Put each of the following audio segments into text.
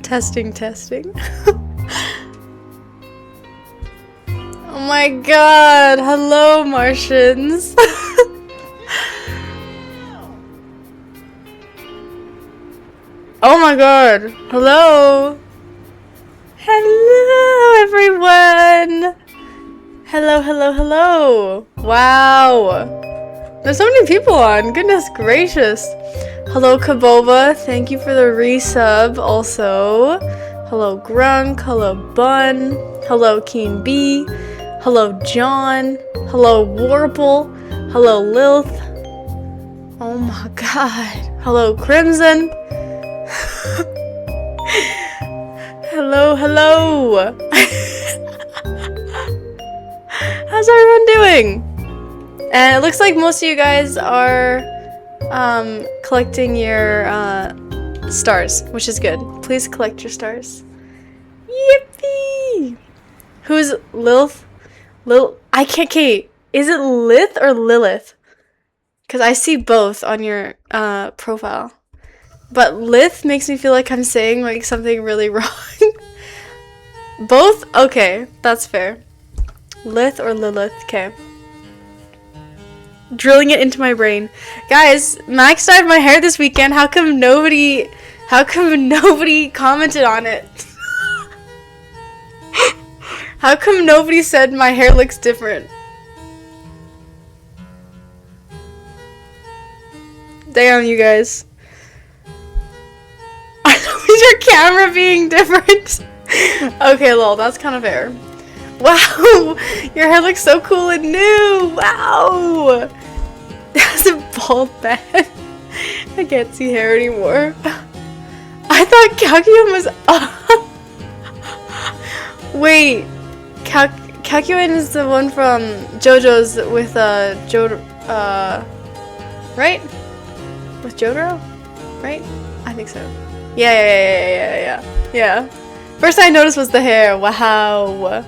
Testing, testing. Oh my god, hello Martians. Oh my god, hello. Hello everyone. Hello, hello, hello. Wow. There's so many people on, goodness gracious. Hello Kabova, thank you for the resub also. Hello Grunk, hello Bun, hello Keen B, hello John, hello Warple, hello Lilth. Oh my god. Hello Crimson. Hello, hello. How's everyone doing? And it looks like most of you guys are collecting your stars, which is good. Please collect your stars. Yippee! Who's Lilith? I can't. Kate, is it Lith or Lilith? Because I see both on your profile. But Lith makes me feel like I'm saying like something really wrong. Both? Okay, that's fair. Lith or Lilith? Okay. Drilling it into my brain. Guys, Max dyed my hair this weekend. How come nobody commented on it? How come nobody said my hair looks different? Damn, you guys. Is your camera being different? Okay, lol, that's kind of fair. Wow, your hair looks so cool and new. Wow. That's a bald man. I can't see hair anymore. I thought Kakyoin was Wait, Kakyoin is the one from JoJo's with right? With Jotaro? Right? I think so. Yeah. First I noticed was the hair. Wow.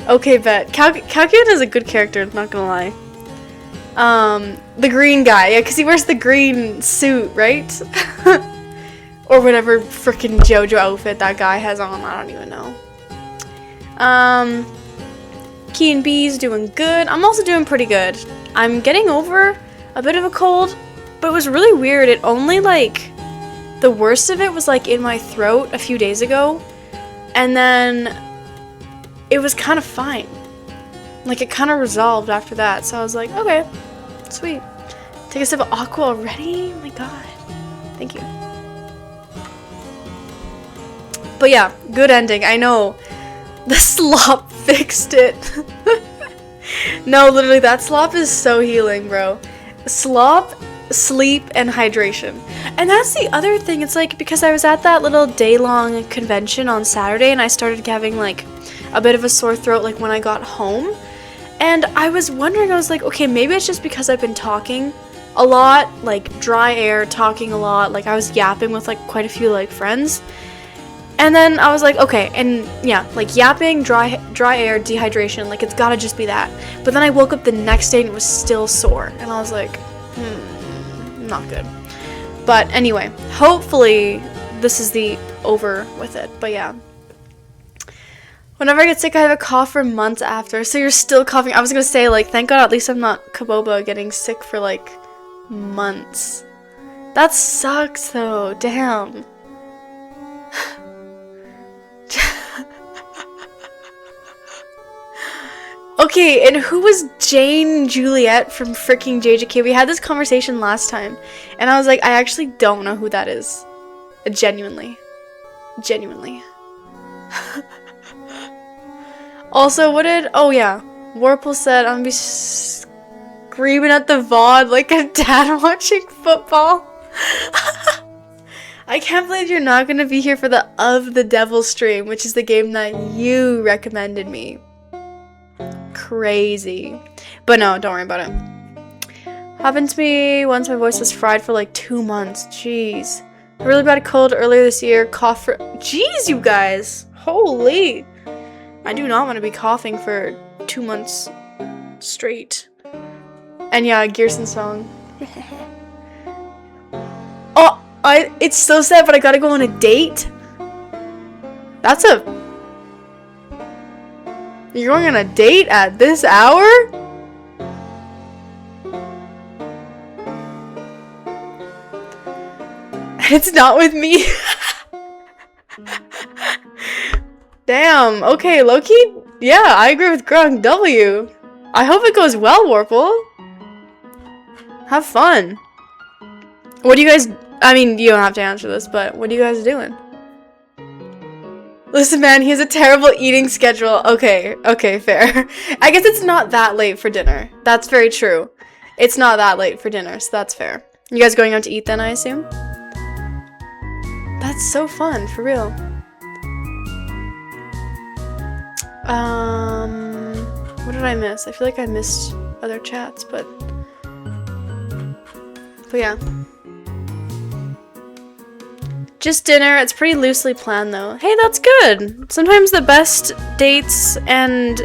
Okay, bet. Calculate is a good character, not gonna lie. The green guy, yeah, because he wears the green suit, right? Or whatever freaking JoJo outfit that guy has on, I don't even know. Key and B's doing good. I'm also doing pretty good. I'm getting over a bit of a cold, but it was really weird. It only the worst of it was in my throat a few days ago, and then it was kind of fine. It kind of resolved after that, so I was like, okay, sweet. Take a sip of aqua already? Oh my god. Thank you. But yeah, good ending. I know. The slop fixed it. No, literally, that slop is so healing, bro. Slop, sleep, and hydration. And that's the other thing. It's because I was at that little day-long convention on Saturday, and I started having a bit of a sore throat when I got home. And I was wondering, I was like, okay, maybe it's just because I've been talking a lot, dry air, talking a lot. I was yapping with quite a few friends. And then I was like, okay, and yeah, yapping, dry air, dehydration, it's gotta just be that. But then I woke up the next day and it was still sore, and I was like, not good. But anyway, hopefully this is the over with it. But yeah, whenever I get sick, I have a cough for months after. So you're still coughing. I was gonna say thank God at least I'm not Kaboba getting sick for months. That sucks though. Damn. Okay, and who was Jane Juliet from freaking JJK? We had this conversation last time, and I was like, I actually don't know who that is. Genuinely. Also, what did... Oh, yeah. Warple said, I'm gonna be screaming at the VOD like a dad watching football. I can't believe you're not gonna be here for the Of the Devil stream, which is the game that you recommended me. Crazy. But no, don't worry about it. Happened to me once. My voice was fried for 2 months. Jeez. A really bad cold earlier this year. Cough for... Jeez, you guys. Holy. I do not want to be coughing for 2 months straight. And yeah, Gearson song. Oh! It's so sad, but I gotta go on a date. That's a... You're going on a date at this hour? It's not with me. Damn. Okay, Loki. Yeah, I agree with Grung. W. I hope it goes well, Warple. Have fun. What do you guys... I mean, you don't have to answer this, but what are you guys doing? Listen, man, he has a terrible eating schedule. Okay, okay, fair. I guess it's not that late for dinner. That's very true. It's not that late for dinner, so that's fair. You guys going out to eat then, I assume? That's so fun, for real. What did I miss? I feel like I missed other chats, but yeah. Just dinner. It's pretty loosely planned though. Hey, that's good. Sometimes the best dates and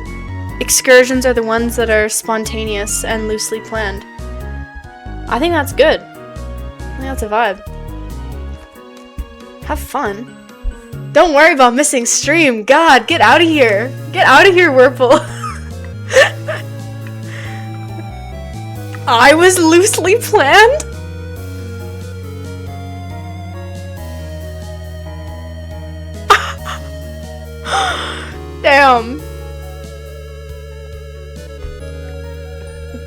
excursions are the ones that are spontaneous and loosely planned. I think that's good. I think that's a vibe. Have fun. Don't worry about missing stream. God, get out of here. Get out of here, Whirple. I was loosely planned? Damn.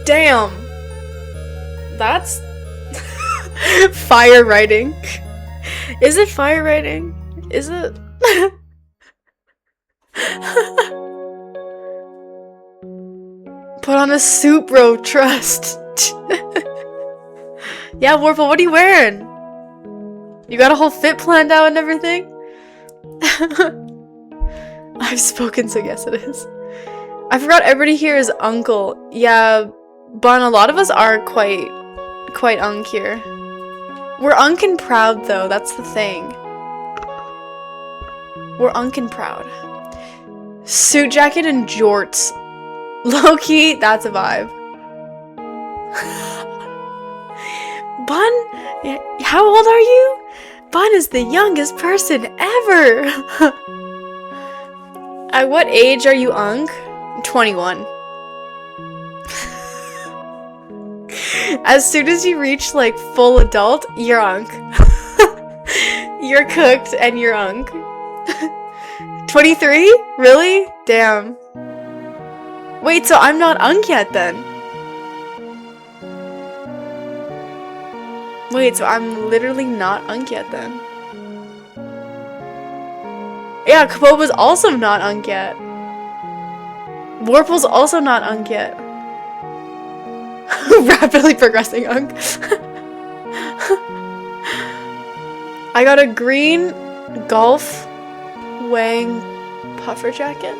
Damn. That's fire writing. Is it fire writing? Is it? Put on a suit, bro. Trust. Yeah, Warple, what are you wearing? You got a whole fit planned out and everything? I've spoken, so yes it is. I forgot everybody here is uncle. Yeah, Bun, a lot of us are quite unk here. We're unk and proud though, that's the thing. We're unk and proud. Suit jacket and jorts. Low-key, that's a vibe. Bun, how old are you? Bun is the youngest person ever. At what age are you unk? 21. As soon as you reach like full adult, you're unk. You're cooked and you're unk. 23? Really? Damn. Wait, so I'm not unk yet then? Wait, so I'm literally not unk yet then? Yeah, Kaboba's also not unk yet. Warple's also not unk yet. Rapidly progressing unk. I got a green golf Wang puffer jacket.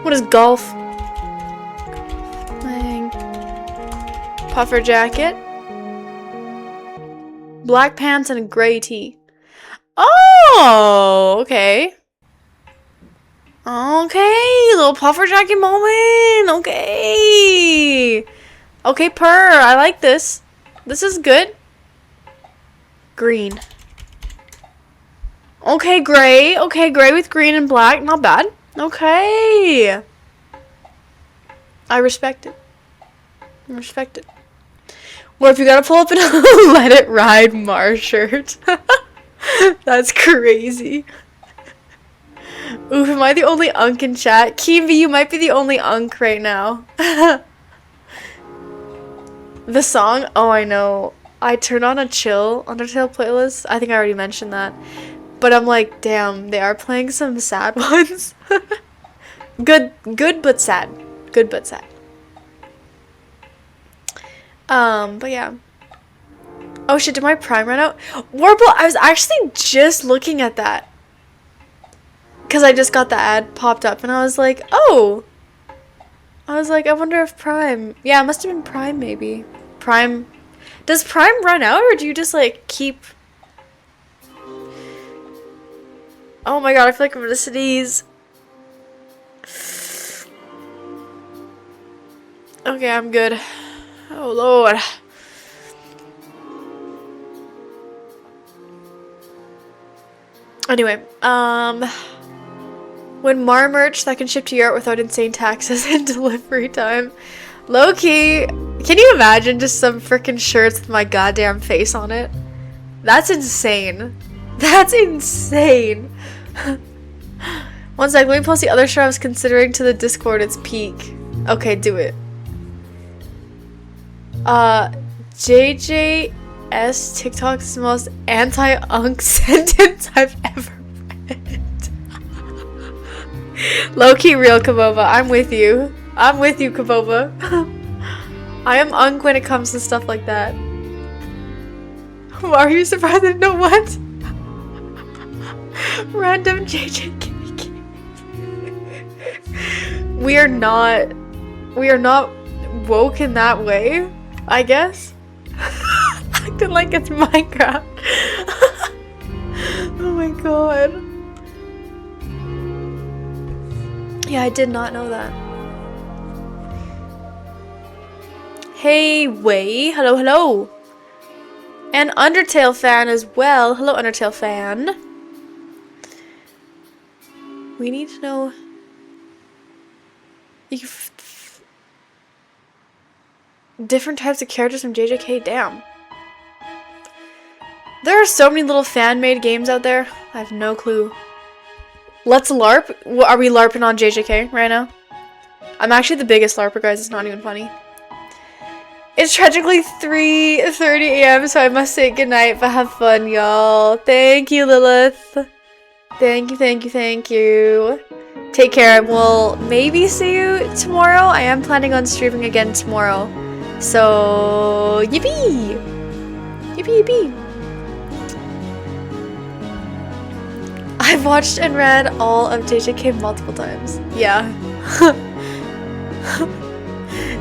What is golf? Wang puffer jacket. Black pants and a gray tee. Oh, okay. Okay, little puffer jacket moment. Okay. Okay, purr. I like this. This is good. Green. Okay, gray. Okay, gray with green and black. Not bad. Okay. I respect it. I respect it. Or if you gotta pull up and let it ride Mars shirt. That's crazy. Oof, am I the only unk in chat? Kimby, you might be the only unk right now. The song? Oh, I know. I turned on a chill Undertale playlist. I think I already mentioned that. But I'm like, damn, they are playing some sad ones. Good but sad. Good but sad. But yeah. Oh shit, did my Prime run out? Warble, I was actually just looking at that. Because I just got the ad popped up and I was like, oh. I was like, I wonder if Prime. Yeah, it must have been Prime maybe. Prime. Does Prime run out or do you just like keep. Oh my god, I feel like I'm gonna sneeze. Okay, I'm good. Oh Lord. Anyway, when Mar merch that can ship to Europe without insane taxes and delivery time. Low key, can you imagine just some freaking shirts with my goddamn face on it? That's insane. That's insane. One sec, let me post the other shirt I was considering to the Discord. It's peak. Okay, do it. JJS TikTok is the most anti-unk sentence I've ever read. Low-key real, Kabova. I'm with you. I'm with you, Kabova. I am unk when it comes to stuff like that. Are you surprised I didn't know what? Random JJK. We are not woke in that way, I guess. Acting like it's Minecraft. Oh my god. Yeah, I did not know that. Hey, Way. Hello, hello. And Undertale fan as well. Hello, Undertale fan. We need to know. Different types of characters from JJK. Damn. There are so many little fan-made games out there. I have no clue. Let's LARP. Are we LARPing on JJK right now? I'm actually the biggest LARPer, guys. It's not even funny. It's tragically 3:30 a.m. so I must say goodnight, but have fun, y'all. Thank you, Lilith. Thank you, thank you, thank you. Take care, and we'll maybe see you tomorrow. I am planning on streaming again tomorrow. So, yippee! Yippee, yippee. I've watched and read all of JJK multiple times. Yeah.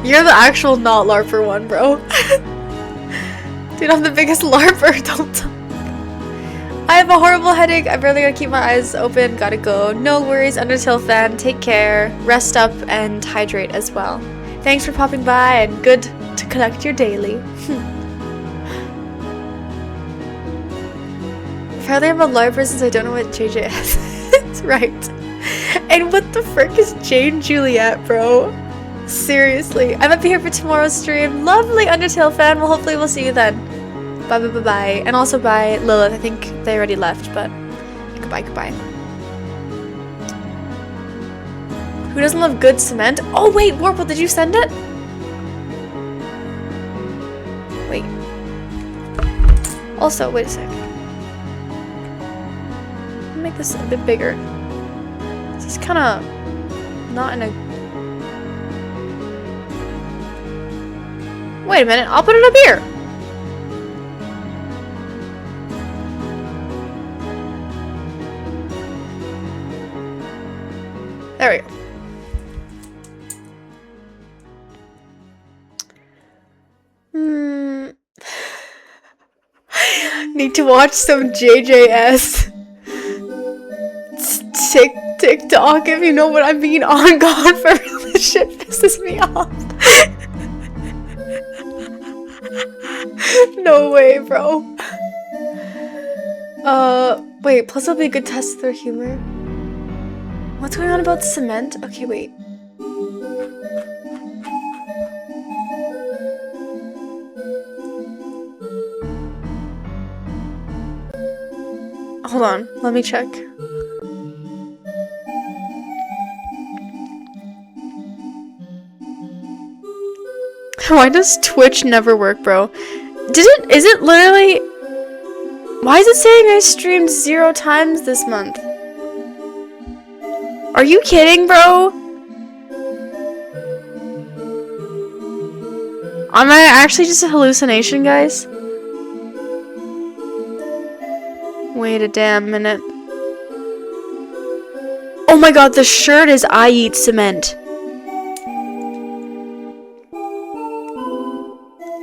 You're the actual not LARPer one, bro. Dude, I'm the biggest LARPer. Don't talk. I have a horrible headache. I'm barely gonna keep my eyes open. Gotta go. No worries, Undertale fan. Take care. Rest up and hydrate as well. Thanks for popping by and good to collect your daily. Apparently I'm a LARPer since I don't know what JJS is. Right. And what the frick is Jane Juliet, bro? Seriously. I'm up here for tomorrow's stream. Lovely Undertale fan. Well, hopefully we'll see you then. Bye, bye, bye, bye. And also bye, Lilith. I think they already left, but goodbye, goodbye. Who doesn't love good cement? Oh, wait, Warple, did you send it? Wait. Also, wait a sec. Let me make this a bit bigger. This is kind of not in a... Wait a minute, I'll put it up here. There we go. Need to watch some JJS TikTok, if you know what I mean. On God, for real, this shit pisses me off. No way, bro. Wait, plus it'll be a good test of their humor. What's going on about cement? Okay, wait. Hold on, let me check. Why does Twitch never work, bro? Is it literally... Why is it saying I streamed 0 times this month? Are you kidding, bro? Am I actually just a hallucination, guys? Wait a damn minute. Oh my god, the shirt is I eat cement.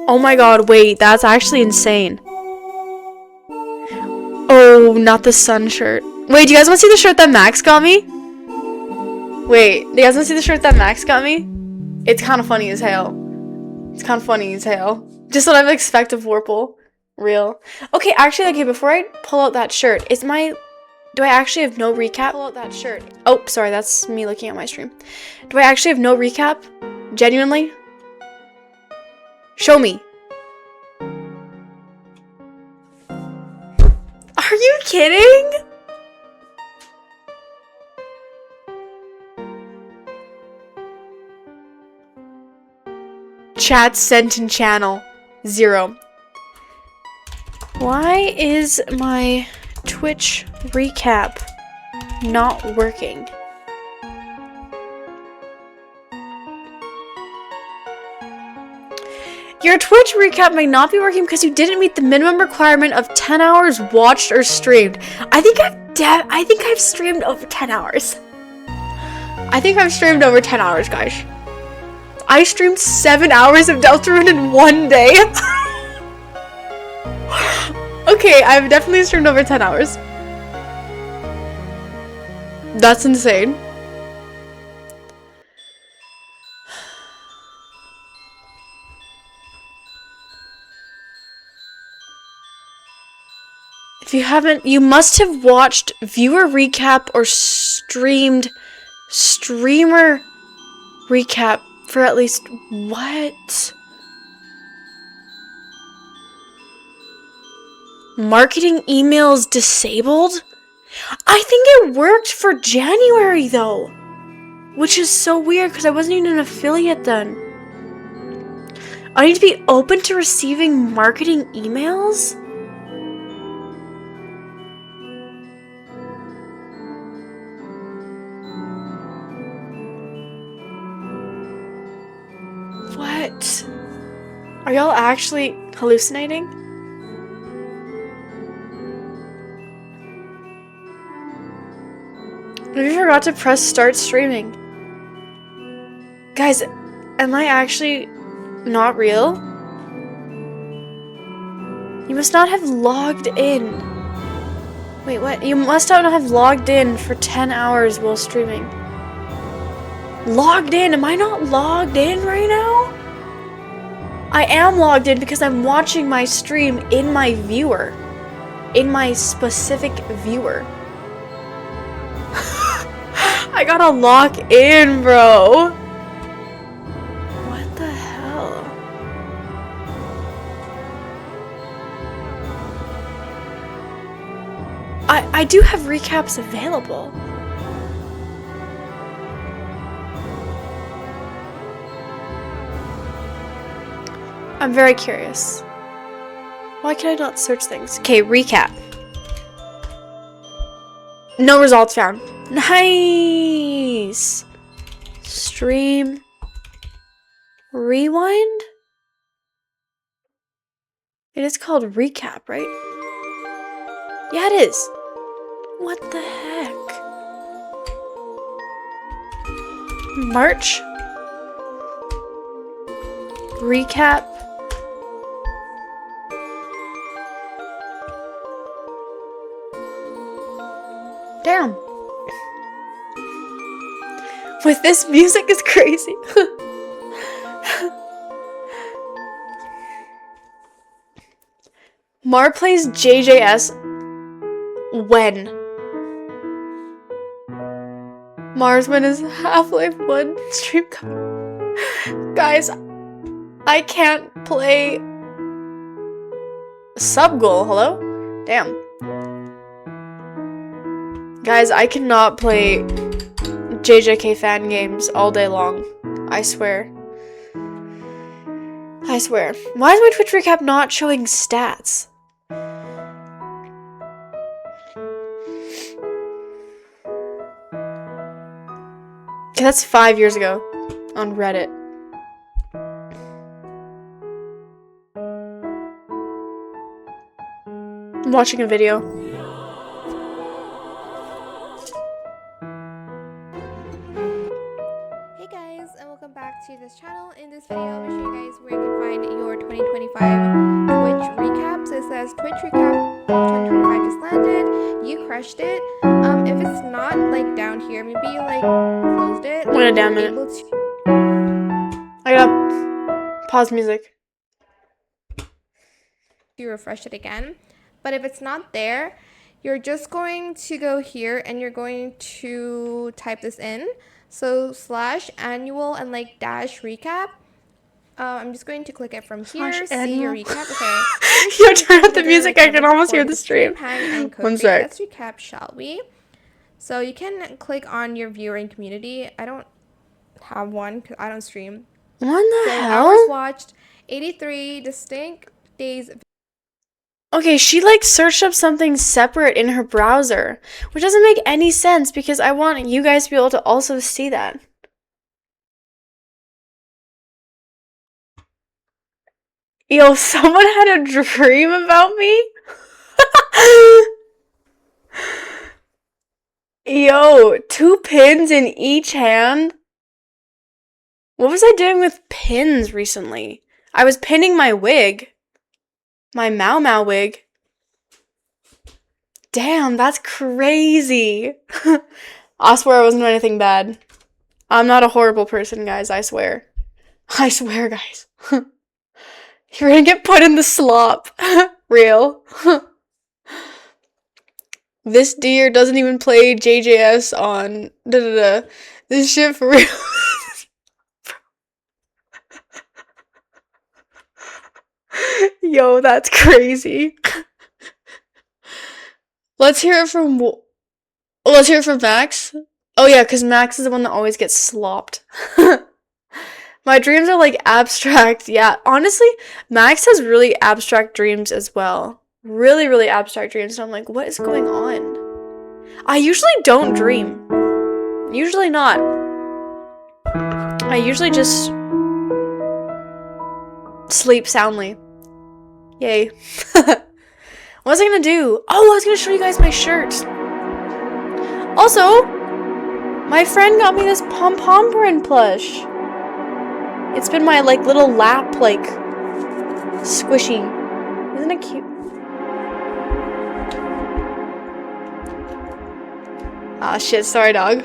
Oh my god, wait, that's actually insane. Oh, not the sun shirt. Wait, do you guys want to see the shirt that Max got me? Wait, do you guys want to see the shirt that Max got me? It's kind of funny as hell. It's kind of funny as hell. Just what I would expect of Warple. Real. Okay, actually, okay, before I pull out that shirt, do I actually have no recap? Pull out that shirt. Oh, sorry, that's me looking at my stream. Do I actually have no recap? Genuinely? Show me. Are you kidding? Chat sent in channel 0. Why is my Twitch recap not working? Your Twitch recap may not be working because you didn't meet the minimum requirement of 10 hours watched or streamed. I think I've streamed over 10 hours. I think I've streamed over 10 hours, guys. I streamed 7 hours of Deltarune in one day. Okay, I've definitely streamed over 10 hours. That's insane. If you haven't, you must have watched viewer recap or streamed streamer recap for at least what? Marketing emails disabled? I think it worked for January though, which is so weird because I wasn't even an affiliate then. I need to be open to receiving marketing emails? What? Are y'all actually hallucinating? Maybe I forgot to press start streaming. Guys, am I actually not real? You must not have logged in. Wait, what? You must not have logged in for 10 hours while streaming. Logged in? Am I not logged in right now? I am logged in because I'm watching my stream in my viewer. In my specific viewer. I gotta log in, bro. What the hell? I do have recaps available. I'm very curious. Why can I not search things? Okay, recap. No results found. Nice. Stream. Rewind? It is called recap, right? Yeah, it is. What the heck? March? Recap? Damn. With this music is crazy. Mar plays JJS when? Mars, when is Half-Life 1 stream coming? Guys, I can't play Sub-Goal. Hello? Damn. Guys, I cannot play JJK fan games all day long. I swear. I swear. Why is my Twitch recap not showing stats? Okay, that's 5 years ago on Reddit. I'm watching a video. Hey guys, and welcome back to this channel. In this video, I'm going to show you guys where you can find your 2025 Twitch recaps. It says Twitch recap 2025 just landed. You crushed it. If it's not like down here, maybe you like closed it. Wait a damn minute. I gotta Pause music. You refresh it again. But if it's not there, you're just going to go here and you're going to type this in. So /annual and like dash recap. I'm just going to click it from here. See your recap. Okay. Yo, turn up the music. I can almost hear the stream. One sec. Let's recap, shall we? So you can click on your viewer and community. I don't have one because I don't stream. What the hell? Hours watched, 83 distinct days. Okay, she like searched up something separate in her browser, which doesn't make any sense because I want you guys to be able to also see that. Yo, someone had a dream about me? Yo, 2 pins in each hand? What was I doing with pins recently? I was pinning my wig. My Mau Mau wig. Damn, that's crazy. I swear I wasn't doing anything bad. I'm not a horrible person, guys, I swear. I swear, guys. You're gonna get put in the slop. Real. This deer doesn't even play JJS on This shit for real. Yo, that's crazy. Let's hear it from Max. Oh yeah, because Max is the one that always gets slopped. My dreams are like abstract. Yeah, honestly, Max has really abstract dreams as well. Really, really abstract dreams. And I'm like, what is going on? I usually don't dream. Usually not. I usually just sleep soundly. Yay. What was I gonna do? Oh, I was gonna show you guys my shirt. Also, my friend got me this pom-pom print plush. It's been my like little lap like squishy. Isn't it cute? Ah shit, sorry dog.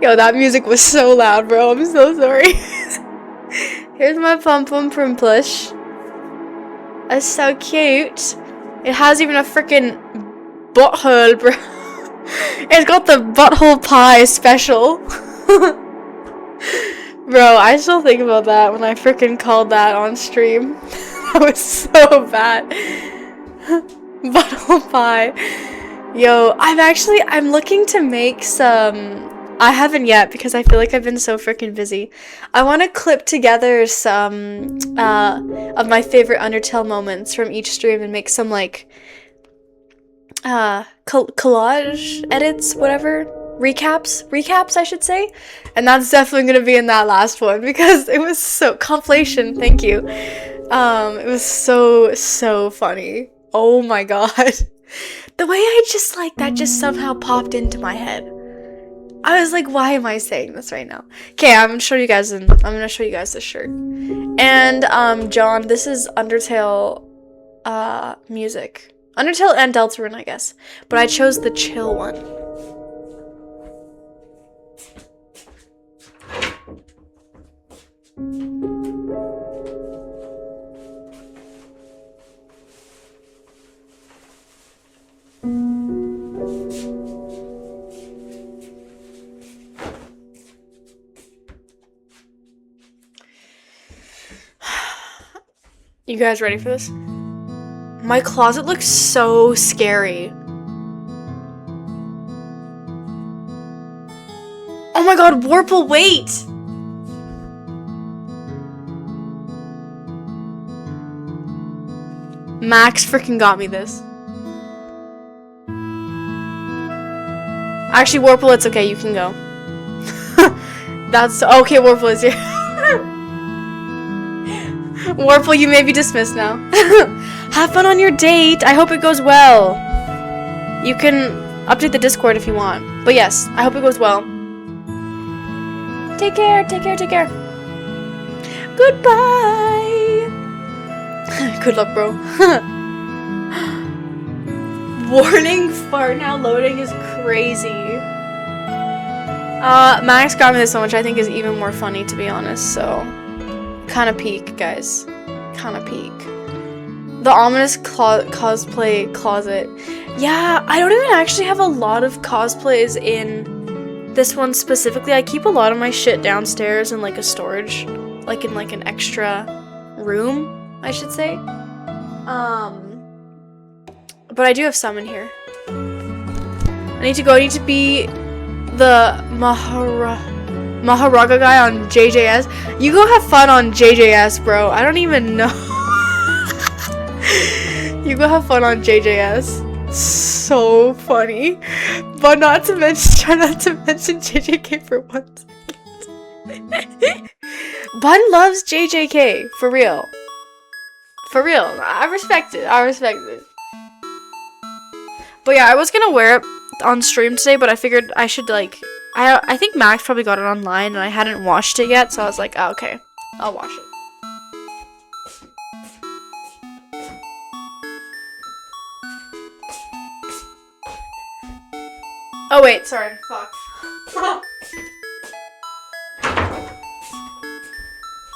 Yo, that music was so loud, bro. I'm so sorry. Here's my pom-pom print plush. It's so cute. It has even a freaking butthole, bro. It's got the butthole pie special. Bro, I still think about that when I freaking called that on stream. That was so bad. Butthole pie. Yo, I'm looking to make some... I haven't yet because I feel like I've been so freaking busy. I want to clip together some of my favorite Undertale moments from each stream and make some like collage edits, whatever, recaps I should say. And that's definitely going to be in that last one because it was so compilation. Thank you. It was so funny. Oh my god. The way I just like that just somehow popped into my head. I was like, why am I saying this right now? Okay, I'm gonna show you guys the shirt. And John, this is Undertale music. Undertale and Deltarune, I guess. But I chose the chill one. You guys ready for this? My closet looks so scary. Oh my god, Warple, wait! Max freaking got me this. Actually, Warple, it's okay, you can go. That's okay, Warple is here. Warple, you may be dismissed now. Have fun on your date. I hope it goes well. You can update the Discord if you want. But yes, I hope it goes well. Take care, take care, take care. Goodbye. Good luck, bro. Warning, fart now loading is crazy. Max got me this one, which I think is even more funny, to be honest, so kind of peak, guys. Kind of peak. The ominous cosplay closet. Yeah, I don't even actually have a lot of cosplays in this one specifically. I keep a lot of my shit downstairs in like a storage, like in like an extra room, I should say. But I do have some in here. I need to be the Maharaga guy on JJS. You go have fun on JJS, bro. I don't even know. You go have fun on JJS. So funny. But try not to mention JJK for 1 second. Bun loves JJK. For real. For real. I respect it. But yeah, I was gonna wear it on stream today, but I figured I should like I think Max probably got it online and I hadn't washed it yet, so I was like, oh, okay, I'll wash it. Oh wait, sorry, fuck.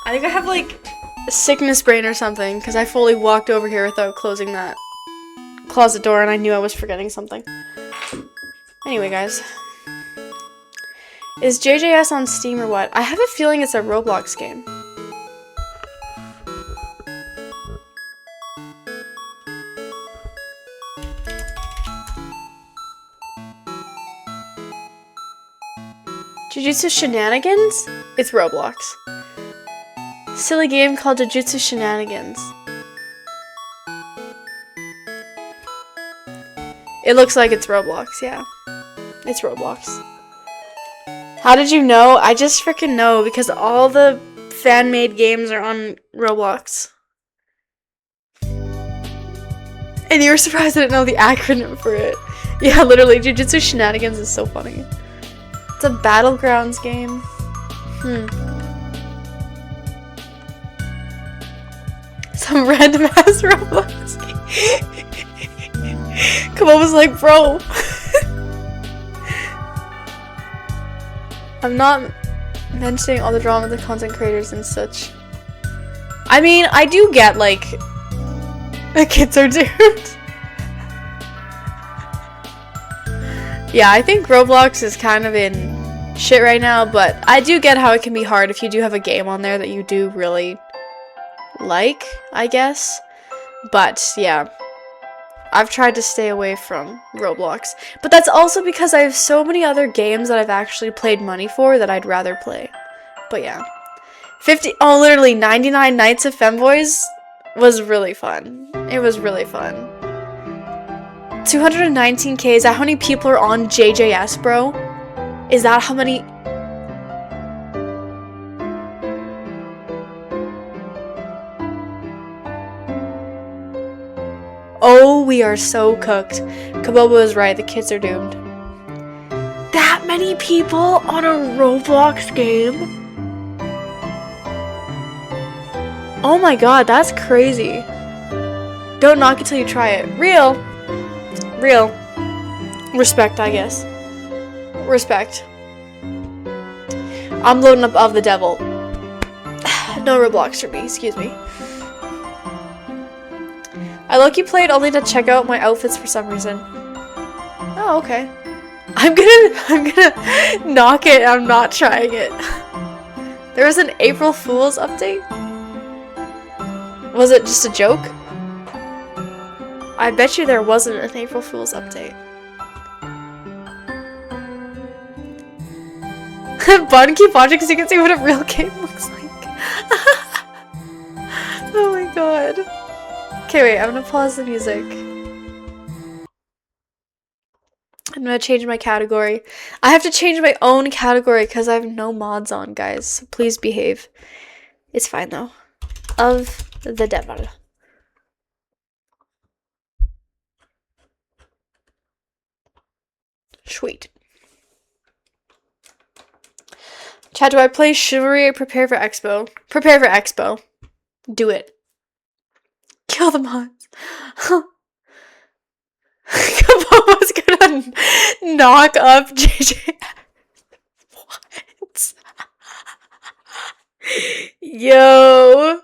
I think I have like a sickness brain or something because I fully walked over here without closing that closet door and I knew I was forgetting something. Anyway, guys. Is JJS on Steam or what? I have a feeling it's a Roblox game. Jujutsu Shenanigans? It's Roblox. Silly game called Jujutsu Shenanigans. It looks like it's Roblox, yeah. It's Roblox. How did you know? I just freaking know because all the fan-made games are on Roblox. And you were surprised I didn't know the acronym for it. Yeah, literally, Jujutsu Shenanigans is so funny. It's a Battlegrounds game. Some random ass Roblox game. Kamal was like, bro. I'm not mentioning all the drama of the content creators and such. I mean, I do get, like, the kids are doomed. Yeah, I think Roblox is kind of in shit right now, but I do get how it can be hard if you do have a game on there that you do really like, I guess. But, yeah. I've tried to stay away from Roblox. But that's also because I have so many other games that I've actually paid money for that I'd rather play. But yeah. Literally 99 Nights of Femboys was really fun. It was really fun. 219k, is that how many people are on JJS, bro? Is that how many... Oh, we are so cooked. Kabobo is right, the kids are doomed. That many people on a Roblox game? Oh my god, that's crazy. Don't knock it till you try it. Real. Respect, I guess. Respect. I'm loading up Of the Devil. No Roblox for me, excuse me. I low-key played only to check out my outfits for some reason. Oh, okay. I'm gonna knock it. I'm not trying it. There was an April Fool's update? Was it just a joke? I bet you there wasn't an April Fool's update. Bun, keep watching so you can see what a real game looks like. Oh my god. Okay, wait, I'm gonna pause the music. I'm gonna change my category. I have to change my own category because I have no mods on, guys. So please behave. It's fine though. Of the Devil. Sweet. Chat, do I play Chivalry or Prepare for Expo? Prepare for Expo. Do it. Kill the mods. Kabobo's gonna knock up JJ. Yo.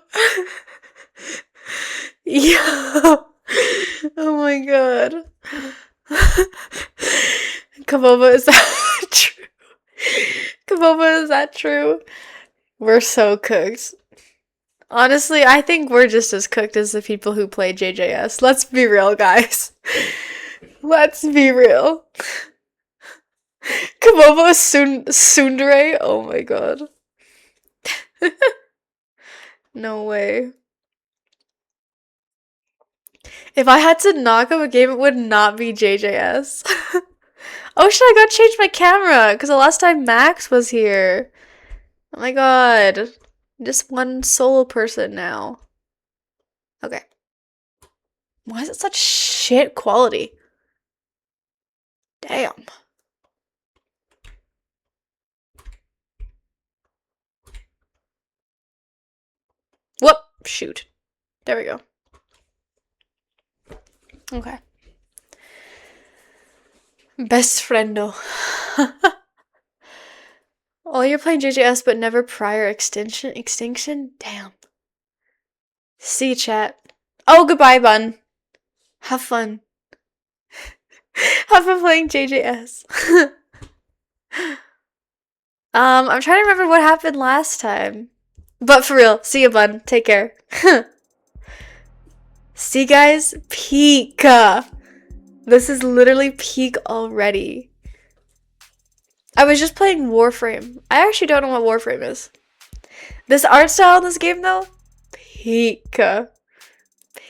Yo. Oh my god. Kabova, is that true? Kabova, is that true? We're so cooked. Honestly, I think we're just as cooked as the people who play JJS. Let's be real, guys. Let's be real. Kabova Sundere? Oh my god. No way. If I had to knock up a game, it would not be JJS. Oh shit, I gotta change my camera, because the last time Max was here. Oh my god. I'm just one solo person now. Okay. Why is it such shit quality? Damn. Whoop! Shoot. There we go. Okay. Best friendo. Oh, you're playing JJS but never prior extinction? Damn. See chat. Oh, goodbye, bun. Have fun. Have fun playing JJS. I'm trying to remember what happened last time. But for real, see you, bun. Take care. See, guys? Peak. This is literally peak already. I was just playing Warframe. I actually don't know what Warframe is. This art style in this game, though? Peak.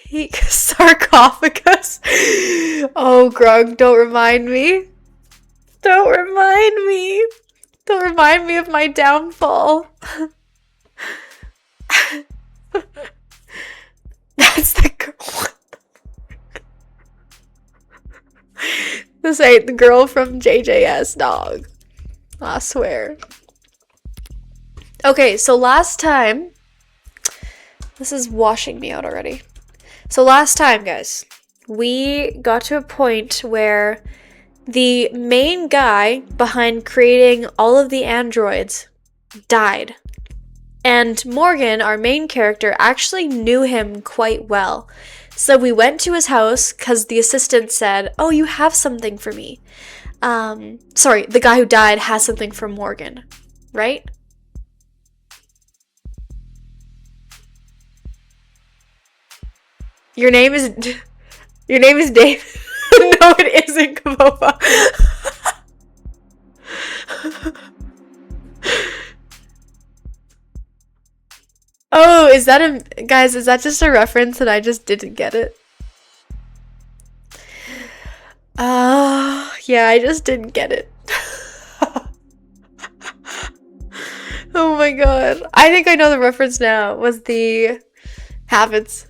Peak sarcophagus. Oh, Grug, don't remind me. Don't remind me. Don't remind me of my downfall. That's the girl. This ain't the girl from JJS, dog. I swear. Okay, so last time... This is washing me out already. So last time, guys, we got to a point where the main guy behind creating all of the androids died. And Morgan, our main character, actually knew him quite well. So we went to his house because the assistant said, oh, you have something for me. Sorry, the guy who died has something for Morgan, right? Your name is Dave. No, it isn't, Kabova. Oh, is that guys, is that just a reference and I just didn't get it? Yeah, I just didn't get it. Oh my god. I think I know the reference now. Was the habits.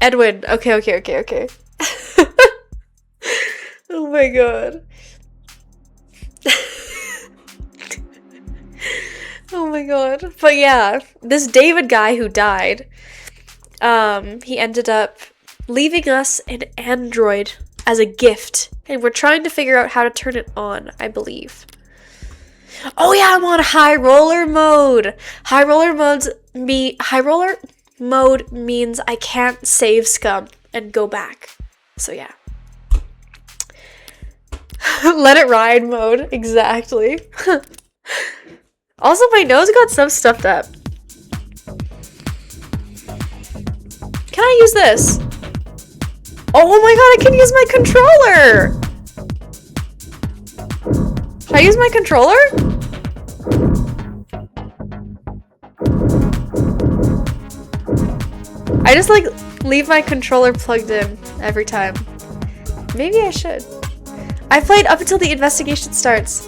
Edwin. Okay. Oh my god. Oh my god. But yeah, this David guy who died, he ended up leaving us an android as a gift. And we're trying to figure out how to turn it on, I believe. Oh yeah, I'm on high roller mode. High roller mode means I can't save scum and go back. So yeah. Let it ride mode, exactly. Also, my nose got some stuffed up. Can I use this? Oh my god, I can use my controller! Should I use my controller? I just like leave my controller plugged in every time. Maybe I should. I played up until the investigation starts.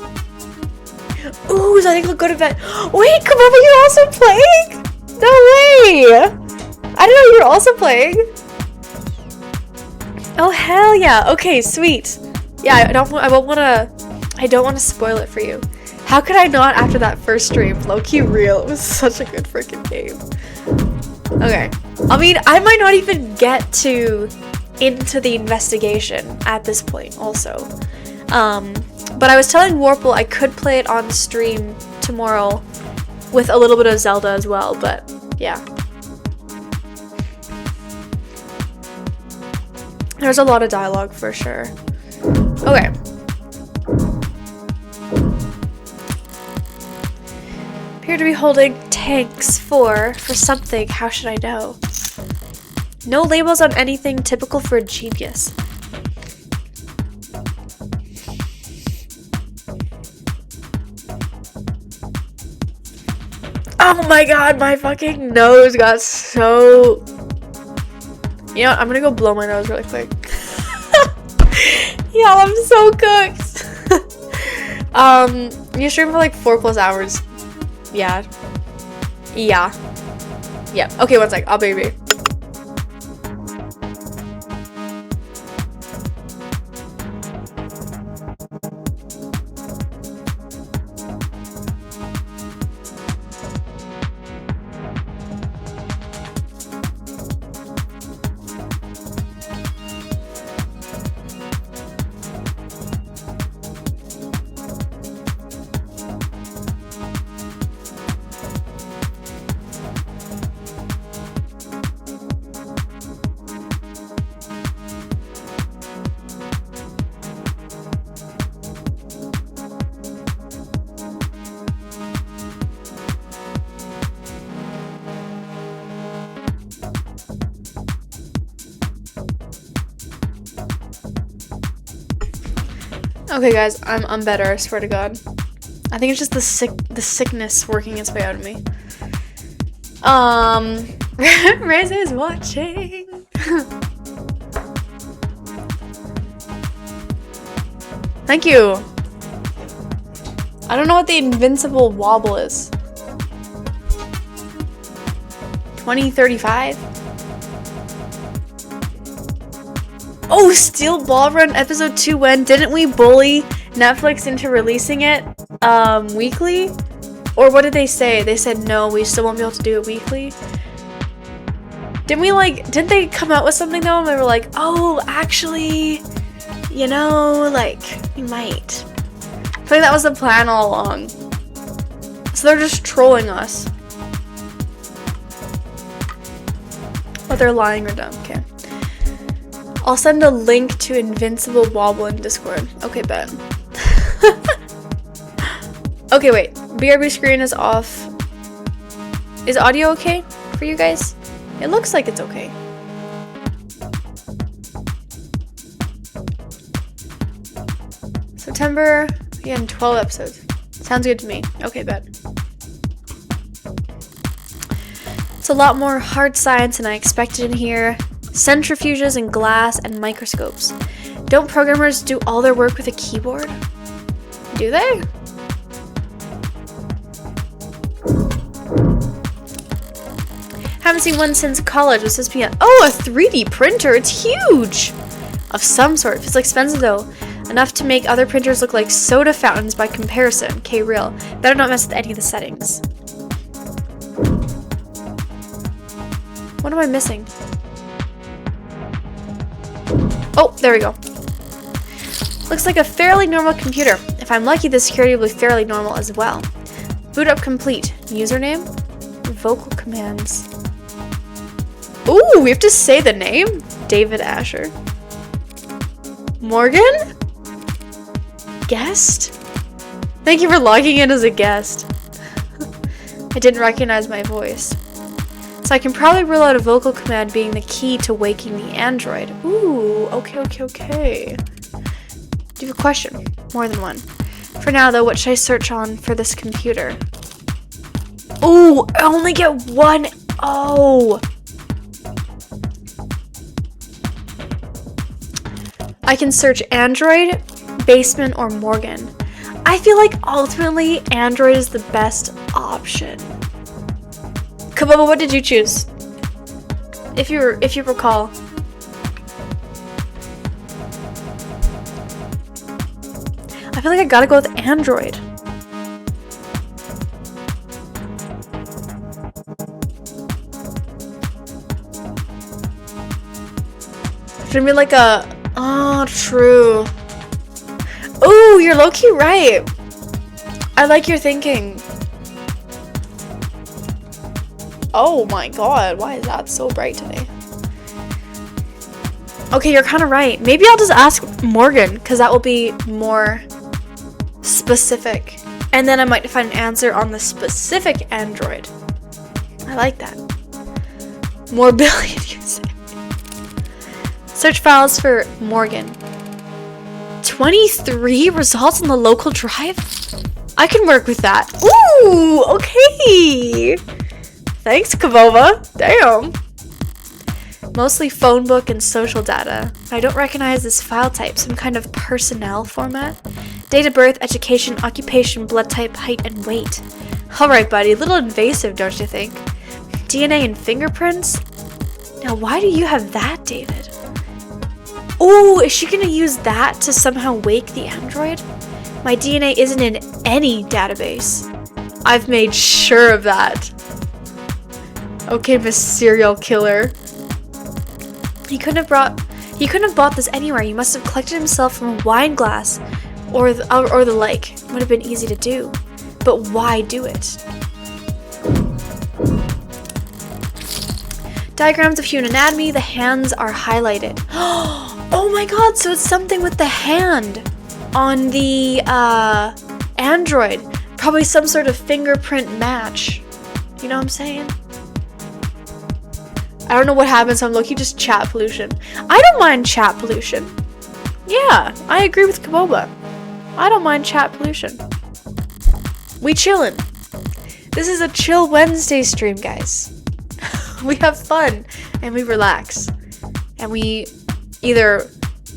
Ooh, so I think we'll go to bed. Wait, Kabova, you're also playing? No way! I didn't know you were also playing. Oh hell yeah! Okay, sweet. Yeah, I don't want to spoil it for you. How could I not after that first stream? Low-key real. It was such a good freaking game. Okay. I mean, I might not even get into the investigation at this point also. But I was telling Warple I could play it on stream tomorrow with a little bit of Zelda as well, but yeah. There's a lot of dialogue for sure. Okay. Appear to be holding tanks for something. How should I know? No labels on anything, typical for a genius. Oh my god, my fucking nose got so... You know what? I'm gonna go blow my nose really quick. Y'all, I'm so cooked. You stream for like 4+ hours. Yeah. Yeah. Yeah. Okay, one sec. I'll be right back. Okay, guys, I'm better. I swear to God. I think it's just the sickness working its way out of me. Reze is watching. Thank you. I don't know what the invincible wobble is. 2035. Oh, Steel Ball Run episode 2 when? Didn't we bully Netflix into releasing it weekly? Or what did they say? They said no, we still won't be able to do it weekly. Didn't they come out with something though? And they were like, oh, actually, you know, like, we might. I feel like that was the plan all along. So they're just trolling us. But they're lying or dumb, okay. I'll send a link to Invincible Wobble in Discord. Okay, bet. Okay, wait. BRB screen is off. Is audio okay for you guys? It looks like it's okay. September, again, 12 episodes. Sounds good to me. Okay, bet. It's a lot more hard science than I expected in here. Centrifuges and glass and microscopes. Don't programmers do all their work with a keyboard? Do they? Haven't seen one since college. What's this be? Oh, a 3D printer. It's huge. Of some sort. It's expensive though. Enough to make other printers look like soda fountains by comparison. Okay, real. Better not mess with any of the settings. What am I missing? Oh, there we go. Looks like a fairly normal computer. If I'm lucky, the security will be fairly normal as well. Boot up complete. Username? Vocal commands. Ooh, we have to say the name? David Asher. Morgan? Guest? Thank you for logging in as a guest. I didn't recognize my voice. So I can probably rule out a vocal command being the key to waking the android. Ooh, okay. Do you have a question? More than one. For now though, what should I search on for this computer? Ooh, I only get one. Oh. I can search Android, Basement, or Morgan. I feel like ultimately Android is the best option. Kababa, what did you choose? If you recall. I feel like I gotta go with Android. Should be like a... Oh, true. Ooh, you're low-key right. I like your thinking. Oh my god, why is that so bright today? Okay, you're kind of right. Maybe I'll just ask Morgan, because that will be more specific. And then I might find an answer on the specific Android. I like that. More billion users. Search files for Morgan. 23 results on the local drive? I can work with that. Ooh, okay. Thanks, Kavova. Damn. Mostly phone book and social data. I don't recognize this file type, some kind of personnel format. Date of birth, education, occupation, blood type, height, and weight. Alright, buddy, a little invasive, don't you think? DNA and fingerprints? Now, why do you have that, David? Ooh, is she gonna use that to somehow wake the android? My DNA isn't in any database. I've made sure of that. Okay, Miss Serial Killer. He couldn't have bought this anywhere. He must have collected himself from a wine glass or the like. It would have been easy to do. But why do it? Diagrams of human anatomy. The hands are highlighted. Oh my god, so it's something with the hand on the android. Probably some sort of fingerprint match. You know what I'm saying? I don't know what happens, so I'm looking just chat pollution. I don't mind chat pollution. Yeah, I agree with Kaboba. I don't mind chat pollution. We chillin'. This is a chill Wednesday stream, guys. We have fun and we relax. And we either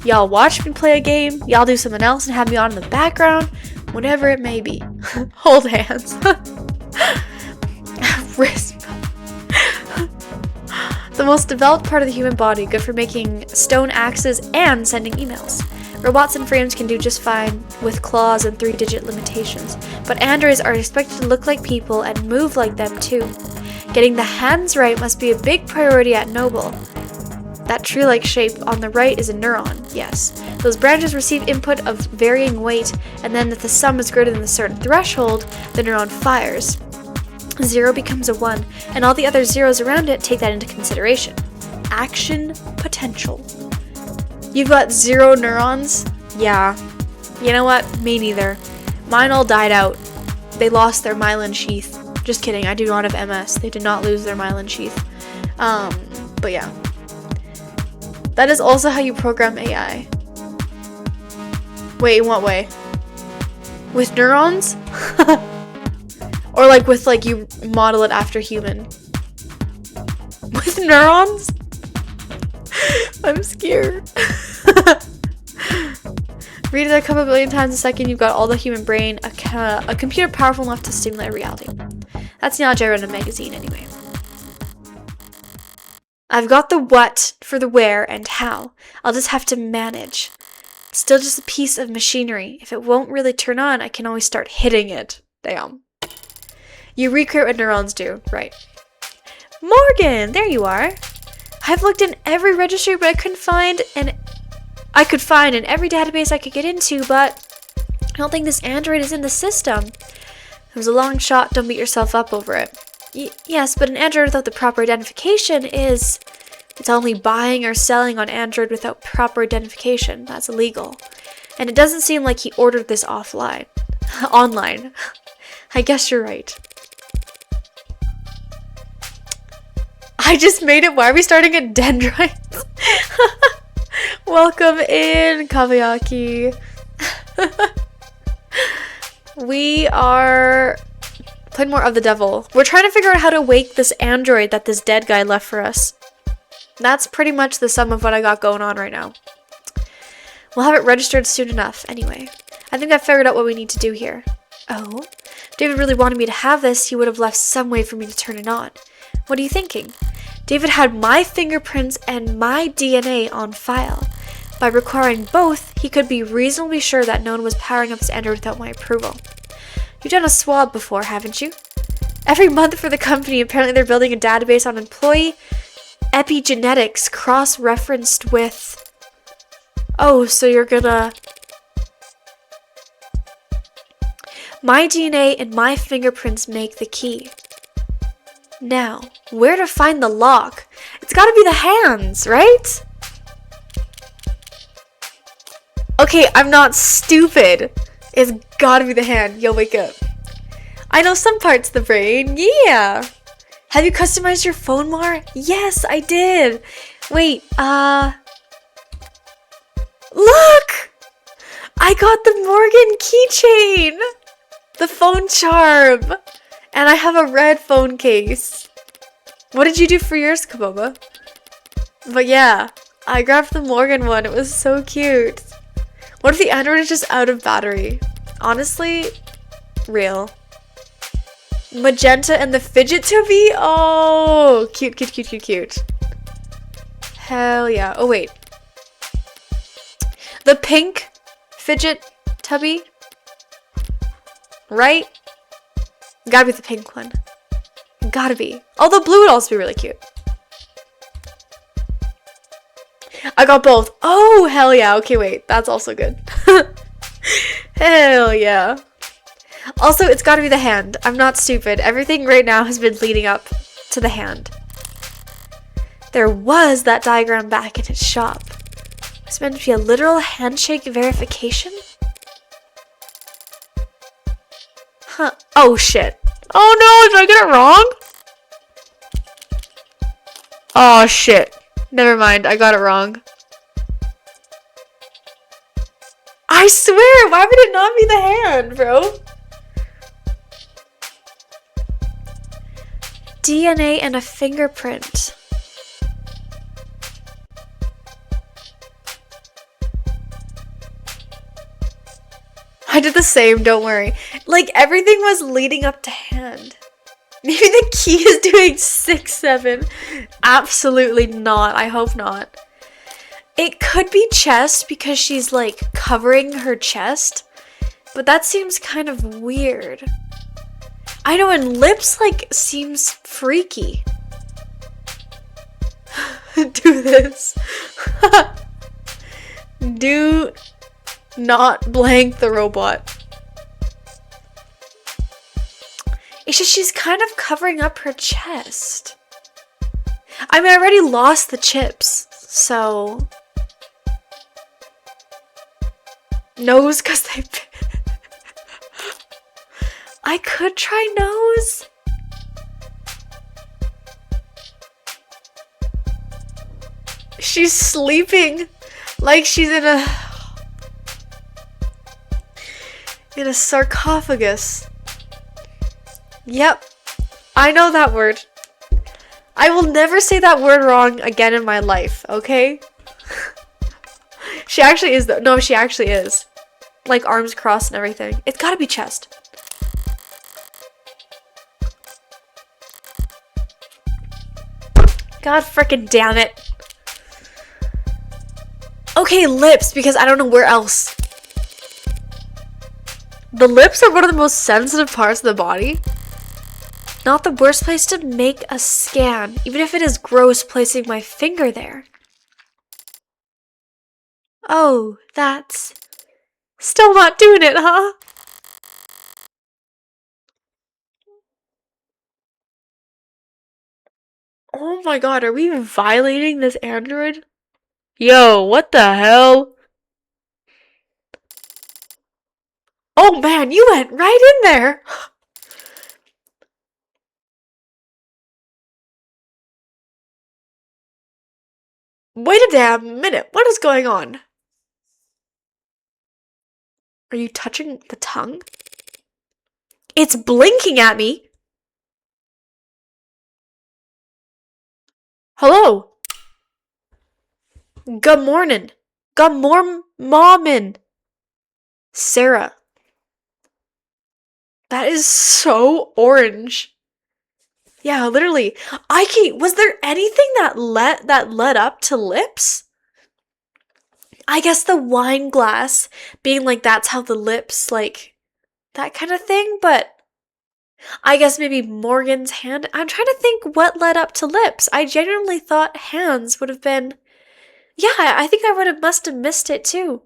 y'all watch me play a game, y'all do something else and have me on in the background, whatever it may be. Hold hands. Wrist. The most developed part of the human body, good for making stone axes and sending emails. Robots and frames can do just fine with claws and 3-digit limitations, but androids are expected to look like people and move like them too. Getting the hands right must be a big priority at Noble. That tree-like shape on the right is a neuron, yes. Those branches receive input of varying weight, and then if the sum is greater than a certain threshold, the neuron fires. 0 becomes a 1, and all the other zeros around it take that into consideration. Action potential. You've got 0 neurons? Yeah. You know what? Me neither. Mine all died out. They lost their myelin sheath. Just kidding, I do not have MS. They did not lose their myelin sheath. But yeah. That is also how you program AI. Wait, in what way? With neurons? Or like with like you model it after human. With neurons? I'm scared. Read it a couple billion times a second, you've got all the human brain, a computer powerful enough to stimulate reality. That's the knowledge I read in a magazine anyway. I've got the what for the where and how. I'll just have to manage. Still just a piece of machinery. If it won't really turn on, I can always start hitting it. Damn. You recreate what neurons do, right? Morgan, there you are. I've looked in every registry, but I could find in every database I could get into, but I don't think this android is in the system. It was a long shot, don't beat yourself up over it. Yes, but an android without the proper identification is... It's only buying or selling on Android without proper identification. That's illegal. And it doesn't seem like he ordered this offline. Online. I guess you're right. I just made it. Why are we starting at dendrites? Welcome in, Kavayaki. We are playing more of the devil. We're trying to figure out how to wake this android that this dead guy left for us. That's pretty much the sum of what I got going on right now. We'll have it registered soon enough, anyway. I think I've figured out what we need to do here. Oh? If David really wanted me to have this, he would have left some way for me to turn it on. What are you thinking? David had my fingerprints and my DNA on file. By requiring both, he could be reasonably sure that no one was powering up his android without my approval. You've done a swab before, haven't you? Every month for the company, apparently they're building a database on employee epigenetics cross-referenced with... Oh, so you're gonna... My DNA and my fingerprints make the key. Now, where to find the lock? It's gotta be the hands, right? Okay, I'm not stupid. It's gotta be the hand. Yo, wake up. I know some parts of the brain. Yeah. Have you customized your phone more? Yes, I did. Wait, look! I got the Morgan keychain! The phone charm! And I have a red phone case. What did you do for yours, Kaboba? But yeah, I grabbed the Morgan one. It was so cute. What if the Android is just out of battery? Honestly, real. Magenta and the fidget tubby? Oh, cute, cute, cute, cute, cute. Hell yeah. Oh, wait. The pink fidget tubby? Right? Gotta be the pink one. Gotta be. Although blue would also be really cute. I got both. Oh, hell yeah. Okay, wait. That's also good. Hell yeah. Also, it's gotta be the hand. I'm not stupid. Everything right now has been leading up to the hand. There was that diagram back in its shop. It's meant to be a literal handshake verification? Huh. Oh, shit. Oh no, did I get it wrong? Oh, shit. Never mind, I got it wrong. I swear, why would it not be the hand, bro? DNA and a fingerprint. I did the same, don't worry. Like, everything was leading up to hand. Maybe the key is doing 6, 7. Absolutely not. I hope not. It could be chest because she's, like, covering her chest. But that seems kind of weird. I know, and lips, like, seems freaky. Do this. Do not blank the robot. It's just she's kind of covering up her chest. I mean, I already lost the chips, so... Nose, because they... I could try nose. She's sleeping like she's in a sarcophagus. Yep, I know that word. I will never say that word wrong again in my life, okay? She actually is though. No, she actually is. Like arms crossed and everything. It's gotta be chest. God frickin' damn it. Okay, lips, because I don't know where else. The lips are one of the most sensitive parts of the body. Not the worst place to make a scan, even if it is gross placing my finger there. Oh, that's... Still not doing it, huh? Oh my god, are we violating this android? Yo, what the hell? Oh man, you went right in there! Wait a damn minute, what is going on? Are you touching the tongue? It's blinking at me! Hello? Good morning. Good morning. Sarah. That is so orange. Yeah, literally. Was there anything that led up to lips? I guess the wine glass being like that's how the lips, like that kind of thing, but I guess maybe Morgan's hand. I'm trying to think what led up to lips. I genuinely thought hands would have been. Yeah, I think I must have missed it too.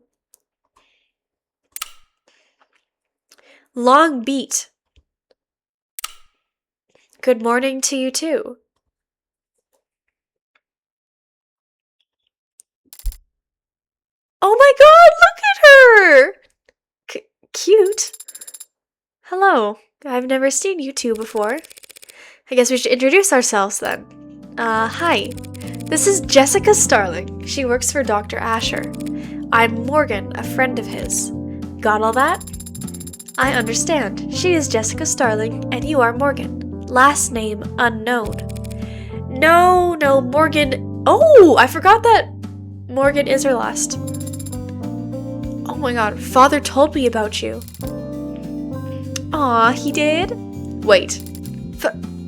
Long beat. Good morning to you too. Oh my god, look at her! Cute. Hello. I've never seen you two before. I guess we should introduce ourselves then. Hi. This is Jessica Starling. She works for Dr. Asher. I'm Morgan, a friend of his. Got all that? I understand. She is Jessica Starling, and you are Morgan. Last name unknown. No, Morgan. Oh, I forgot that Morgan is her last. Oh my god, Father told me about you. Aw, he did? Wait.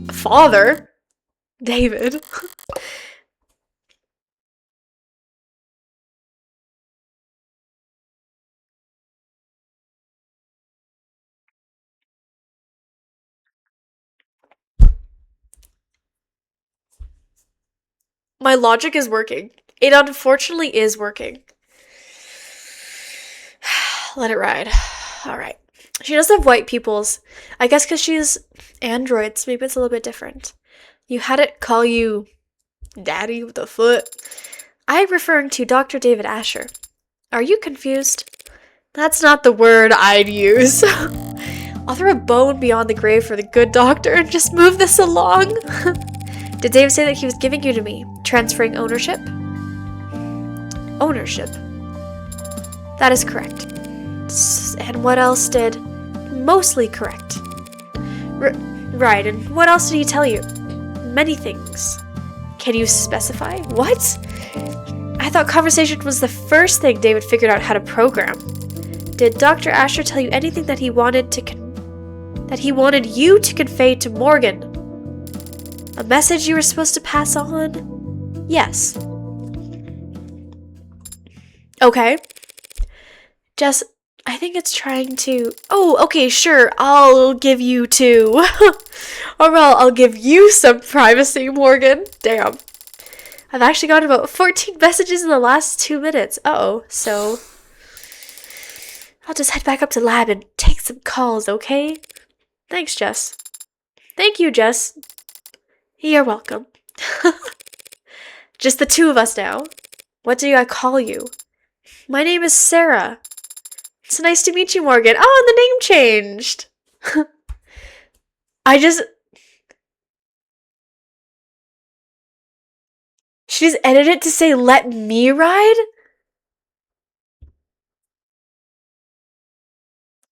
Father? David? My logic is working. It unfortunately is working. Let it ride. Alright. She does have white pupils. I guess because she's androids, maybe it's a little bit different. You had it call you Daddy with a foot. I'm referring to Dr. David Asher. Are you confused? That's not the word I'd use. I'll throw a bone beyond the grave for the good doctor and just move this along. Did Dave say that he was giving you to me? Transferring ownership? Ownership. That is correct. And what else did? Mostly correct. Right, and what else did he tell you? Many things. Can you specify? What? I thought conversation was the first thing David figured out how to program. Did Dr. Asher tell you anything that he wanted you to convey to Morgan? A message you were supposed to pass on? Yes. Okay. Jess, I think it's trying to... Oh, okay, sure, I'll give you two. Or well, I'll give you some privacy, Morgan. Damn. I've actually got about 14 messages in the last 2 minutes. Uh-oh, so... I'll just head back up to lab and take some calls, okay? Thanks, Jess. Thank you, Jess. You're welcome. Just the two of us now. What do I call you? My name is Sarah. It's nice to meet you, Morgan. Oh, the name changed. She just edited it to say, let me ride?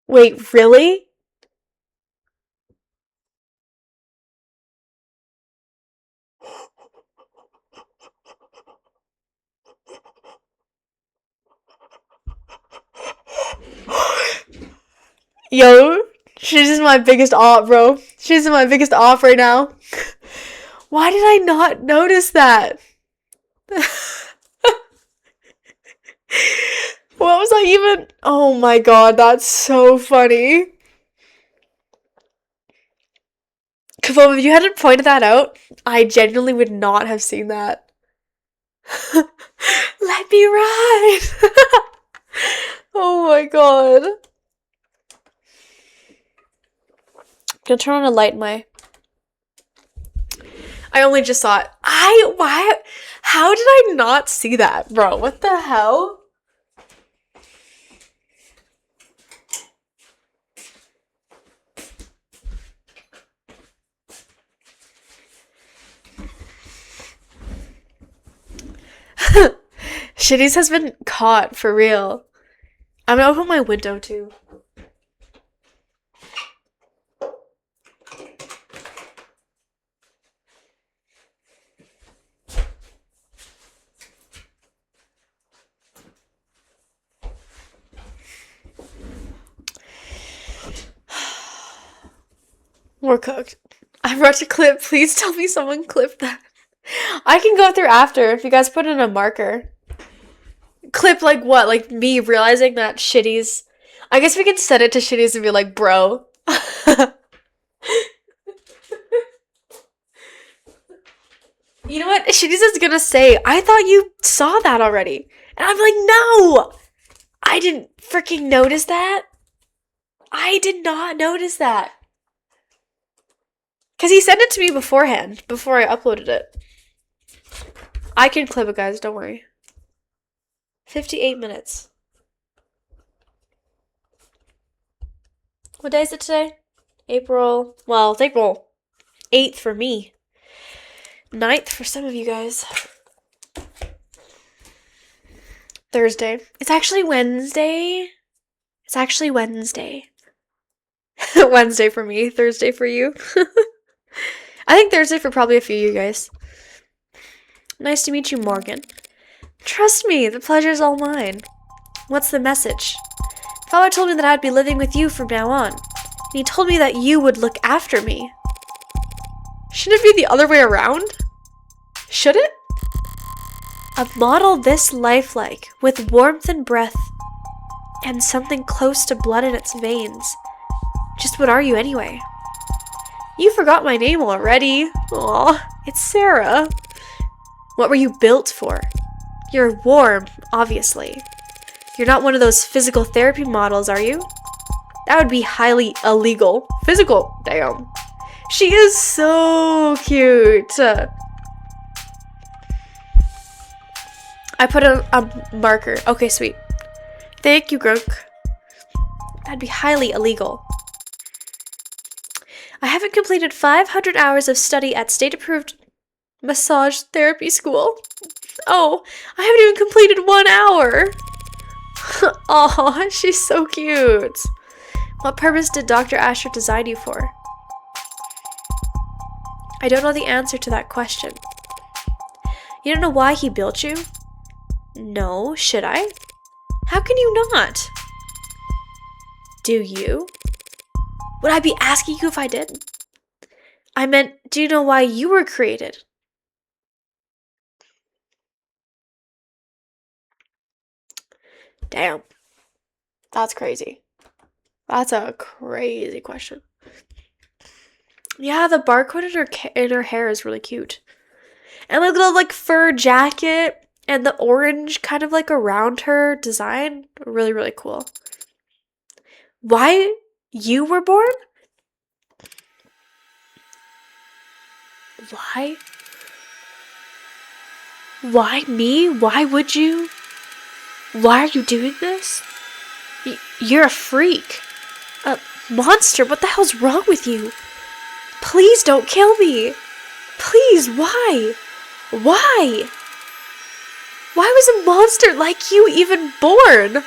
Wait, really? Yo, she's just my biggest op, bro. She's my biggest op right now. Why did I not notice that? What was I even? Oh my god, that's so funny. Kavom, if you hadn't pointed that out, I genuinely would not have seen that. Let me ride! Oh my god. I'm gonna turn on a light in my... I only just saw it. Why? How did I not see that, bro? What the hell? Shitties has been caught, for real. I'm gonna open my window, too. We're cooked. I brought a clip. Please tell me someone clipped that. I can go through after if you guys put in a marker. Clip like what? Like me realizing that Shitties... I guess we can send it to Shitties and be like, bro. You know what? Shitties is gonna say, I thought you saw that already. And I'm like, no! I didn't freaking notice that. I did not notice that. Because he sent it to me beforehand, before I uploaded it. I can clip it, guys, don't worry. 58 minutes. What day is it today? April, well, it's April 8th for me. 9th for some of you guys. Thursday. It's actually Wednesday. It's actually Wednesday. Wednesday for me, Thursday for you. I think Thursday for probably a few of you guys. Nice to meet you, Morgan. Trust me, the pleasure's all mine. What's the message? Father told me that I'd be living with you from now on. And he told me that you would look after me. Shouldn't it be the other way around? Should it? A model this lifelike, with warmth and breath, and something close to blood in its veins. Just what are you anyway? You forgot my name already. Aw, it's Sarah. What were you built for? You're warm, obviously. You're not one of those physical therapy models, are you? That would be highly illegal. Physical, damn. She is so cute. I put a marker. Okay, sweet. Thank you, Grunk. That'd be highly illegal. I haven't completed 500 hours of study at state-approved massage therapy school. Oh, I haven't even completed 1 hour. Aw, she's so cute. What purpose did Dr. Asher design you for? I don't know the answer to that question. You don't know why he built you? No, should I? How can you not? Do you? Would I be asking you if I didn't? I meant, do you know why you were created? Damn. That's crazy. That's a crazy question. Yeah, the barcode in her hair is really cute. And the little like fur jacket and the orange kind of like around her design. Really, really cool. Why you were born? Why? Why me? Why would you? Why are you doing this? You're a freak. A monster. What the hell's wrong with you? Please don't kill me. Please, why? Why? Why was a monster like you even born?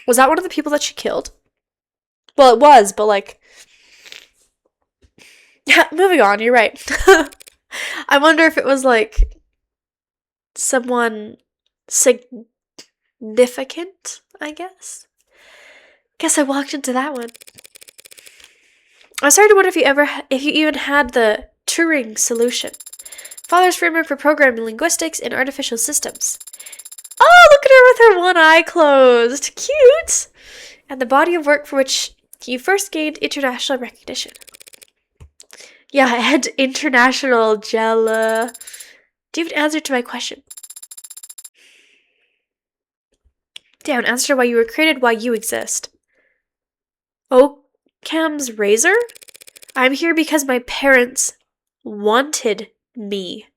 Was that one of the people that she killed? Well, it was, but like... Yeah, moving on, you're right. I wonder if it was like... someone significant, I guess? Guess I walked into that one. I started to wonder if you even had the Turing solution. Father's framework for programming linguistics in artificial systems. Oh, look at her with her one eye closed. Cute! And the body of work for which you first gained international recognition. Yeah, I had international Jella. Do you have an answer to my question? Damn, answer to why you were created, why you exist. Occam's razor? I'm here because my parents wanted me.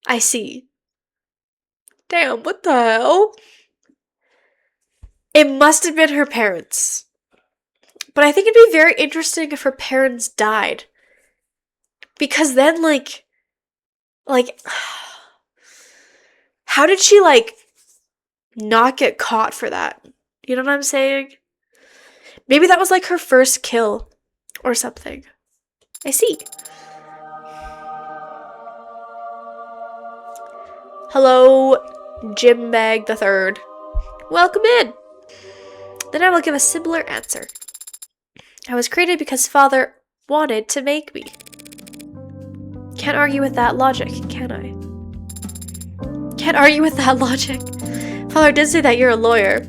I see. Damn, what the hell? It must have been her parents. But I think it'd be very interesting if her parents died. Because then, like, how did she, like, not get caught for that? You know what I'm saying? Maybe that was, like, her first kill or something. I see. Hello, Jim Bag the Third. Welcome in. Then I will give a similar answer. I was created because Father wanted to make me. Can't argue with that logic, can I? Can't argue with that logic. Father did say that you're a lawyer.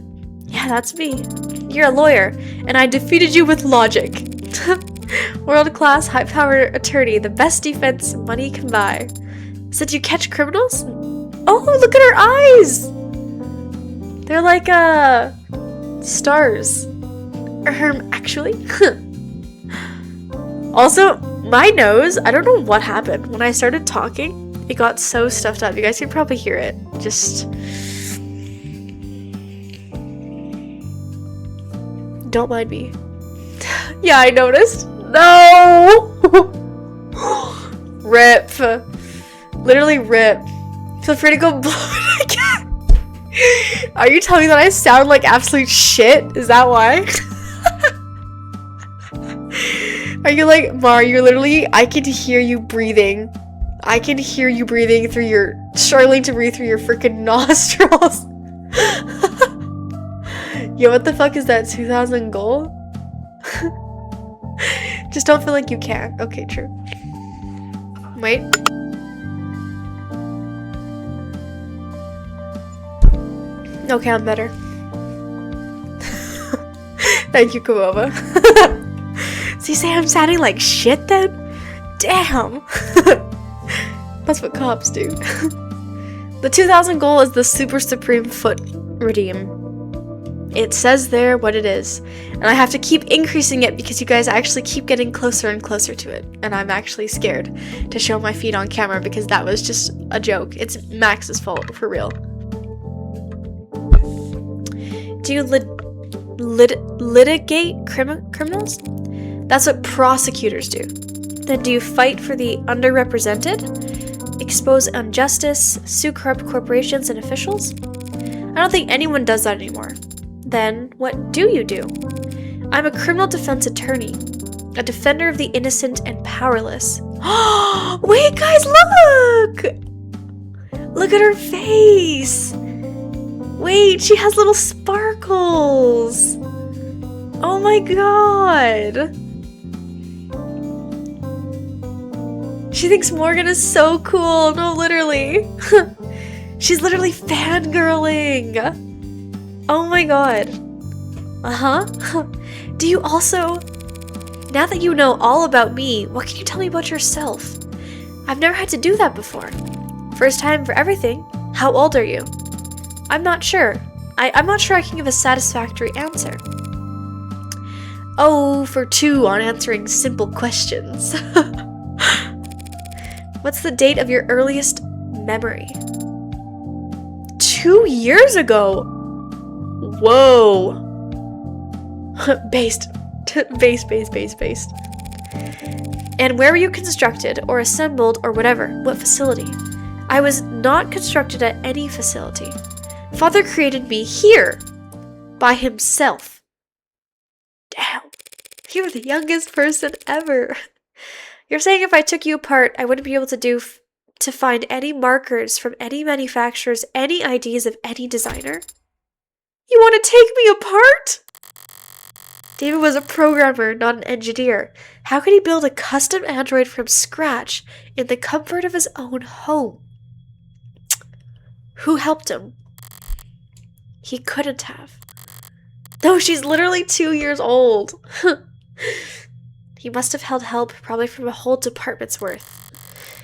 Yeah, that's me. You're a lawyer, and I defeated you with logic. World-class, high-powered attorney, the best defense money can buy. Said you catch criminals? Oh, look at her eyes! They're like stars. Actually. Also, my nose, I don't know what happened. When I started talking, it got so stuffed up. You guys can probably hear it. Just don't mind me. Yeah, I noticed. No! Rip. Literally rip. Feel free to go blow it again. Are you telling me that I sound like absolute shit? Is that why? Are you like, Mar, you're literally, I can hear you breathing. I can hear you breathing through your, struggling to breathe through your freaking nostrils. Yo, what the fuck is that 2,000 goal? Just don't feel like you can. Okay, true. Wait. Okay, I'm better. Thank you, Kabova. So you say I'm sounding like shit then? Damn. That's what cops do. The 2,000 goal is the super supreme foot redeem. It says there what it is. And I have to keep increasing it because you guys actually keep getting closer and closer to it. And I'm actually scared to show my feet on camera because that was just a joke. It's Max's fault, for real. Do you litigate criminals? That's what prosecutors do. Then do you fight for the underrepresented? Expose injustice? Sue corrupt corporations and officials? I don't think anyone does that anymore. Then what do you do? I'm a criminal defense attorney. A defender of the innocent and powerless. Wait, guys, look! Look at her face! Wait, she has little sparkles! Oh my god! She thinks Morgan is so cool. No, literally. She's literally fangirling. Oh my god. Uh-huh. Do you also... Now that you know all about me, what can you tell me about yourself? I've never had to do that before. First time for everything. How old are you? I'm not sure. I'm not sure I can give a satisfactory answer. Oh, for 2 on answering simple questions. What's the date of your earliest memory? 2 years ago! Whoa! Based. Based. And where were you constructed, or assembled, or whatever? What facility? I was not constructed at any facility. Father created me here, by himself. Damn. You're the youngest person ever. You're saying if I took you apart, I wouldn't be able to find any markers from any manufacturers, any IDs of any designer? You want to take me apart? David was a programmer, not an engineer. How could he build a custom android from scratch in the comfort of his own home? Who helped him? He couldn't have. No, she's literally 2 years old. He must have held help, probably from a whole department's worth.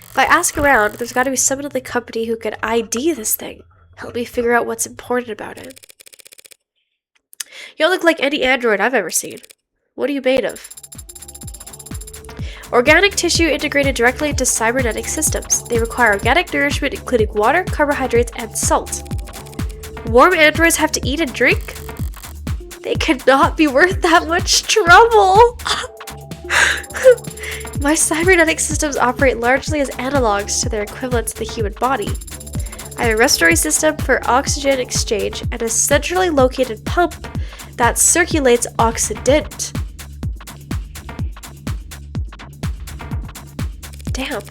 If I ask around, there's got to be someone in the company who could ID this thing. Help me figure out what's important about it. You don't look like any android I've ever seen. What are you made of? Organic tissue integrated directly into cybernetic systems. They require organic nourishment including water, carbohydrates, and salt. Warm androids have to eat and drink? They could not be worth that much trouble! My cybernetic systems operate largely as analogs to their equivalents in the human body. I have a respiratory system for oxygen exchange and a centrally located pump that circulates oxygen. Damn.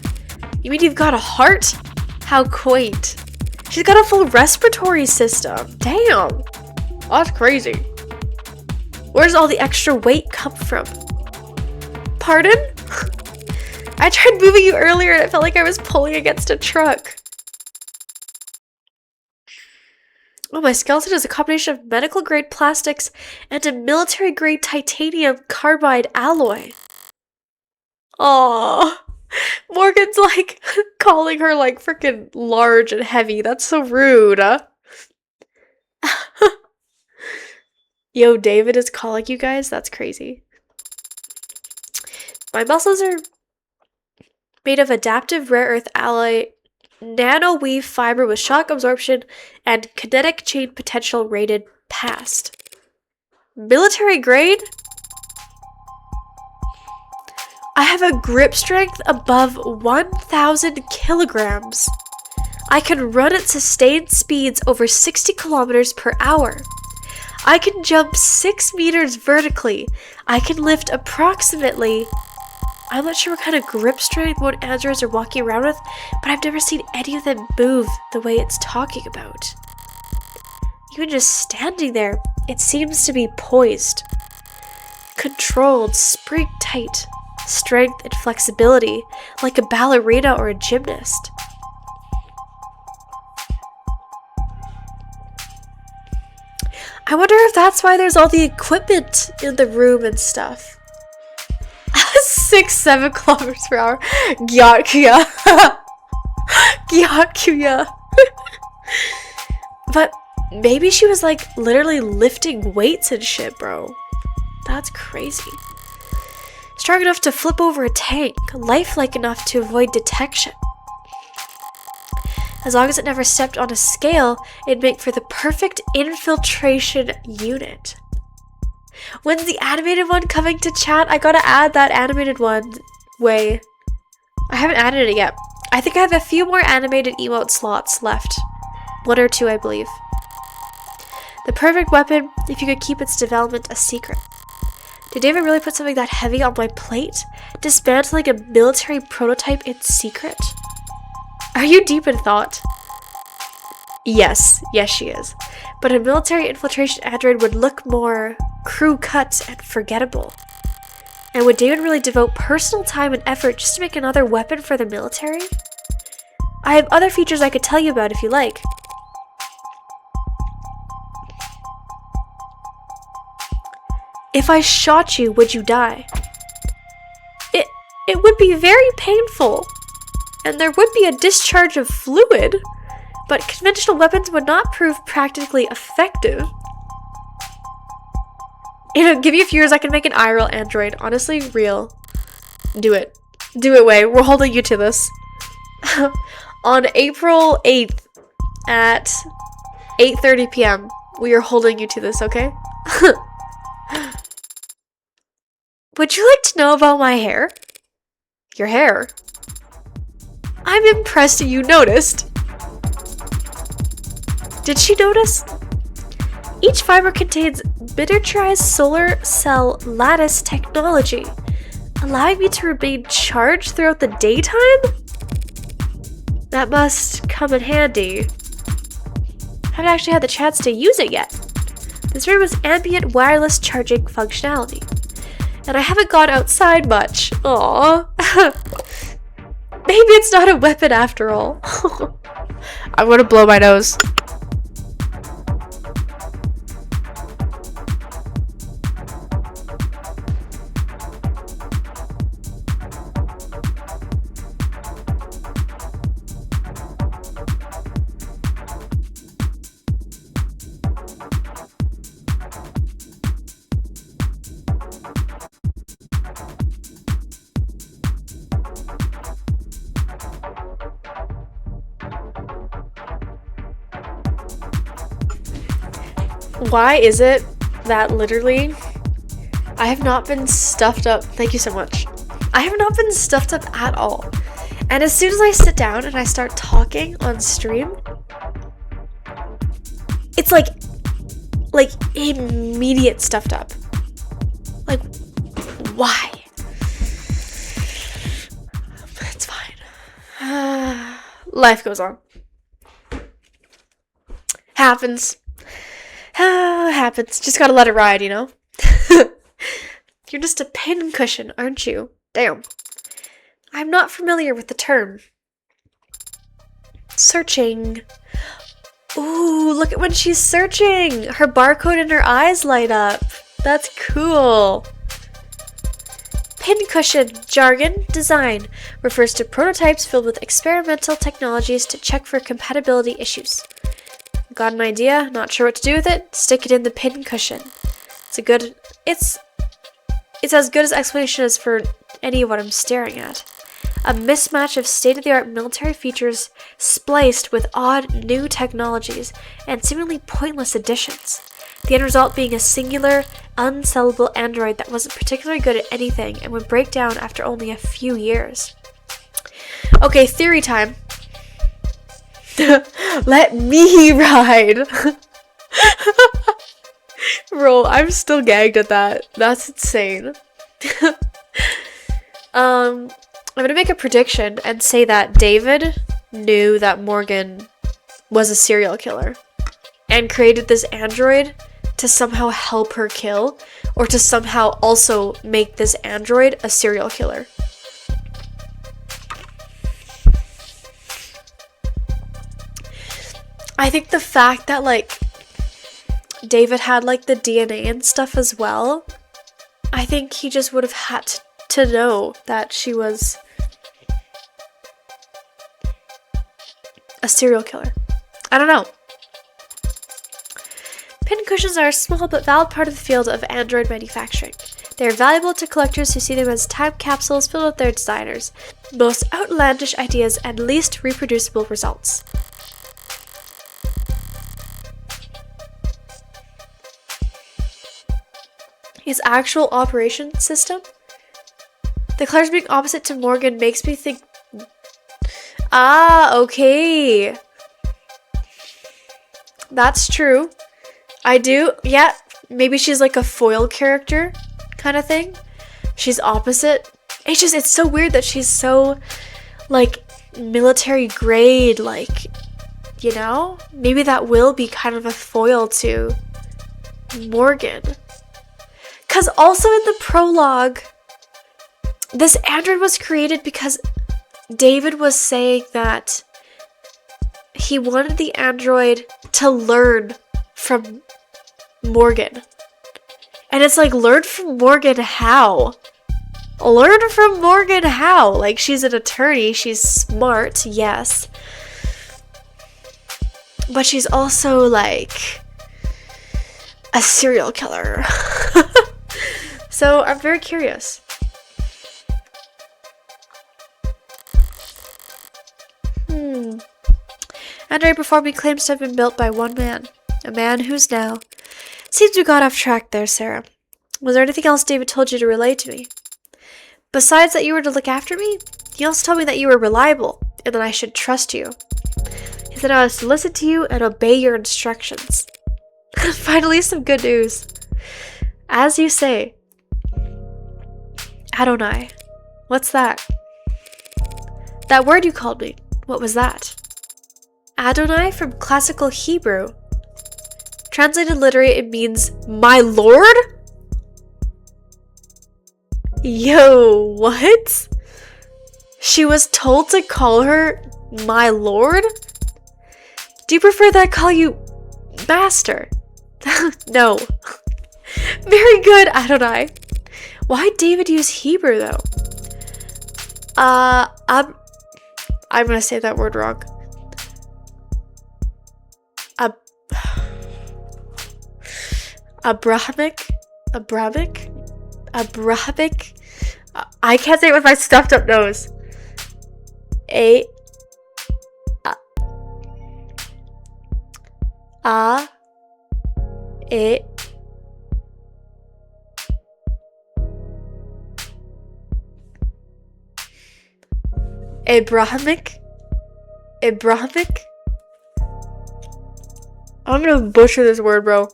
You mean you've got a heart? How quaint. She's got a full respiratory system. Damn. That's crazy. Where does all the extra weight come from? Pardon? I tried moving you earlier and it felt like I was pulling against a truck. Oh, my skeleton is a combination of medical-grade plastics and a military-grade titanium carbide alloy. Aww. Morgan's like calling her like freaking large and heavy. That's so rude. Yo, David is calling you guys? That's crazy. My muscles are made of adaptive rare earth alloy nano weave fiber with shock absorption and kinetic chain potential rated past. Military grade? I have a grip strength above 1,000 kilograms. I can run at sustained speeds over 60 kilometers per hour. I can jump 6 meters vertically. I can lift approximately... I'm not sure what kind of grip strength most androids are walking around with, but I've never seen any of them move the way it's talking about. Even just standing there, it seems to be poised. Controlled, spring-tight, strength and flexibility, like a ballerina or a gymnast. I wonder if that's why there's all the equipment in the room and stuff. 6-7 kilometers per hour. Gyatkuya. Gyatkuya. But maybe she was like literally lifting weights and shit, bro. That's crazy. Strong enough to flip over a tank. Lifelike enough to avoid detection. As long as it never stepped on a scale, it'd make for the perfect infiltration unit. When's the animated one coming to chat? I gotta add that animated one. Way. I haven't added it yet. I think I have a few more animated emote slots left. 1 or 2, I believe. The perfect weapon if you could keep its development a secret. Did David really put something that heavy on my plate? Dismantling a military prototype in secret? Are you deep in thought? Yes, she is. But a military infiltration android would look more crew cut and forgettable. And would David really devote personal time and effort just to make another weapon for the military? I have other features I could tell you about if you like. If I shot you, would you die? It would be very painful. And there would be a discharge of fluid, but conventional weapons would not prove practically effective. It'll give you a few years I can make an IRL android. Honestly, real. Do it. Do it, Way. We're holding you to this. On April 8th at 8:30 p.m., we are holding you to this, okay? Would you like to know about my hair? Your hair? I'm impressed you noticed. Did she notice? Each fiber contains miniaturized solar cell lattice technology, allowing me to remain charged throughout the daytime? That must come in handy. Haven't actually had the chance to use it yet. This room has ambient wireless charging functionality, and I haven't gone outside much. Aww. Maybe it's not a weapon after all. I'm gonna blow my nose. Why is it that literally I have not been stuffed up? Thank you so much. I have not been stuffed up at all. And as soon as I sit down and I start talking on stream, it's like immediate stuffed up. Like, why? It's fine. Life goes on. Happens. Happens. Just gotta let it ride, you know? You're just a pincushion, aren't you? Damn. I'm not familiar with the term. Searching. Ooh, look at when she's searching. Her barcode and her eyes light up. That's cool. Pincushion jargon design refers to prototypes filled with experimental technologies to check for compatibility issues. Got an idea? Not sure what to do with it? Stick it in the pincushion. It's as good as explanation as for any of what I'm staring at. A mismatch of state-of-the-art military features spliced with odd new technologies and seemingly pointless additions. The end result being a singular, unsellable android that wasn't particularly good at anything and would break down after only a few years. Okay, theory time. Let me ride. Bro, I'm still gagged at that. That's insane. I'm gonna make a prediction and say that David knew that Morgan was a serial killer and created this android to somehow help her kill, or to somehow also make this android a serial killer. I think the fact that, like, David had, like, the DNA and stuff as well, I think he just would have had to know that she was a serial killer. I don't know. Pincushions are a small but valid part of the field of android manufacturing. They are valuable to collectors who see them as time capsules filled with their designers' most outlandish ideas and least reproducible results. His actual operation system? The colors being opposite to Morgan makes me think... Ah, okay. That's true. I do, yeah, maybe she's like a foil character kind of thing. She's opposite. It's so weird that she's so, like, military grade, like, you know? Maybe that will be kind of a foil to Morgan. Because also in the prologue, this android was created because David was saying that he wanted the android to learn from Morgan. And it's like, learn from Morgan how? Learn from Morgan how? Like, she's an attorney, she's smart, yes. But she's also, like, a serial killer. So, I'm very curious. Android performing claims to have been built by one man. A man who's now... Seems we got off track there, Sarah. Was there anything else David told you to relay to me? Besides that you were to look after me, he also told me that you were reliable, and that I should trust you. He said I was to listen to you and obey your instructions. Finally, some good news. As you say. Adonai. What's that? That word you called me. What was that? Adonai from classical Hebrew. Translated literally, it means, my lord? Yo, what? She was told to call her my lord? Do you prefer that I call you master? No. Very good, Adonai. Why'd David use Hebrew, though? I'm gonna say that word wrong. Abrahamic? I can't say it with my stuffed up nose. Abrahamic? I'm gonna butcher this word, bro.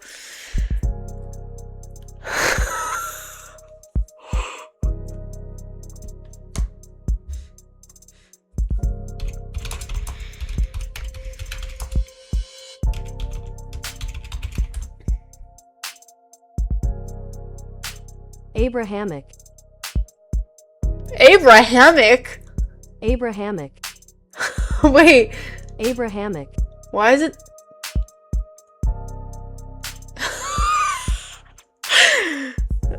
Abrahamic. Wait. Abrahamic. Why is it?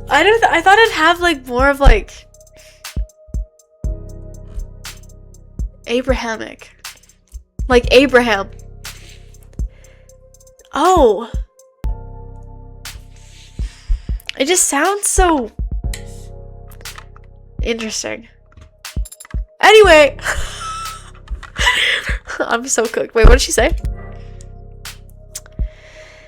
I thought it'd have like more of like Abrahamic. Like Abraham. Oh. It just sounds so interesting. Anyway. I'm so cooked. Wait, what did she say?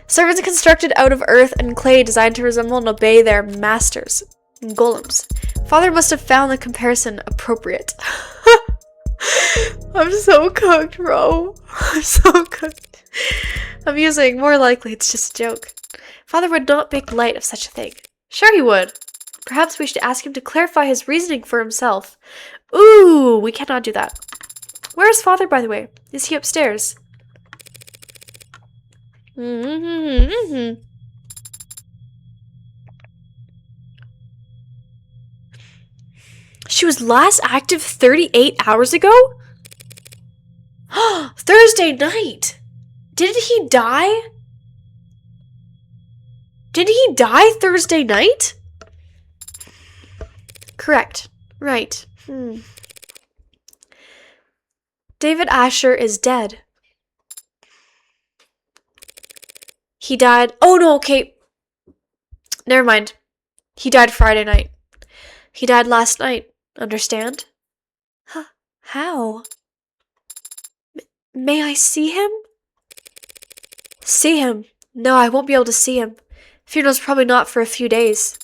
Servants constructed out of earth and clay designed to resemble and obey their masters. Golems. Father must have found the comparison appropriate. I'm so cooked, bro. I'm so cooked. Amusing. More likely it's just a joke. Father would not make light of such a thing. Sure he would. Perhaps we should ask him to clarify his reasoning for himself. Ooh, we cannot do that. Where is Father, by the way? Is he upstairs? She was last active 38 hours ago? Thursday night! Did he die? Did he die Thursday night? Correct. Right. David Asher is dead. He died. Oh no, okay. Never mind. He died Friday night. He died last night. Understand? Huh. How? May I see him? See him? No, I won't be able to see him. Funeral's probably not for a few days.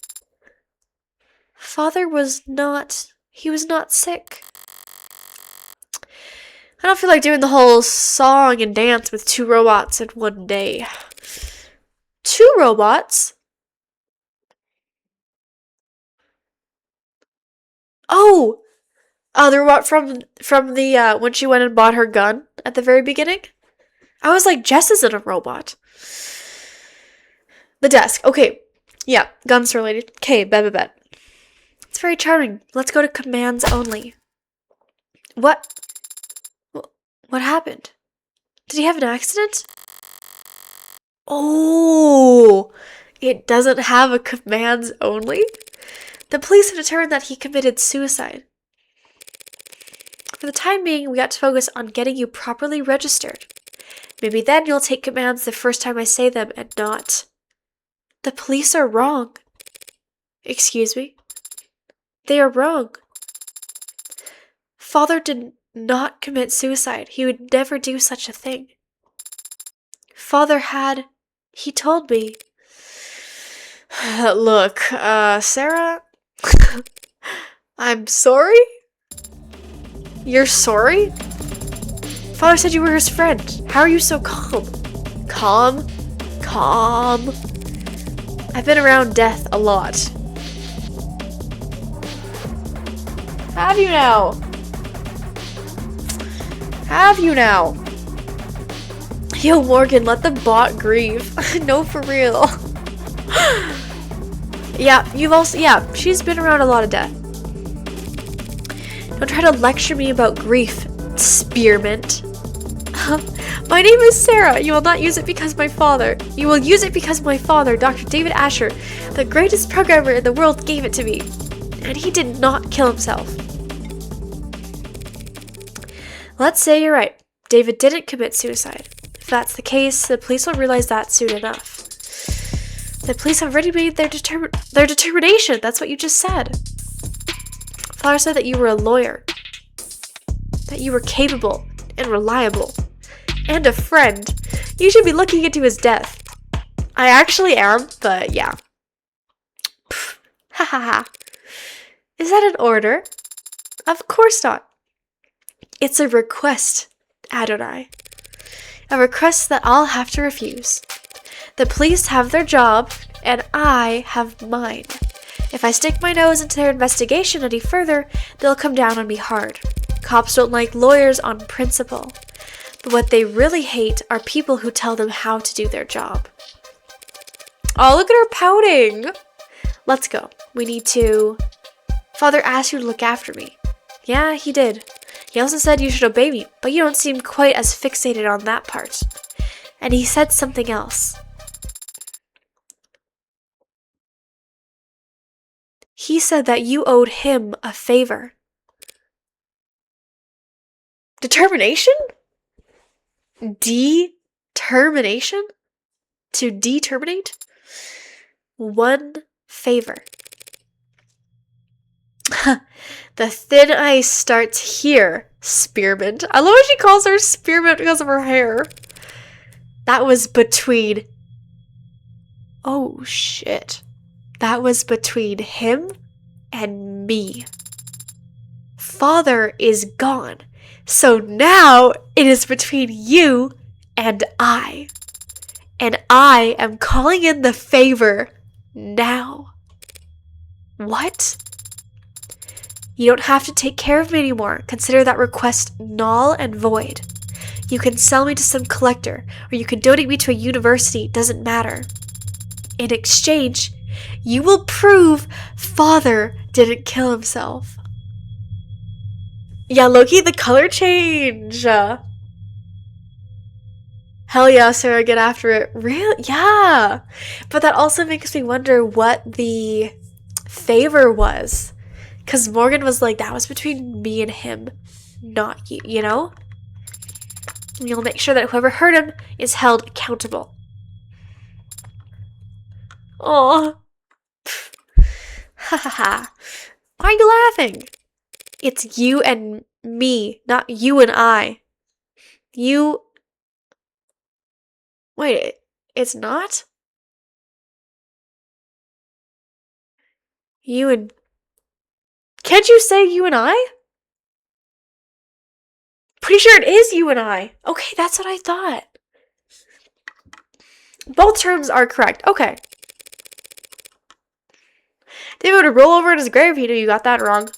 Father was not... He was not sick. I don't feel like doing the whole song and dance with 2 robots in one day. 2 robots? Oh! The robot from the, when she went and bought her gun at the very beginning? I was like, Jess isn't a robot. The desk. Okay. Yeah, guns related. Okay, bet. It's very charming. Let's go to commands only. What happened? Did he have an accident? Oh, it doesn't have a commands only? The police have determined that he committed suicide. For the time being, we got to focus on getting you properly registered. Maybe then you'll take commands the first time I say them and not. The police are wrong. Excuse me? They are wrong. Father did not commit suicide. He would never do such a thing. Father had... He told me. Look, Sarah... I'm sorry? You're sorry? Father said you were his friend. How are you so calm? Calm? I've been around death a lot. Have you now? Yo, Morgan, let the bot grieve. No, for real. Yeah, she's been around a lot of death. Don't try to lecture me about grief, spearmint. My name is Sarah. You will not use it because my father. You will use it because my father, Dr. David Asher, the greatest programmer in the world, gave it to me. And he did not kill himself. Let's say you're right. David didn't commit suicide. If that's the case, the police will realize that soon enough. The police have already made their determination. That's what you just said. Father said that you were a lawyer. That you were capable and reliable. And a friend. You should be looking into his death. I actually am, but yeah. Ha ha ha. Is that an order? Of course not. It's a request, Adonai. A request that I'll have to refuse. The police have their job, and I have mine. If I stick my nose into their investigation any further, they'll come down on me hard. Cops don't like lawyers on principle. But what they really hate are people who tell them how to do their job. Oh, look at her pouting. Let's go. We need to... Father asked you to look after me. Yeah, he did. He also said you should obey me, but you don't seem quite as fixated on that part. And he said something else. He said that you owed him a favor. Determination? Determination? To determinate? One favor. The thin ice starts here, Spearmint. I love how she calls her Spearmint because of her hair. That was between... Oh, shit. That was between him and me. Father is gone. So now it is between you and I. And I am calling in the favor now. What? You don't have to take care of me anymore. Consider that request null and void. You can sell me to some collector, or you can donate me to a university, doesn't matter. In exchange, you will prove Father didn't kill himself. Yeah, Loki, the color change. Hell yeah, Sarah, get after it. Really? Yeah. But that also makes me wonder what the favor was. Because Morgan was like, that was between me and him, not you, you know? And you'll make sure that whoever hurt him is held accountable. Aw. Ha ha ha. Why are you laughing? It's you and me, not you and I. You... Wait, it's not? You and... Can't you say you and I? Pretty sure it is you and I. Okay, that's what I thought. Both terms are correct. Okay. David would roll over in his grave if he knew you got that wrong.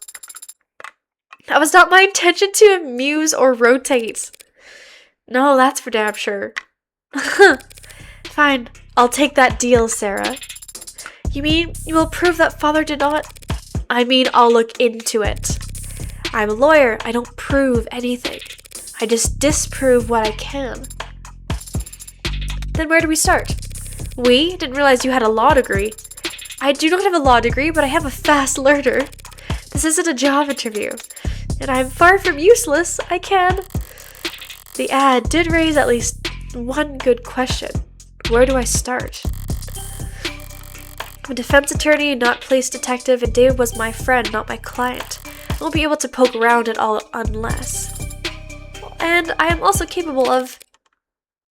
That was not my intention to amuse or rotate. No, that's for damn sure. Fine, I'll take that deal, Sarah. You mean you will prove that Father did not? I mean, I'll look into it. I'm a lawyer. I don't prove anything. I just disprove what I can. Then where do we start? We didn't realize you had a law degree. I do not have a law degree, but I have a fast learner. This isn't a job interview. And I'm far from useless. I can. The ad did raise at least one good question. Where do I start? I'm a defense attorney, not police detective, and David was my friend, not my client. I won't be able to poke around at all unless... And I am also capable of...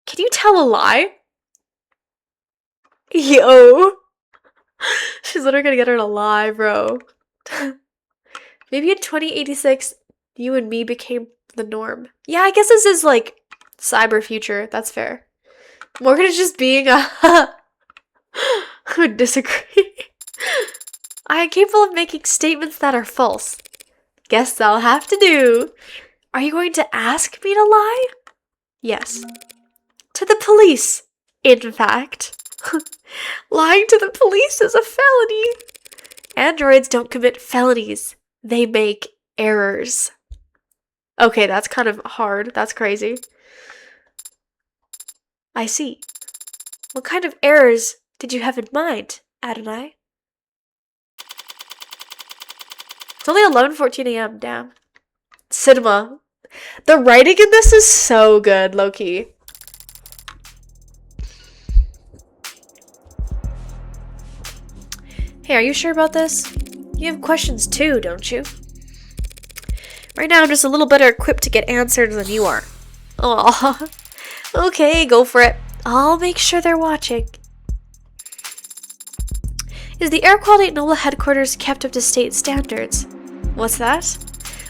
Can you tell a lie? Yo! She's literally gonna get her to lie, bro. Maybe in 2086, you and me became the norm. Yeah, I guess this is like cyber future. That's fair. Morgan is just being a... I would disagree. I am capable of making statements that are false. Guess I'll have to do. Are you going to ask me to lie? Yes. To the police, in fact. Lying to the police is a felony. Androids don't commit felonies. They make errors. Okay, that's kind of hard. That's crazy. I see. What kind of errors did you have in mind, Adonai? It's only 11:14 a.m. Damn. Cinema. The writing in this is so good, low-key. Hey, are you sure about this? You have questions too, don't you? Right now, I'm just a little better equipped to get answers than you are. Aw. Okay, go for it. I'll make sure they're watching. Is the air quality at Noble headquarters kept up to state standards? What's that?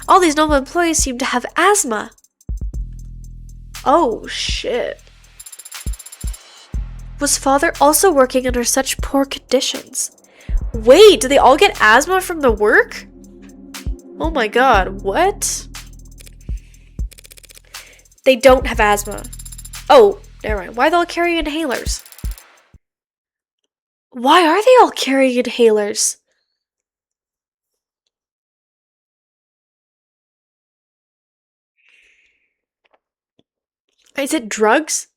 All these Noble employees seem to have asthma. Oh, shit. Was Father also working under such poor conditions? Wait, do they all get asthma from the work? Oh my god, what? They don't have asthma. Oh, never mind. Why are they all carrying inhalers? Why are they all carrying inhalers? Is it drugs?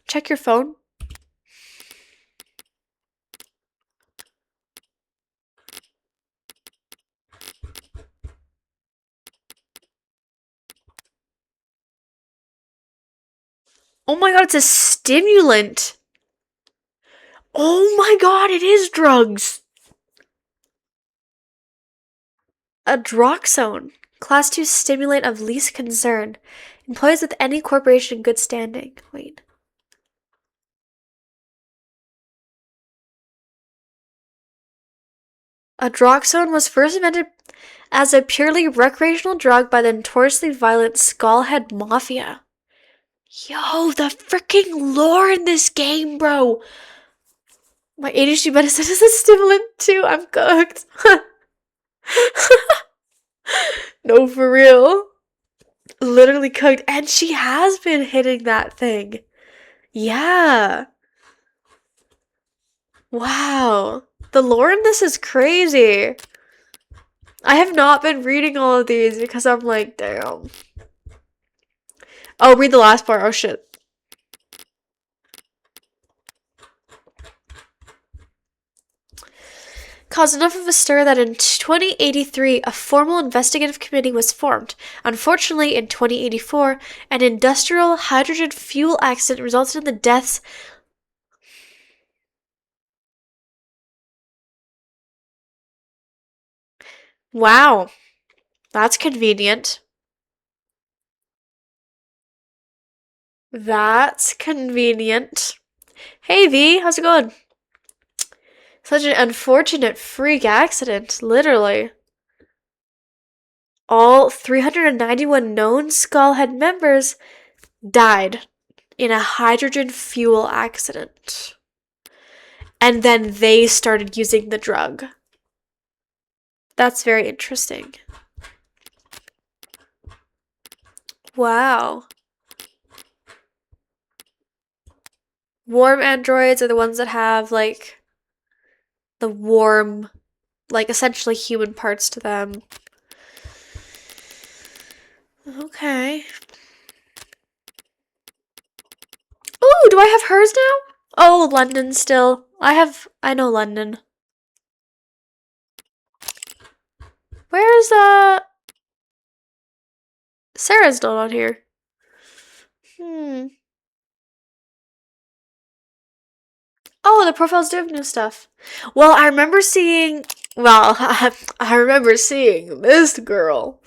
Check your phone. Oh my god, it's a stimulant. Oh my god, it is drugs. Adroxone, class 2 stimulant of least concern. Employs with any corporation in good standing. Wait. Adroxone was first invented as a purely recreational drug by the notoriously violent Skullhead Mafia. Yo, the freaking lore in this game, bro. My ADHD medicine is a stimulant too. I'm cooked. No, for real. Literally cooked. And she has been hitting that thing. Yeah. Wow. The lore in this is crazy. I have not been reading all of these because I'm like, damn. Oh, read the last part. Oh, shit. Caused enough of a stir that in 2083 a formal investigative committee was formed. Unfortunately, in 2084, an industrial hydrogen fuel accident resulted in the deaths. Wow, that's convenient. That's convenient. Hey V, how's it going? Such an unfortunate freak accident, literally. All 391 known Skullhead members died in a hydrogen fuel accident. And then they started using the drug. That's very interesting. Wow. Warm androids are the ones that have, like, the warm, like, essentially human parts to them. Okay. Ooh, do I have hers now? Oh, London still. I know London. Where's, Sarah's not on here. Oh, the profiles do have new stuff. Well, I remember seeing, I remember seeing this girl.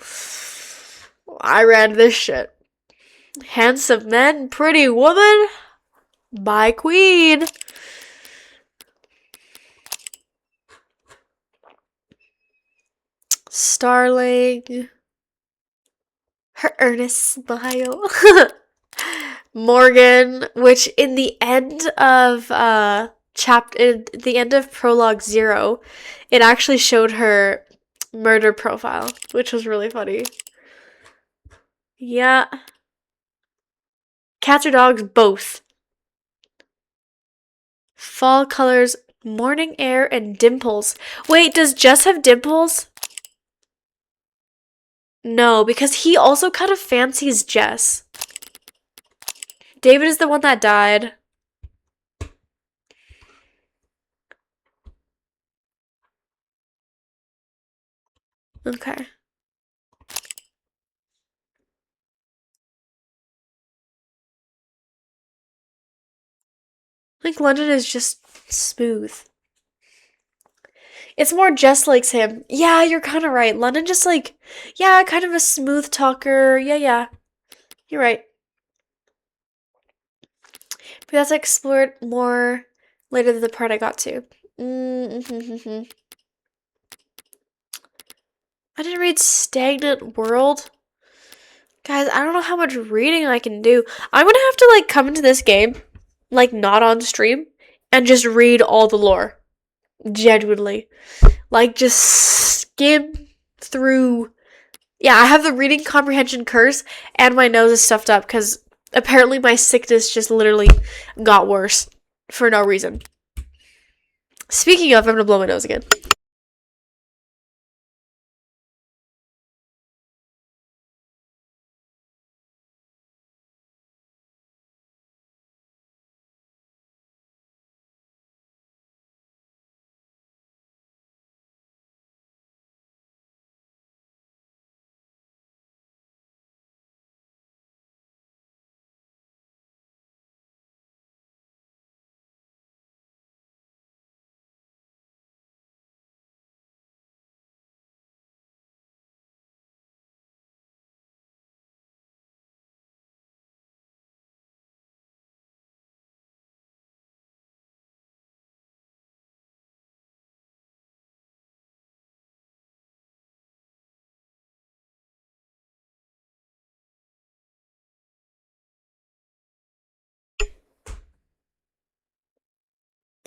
I read this shit. Handsome men, pretty woman, by queen. Starling. Her earnest smile. Morgan, which in the end of the end of prologue 0, it actually showed her murder profile, which was really funny. Yeah. Cats or dogs? Both. Fall colors, morning air, and dimples. Wait, does Jess have dimples? No, because he also kind of fancies Jess. David is the one that died. Okay. I think London is just smooth. It's more Jess likes him. Yeah, you're kind of right. London just like, yeah, kind of a smooth talker. Yeah. You're right. But that's explored more later than the part I got to. I didn't read Stagnant World. Guys, I don't know how much reading I can do. I'm gonna have to, like, come into this game, like, not on stream, and just read all the lore. Genuinely. Like, just skim through. Yeah, I have the reading comprehension curse, and my nose is stuffed up, because apparently my sickness just literally got worse for no reason. Speaking of, I'm gonna blow my nose again.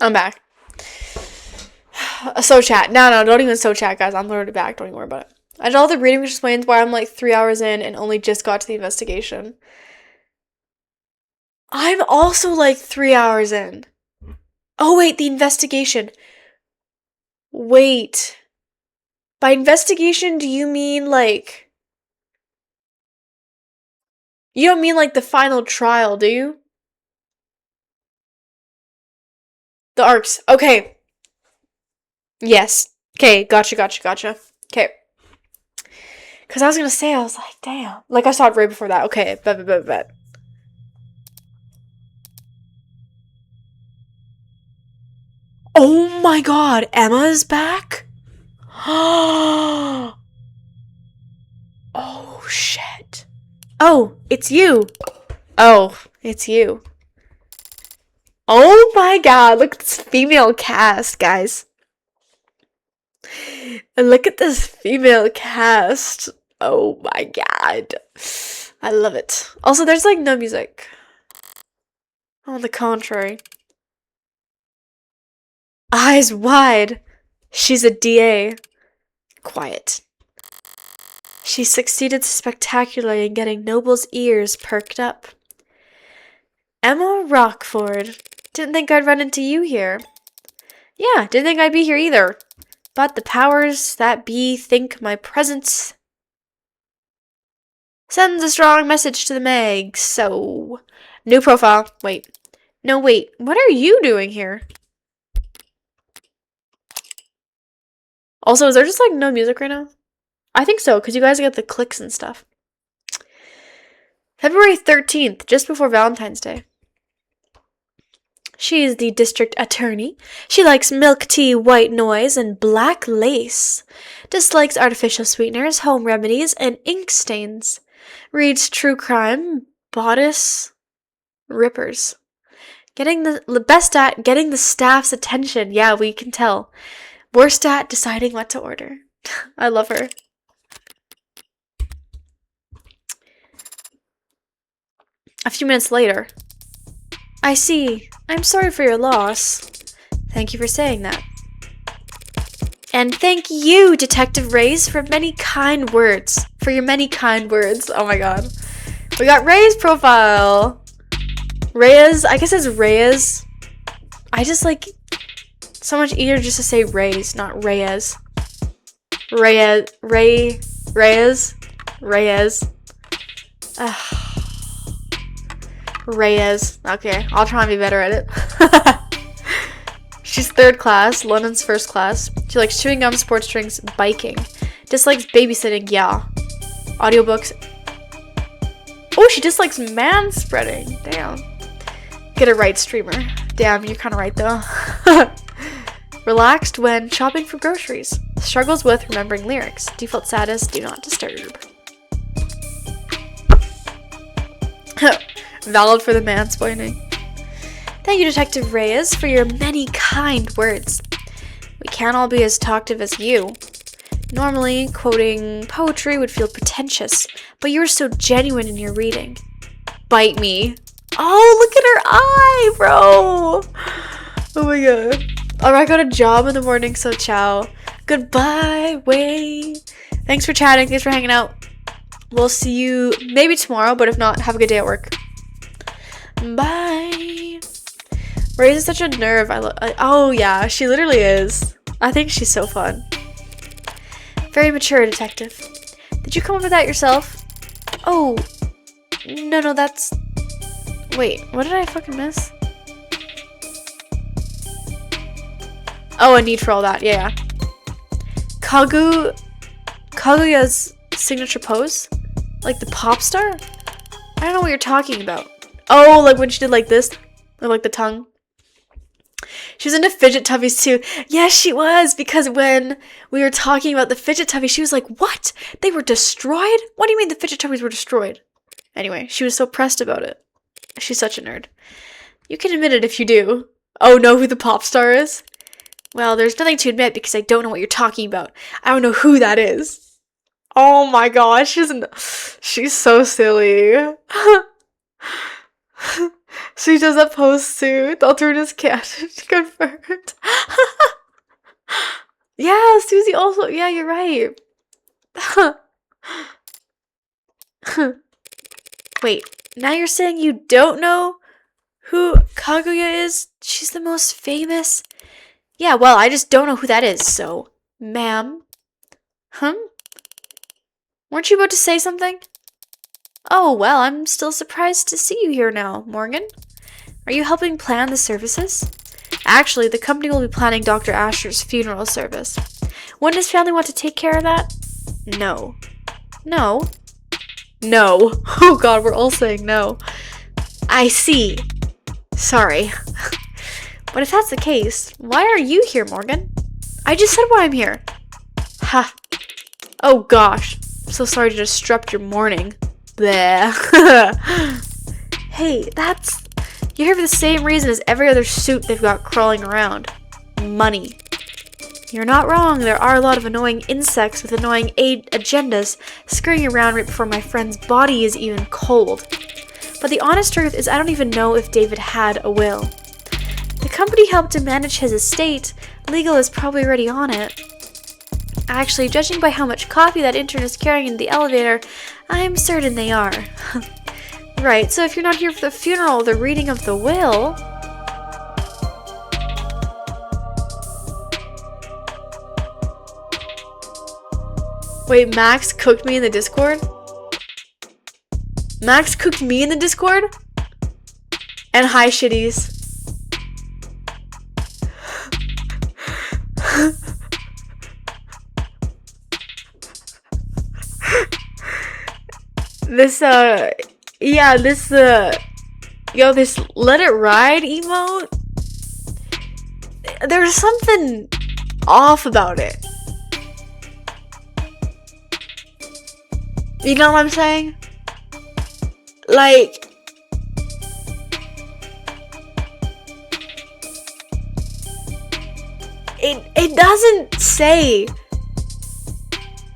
I'm back. So chat. No, don't even so chat, guys. I'm literally back. Don't even worry about it. I did all the reading, which explains why I'm like 3 hours in and only just got to the investigation. I'm also like 3 hours in. Oh, wait, the investigation. Wait. By investigation, do you mean like... You don't mean like the final trial, do you? The arcs. Okay. Yes. Okay, gotcha. Okay. Because I was going to say, I was like, damn. Like, I saw it right before that. Okay, bet. Oh my god, Emma's back? Oh, shit. Oh, it's you. Oh, it's you. Oh my god, look at this female cast, guys. Look at this female cast. Oh my god. I love it. Also, there's like no music. On the contrary. Eyes wide. She's a DA. Quiet. She succeeded spectacularly in getting Noble's ears perked up. Emma Rockford. Didn't think I'd run into you here. Yeah, didn't think I'd be here either. But the powers that be think my presence sends a strong message to the Meg, so... New profile. Wait. No, wait. What are you doing here? Also, is there just, like, no music right now? I think so, because you guys get the clicks and stuff. February 13th, just before Valentine's Day. She is the district attorney. She likes milk tea, white noise, and black lace. Dislikes artificial sweeteners, home remedies, and ink stains. Reads true crime, bodice rippers. Getting the best at getting the staff's attention. Yeah, we can tell. Worst at deciding what to order. I love her. A few minutes later. I see. I'm sorry for your loss. Thank you for saying that. And thank you, Detective Reyes, for many kind words. For your many kind words. Oh my god. We got Reyes' profile. Reyes. I guess it's Reyes. I just like... So much easier just to say Reyes, not Reyes. Reyes. Reyes. Okay, I'll try and be better at it. She's third class, London's first class. She likes chewing gum, sports drinks, biking. Dislikes babysitting, yeah. Audiobooks. Oh, she dislikes manspreading. Damn. Get it right, streamer. Damn, you're kind of right, though. Relaxed when shopping for groceries. Struggles with remembering lyrics. Default status, do not disturb. Valid for the mansplaining. Thank you, Detective Reyes, for your many kind words. We can't all be as talkative as you. Normally, quoting poetry would feel pretentious, but you're so genuine in your reading. Bite me. Oh, look at her eye, bro. Oh my god. Alright, I got a job in the morning, so ciao. Goodbye, Way. Thanks for chatting. Thanks for hanging out. We'll see you maybe tomorrow, but if not, have a good day at work. Bye. Reyes is such a nerve. Oh yeah, she literally is. I think she's so fun. Very mature, detective. Did you come up with that yourself? Oh, no, that's... Wait, what did I fucking miss? Oh, a need for all that, yeah. Kaguya's signature pose? Like the pop star? I don't know what you're talking about. Oh, like when she did like this? Or like the tongue? She was into fidget tubbies too. Yes, she was, because when we were talking about the fidget tubbies, she was like, what? They were destroyed? What do you mean the fidget tubbies were destroyed? Anyway, she was so pressed about it. She's such a nerd. You can admit it if you do. Oh, know who the pop star is? Well, there's nothing to admit because I don't know what you're talking about. I don't know who that is. Oh my gosh, she's so silly. She does that post too. The alternate cat confirmed. Yeah, Susie also. Yeah, you're right. Wait, now you're saying you don't know who Kaguya is? She's the most famous. Yeah, well, I just don't know who that is, so. Ma'am? Weren't you about to say something? Oh, well, I'm still surprised to see you here now, Morgan. Are you helping plan the services? Actually, the company will be planning Dr. Asher's funeral service. Wouldn't his family want to take care of that? No. No? No. Oh god, we're all saying no. I see. Sorry. But if that's the case, why are you here, Morgan? I just said why I'm here. Ha. Oh gosh. I'm so sorry to disrupt your morning. Bleh. Hey, you're here for the same reason as every other suit they've got crawling around. Money. You're not wrong, there are a lot of annoying insects with annoying agendas scurrying around right before my friend's body is even cold. But the honest truth is I don't even know if David had a will. The company helped him manage his estate. Legal is probably already on it. Actually, judging by how much coffee that intern is carrying in the elevator, I'm certain they are. Right, so if you're not here for the funeral or the reading of the will... Wait, Max cooked me in the Discord? Max cooked me in the Discord? And hi, shitties. This let it ride emote, there's something off about it. You know what I'm saying? Like, it doesn't say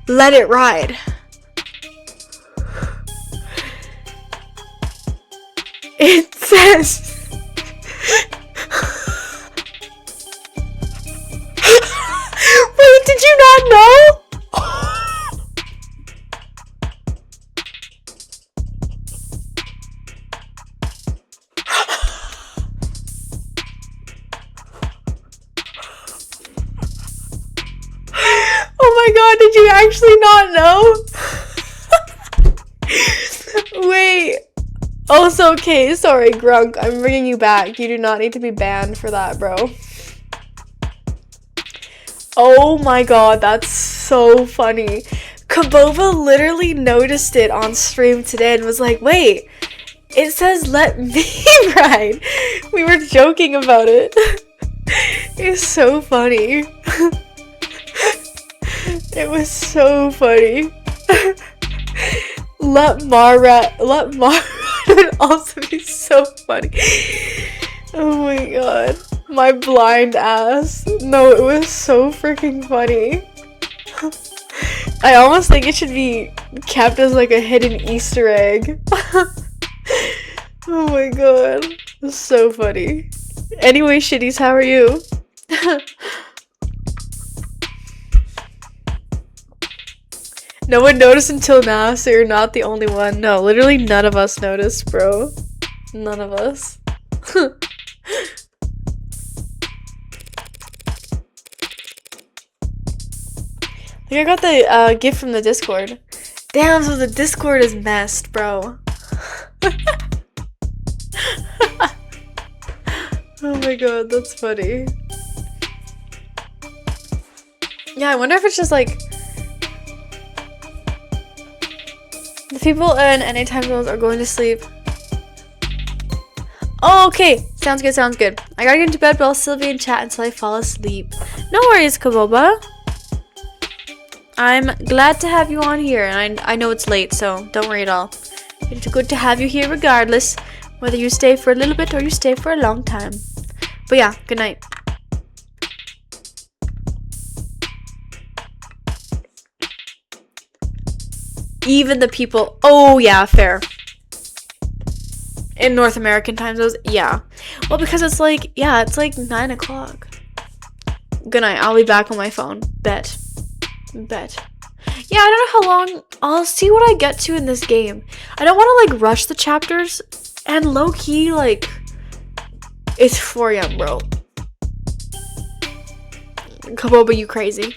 let it ride. It says wait, did you not know? Oh my god, did you actually not know? Wait. Also, okay, sorry, Grunk, I'm bringing you back. You do not need to be banned for that, bro. Oh my god, that's so funny. Kabova literally noticed it on stream today and was like, wait, it says let me ride. We were joking about it. It's so funny. It was so funny. Let Mara would also be so funny. Oh my god. My blind ass. No, it was so freaking funny. I almost think it should be kept as like a hidden Easter egg. Oh my god. It's so funny. Anyway, shitties, how are you? No one noticed until now, so you're not the only one. No, literally none of us noticed, bro. None of us. I think I got the gift from the Discord. Damn, so the Discord is messed, bro. Oh my god, that's funny. Yeah, I wonder if it's just like the people in any time zones are going to sleep. Oh, okay. Sounds good, sounds good. I gotta get into bed, but I'll still be in chat until I fall asleep. No worries, Kaboba. I'm glad to have you on here, and I know it's late, so don't worry at all. It's good to have you here regardless, whether you stay for a little bit or you stay for a long time. But yeah, good night. Even the people. Oh yeah, fair. In North American time zones, yeah. Well, because it's like, yeah, it's like 9 o'clock. Good night. I'll be back on my phone. Bet. Yeah, I don't know how long. I'll see what I get to in this game. I don't want to like rush the chapters. And low key, like, it's 4 a.m., bro. Kaboba, you crazy.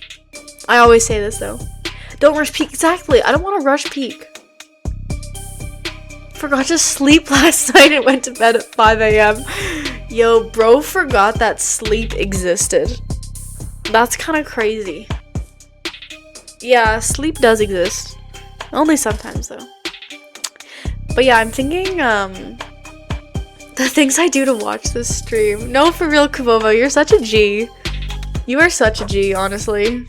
I always say this though. Don't rush peak. Exactly. I don't want to rush peak. Forgot to sleep last night and went to bed at 5 a.m. Yo, bro forgot that sleep existed. That's kind of crazy. Yeah, sleep does exist. Only sometimes, though. But yeah, I'm thinking, the things I do to watch this stream. No, for real, Kaboba, you're such a G. You are such a G, honestly.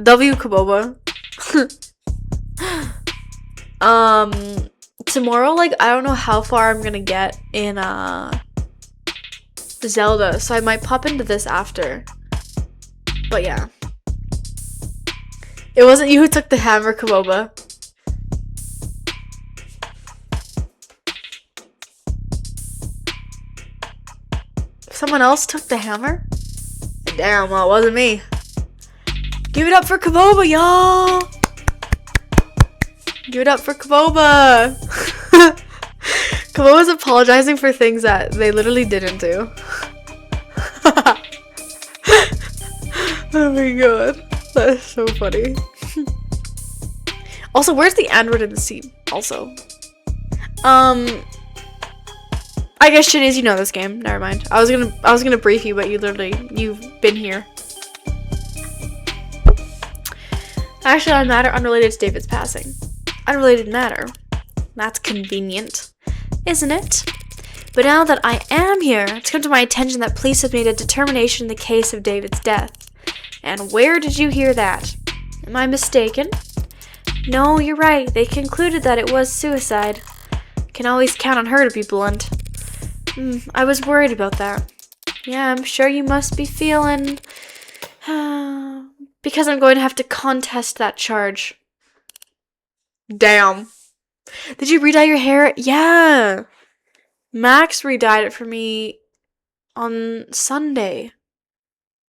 W, Kaboba. Tomorrow, like, I don't know how far I'm gonna get in, Zelda, so I might pop into this after. But yeah. It wasn't you who took the hammer, Kaboba. Someone else took the hammer? Damn, well, it wasn't me. Give it up for Kaboba, y'all! Give it up for Kaboba! Kaboba's apologizing for things that they literally didn't do. Oh my god. That is so funny. Also, where's the Android in the scene? Also. I guess shit is, you know this game. Never mind. I was gonna brief you, but you've been here. Actually, on matter unrelated to David's passing. Unrelated matter. That's convenient, isn't it? But now that I am here, it's come to my attention that police have made a determination in the case of David's death. And where did you hear that? Am I mistaken? No, you're right. They concluded that it was suicide. Can always count on her to be blunt. I was worried about that. Yeah, I'm sure you must be feeling... because I'm going to have to contest that charge. Damn. Did you re-dye your hair? Yeah. Max re-dyed it for me on Sunday.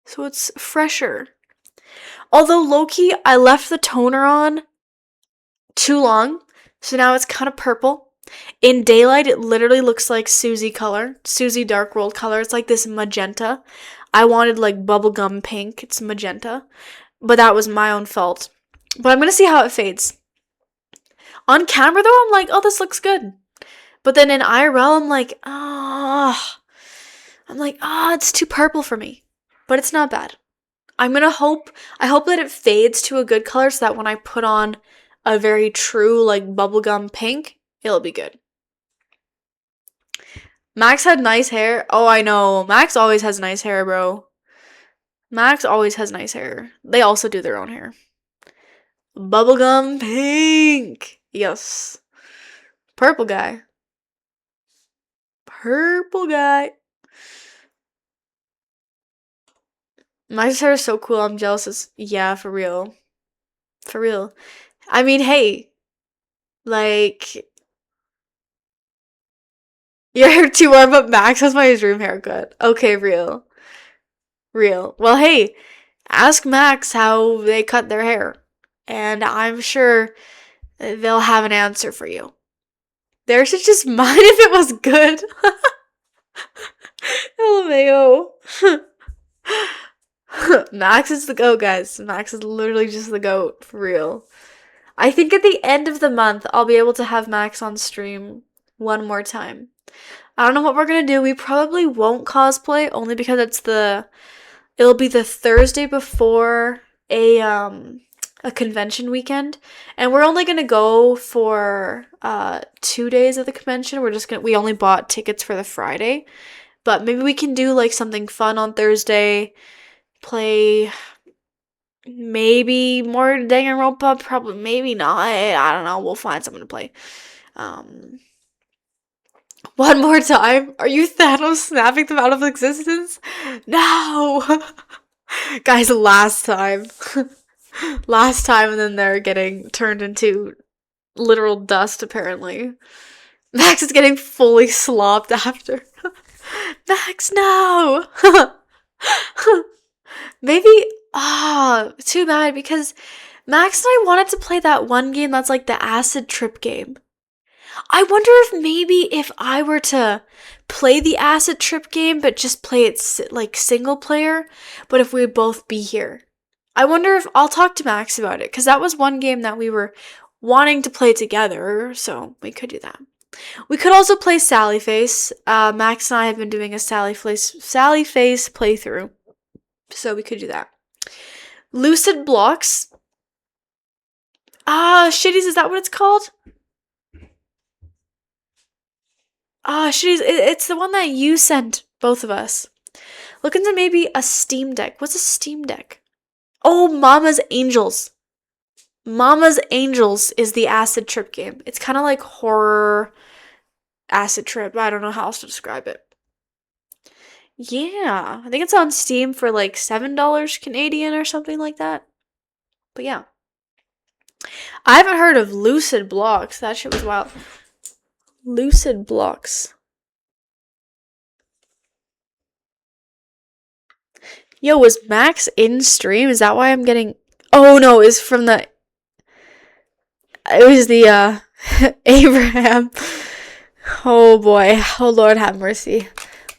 So it's fresher. Although low-key, I left the toner on too long. So now it's kind of purple. In daylight, it literally looks like Susie color. Susie Dark World color. It's like this magenta. I wanted like bubblegum pink. It's magenta. But that was my own fault. But I'm going to see how it fades. On camera though, I'm like, oh, this looks good. But then in IRL, I'm like, it's too purple for me. But it's not bad. I hope that it fades to a good color so that when I put on a very true like bubblegum pink, it'll be good. Max had nice hair. Oh, I know. Max always has nice hair, bro. Max always has nice hair. They also do their own hair. Bubblegum pink. Yes. Purple guy. Purple guy. Max's hair is so cool. I'm jealous. Yeah, for real. For real. I mean, hey. Like... Your hair too warm, but Max has my dream haircut. Okay, real. Real. Well, hey. Ask Max how they cut their hair. And I'm sure they'll have an answer for you. Theirs is just mine if it was good. LMAO. Max is the GOAT, guys. Max is literally just the GOAT, for real. I think at the end of the month, I'll be able to have Max on stream one more time. I don't know what we're gonna do. We probably won't cosplay, only because it'll be the Thursday before a convention weekend. And we're only gonna go for 2 days of the convention. We only bought tickets for the Friday. But maybe we can do like something fun on Thursday. Play maybe more Danganronpa, probably maybe not. I don't know. We'll find something to play. One more time. Are you Thanos snapping them out of existence? No. Guys, last time. Last time, and then they're getting turned into literal dust apparently. Max is getting fully slopped after. Max, no! Maybe, too bad because Max and I wanted to play that one game that's like the acid trip game. I wonder if maybe if I were to play the acid trip game but just play it like single player, but if we'd both be here. I wonder if I'll talk to Max about it because that was one game that we were wanting to play together, so we could do that. We could also play Sally Face. Max and I have been doing a Sally Face playthrough, so we could do that. Lucid Blocks. Shitties, is that what it's called? Shitties, it's the one that you sent both of us. Look into maybe a Steam Deck. What's a Steam Deck? Oh, Mama's Angels. Mama's Angels is the acid trip game. It's kind of like horror acid trip. I don't know how else to describe it. Yeah, I think it's on Steam for like $7 Canadian or something like that. But yeah. I haven't heard of Lucid Blocks. That shit was wild. Lucid Blocks. Yo, was Max in stream? Is that why I'm getting... Oh no, it's from the... It was the, Abraham. Oh boy. Oh Lord have mercy.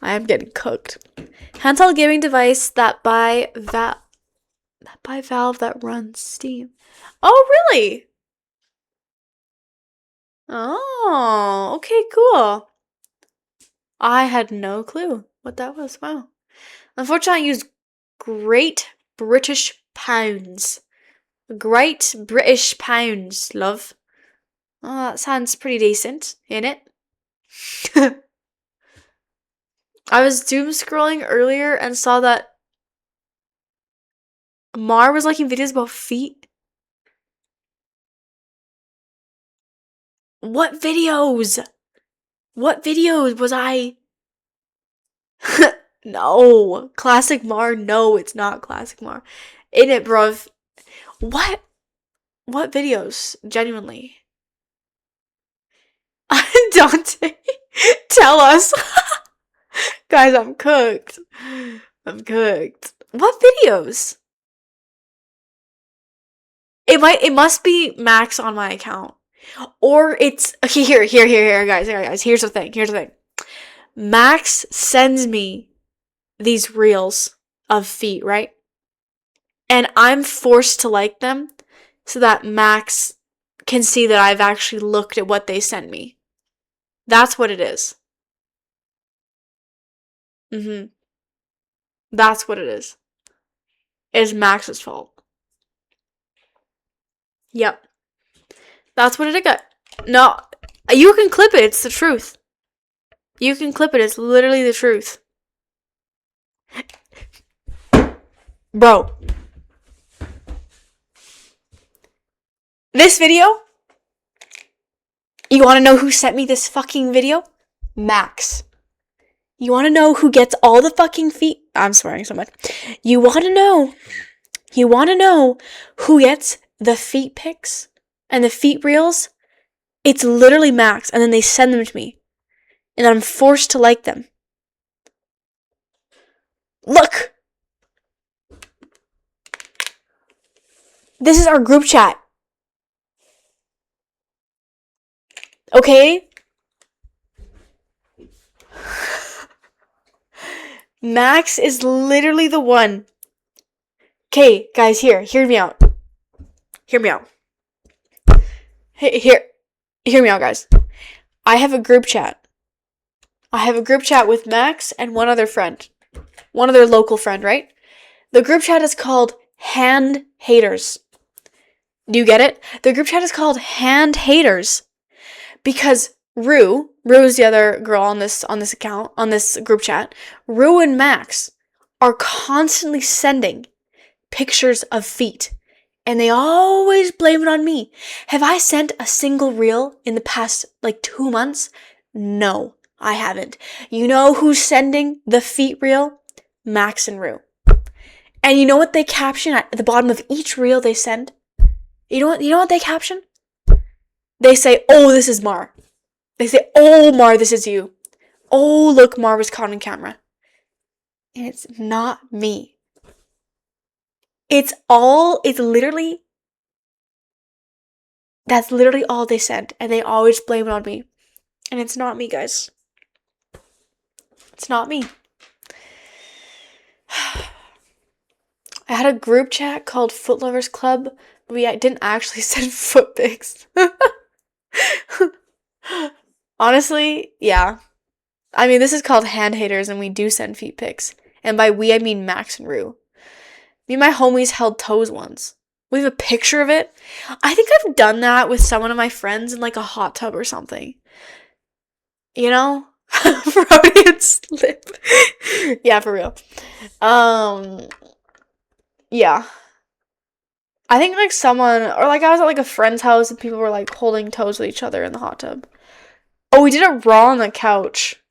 I am getting cooked. Handheld gaming device that by Valve that runs Steam. Oh, really? Oh, okay, cool. I had no clue what that was. Wow. Unfortunately, I used Great British Pounds. Great British Pounds, love. Oh, that sounds pretty decent, innit? I was doom scrolling earlier and saw that Mar was liking videos about feet. What videos? What videos was I? No. Classic Mar? No, it's not Classic Mar. In it, bruv. What? What videos? Genuinely. Dante, tell us. Guys, I'm cooked. I'm cooked. What videos? It must be Max on my account. Or it's okay, here, guys. Here's the thing. Max sends me these reels of feet, right? And I'm forced to like them so that Max can see that I've actually looked at what they sent me. That's what it is. That's what it is. It's Max's fault. Yep. That's what it got. No, you can clip it. It's the truth. You can clip it. It's literally the truth. Bro. This video? You want to know who sent me this fucking video? Max. You want to know who gets all the fucking feet? I'm swearing so much. You want to know who gets the feet pics and the feet reels? It's literally Max, and then they send them to me. And I'm forced to like them. Look! This is our group chat. Okay? Max is literally the one. Okay, guys, hear me out. Hear me out. Hear me out, guys. I have a group chat. I have a group chat with Max and one other friend. One other local friend, right? The group chat is called Hand Haters. Do you get it? The group chat is called Hand Haters because Rue is the other girl on this account, on this group chat. Rue and Max are constantly sending pictures of feet, and they always blame it on me. Have I sent a single reel in the past, 2 months? No, I haven't. You know who's sending the feet reel? Max and Rue. And you know what they caption at the bottom of each reel they send? You know what they caption? They say, "Oh, this is Mar." They say, oh, Mar, this is you. Oh, look, Mar was caught on camera. And it's not me. It's literally, that's literally all they send. And they always blame it on me. And it's not me, guys. It's not me. I had a group chat called Foot Lovers Club. But we didn't actually send foot pics. Honestly, yeah. I mean, this is called Hand Haters, and we do send feet pics. And by we, I mean Max and Rue. Me and my homies held toes once. We have a picture of it. I think I've done that with someone of my friends in like a hot tub or something. You know? Freudian slip. Yeah, for real. Yeah. I think like someone, or like I was at like a friend's house and people were like holding toes with each other in the hot tub. Oh, we did it raw on the couch.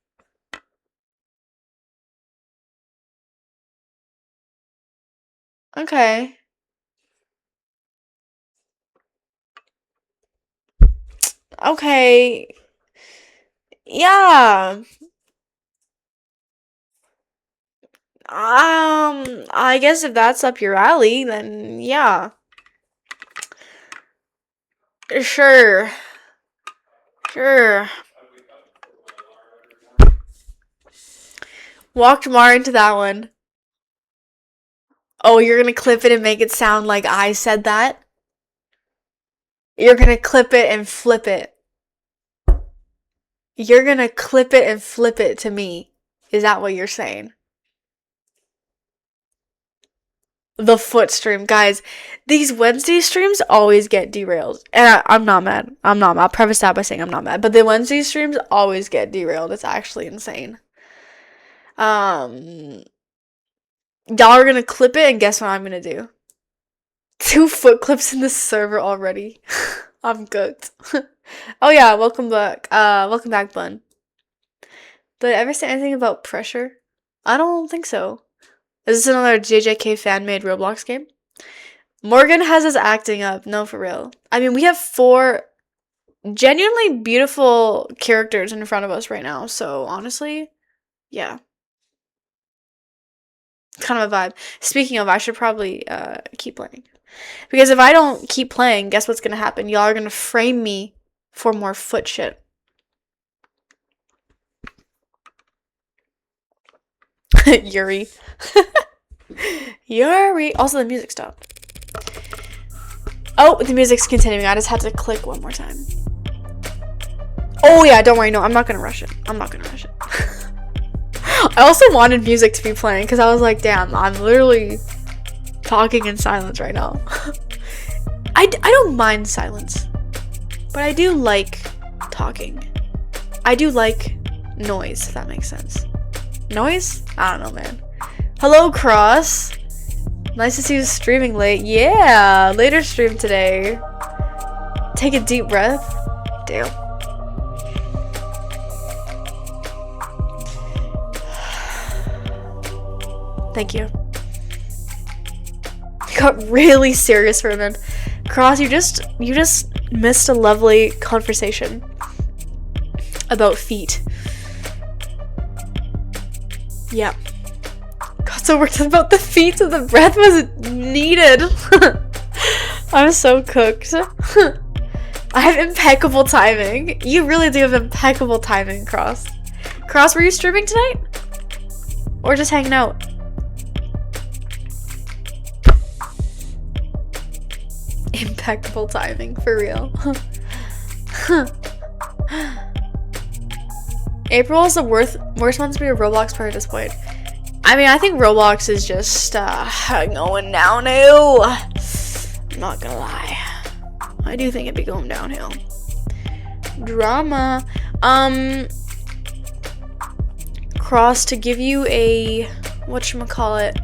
Okay. Okay. Yeah. I guess if that's up your alley, then yeah. Sure. Sure. Walked Mar into that one. Oh, you're gonna clip it and make it sound like I said that? You're gonna clip it and flip it. You're gonna clip it and flip it to me. Is that what you're saying? The foot stream. Guys, these Wednesday streams always get derailed. And I'm not mad. I'm not mad. I'll preface that by saying I'm not mad. But the Wednesday streams always get derailed. It's actually insane. Y'all are gonna clip it, and guess what I'm gonna do? 2 foot clips in the server already. I'm cooked. Oh yeah, welcome back. Welcome back, Bun. Did I ever say anything about pressure? I don't think so. Is this another JJK fan-made Roblox game? Morgan has us acting up. No, for real. I mean, we have 4 genuinely beautiful characters in front of us right now. So, honestly, yeah. Kind of a vibe. Speaking of, I should probably keep playing. Because if I don't keep playing, guess what's going to happen? Y'all are going to frame me for more foot shit. Yuri. Yuri. Also, the music stopped. Oh, the music's continuing. I just had to click one more time. Oh, yeah, don't worry. No, I'm not going to rush it. I'm not going to rush it. I also wanted music to be playing because I was like, damn, I'm literally talking in silence right now. I don't mind silence, but I do like talking. I do like noise, if that makes sense. Noise? I don't know, man. Hello, Cross. Nice to see you streaming late. Yeah, later stream today. Take a deep breath. Damn. Thank you. You got really serious for a minute. Cross, you just missed a lovely conversation about feet. Yeah. Got so worked up about the feet so the breath was needed. I'm so cooked. I have impeccable timing. You really do have impeccable timing, Cross. Cross, were you streaming tonight? Or just hanging out? Impeccable timing, for real. April is the worst month to be a Roblox player at this point. I mean, I think Roblox is just going downhill. I'm not gonna lie. I do think it'd be going downhill. Drama. Cross, to give you a whatchamacallit,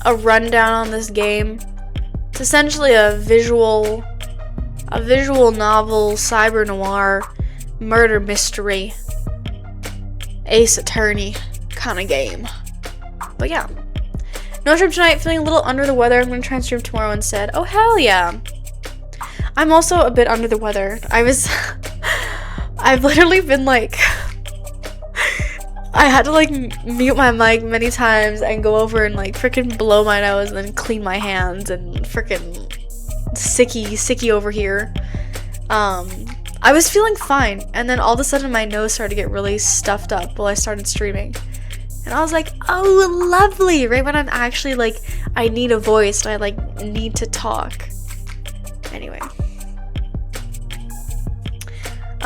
a rundown on this game. It's essentially a visual novel, cyber noir, murder mystery, Ace Attorney kind of game. But yeah. No stream tonight, feeling a little under the weather. I'm gonna try and stream tomorrow instead. Oh hell yeah. I'm also a bit under the weather. I I've literally been like, I had to like mute my mic many times and go over and like freaking blow my nose and then clean my hands and freaking sicky over here. I was feeling fine, and then all of a sudden my nose started to get really stuffed up while I started streaming. And I was like, oh, lovely, right when I'm actually like, I need a voice and I like need to talk. Anyway.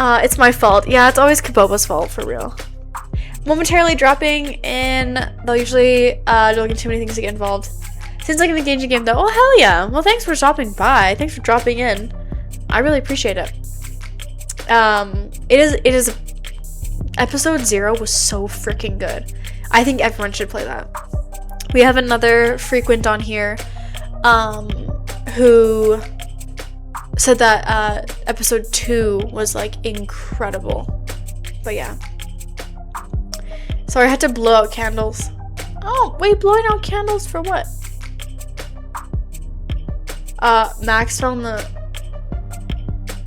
It's my fault. Yeah, it's always Kaboba's fault, for real. Momentarily dropping in, they'll usually don't get too many things to get involved. Seems like an engaging game though. Oh, hell yeah. Well, thanks for stopping by. Thanks for dropping in. I really appreciate it. It is episode 0 was so freaking good. I think everyone should play that. We have another frequent on here who said that episode 2 was like incredible. But yeah. Sorry, I had to blow out candles. Oh, wait, blowing out candles for what? Max found the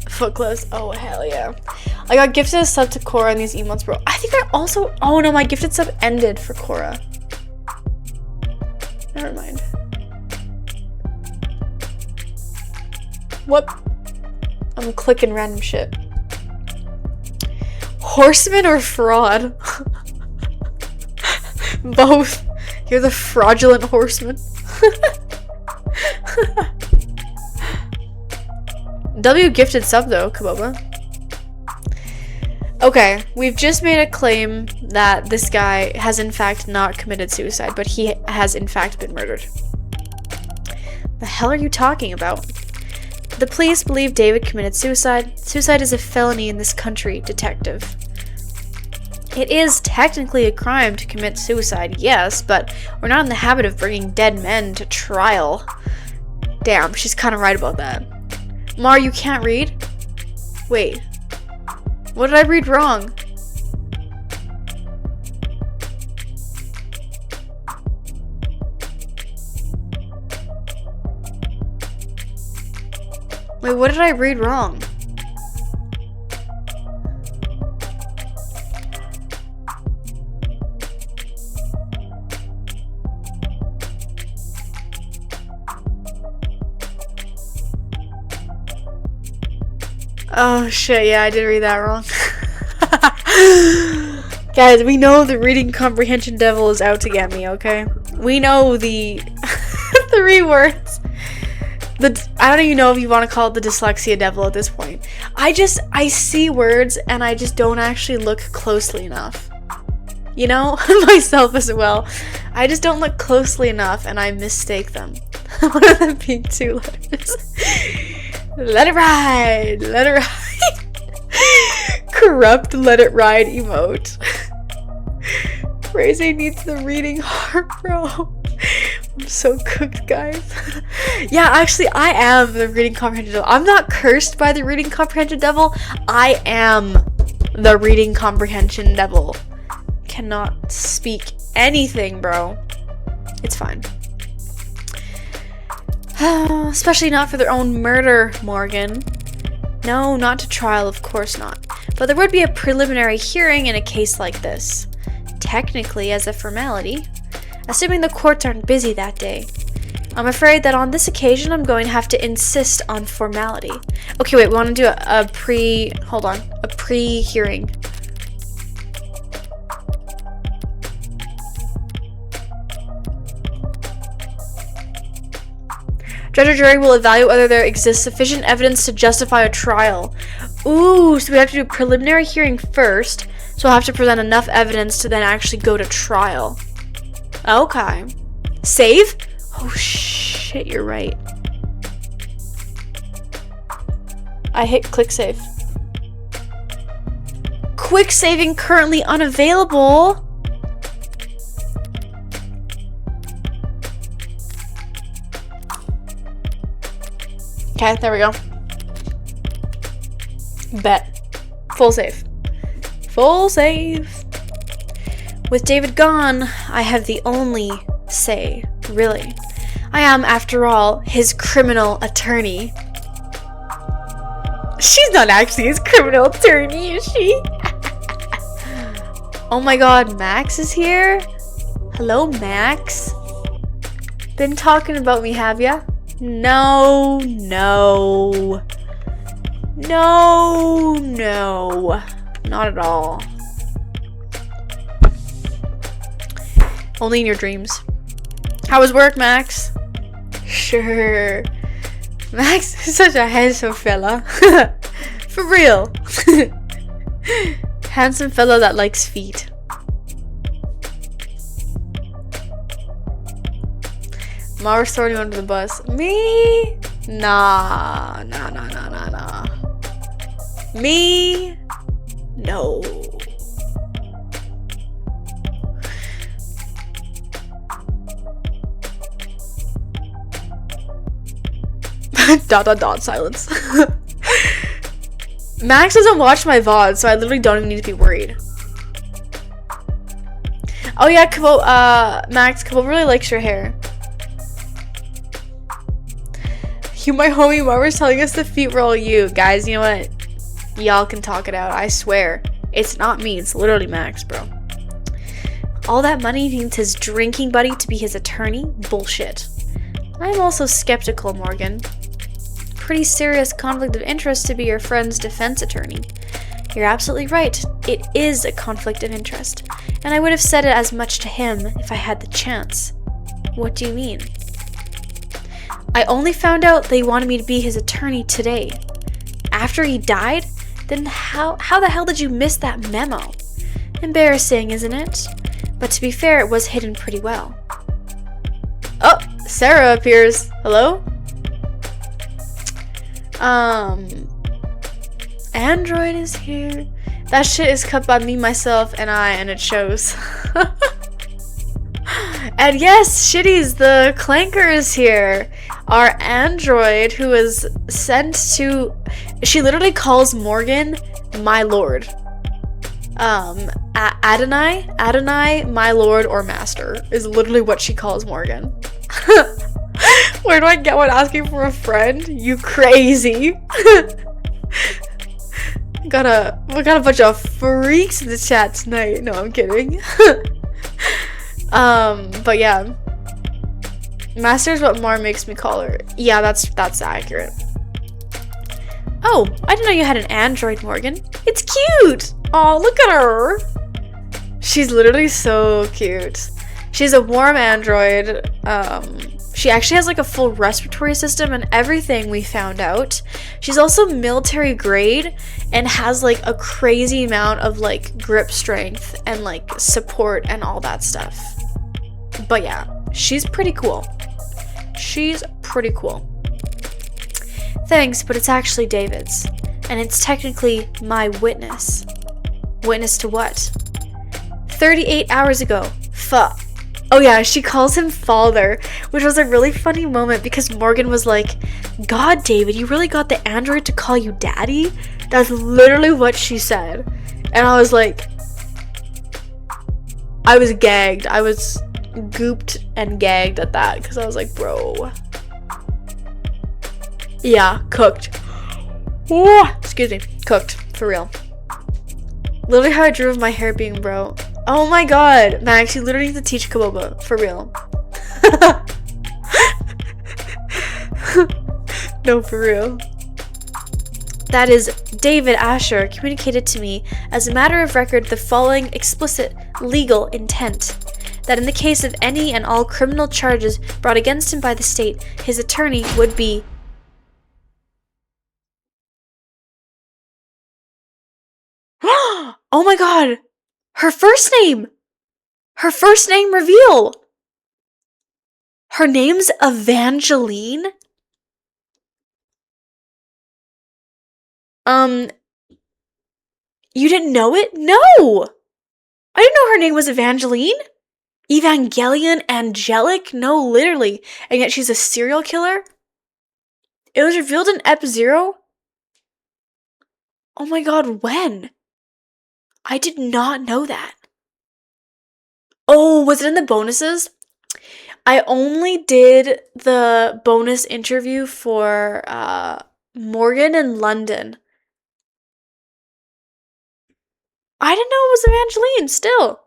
foot clothes. Oh, hell yeah. I got gifted a sub to Cora in these emotes, bro. I think I also... Oh, no, my gifted sub ended for Cora. Never mind. What? I'm clicking random shit. Horseman or fraud? Both. You're the fraudulent horseman. W gifted sub though, Kaboba. Okay, we've just made a claim that this guy has in fact not committed suicide, but he has in fact been murdered. The hell are you talking about? The police believe David committed suicide. Suicide is a felony in this country, detective. It is technically a crime to commit suicide, yes, but we're not in the habit of bringing dead men to trial. Damn, she's kind of right about that. Mar, you can't read? Wait. What did I read wrong? Wait, what did I read wrong? Oh shit, yeah, I did read that wrong. Guys, we know the reading comprehension devil is out to get me, okay? We know the 3 words. I don't even know if you want to call it the dyslexia devil at this point. I see words and I just don't actually look closely enough. You know? Myself as well. I just don't look closely enough and I mistake them. One of them being 2 letters. Let it ride! Let it ride! Corrupt let it ride emote. Raze needs the reading heart, bro. I'm so cooked, guys. Yeah, actually, I am the reading comprehension devil. I'm not cursed by the reading comprehension devil. I am the reading comprehension devil. Cannot speak anything, bro. It's fine. Especially not for their own murder, Morgan. No, not to trial, of course not. But there would be a preliminary hearing in a case like this. Technically, as a formality. Assuming the courts aren't busy that day. I'm afraid that on this occasion, I'm going to have to insist on formality. Okay, wait, we want to do a pre-hearing. Judge or jury will evaluate whether there exists sufficient evidence to justify a trial. Ooh, so we have to do a preliminary hearing first, so we'll have to present enough evidence to then actually go to trial. Okay. Save? Oh shit, you're right. I hit click save. Quick saving currently unavailable. Okay, there we go. Bet. Full save. Full save. With David gone, I have the only say, really. I am, after all, his criminal attorney. She's She's not actually his criminal attorney, is she? Oh my god, Max is here? Hello, Max? Been talking about me, have ya? No, no. No, no. Not at all. Only in your dreams. How was work, Max? Sure. Max is such a handsome fella. For real. Handsome fella that likes feet. Mara's throwing you under the bus. Me? Nah. Nah. Me? No. Silence. Max doesn't watch my VOD, so I literally don't even need to be worried. Oh yeah, Max, Kabo really likes your hair. You, my homie, Marva's telling us the feet were all you. Guys, you know what? Y'all can talk it out, I swear. It's not me, it's literally Max, bro. All that money needs his drinking buddy to be his attorney? Bullshit. I'm also skeptical, Morgan. Pretty serious conflict of interest to be your friend's defense attorney. You're absolutely right. It is a conflict of interest. And I would have said it as much to him if I had the chance. What do you mean? I only found out they wanted me to be his attorney today. After he died? Then how the hell did you miss that memo? Embarrassing, isn't it? But to be fair, it was hidden pretty well. Oh, Sarah appears. Hello? Android is here. That shit is cut by me, myself, and it shows. And yes, Shitties, the Clanker is here. Our android who is sent to... She literally calls Morgan my lord. Adonai, my lord or master is literally what she calls Morgan. Where do I get one asking for a friend? You crazy. We got a bunch of freaks in the chat tonight. No, I'm kidding. But yeah. Master is what Mar makes me call her. Yeah, that's accurate. Oh, I didn't know you had an android, Morgan. It's cute! Oh, look at her! She's literally so cute. She's a warm android. She actually has like a full respiratory system and everything, we found out. She's also military grade and has like a crazy amount of like grip strength and like support and all that stuff. But yeah, she's pretty cool. She's pretty cool. Thanks, but it's actually David's. And it's technically my witness. Witness to what? 38 hours ago. Fuck. Oh yeah, she calls him father, which was a really funny moment because Morgan was like, God, David, you really got the android to call you daddy? That's literally what she said. And I was like, I was gagged. I was gooped and gagged at that because I was like, bro. Yeah, cooked. Ooh, excuse me, cooked, for real. Literally how I drew of my hair being bro. Oh my god, Max, you literally need to teach Kaboba, for real. No, for real. That is, David Asher communicated to me as a matter of record the following explicit legal intent. That in the case of any and all criminal charges brought against him by the state, his attorney would be... Oh my god! Her first name! Her first name reveal! Her name's Evangeline? You didn't know it? No! I didn't know her name was Evangeline. Evangelion Angelic? No, literally. And yet she's a serial killer? It was revealed in Ep 0? Oh my god, when? I did not know that. Oh, was it in the bonuses? I only did the bonus interview for Morgan in London. I didn't know it was Evangeline still.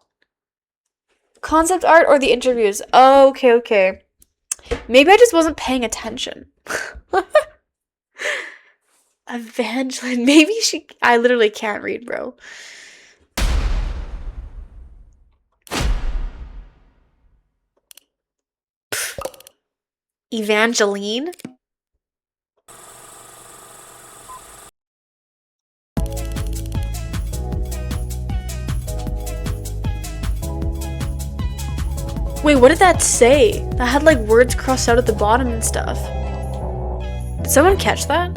Concept art or the interviews? Oh, okay. Maybe I just wasn't paying attention. Evangeline. Maybe she... I literally can't read, bro. Evangeline? Wait, what did that say? That had like words crossed out at the bottom and stuff. Did someone catch that?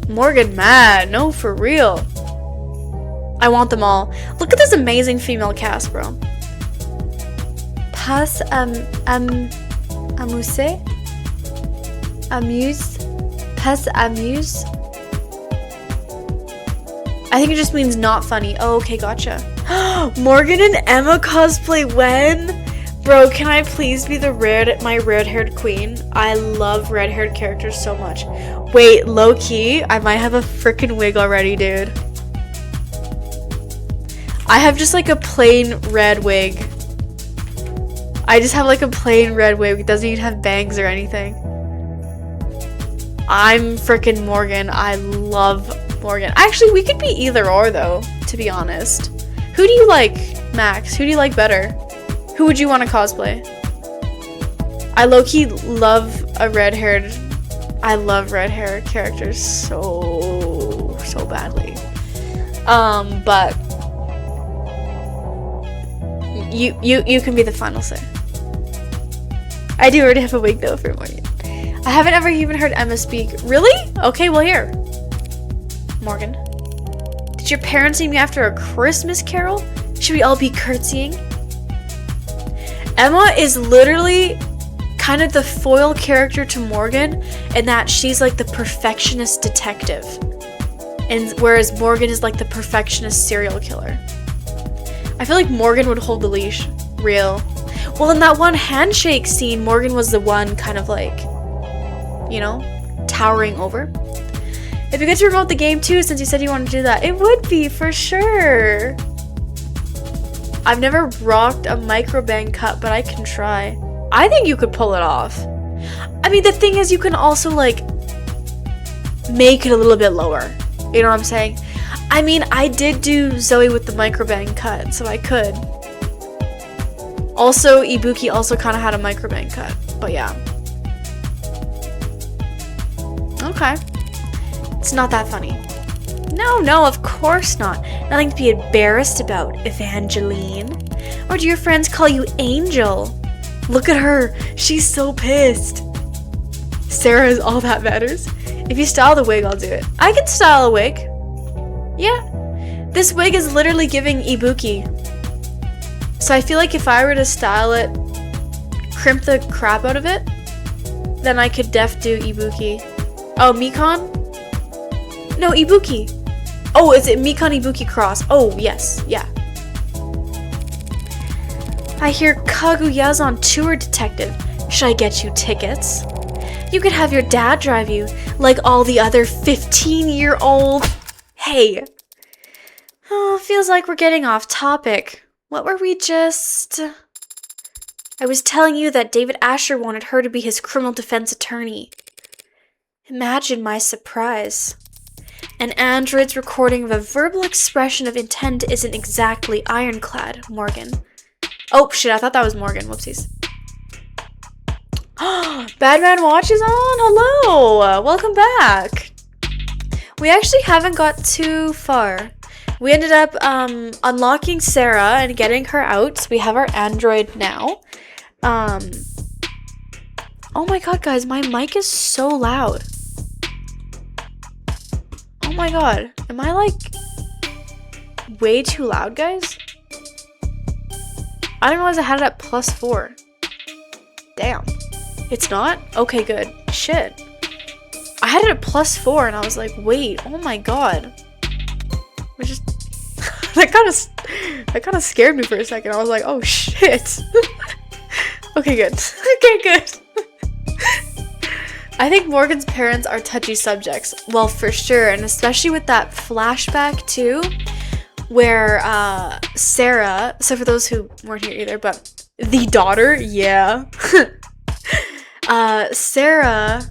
Morgan mad. No, for real. I want them all. Look at this amazing female cast, bro. Pass amuse? Amuse? Pass amuse? I think it just means not funny. Oh, okay, gotcha. Morgan and Emma cosplay when? Bro, can I please be my red-haired queen? I love red-haired characters so much. Wait, low-key, I might have a freaking wig already, dude. I have just like a plain red wig. I just have like a plain red wig. It doesn't even have bangs or anything. I'm freaking Morgan. I love Morgan. Actually, we could be either or though, to be honest. Who do you like, Max? Who do you like better? Who would you want to cosplay? I low-key love a red-haired... I love red-haired characters so badly. But... You can be the final say. I do already have a wig though for Morgan. I haven't ever even heard Emma speak. Really? Okay, well here. Morgan. Did your parents name you after a Christmas carol? Should we all be curtsying? Emma is literally kind of the foil character to Morgan in that she's like the perfectionist detective. And whereas Morgan is like the perfectionist serial killer. I feel like Morgan would hold the leash. Real. Well, in that one handshake scene, Morgan was the one kind of like, you know, towering over. It'd be good to promote the game too, since you said you wanted to do that. It would be, for sure. I've never rocked a microbang cut, but I can try. I think you could pull it off. I mean, the thing is, you can also, like, make it a little bit lower. You know what I'm saying? I mean, I did do Zoe with the microbang cut, so I could. Also, Ibuki also kind of had a microbang cut, but yeah. Okay. It's not that funny. No, of course not. Nothing to be embarrassed about, Evangeline. Or do your friends call you Angel? Look at her. She's so pissed. Sarah is all that matters. If you style the wig, I'll do it. I can style a wig. Yeah. This wig is literally giving Ibuki. So I feel like if I were to style it, crimp the crap out of it, then I could def do Ibuki. Oh, Mikon? No, Ibuki. Oh, is it Mikon Ibuki cross? Oh, yes. Yeah. I hear Kaguya's on tour, detective. Should I get you tickets? You could have your dad drive you, like all the other 15-year-old. Hey. Oh, feels like we're getting off topic. What were we just... I was telling you that David Asher wanted her to be his criminal defense attorney. Imagine my surprise. An android's recording of a verbal expression of intent isn't exactly ironclad, Morgan. Oh, shit, I thought that was Morgan. Whoopsies. Badman Watch is on? Hello! Welcome back. We actually haven't got too far. We ended up unlocking Sarah and getting her out. So we have our android now. Oh my god, guys, my mic is so loud. Oh my god. Am I like way too loud, guys? I didn't realize I had it at +4. Damn. It's not? Okay, good. Shit. I had it at +4 and I was like, wait, oh my god. We're just that kind of scared me for a second. I was like, oh shit. Okay, good. Okay, good. I think Morgan's parents are touchy subjects. Well, for sure. And especially with that flashback, too, where Sarah, so for those who weren't here either, but the daughter, yeah. Sarah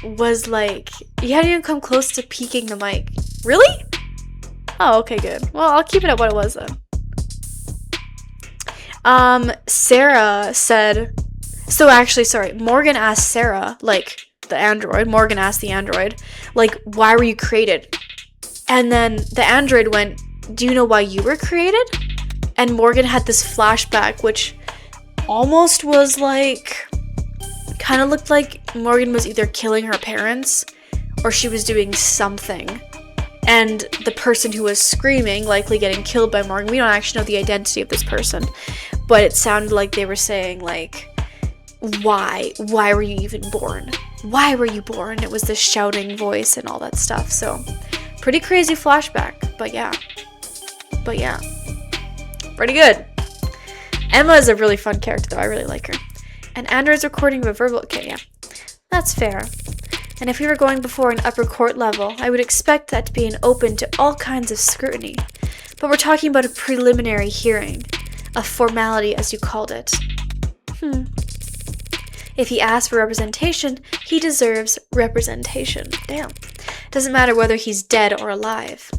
was like, you hadn't even come close to peeking the mic. Really? Oh, okay, good. Well, I'll keep it at what it was then. Sarah said, so actually, sorry, Morgan asked Sarah, like, the android, Morgan asked the android, like, why were you created? And then the android went, do you know why you were created? And Morgan had this flashback, which almost was like, kind of looked like Morgan was either killing her parents or she was doing something. And the person who was screaming, likely getting killed by Morgan, we don't actually know the identity of this person, but it sounded like they were saying, like, why were you even born? Why were you born? It was this shouting voice and all that stuff. So pretty crazy flashback, but yeah, pretty good. Emma is a really fun character though. I really like her. And Android's recording of a verbal, okay, yeah, that's fair. And if we were going before an upper court level, I would expect that to be an open to all kinds of scrutiny. But we're talking about a preliminary hearing, a formality as you called it. If he asks for representation, he deserves representation. Damn. Doesn't matter whether he's dead or alive.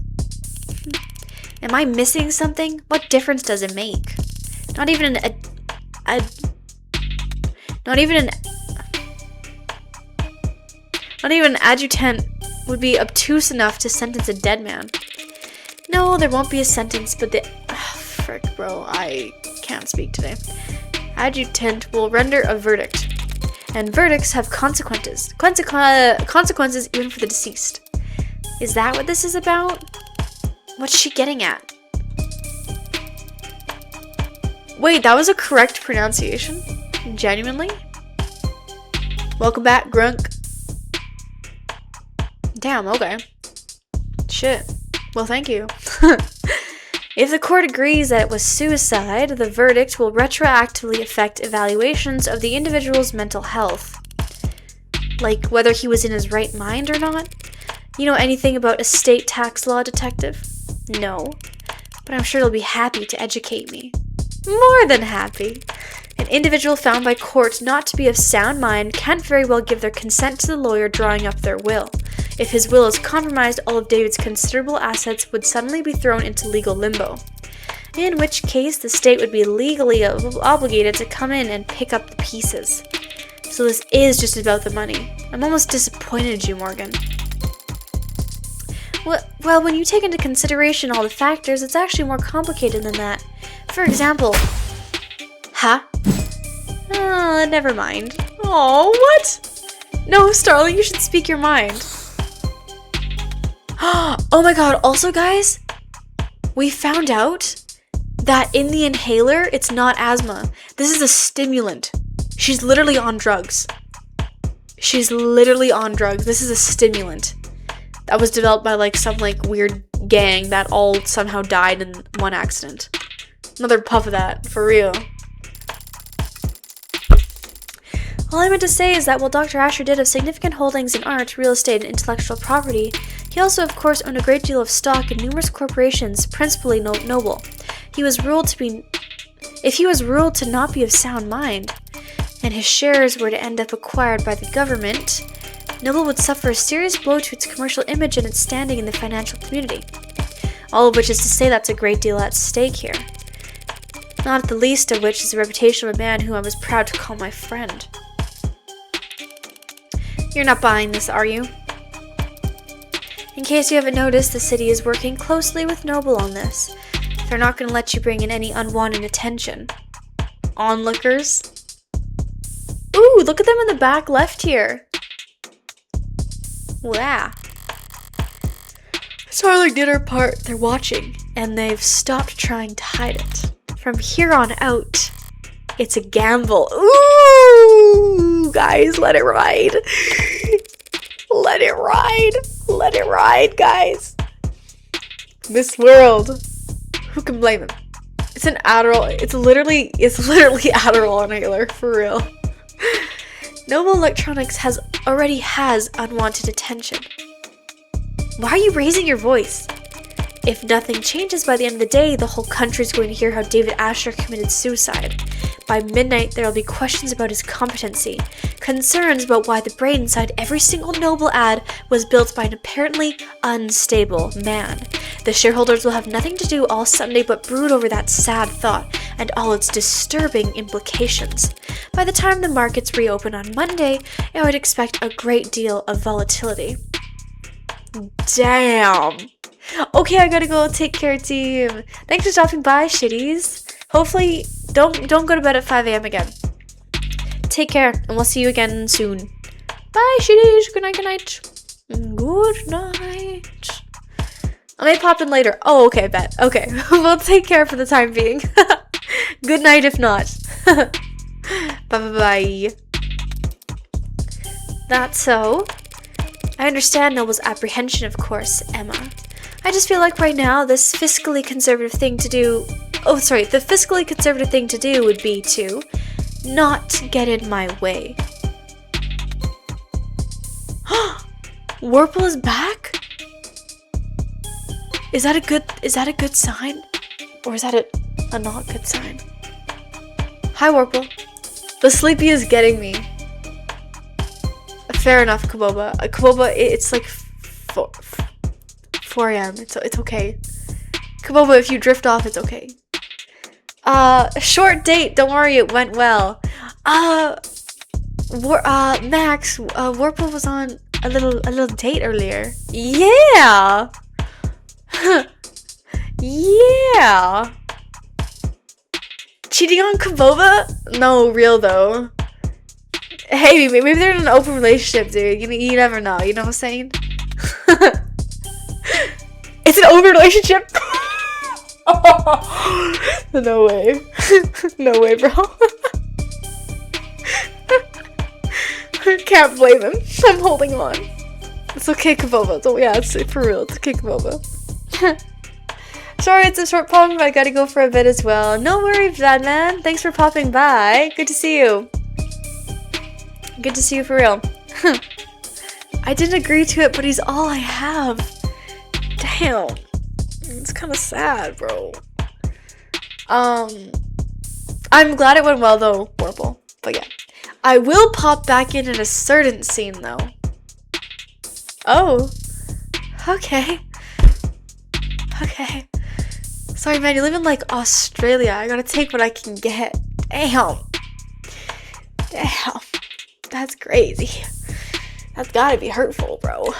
Am I missing something? What difference does it make? Not even an adjutant would be obtuse enough to sentence a dead man. No, there won't be a sentence, but frick, bro, I can't speak today. Adjutant will render a verdict. And verdicts have consequences. Consequences even for the deceased. Is that what this is about? What's she getting at? Wait, that was a correct pronunciation? Genuinely? Welcome back, Grunk. Damn, okay. Shit. Well, thank you. If the court agrees that it was suicide, the verdict will retroactively affect evaluations of the individual's mental health. Like, whether he was in his right mind or not? You know anything about estate tax law, detective? No. But I'm sure you'll be happy to educate me. More than happy. An individual found by court not to be of sound mind can't very well give their consent to the lawyer drawing up their will. If his will is compromised, all of David's considerable assets would suddenly be thrown into legal limbo. In which case, the state would be legally obligated to come in and pick up the pieces. So this is just about the money. I'm almost disappointed in you, Morgan. Well, when you take into consideration all the factors, it's actually more complicated than that. For example... Huh? Oh, never mind. Oh, what? No, Starling, you should speak your mind. Oh my god, also guys, we found out that in the inhaler, it's not asthma. This is a stimulant. She's literally on drugs. This is a stimulant that was developed by like some like weird gang that all somehow died in one accident. Another puff of that, for real. All I meant to say is that while Dr. Asher did have significant holdings in art, real estate, and intellectual property, he also, of course, owned a great deal of stock in numerous corporations, principally Noble. If he was ruled to not be of sound mind, and his shares were to end up acquired by the government, Noble would suffer a serious blow to its commercial image and its standing in the financial community. All of which is to say that's a great deal at stake here. Not the least of which is the reputation of a man whom I was proud to call my friend. You're not buying this, are you? In case you haven't noticed, the city is working closely with Noble on this. They're not going to let you bring in any unwanted attention. Onlookers. Ooh, look at them in the back left here. Wow. Starling did her part. They're watching, and they've stopped trying to hide it. From here on out, it's a gamble. Ooh, guys, let it ride. Let it ride. Let it ride, guys. This world. Who can blame him? It's an Adderall. It's literally Adderall inhaler, for real. Noble Electronics already has unwanted attention. Why are you raising your voice? If nothing changes by the end of the day, the whole country's going to hear how David Asher committed suicide. By midnight, there will be questions about his competency, concerns about why the brain inside every single Noble ad was built by an apparently unstable man. The shareholders will have nothing to do all Sunday but brood over that sad thought and all its disturbing implications. By the time the markets reopen on Monday, I would expect a great deal of volatility. Damn. Okay, I gotta go. Take care, team. Thanks for stopping by, shitties. Hopefully, don't go to bed at 5 a.m. again. Take care, and we'll see you again soon. Bye, shitties. Good night, good night. Good night. I may pop in later. Oh, okay, bet. Okay, we'll take care for the time being. Good night if not. Bye-bye-bye. That's so. I understand Noble's apprehension, of course, Emma. I just feel like right now, the fiscally conservative thing to do would be to not get in my way. Warple is back? Is that a good sign? Or is that a not good sign? Hi, Warple. The sleepy is getting me. Fair enough, Kaboba. Kaboba, it's like 4 a.m. It's okay. Kaboba, if you drift off, it's okay. Short date. Don't worry, it went well. Max, Warple was on a little date earlier. Yeah. Yeah. Cheating on Kaboba? No, real though. Hey, maybe they're in an open relationship, dude. You never know. You know what I'm saying? It's an open relationship? No way. No way, bro. I can't blame him. I'm holding on. It's okay, Kaboba. It's for real. It's okay, Kaboba. Sorry, it's a short pop, but I gotta go for a bit as well. No worries, man. Thanks for popping by. Good to see you. Good to see you for real. I didn't agree to it, but he's all I have. Damn. It's kind of sad, bro. I'm glad it went well, though, Warple. But yeah. I will pop back in a certain scene, though. Oh. Okay. Okay. Sorry, man. You live in, like, Australia. I gotta take what I can get. Damn. Damn. That's crazy. That's gotta be hurtful, bro.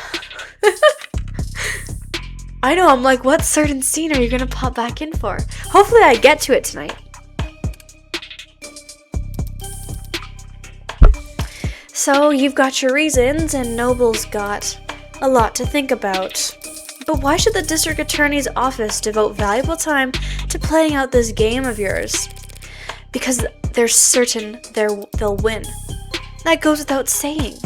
I know, I'm like, what certain scene are you gonna pop back in for? Hopefully I get to it tonight. So, you've got your reasons, and Noble's got a lot to think about. But why should the District Attorney's Office devote valuable time to playing out this game of yours? Because they're certain they'll win. That goes without saying. ...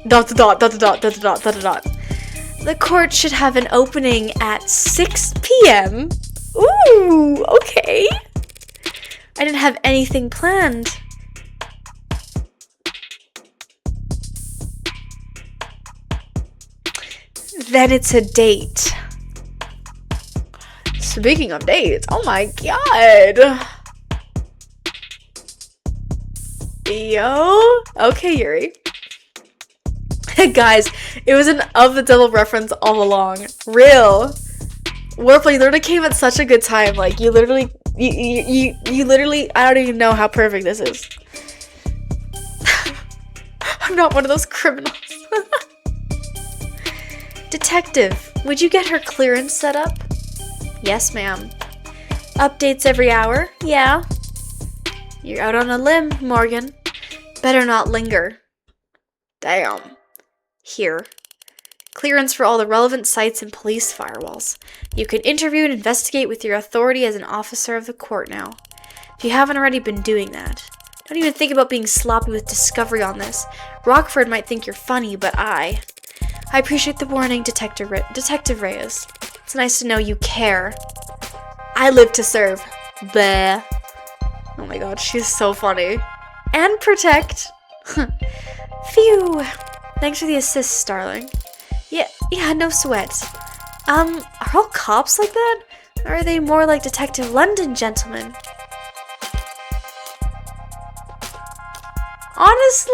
The court should have an opening at 6 p.m. Ooh, okay. I didn't have anything planned. Then it's a date. Speaking of dates, oh my god. Yo. Okay, Yuri. Guys, it was an Of the Devil reference all along. Real. Warplay, you literally came at such a good time. Like, you literally, I don't even know how perfect this is. I'm not one of those criminals. Detective, would you get her clearance set up? Yes, ma'am. Updates every hour? Yeah. You're out on a limb, Morgan. Better not linger. Damn. Here. Clearance for all the relevant sites and police firewalls. You can interview and investigate with your authority as an officer of the court now. If you haven't already been doing that. Don't even think about being sloppy with discovery on this. Rockford might think you're funny, but I appreciate the warning, Detective Reyes. It's nice to know you care. I live to serve. Bleh. Oh my god, she's so funny. And protect. Phew. Thanks for the assist, darling. Yeah, no sweat. Are all cops like that? Or are they more like Detective London gentlemen? Honestly,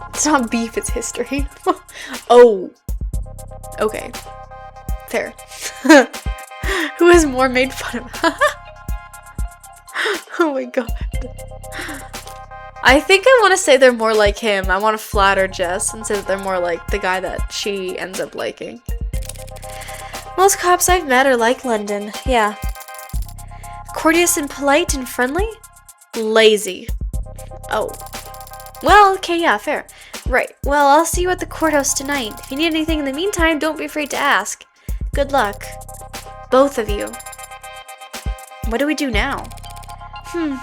it's not beef, it's history. Oh, okay, fair. Who is more made fun of? Oh my god. I think I want to say they're more like him. I want to flatter Jess and say that they're more like the guy that she ends up liking. Most cops I've met are like London, yeah. Courteous and polite and friendly? Lazy. Oh. Well, okay, yeah, fair. Right, well, I'll see you at the courthouse tonight. If you need anything in the meantime, don't be afraid to ask. Good luck. Both of you. What do we do now?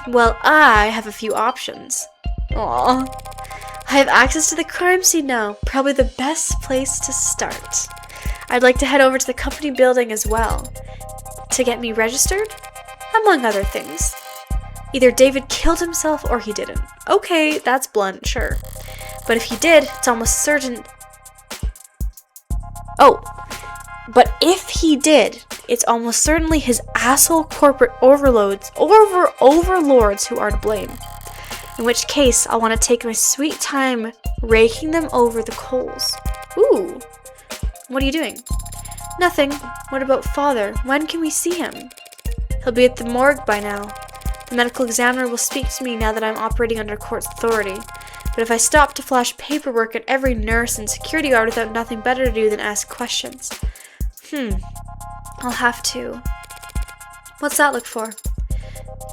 Well, I have a few options. Aww. I have access to the crime scene now. Probably the best place to start. I'd like to head over to the company building as well. To get me registered? Among other things. Either David killed himself or he didn't. Okay, that's blunt, sure. But if he did, it's almost certain... Oh. But if he did, it's almost certainly his asshole corporate overlords who are to blame. In which case, I'll want to take my sweet time raking them over the coals. Ooh. What are you doing? Nothing. What about father? When can we see him? He'll be at the morgue by now. The medical examiner will speak to me now that I'm operating under court's authority. But if I stop to flash paperwork at every nurse and security guard without nothing better to do than ask questions... I'll have to. What's that look for?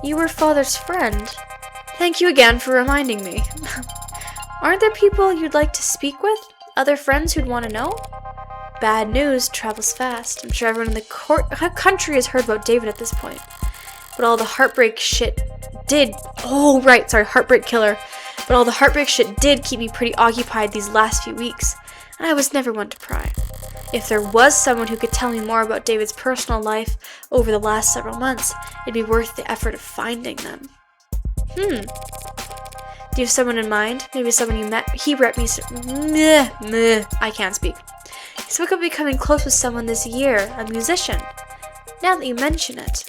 You were father's friend. Thank you again for reminding me. Aren't there people you'd like to speak with? Other friends who'd want to know? Bad news travels fast. I'm sure everyone in the country has heard about David at this point. But all the heartbreak shit did... Oh, right, sorry, heartbreak killer. But all the heartbreak shit did keep me pretty occupied these last few weeks. And I was never one to pry. If there was someone who could tell me more about David's personal life over the last several months, it'd be worth the effort of finding them. Do you have someone in mind? Maybe someone you met? He rep me. I can't speak. He spoke of becoming close with someone this year, a musician. Now that you mention it,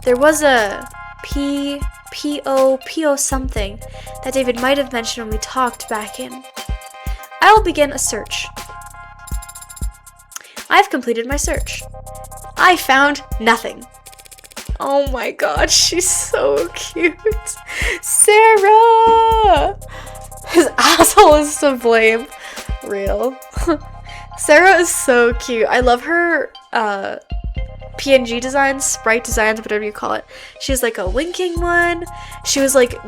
there was a P.O. something that David might have mentioned when we talked back in. I will begin a search. I've completed my search. I found nothing. Oh my god, she's so cute. Sarah! His asshole is to blame. Real. Sarah is so cute. I love her PNG designs, sprite designs, whatever you call it. She's like a winking one. She was like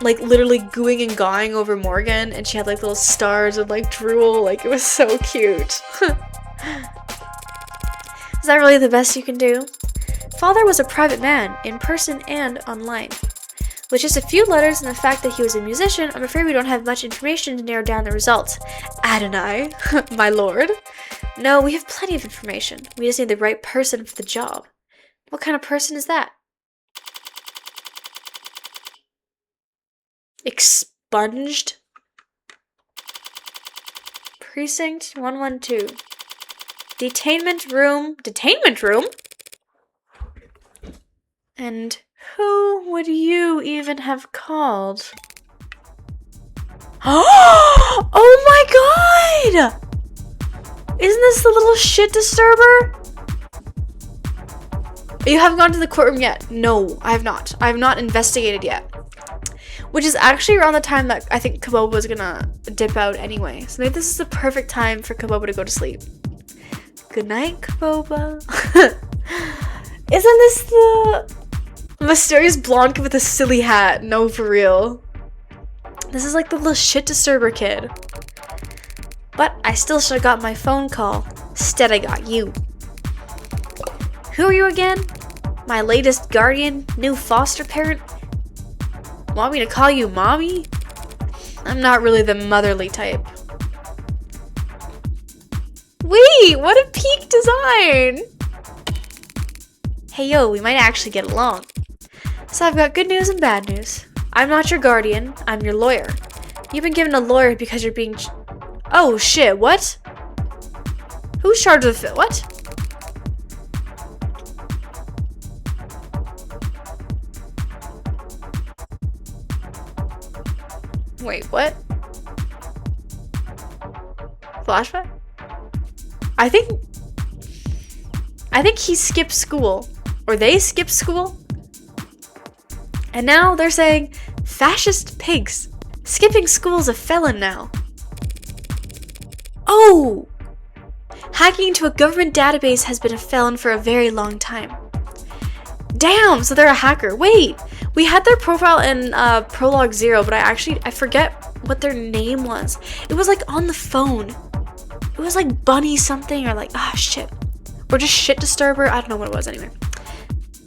literally gooing and gawing over Morgan, and she had like little stars and like drool. Like, it was so cute. Is that really the best you can do? Father was a private man, in person and online. With just a few letters and the fact that he was a musician, I'm afraid we don't have much information to narrow down the results. Adonai, my lord. No, we have plenty of information. We just need the right person for the job. What kind of person is that? Expunged? Precinct 112. Detainment room. Detainment room? And who would you even have called? Oh my god! Isn't this the little shit disturber? You haven't gone to the courtroom yet? No, I have not. I have not investigated yet. Which is actually around the time that I think Kaboba was gonna dip out anyway. So maybe this is the perfect time for Kaboba to go to sleep. Good night, Kaboba. Isn't this the mysterious blonde kid with a silly hat? No, for real. This is like the little shit disturber kid. But I still should have got my phone call. Instead, I got you. Who are you again? My latest guardian? New foster parent? Want me to call you mommy? I'm not really the motherly type. Wait, what a peak design! Hey yo, we might actually get along. So I've got good news and bad news. I'm not your guardian, I'm your lawyer. You've been given a lawyer because you're being oh shit, what? Who's charged with it? What? Wait, what? Flashback? I think he skipped school. Or they skipped school. And now they're saying, fascist pigs. Skipping school's a felon now. Oh! Hacking into a government database has been a felon for a very long time. Damn, so they're a hacker. Wait, we had their profile in Prologue 0, but I forget what their name was. It was like on the phone. It was like Bunny something or like, shit. Or just shit disturber. I don't know what it was anyway.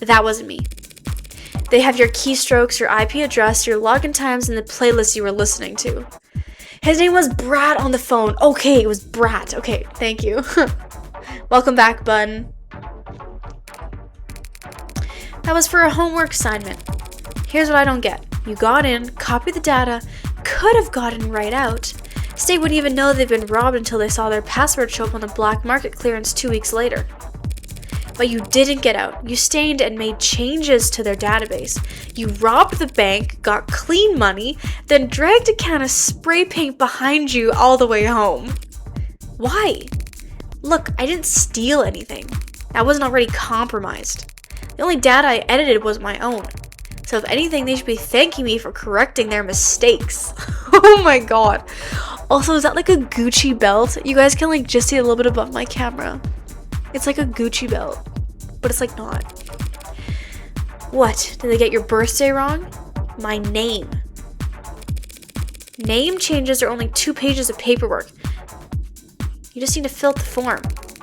That wasn't me. They have your keystrokes, your IP address, your login times, and the playlist you were listening to. His name was Brat on the phone. Okay, it was Brat. Okay, thank you. Welcome back, Bun. That was for a homework assignment. Here's what I don't get. You got in, copied the data, could have gotten right out. State wouldn't even know they've been robbed until they saw their password show up on the black market clearance 2 weeks later. But you didn't get out. You stayed and made changes to their database. You robbed the bank, got clean money, then dragged a can of spray paint behind you all the way home. Why? Look, I didn't steal anything. I wasn't already compromised. The only data I edited was my own. So if anything, they should be thanking me for correcting their mistakes. Oh my god. Also, is that like a Gucci belt? You guys can like just see a little bit above my camera. It's like a Gucci belt, but it's like not. What? Did they get your birthday wrong? My name. Name changes are only 2 pages of paperwork. You just need to fill out the form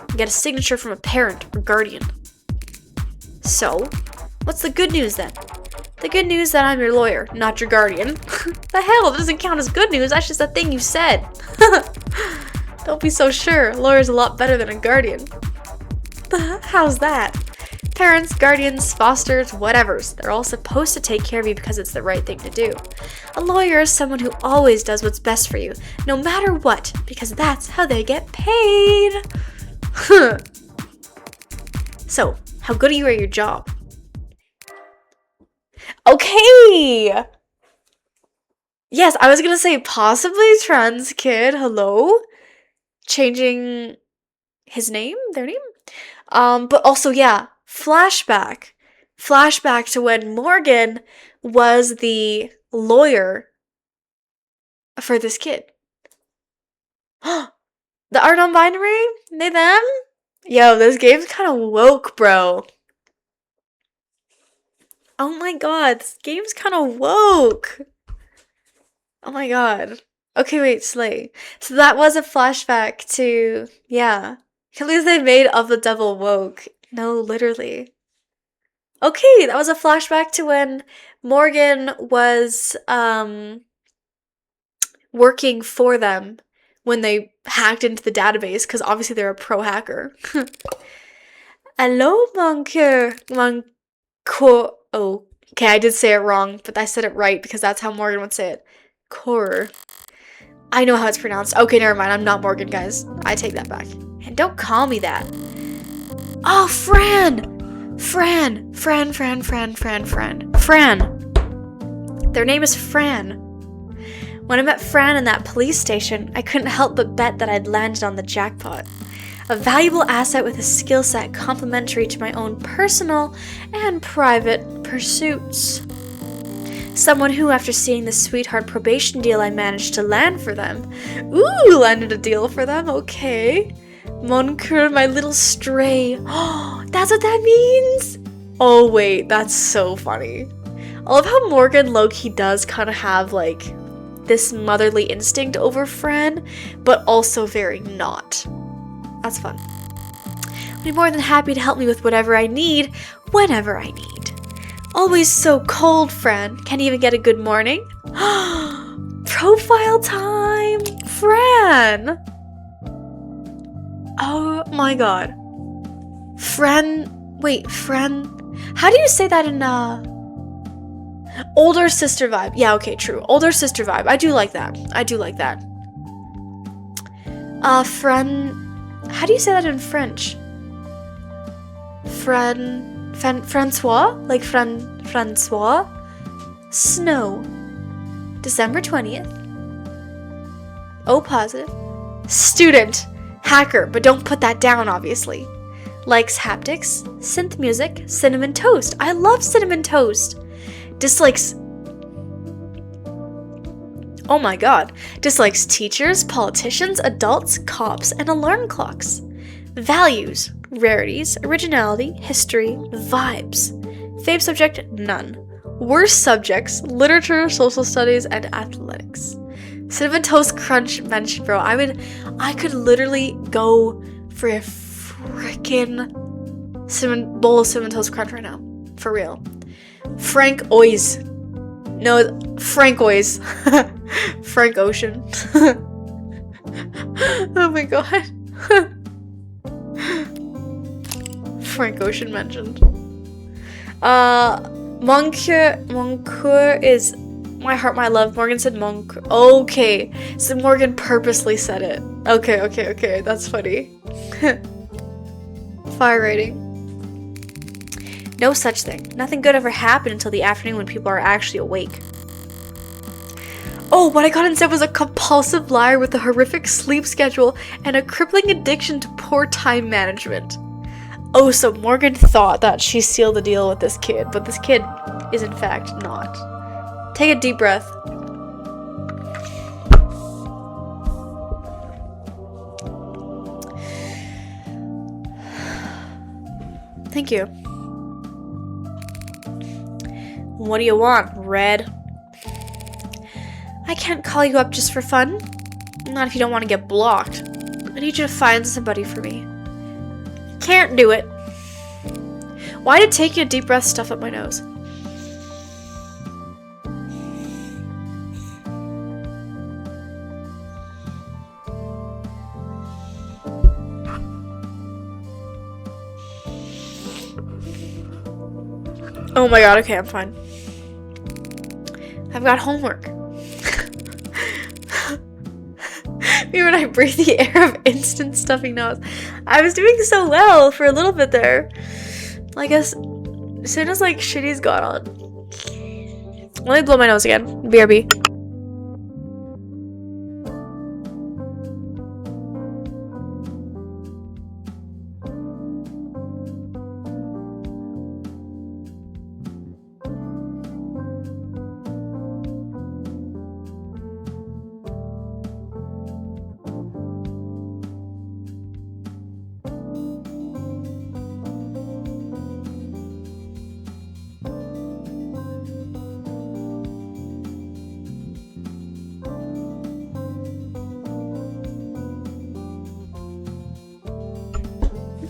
and get a signature from a parent or guardian. So, what's the good news then? The good news that I'm your lawyer, not your guardian. The hell, it doesn't count as good news, that's just a thing you said. Don't be so sure, a lawyer's a lot better than a guardian. How's that? Parents, guardians, fosters, whatevers, they're all supposed to take care of you because it's the right thing to do. A lawyer is someone who always does what's best for you, no matter what, because that's how they get paid. So, how good are you at your job? Okay! Yes, I was gonna say possibly trans kid, hello? Changing his name? Their name? But also, yeah, flashback to when Morgan was the lawyer for this kid. The art non-binary? They them? Yo, this game's kind of woke, bro. Oh my god, this game's kind of woke. Oh my god. Okay, wait, Slay. So that was a flashback to, yeah. At least they made Of the Devil woke. No, literally. Okay, that was a flashback to when Morgan was working for them when they hacked into the database, because obviously they're a pro hacker. Hello, oh, okay, I did say it wrong, but I said it right because that's how Morgan would say it. Cor. I know how it's pronounced. Okay, never mind. I'm not Morgan, guys. I take that back. And don't call me that. Oh, Fran! Fran. Their name is Fran. When I met Fran in that police station, I couldn't help but bet that I'd landed on the jackpot. A valuable asset with a skill set complementary to my own personal and private pursuits. Someone who, after seeing the sweetheart probation deal I managed to land for them. Ooh, landed a deal for them, okay. Mon cœur, my little stray. Oh, that's what that means? Oh wait, that's so funny. I love how Morgan low-key does kind of have like this motherly instinct over Fran, but also very not. That's fun. I'll be more than happy to help me with whatever I need, whenever I need. Always so cold, Fran. Can't even get a good morning. Profile time! Fran! Oh my god. Fran Wait, friend. How do you say that in older sister vibe? Yeah, okay, true. Older sister vibe. I do like that. Friend. How do you say that in French? Francois? Like Francois? Snow. December 20th. O positive. Student. Hacker, but don't put that down, obviously. Likes haptics, synth music, cinnamon toast. I love cinnamon toast. Dislikes... Oh my god. Dislikes teachers, politicians, adults, cops, and alarm clocks. Values. Rarities, originality, history, vibes. Fave subject, none. Worst subjects, literature, social studies, and athletics. Cinnamon Toast Crunch mentioned, bro. I could literally go for a freaking bowl of Cinnamon Toast Crunch right now. For real. Frank Oys. No, Frank Oys. Frank Ocean. Oh my god. Frank Ocean mentioned. Moncoeur is my heart, my love. Morgan said Moncoeur. Okay, so Morgan purposely said it. Okay, that's funny. Fire rating. No such thing. Nothing good ever happened until the afternoon when people are actually awake. Oh, what I got instead was a compulsive liar with a horrific sleep schedule and a crippling addiction to poor time management. Oh, so Morgan thought that she sealed the deal with this kid, but this kid is in fact not. Take a deep breath. Thank you. What do you want, Red? I can't call you up just for fun. Not if you don't want to get blocked. I need you to find somebody for me. Can't do it. Why did taking a deep breath stuff up my nose? Oh my god, okay, I'm fine. I've got homework. Me when I breathe the air of instant stuffing nose. I was doing so well for a little bit there. I guess as soon as like shitty's got on. Let me blow my nose again. BRB.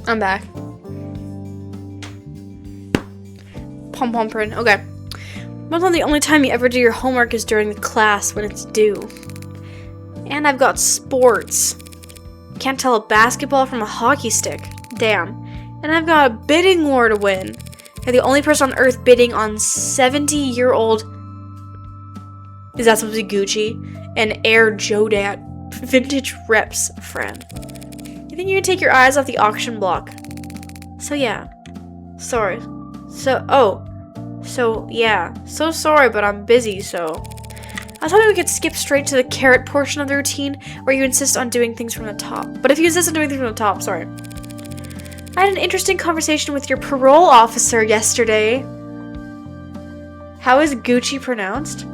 I'm back. Pom-pom print. Okay. Most of the only time you ever do your homework is during the class when it's due. And I've got sports. Can't tell a basketball from a hockey stick. Damn. And I've got a bidding war to win. You're the only person on earth bidding on 70-year-old... Is that supposed to be Gucci? And Air Jodat vintage reps, friend. You think you can take your eyes off the auction block? So yeah. Sorry. Yeah. So sorry, but I'm busy, so. I was hoping we could skip straight to the carrot portion of the routine, where you insist on doing things from the top. But if you insist on doing things from the top, sorry. I had an interesting conversation with your parole officer yesterday. How is Gucci pronounced?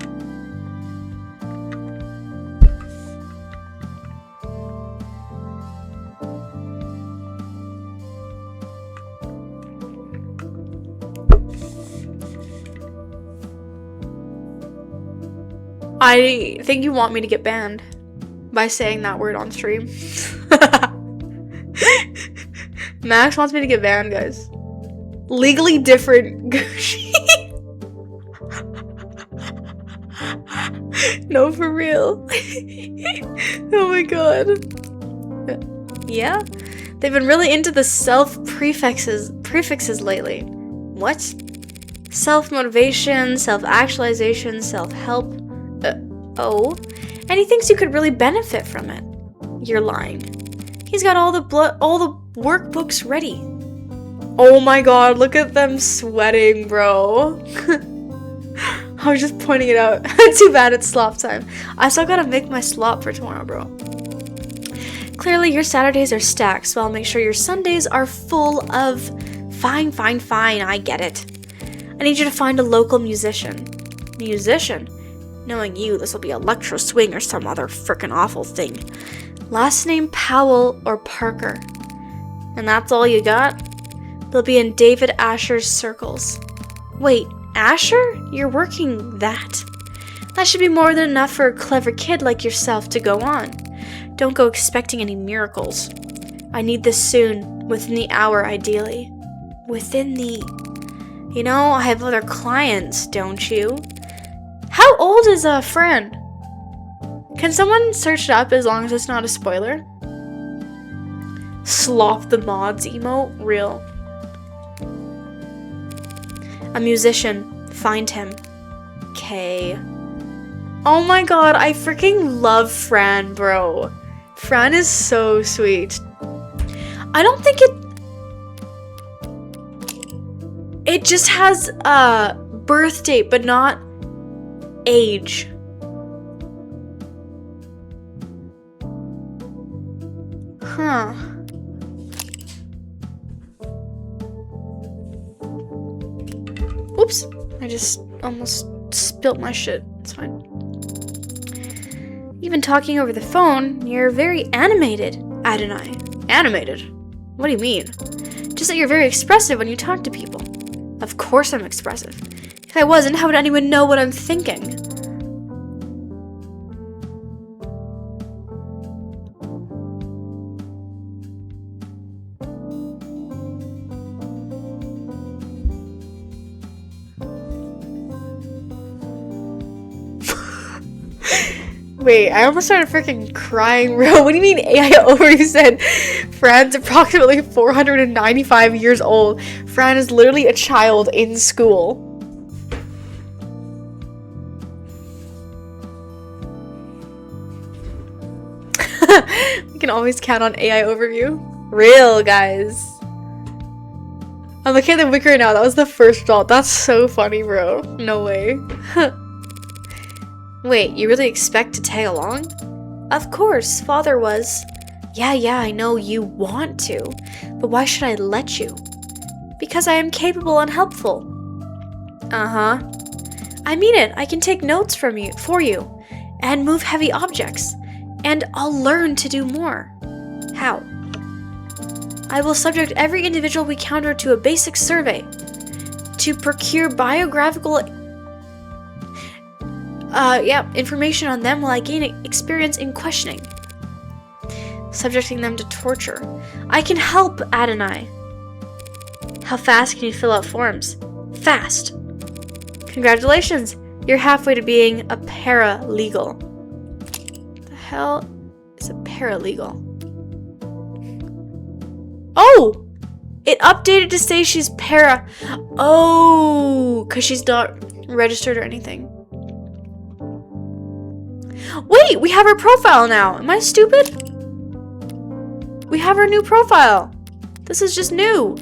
I think you want me to get banned by saying that word on stream. Max wants me to get banned, guys. Legally different Gucci. No, for real. Oh my god. Yeah? They've been really into the self prefixes prefixes lately. What? Self-motivation, self-actualization, self-help. Oh. And he thinks you could really benefit from it. You're lying. He's got all the workbooks ready. Oh my god, look at them sweating, bro. I was just pointing it out. Too bad it's slop time. I still gotta make my slop for tomorrow, bro. Clearly, your Saturdays are stacked, so I'll make sure your Sundays are full of fine, I get it. I need you to find a local musician. Musician? Knowing you, this will be electro swing or some other frickin' awful thing. Last name Powell or Parker. And that's all you got? They'll be in David Asher's circles. Wait, Asher? You're working that? That should be more than enough for a clever kid like yourself to go on. Don't go expecting any miracles. I need this soon, within the hour ideally. Within the... You know, I have other clients, don't you? How old is Fran? Can someone search it up as long as it's not a spoiler? Slop the mods emote? Real. A musician. Find him. Okay. Oh my god, I freaking love Fran, bro. Fran is so sweet. I don't think it just has a birth date, but not age. Huh. Oops. I just almost spilt my shit. It's fine. Even talking over the phone, you're very animated, Adonai. Animated? What do you mean? Just that you're very expressive when you talk to people. Of course I'm expressive. If I wasn't, how would anyone know what I'm thinking? Wait, I almost started freaking crying, bro. What do you mean AI overview said Fran's approximately 495 years old? Fran is literally a child in school. We can always count on AI overview. Real, guys. I'm looking at the wiki right now. That was the first thought. That's so funny, bro. No way. Wait, you really expect to tag along? Of course, father was. Yeah, I know you want to, but why should I let you? Because I am capable and helpful. Uh-huh. I mean it, I can take notes for you, and move heavy objects, and I'll learn to do more. How? I will subject every individual we counter to a basic survey to procure biographical information on them while I gain experience in questioning. Subjecting them to torture. I can help, Adonai. How fast can you fill out forms? Fast. Congratulations, you're halfway to being a paralegal. The hell is a paralegal? Oh! It updated to say she's para. Oh, because she's not registered or anything. Wait, we have her profile now. Am I stupid? We have her new profile. This is just new.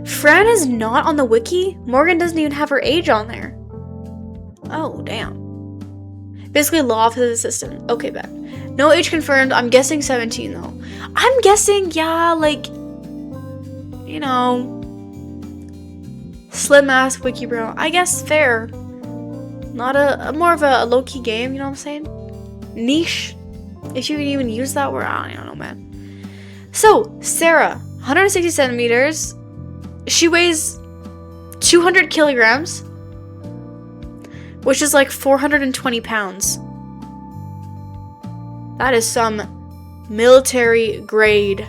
Fran is not on the wiki? Morgan doesn't even have her age on there. Oh, damn. Basically, law office assistant. Okay, bet. No age confirmed. I'm guessing 17, though. I'm guessing, yeah, like, you know, slim ass wiki bro. I guess fair. Not a more of a low-key game, you know what I'm saying? Niche. If you can even use that word, I don't know, man. So, Sarah, 160 centimeters. She weighs 200 kilograms, which is like 420 pounds. That is some military grade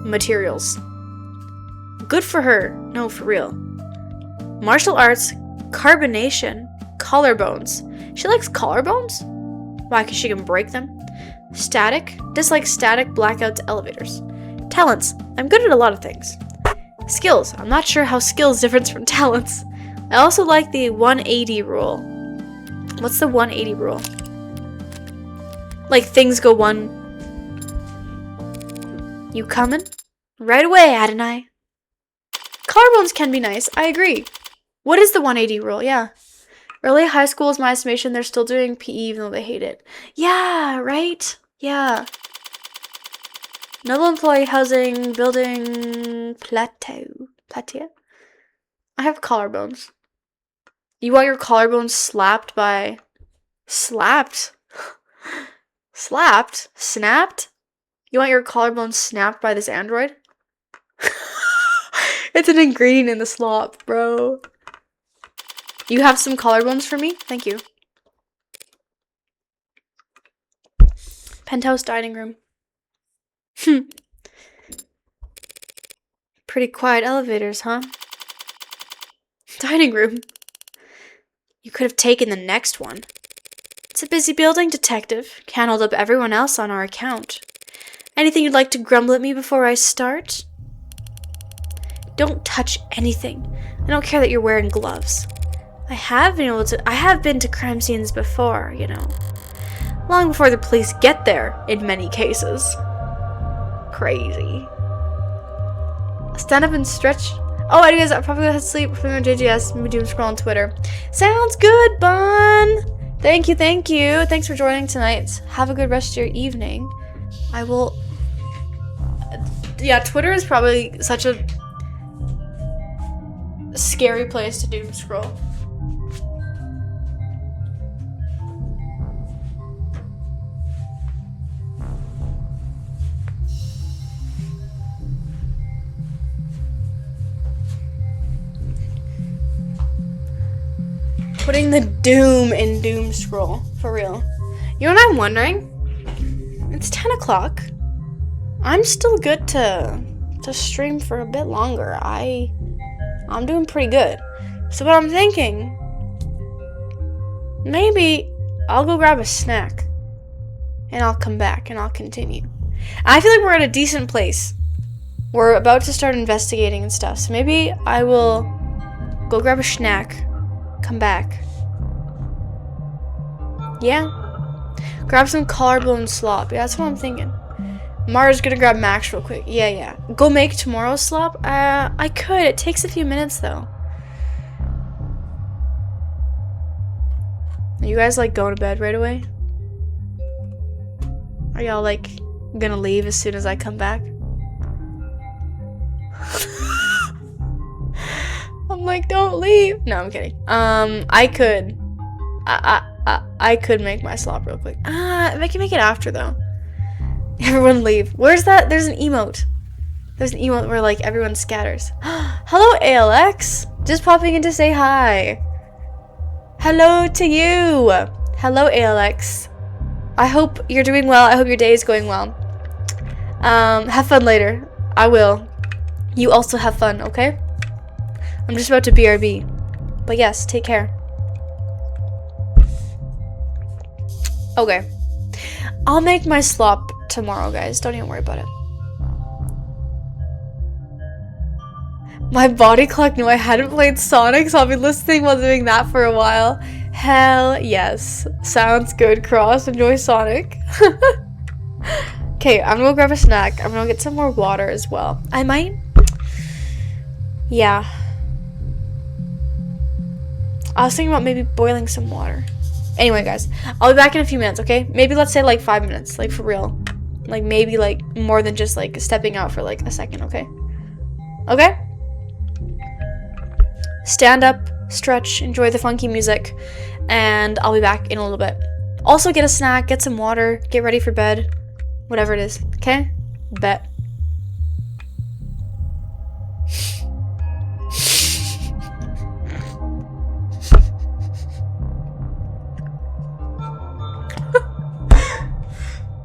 materials. Good for her. No, for real. Martial arts, carbonation, collarbones. She likes collarbones? Why? Because she can break them. Static. Dislike static, blackouts, elevators. Talents. I'm good at a lot of things. Skills. I'm not sure how skills differs from talents. I also like the 180 rule. What's the 180 rule? Like things go one. You coming? Right away, Adonai. Collarbones can be nice. I agree. What is the 180 rule? Yeah. Early high school is my estimation. They're still doing PE even though they hate it. Yeah, right? Yeah. Noble employee housing building plateau. Plateau? I have collarbones. You want your collarbones slapped by... Slapped? Slapped? Snapped? You want your collarbone snapped by this android? It's an ingredient in the slop, bro. You have some collarbones for me? Thank you. Penthouse dining room. Pretty quiet elevators, huh? Dining room. You could have taken the next one. It's a busy building, detective. Can't hold up everyone else on our account. Anything you'd like to grumble at me before I start? Don't touch anything. I don't care that you're wearing gloves. I have been to crime scenes before, you know. Long before the police get there, in many cases. Crazy. Stand up and stretch. Oh, anyways, I'm probably gonna sleep from the JGS, maybe doom scroll on Twitter. Sounds good, Bun! Thank you, thank you. Thanks for joining tonight. Have a good rest of your evening. I will... Yeah, Twitter is probably such a scary place to doom scroll. Putting the doom in doom scroll, for real. You know what I'm wondering? It's 10 o'clock. I'm still good to stream for a bit longer. I'm doing pretty good. So what I'm thinking, maybe I'll go grab a snack and I'll come back and I'll continue. I feel like we're at a decent place. We're about to start investigating and stuff. So maybe I will go grab a snack, come back. Yeah. Grab some collarbone slop. Yeah, that's what I'm thinking. Mara's gonna grab Max real quick. Yeah. Go make tomorrow's slop? I could. It takes a few minutes, though. Are you guys, like, going to bed right away? Are y'all, like, gonna leave as soon as I come back? I'm like, don't leave. No, I'm kidding. I could. I could make my slop real quick. I can make it after, though. Everyone leave. Where's that? There's an emote. There's an emote where, like, everyone scatters. Hello, ALX. Just popping in to say hi. Hello to you. Hello, ALX. I hope you're doing well. I hope your day is going well. Have fun later. I will. You also have fun, okay? I'm just about to BRB. But yes, take care. Okay. I'll make my slop tomorrow, guys. Don't even worry about it. My body clock knew I hadn't played Sonic, so I'll be listening while doing that for a while. Hell yes. Sounds good, Cross. Enjoy Sonic. Okay, I'm gonna grab a snack. I'm gonna get some more water as well. I might... Yeah. I was thinking about maybe boiling some water. Anyway, guys, I'll be back in a few minutes, okay? Maybe let's say, like, 5 minutes, like, for real. Like, maybe, like, more than just, like, stepping out for, like, a second, okay? Okay? Stand up, stretch, enjoy the funky music, and I'll be back in a little bit. Also, get a snack, get some water, get ready for bed, whatever it is, okay? Bet.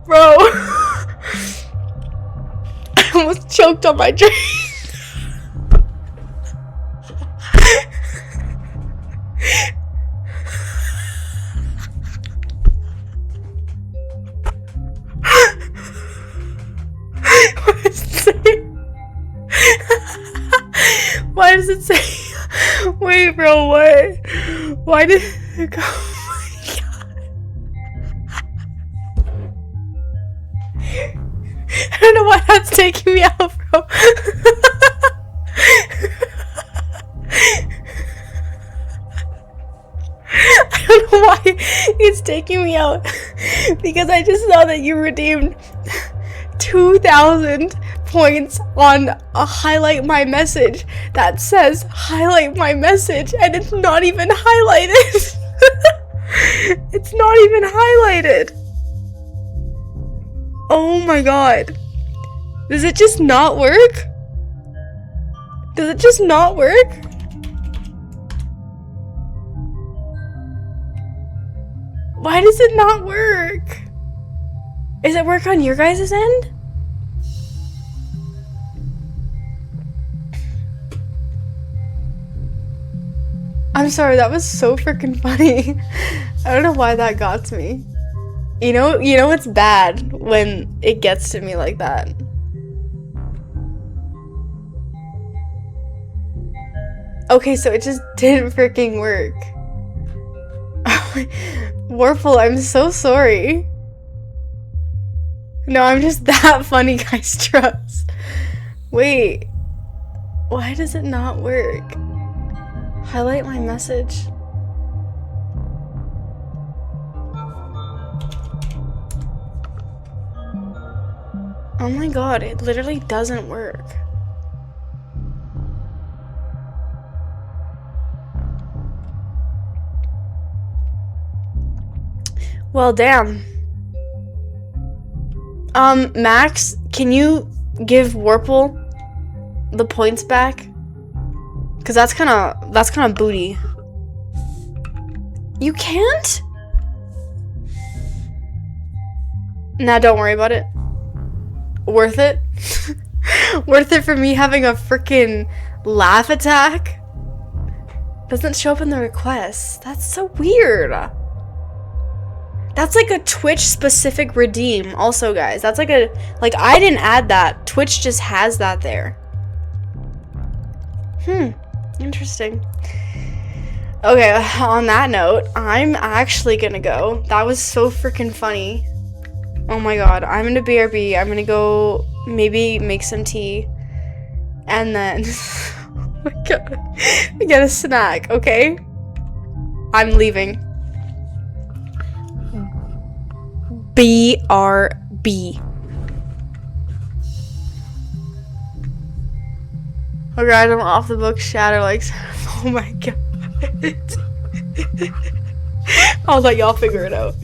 Bro, I almost choked on my drink. does it say? Wait, bro, what? Why did it go? Oh my god. I don't know why that's taking me out, bro. I don't know why it's taking me out. Because I just saw that you redeemed 2,000 points on a highlight my message that says highlight my message, and it's not even highlighted. It's not even highlighted. Oh my god. Does it just not work? Does it just not work? Why does it not work? Is it work on your guys' end? I'm sorry, that was so freaking funny. I don't know why that got to me. You know it's bad when it gets to me like that. Okay, so it just didn't freaking work. Warful, I'm so sorry. No, I'm just that funny, guys, trust. Wait. Why does it not work? Highlight my message. Oh my god, it literally doesn't work. Well, damn. Max, can you give Warple the points back? Cause that's kind of booty. You can't? Nah, don't worry about it. Worth it? Worth it for me having a freaking laugh attack? Doesn't show up in the requests. That's so weird. That's like a Twitch specific redeem also, guys. That's like I didn't add that. Twitch just has that there. Interesting. Okay, on that note, I'm actually gonna go. That was so freaking funny. Oh my god, I'm gonna BRB. I'm gonna go maybe make some tea. And then, oh my god, get a snack, okay? I'm leaving. BRB. Oh god, I'm off the book shatter like, oh my god. I'll let y'all figure it out.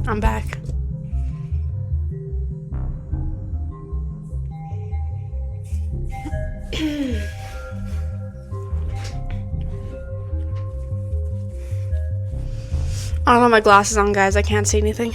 I'm back. I don't have my glasses on, guys. I can't see anything.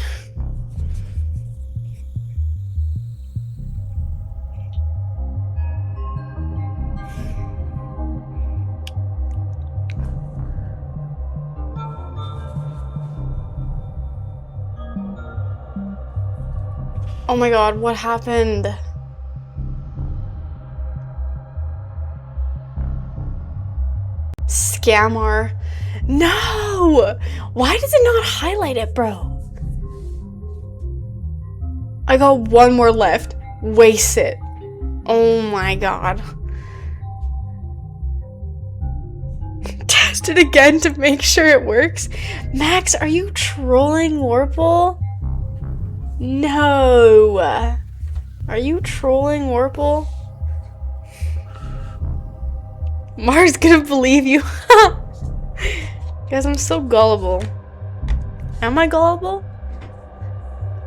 Oh my god, what happened? Scammer. No! Why does it not highlight it, bro? I got one more left. Waste it. Oh my god. Test it again to make sure it works. Max, are you trolling Warple? No. Are you trolling Warple? Mars gonna believe you. Guys, I'm so gullible. Am I gullible?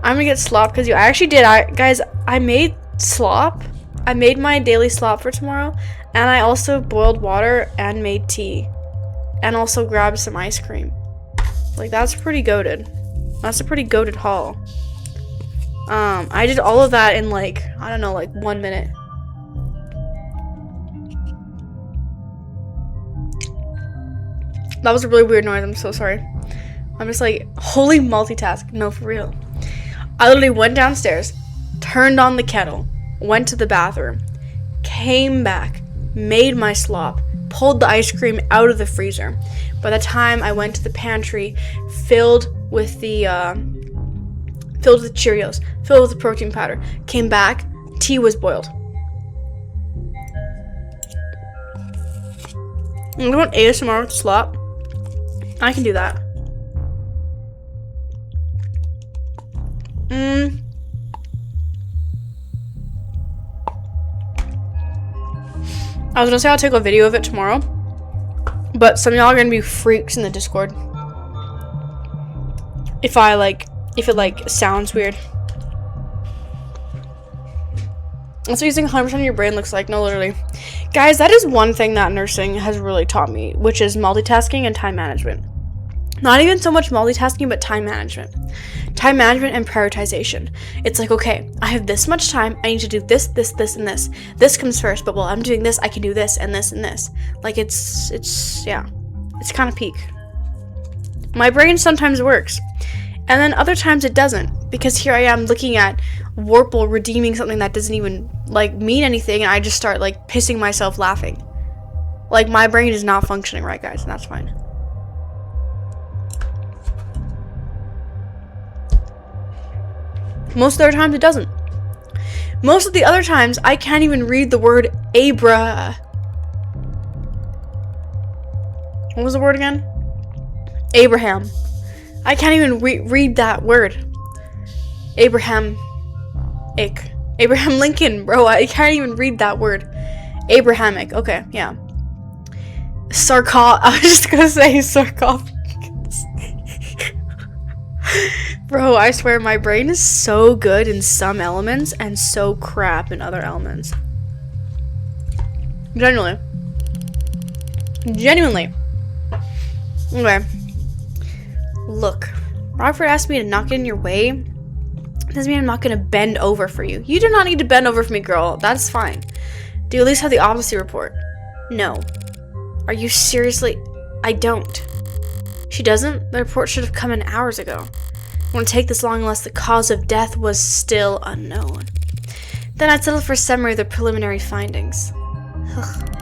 I'm gonna get slop because I actually did. Guys, I made slop. I made my daily slop for tomorrow, and I also boiled water and made tea, and also grabbed some ice cream. Like, that's pretty goated. That's a pretty goated haul. I did all of that in like, I don't know, like 1 minute. That was a really weird noise. I'm so sorry. I'm just like, holy multitask. No, for real. I literally went downstairs, turned on the kettle, went to the bathroom, came back, made my slop, pulled the ice cream out of the freezer. By the time I went to the pantry, filled with the Cheerios, filled with the protein powder, came back, tea was boiled. I'm going ASMR with slop. I can do that. I was gonna say I'll take a video of it tomorrow, but some of y'all are gonna be freaks in the Discord if it sounds weird. That's what using 100% of your brain looks like. No, literally. Guys, that is one thing that nursing has really taught me, which is multitasking and time management. Not even so much multitasking, but time management. Time management and prioritization. It's like, okay, I have this much time. I need to do this, this, this, and this. This comes first, but while I'm doing this, I can do this and this and this. Like, yeah. It's kind of peak. My brain sometimes works. And then other times it doesn't. Because here I am looking at Warple redeeming something that doesn't even, like, mean anything. And I just start, like, pissing myself laughing. Like, my brain is not functioning right, guys. And that's fine. Most of the other times it doesn't. Most of the other times I can't even read the word Abra. What was the word again? Abraham. I can't even read that word. Abraham Lincoln, bro. I can't even read that word. Abrahamic. Okay, yeah. I was just gonna say sarcophagus. Bro, I swear my brain is so good in some elements and so crap in other elements. Genuinely. Okay. Look, Rockford asked me to not get in your way. Doesn't mean I'm not gonna bend over for you. You do not need to bend over for me, girl. That's fine. Do you at least have the autopsy report? No. Are you seriously? I don't. She doesn't? The report should have come in hours ago. It wouldn't take this long unless the cause of death was still unknown. Then I'd settle for summary of the preliminary findings. Ugh.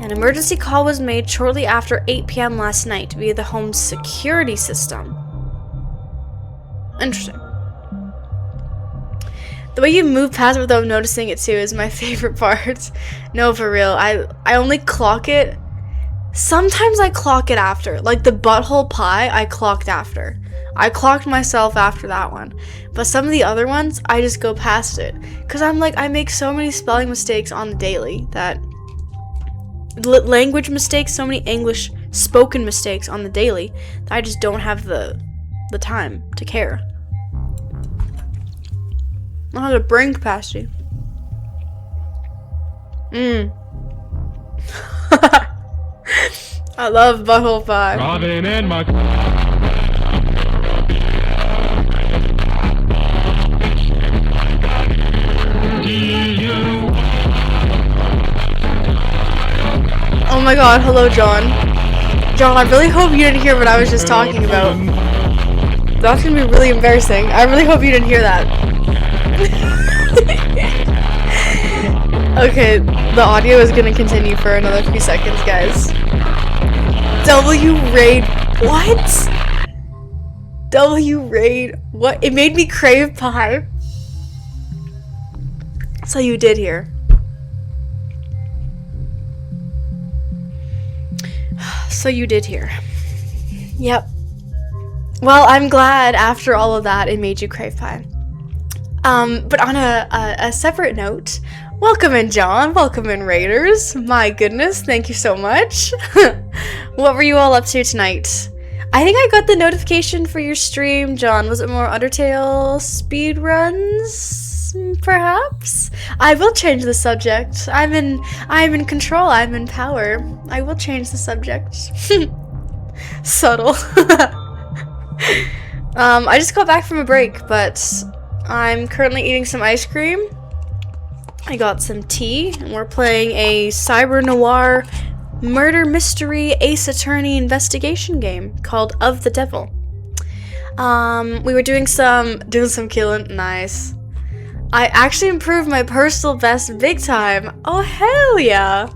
An emergency call was made shortly after 8 p.m. last night via the home's security system. Interesting. The way you move past it without noticing it too is my favorite part. No, for real. I only clock it. Sometimes I clock it after. Like the butthole pie, I clocked after. I clocked myself after that one. But some of the other ones, I just go past it. Because I'm like, I make so many spelling mistakes on the daily that... language mistakes, so many English spoken mistakes on the daily that I just don't have the time to care. I had a brain capacity. I love butthole pie. Robin and my Oh my god, hello John. John, I really hope you didn't hear what I was just talking about. That's gonna be really embarrassing. I really hope you didn't hear that. Okay, the audio is gonna continue for another few seconds, guys. W-Raid, what? W-Raid, what? It made me crave pie. So you did hear. So you did hear. Yep. Well, I'm glad after all of that it made you crave pie. But on a separate note, welcome in John, welcome in Raiders. My goodness, thank you so much. What were you all up to tonight? I think I got the notification for your stream, John. Was it more Undertale speedruns? Perhaps? I will change the subject. I'm in control, I'm in power. I will change the subject. Subtle. I just got back from a break, but I'm currently eating some ice cream. I got some tea, and we're playing a cyber noir murder mystery ace attorney investigation game called Of the Devil. We were doing some killing. Nice. I actually improved my personal best big time. Oh hell yeah.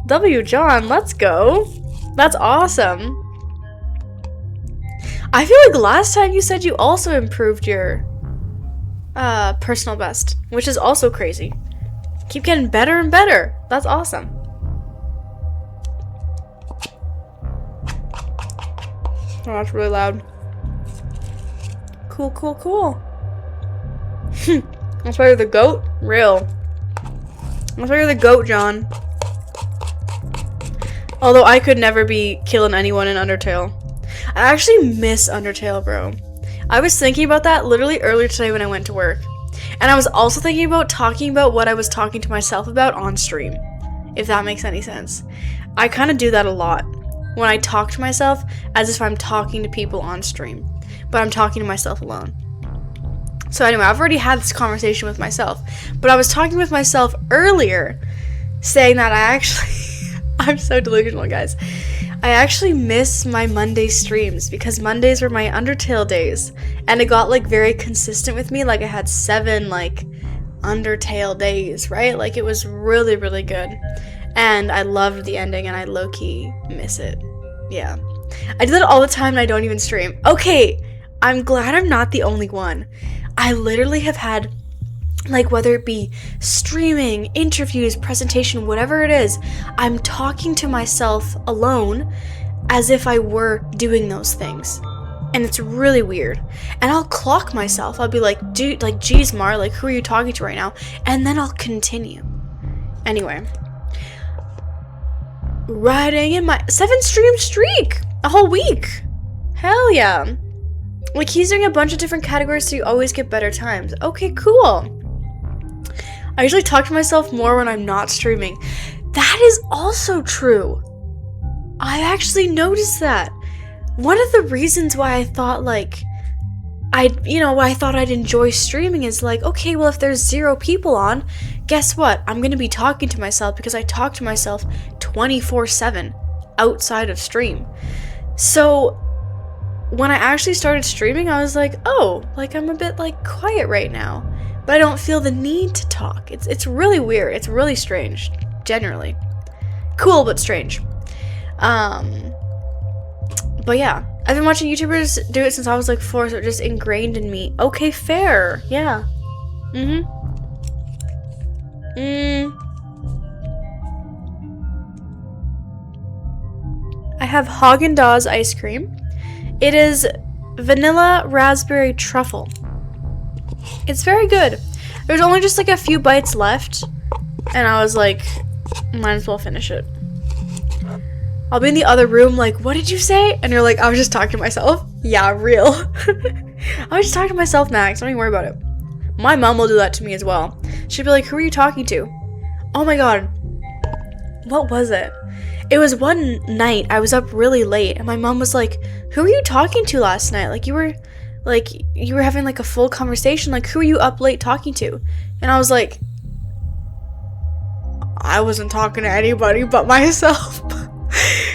W John, let's go. That's awesome. I feel like last time you said you also improved your personal best, which is also crazy. Keep getting better and better. That's awesome. Oh, that's really loud. Cool, cool, cool. That's why you're the goat? Real. That's why you're the goat, John. Although I could never be killing anyone in Undertale. I actually miss Undertale, bro. I was thinking about that literally earlier today when I went to work. And I was also thinking about talking about what I was talking to myself about on stream. If that makes any sense. I kind of do that a lot. When I talk to myself as if I'm talking to people on stream. But I'm talking to myself alone. So anyway, I've already had this conversation with myself. But I was talking with myself earlier, saying that I actually... I'm so delusional, guys. I actually miss my Monday streams because Mondays were my Undertale days. And it got, like, very consistent with me. Like, I had 7, like, Undertale days, right? Like, it was really, really good. And I loved the ending, and I low-key miss it. Yeah. I do that all the time, and I don't even stream. Okay, I'm glad I'm not the only one. I literally have had, like, whether it be streaming, interviews, presentation, whatever it is, I'm talking to myself alone as if I were doing those things. And it's really weird. And I'll clock myself. I'll be like, dude, like, geez, Mar, like, who are you talking to right now? And then I'll continue. Anyway. Riding in my 7 stream streak! A whole week! Hell yeah. Like, he's doing a bunch of different categories so you always get better times. Okay, cool. I usually talk to myself more when I'm not streaming. That is also true. I actually noticed that. One of the reasons why I thought, like, I thought I'd enjoy streaming is like, okay, well, if there's 0 people on, guess what? I'm going to be talking to myself because I talk to myself 24/7 outside of stream. So when I actually started streaming, I was like, oh, like, I'm a bit, like, quiet right now. But I don't feel the need to talk. It's really weird. It's really strange, generally. Cool, but strange. But yeah, I've been watching YouTubers do it since I was like 4, so it just ingrained in me. Okay, fair. Yeah. I have Haagen-Dazs ice cream. It is vanilla raspberry truffle. It's very good. There's only just like a few bites left, and I was like, might as well finish it. I'll be in the other room like, what did you say? And you're like, I was just talking to myself. Yeah, real. I was just talking to myself, Max. Don't even worry about it. My mom will do that to me as well. She'd be like, who are you talking to? Oh my god. What was it? It was one night I was up really late and my mom was like, who were you talking to last night? Like you were having like a full conversation. Like, who are you up late talking to? And I was like, I wasn't talking to anybody but myself.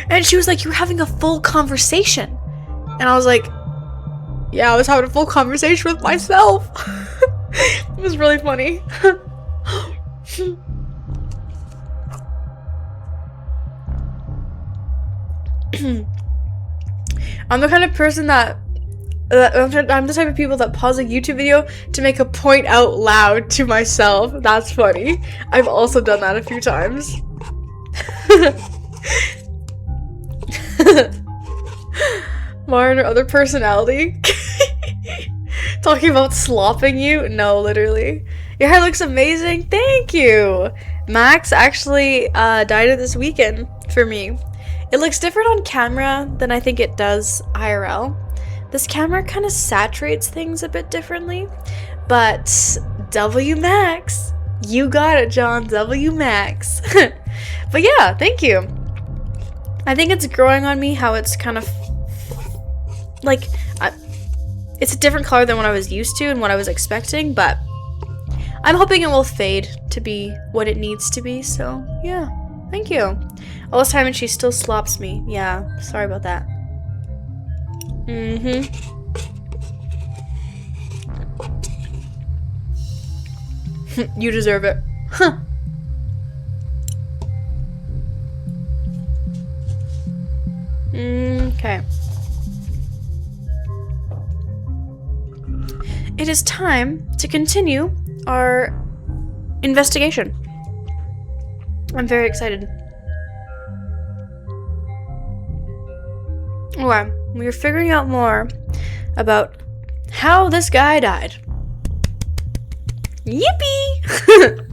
And she was like, you were having a full conversation. And I was like, yeah, I was having a full conversation with myself. It was really funny. I'm the kind of person that I'm the type of people that pause a YouTube video to make a point out loud to myself. That's funny. I've also done that a few times. Mine or other personality. Talking about slopping you? No, literally. Your hair looks amazing. Thank you. Max actually dyed it this weekend for me. It looks different on camera than I think it does IRL. This camera kind of saturates things a bit differently, but W Max, you got it, John. W Max. But yeah, thank you. I think it's growing on me how it's kind of like it's a different color than what I was used to and what I was expecting, but I'm hoping it will fade to be what it needs to be. So yeah, thank you. All this time and she still slops me. Yeah, sorry about that. You deserve it. Huh. Okay. It is time to continue our investigation. I'm very excited. Okay, we are figuring out more about how this guy died. Yippee!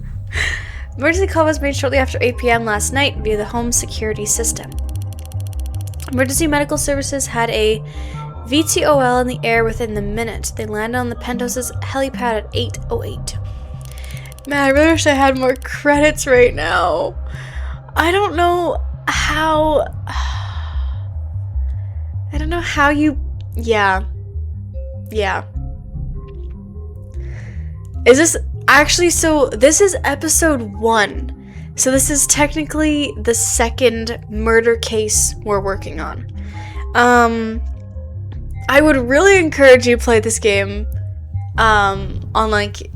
Emergency call was made shortly after 8 p.m. last night via the home security system. Emergency medical services had a VTOL in the air within the minute. They landed on the Pentos's helipad at 8:08. Man, I really wish I had more credits right now. I don't know how you... Yeah. Is this... Actually, so this is episode 1. So this is technically the second murder case we're working on. I would really encourage you to play this game on like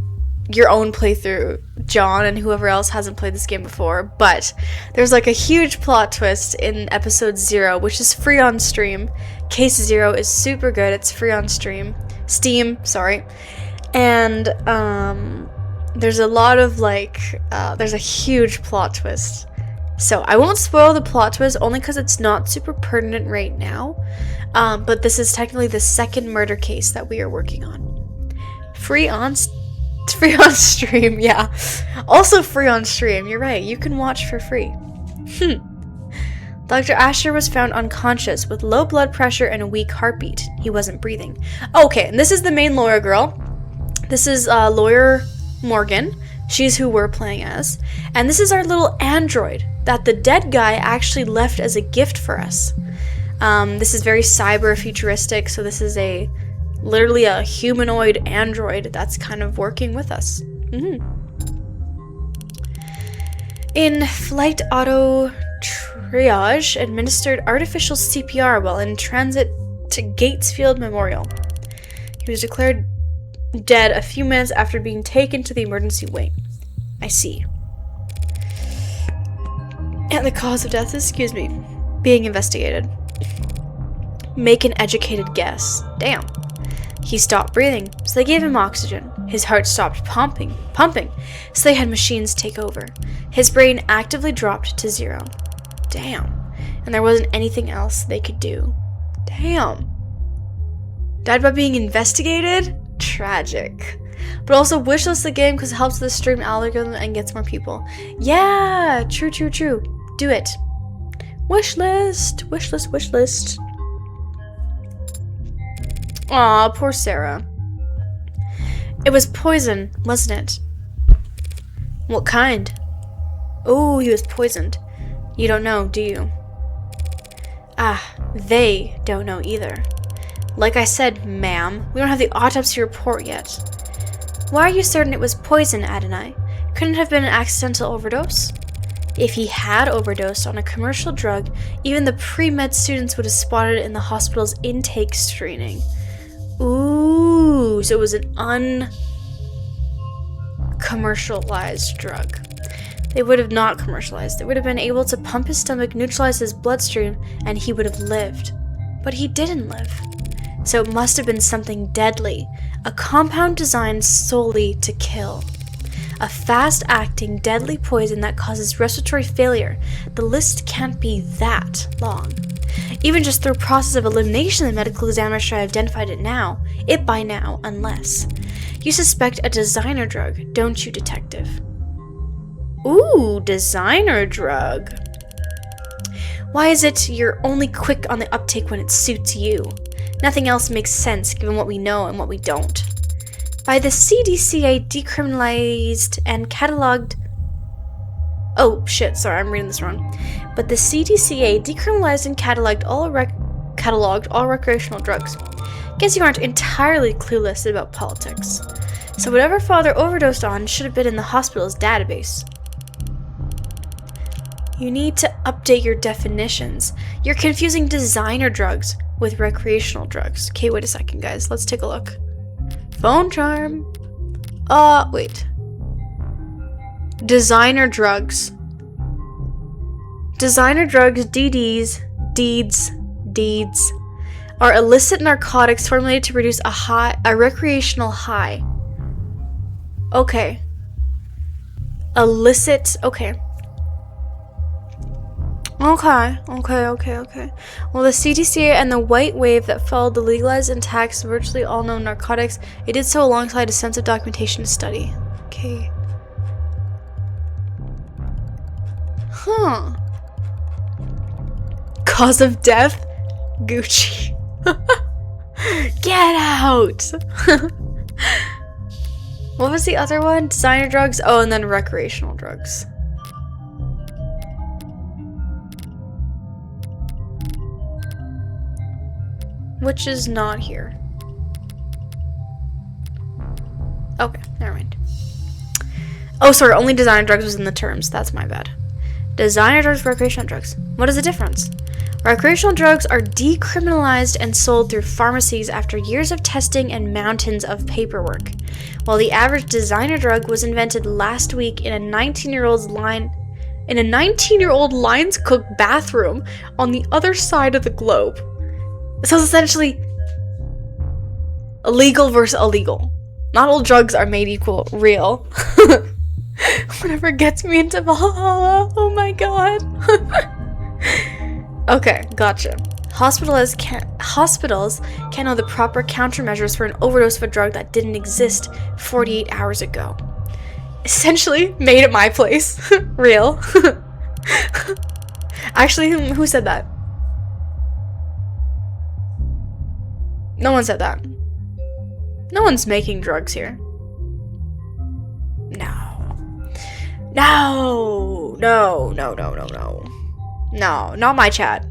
your own playthrough, John and whoever else hasn't played this game before, but there's like a huge plot twist in episode 0, which is free on stream. Case 0 is super good. It's free on Steam, sorry. And there's a lot of like there's a huge plot twist. So I won't spoil the plot twist only because it's not super pertinent right now. But this is technically the second murder case that we are working on. Free on stream, yeah. Also free on stream, you're right. You can watch for free. Dr. Asher was found unconscious with low blood pressure and a weak heartbeat. He wasn't breathing. Okay, and this is the main lawyer girl. This is lawyer Morgan. She's who we're playing as. And this is our little android that the dead guy actually left as a gift for us. This is very cyber futuristic, so this is literally a humanoid android that's kind of working with us. In flight auto triage administered artificial CPR while in transit to Gatesfield Memorial. He was declared dead a few minutes after being taken to the emergency wing. I see. And the cause of death is, being investigated. Make an educated guess. Damn. He stopped breathing, so they gave him oxygen. His heart stopped pumping, so they had machines take over. His brain actively dropped to 0. Damn. And there wasn't anything else they could do. Damn. Died by being investigated? Tragic. But also wishlist the game because it helps the stream algorithm and gets more people. Yeah, true. Do it. Wishlist. Aw, poor Sarah. It was poison, wasn't it? What kind? Oh, he was poisoned. You don't know, do you? Ah, they don't know either. Like I said, ma'am, we don't have the autopsy report yet. Why are you certain it was poison, Adonai? Couldn't it have been an accidental overdose? If he had overdosed on a commercial drug, even the pre-med students would have spotted it in the hospital's intake screening. Ooh, so it was an uncommercialized drug. They would have not commercialized. They would have been able to pump his stomach, neutralize his bloodstream, and he would have lived. But he didn't live. So it must have been something deadly, a compound designed solely to kill. A fast-acting, deadly poison that causes respiratory failure. The list can't be that long. Even just through a process of elimination, the medical examiner should have identified it by now, unless. You suspect a designer drug, don't you, detective? Ooh, designer drug. Why is it you're only quick on the uptake when it suits you? Nothing else makes sense given what we know and what we don't. By the CDCA decriminalized and cataloged... Oh, shit, sorry, I'm reading this wrong. But the CDCA decriminalized and cataloged all recreational drugs. Guess you aren't entirely clueless about politics. So whatever father overdosed on should have been in the hospital's database. You need to update your definitions. You're confusing designer drugs with recreational drugs. Okay, wait a second, guys. Let's take a look. Phone charm. Wait. Designer drugs. Designer drugs, deeds, are illicit narcotics formulated to produce a recreational high. Okay. Illicit, okay. Okay. Well, the CDCA and the white wave that followed the legalized and taxed virtually all known narcotics, it did so alongside a sense of documentation to study. Okay. Huh. Cause of death? Gucci. Get out! What was the other one? Designer drugs? Oh, and then recreational drugs. Which is not here. Okay, never mind. Oh, sorry, only designer drugs was in the terms. That's my bad. Designer drugs, recreational drugs. What is the difference? Recreational drugs are decriminalized and sold through pharmacies after years of testing and mountains of paperwork, while the average designer drug was invented last week in a 19-year-old Lions Cook bathroom on the other side of the globe. So it's essentially illegal versus illegal. Not all drugs are made equal real. Whatever gets me into oh my god. Okay, gotcha. Hospitals can't know the proper countermeasures for an overdose of a drug that didn't exist 48 hours ago. Essentially, made at my place. Real. Actually, who said that? No one said that. No one's making drugs here. No, not my chat.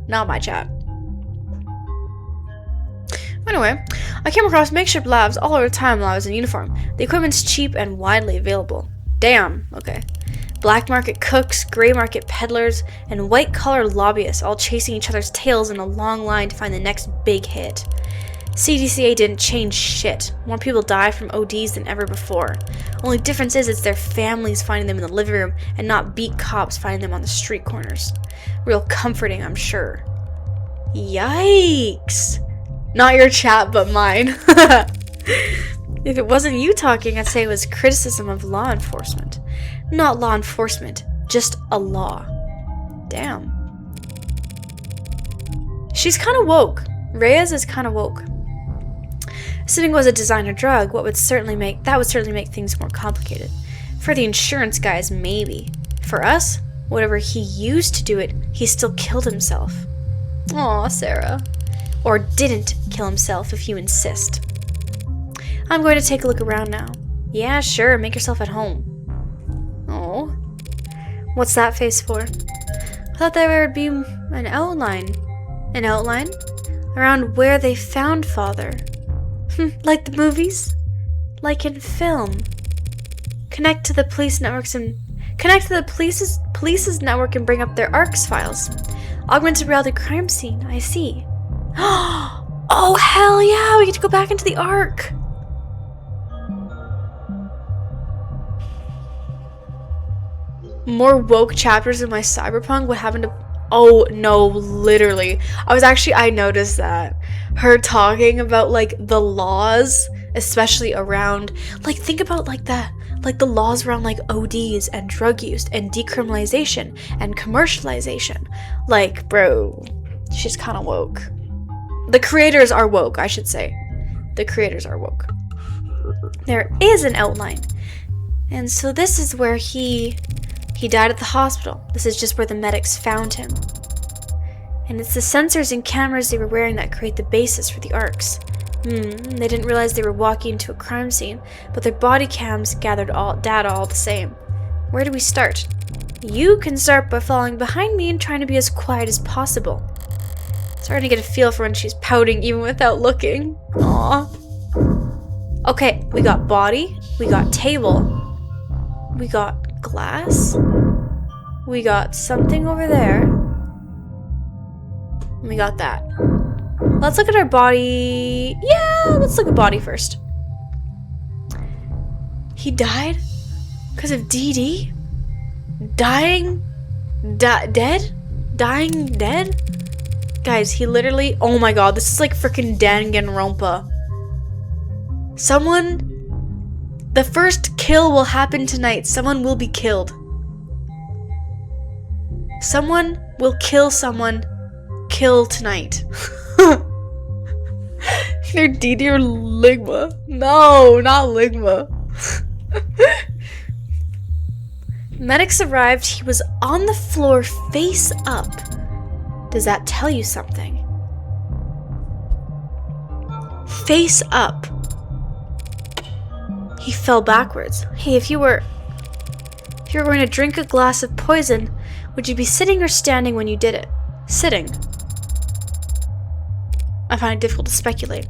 Anyway, I came across makeshift labs all over time while I was in uniform. The equipment's cheap and widely available. Damn, okay. Black market cooks, gray market peddlers, and white-collar lobbyists all chasing each other's tails in a long line to find the next big hit. CDCA didn't change shit. More people die from ODs than ever before. Only difference is it's their families finding them in the living room and not beat cops finding them on the street corners. Real comforting, I'm sure. Yikes! Not your chat, but mine. If it wasn't you talking, I'd say it was criticism of law enforcement. Not law enforcement, just a law. Damn. She's kind of woke. Reyes is kind of woke. Assuming it was a designer drug, that would certainly make things more complicated. For the insurance guys, maybe. For us, whatever he used to do it, he still killed himself. Aw, Sarah. Or didn't kill himself, if you insist. I'm going to take a look around now. Yeah, sure, make yourself at home. Oh. What's that face for? I thought there would be an outline. An outline? Around where they found father. Like the movies? Like in film. Connect to the police's network and bring up their ARCS files. Augmented reality crime scene, I see. Oh, hell yeah, we get to go back into the ARC. More woke chapters in my cyberpunk. What happened to... Oh, no, literally. I noticed that. Her talking about, like, the laws, especially around... Like, think about, like, the laws around, like, ODs and drug use and decriminalization and commercialization. Like, bro, she's kind of woke. The creators are woke, I should say. The creators are woke. There is an outline. And so this is where he died at the hospital. This is just where the medics found him. And it's the sensors and cameras they were wearing that create the basis for the ARCs. They didn't realize they were walking into a crime scene, but their body cams gathered all data all the same. Where do we start? You can start by following behind me and trying to be as quiet as possible. Starting to get a feel for when she's pouting even without looking. Aww. Okay, we got body, we got table, we got glass, we got something over there, and we got that. Let's look at our body. Yeah, let's look at body first. He died because of DD? Dying? Dead? Dying dead? Guys, he literally... Oh my god, this is like freaking Danganronpa. Someone... The first kill will happen tonight. Someone will be killed. Someone will kill someone. Kill tonight. Either DD or Ligma. No, not Ligma. Medics arrived. He was on the floor face up. Does that tell you something? Face up. He fell backwards. Hey, if you were going to drink a glass of poison, would you be sitting or standing when you did it? Sitting. I find it difficult to speculate.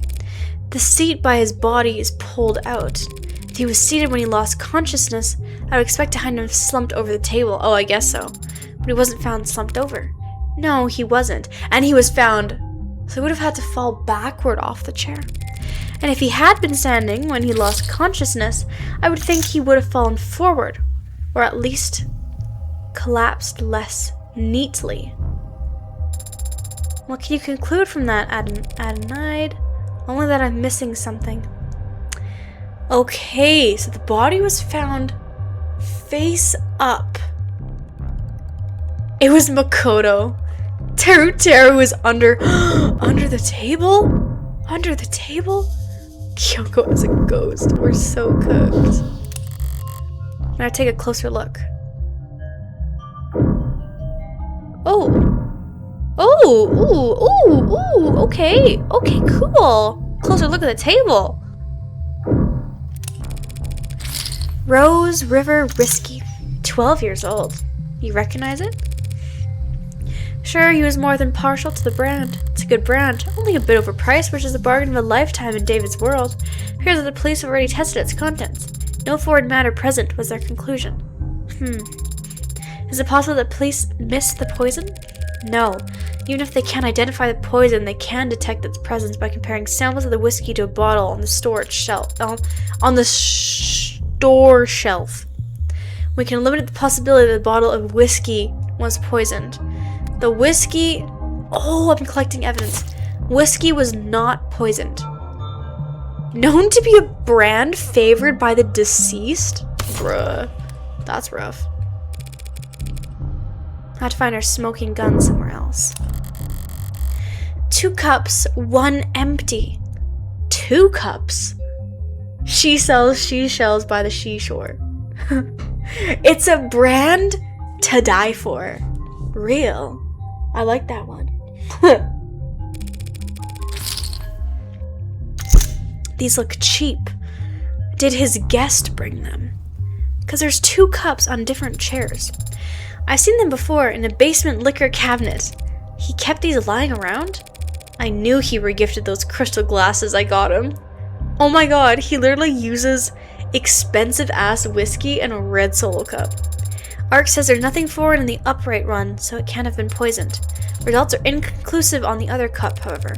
The seat by his body is pulled out. If he was seated when he lost consciousness, I would expect to find him slumped over the table. Oh, I guess so. But he wasn't found slumped over. No, he wasn't. And he was found... So he would have had to fall backward off the chair. And if he had been standing when he lost consciousness, I would think he would have fallen forward. Or at least collapsed less neatly. What can you conclude from that, Adenide? Only that I'm missing something. Okay, so the body was found face up. It was Makoto. Teru was under the table? Under the table? Kyoko is a ghost. We're so cooked. I'm gonna take a closer look. Okay, cool. Closer look at the table. Rose River Whiskey, 12 years old. You recognize it? Sure, he was more than partial to the brand. It's a good brand, only a bit overpriced, which is the bargain of a lifetime in David's world. It appears that the police have already tested its contents. No foreign matter present was their conclusion. Is it possible that police missed the poison? No. Even if they can't identify the poison, they can detect its presence by comparing samples of the whiskey to a bottle on the storage shelf. Store shelf. We can eliminate the possibility that the bottle of whiskey was poisoned. The whiskey... Oh, I'm collecting evidence. Whiskey was not poisoned. Known to be a brand favored by the deceased? Bruh. That's rough. I have to find our smoking gun somewhere else. 2 cups, 1 empty. 2 cups? She sells seashells by the seashore. It's a brand to die for. Real. I like that one. These look cheap. did his guest bring them? Because there's 2 cups on different chairs. I've seen them before in a basement liquor cabinet. He kept these lying around? I knew he regifted those crystal glasses I got him. Oh my god, he literally uses expensive ass whiskey in a red Solo cup. Ark says there's nothing foreign in the upright run, so it can't have been poisoned. Results are inconclusive on the other cup, however.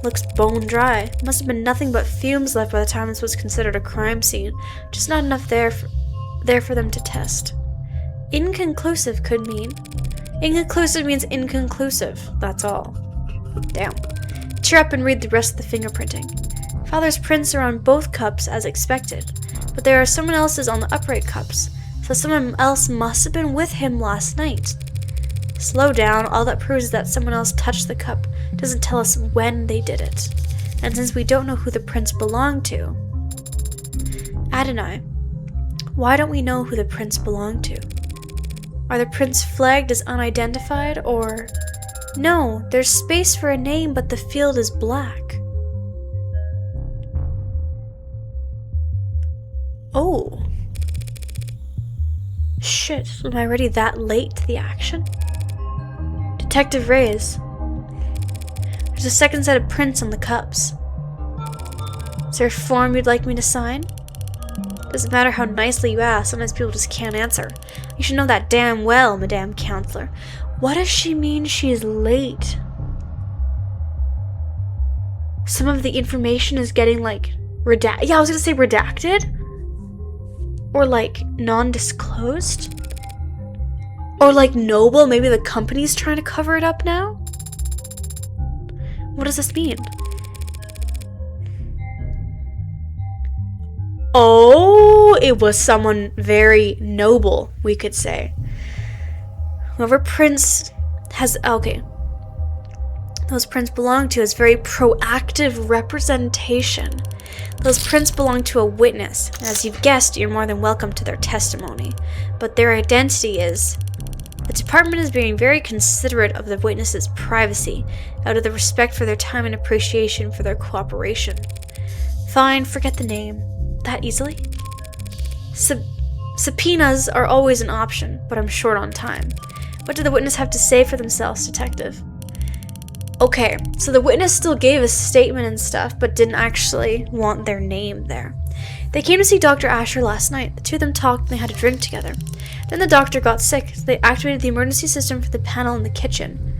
Looks bone dry. Must have been nothing but fumes left by the time this was considered a crime scene. Just not enough there for them to test. Inconclusive could mean... Inconclusive means inconclusive. That's all. Damn. Cheer up and read the rest of the fingerprinting. Father's prints are on both cups as expected, but there are someone else's on the upright cups, so someone else must have been with him last night. Slow down, all that proves is that someone else touched the cup doesn't tell us when they did it. And since we don't know who the prints belong to... Adonai, why don't we know who the prints belong to? Are the prints flagged as unidentified, or... No, there's space for a name, but the field is black. Oh. Shit, am I already that late to the action? Detective Reyes. There's a second set of prints on the cups. Is there a form you'd like me to sign? Doesn't matter how nicely you ask, sometimes people just can't answer. You should know that damn well, Madame Counselor. What does she mean she's late? Some of the information is getting, like, redacted. Yeah, I was gonna say redacted? Or, like, non-disclosed? Or, like, Noble, maybe the company's trying to cover it up now? What does this mean? Oh, it was someone very noble, we could say. Whoever Prince has... Okay. Those prints belong to is very proactive representation. Those prints belong to a witness. As you've guessed, you're more than welcome to their testimony. But their identity is... The department is being very considerate of the witness's privacy, out of the respect for their time and appreciation for their cooperation. Fine, forget the name. That easily? Subpoenas are always an option, but I'm short on time. What did the witness have to say for themselves, detective? Okay, so the witness still gave a statement and stuff, but didn't actually want their name there. They came to see Dr. Asher last night. The two of them talked and they had a drink together. Then the doctor got sick, so they activated the emergency system for the panel in the kitchen.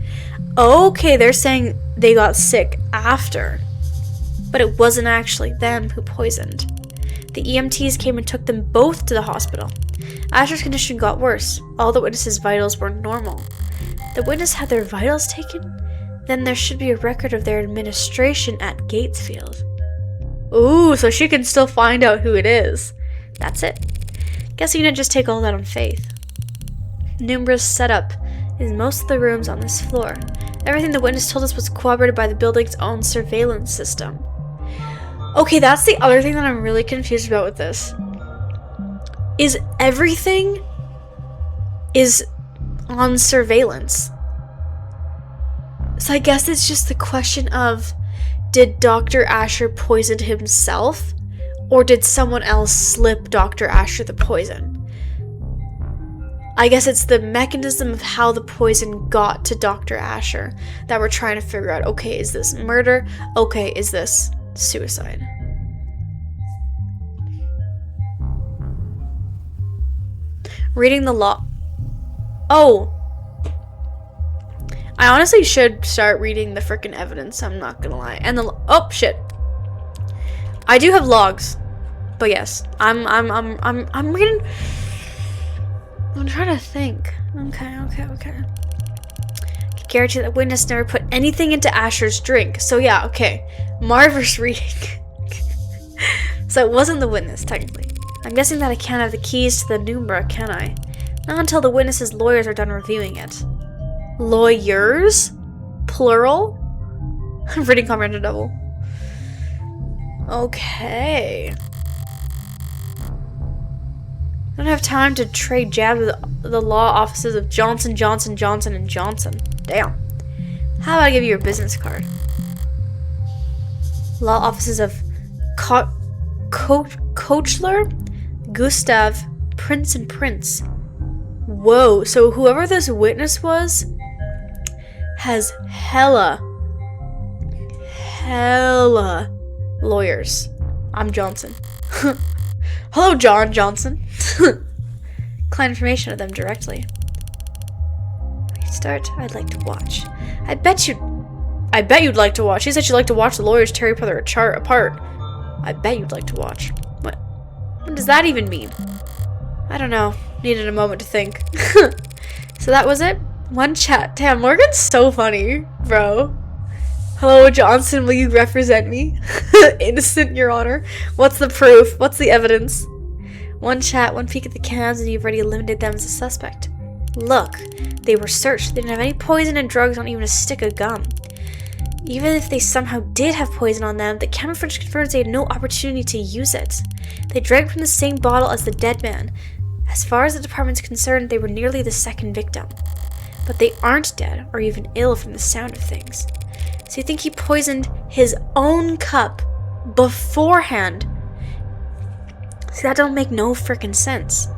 Okay, they're saying they got sick after. But it wasn't actually them who poisoned. The EMTs came and took them both to the hospital. Asher's condition got worse. All the witnesses' vitals were normal. The witness had their vitals taken? Then there should be a record of their administration at Gatesfield. Ooh, so she can still find out who it is. That's it. Guess you didn't just take all that on faith. Numerous setup in most of the rooms on this floor. Everything the witness told us was corroborated by the building's own surveillance system. Okay, that's the other thing that I'm really confused about with this. Is everything is on surveillance? So I guess it's just the question of, did Dr. Asher poison himself? Or did someone else slip Dr. Asher the poison? I guess it's the mechanism of how the poison got to Dr. Asher that we're trying to figure out. Okay, is this murder? Okay, is this suicide? Reading the law. Oh! I honestly should start reading the frickin' evidence, I'm not gonna lie. And the oh shit. I do have logs. But yes, I'm reading. I'm trying to think. Okay. I can guarantee that witness never put anything into Asher's drink. So yeah, okay. Marvelous reading. So it wasn't the witness, technically. I'm guessing that I can't have the keys to the Numbra, can I? Not until the witness's lawyers are done reviewing it. Lawyers? Plural? I'm reading comprehension double. Okay. I don't have time to trade jabs with the law offices of Johnson, Johnson, Johnson & Johnson. Damn. How about I give you your business card? Law offices of Kochler, Gustav, Prince, and Prince. Whoa, so whoever this witness was has hella lawyers. I'm Johnson. Hello, John Johnson. Client information of them directly. Start. I'd like to watch. I bet you'd like to watch. She said she'd like to watch the lawyers tear each other apart. I bet you'd like to watch. What does that even mean? I don't know. Needed a moment to think. So that was it. One chat. Damn, Morgan's so funny, bro. Hello, Johnson. Will you represent me? Innocent, Your Honor. What's the proof? What's the evidence? One chat, one peek at the cans, and you've already eliminated them as a suspect. Look, they were searched. They didn't have any poison and drugs, not even a stick of gum. Even if they somehow did have poison on them, the camouflage confirms they had no opportunity to use it. They drank from the same bottle as the dead man. As far as the department's concerned, they were nearly the second victim. But they aren't dead, or even ill from the sound of things. So you think he poisoned his own cup beforehand? See, that don't make no frickin' sense.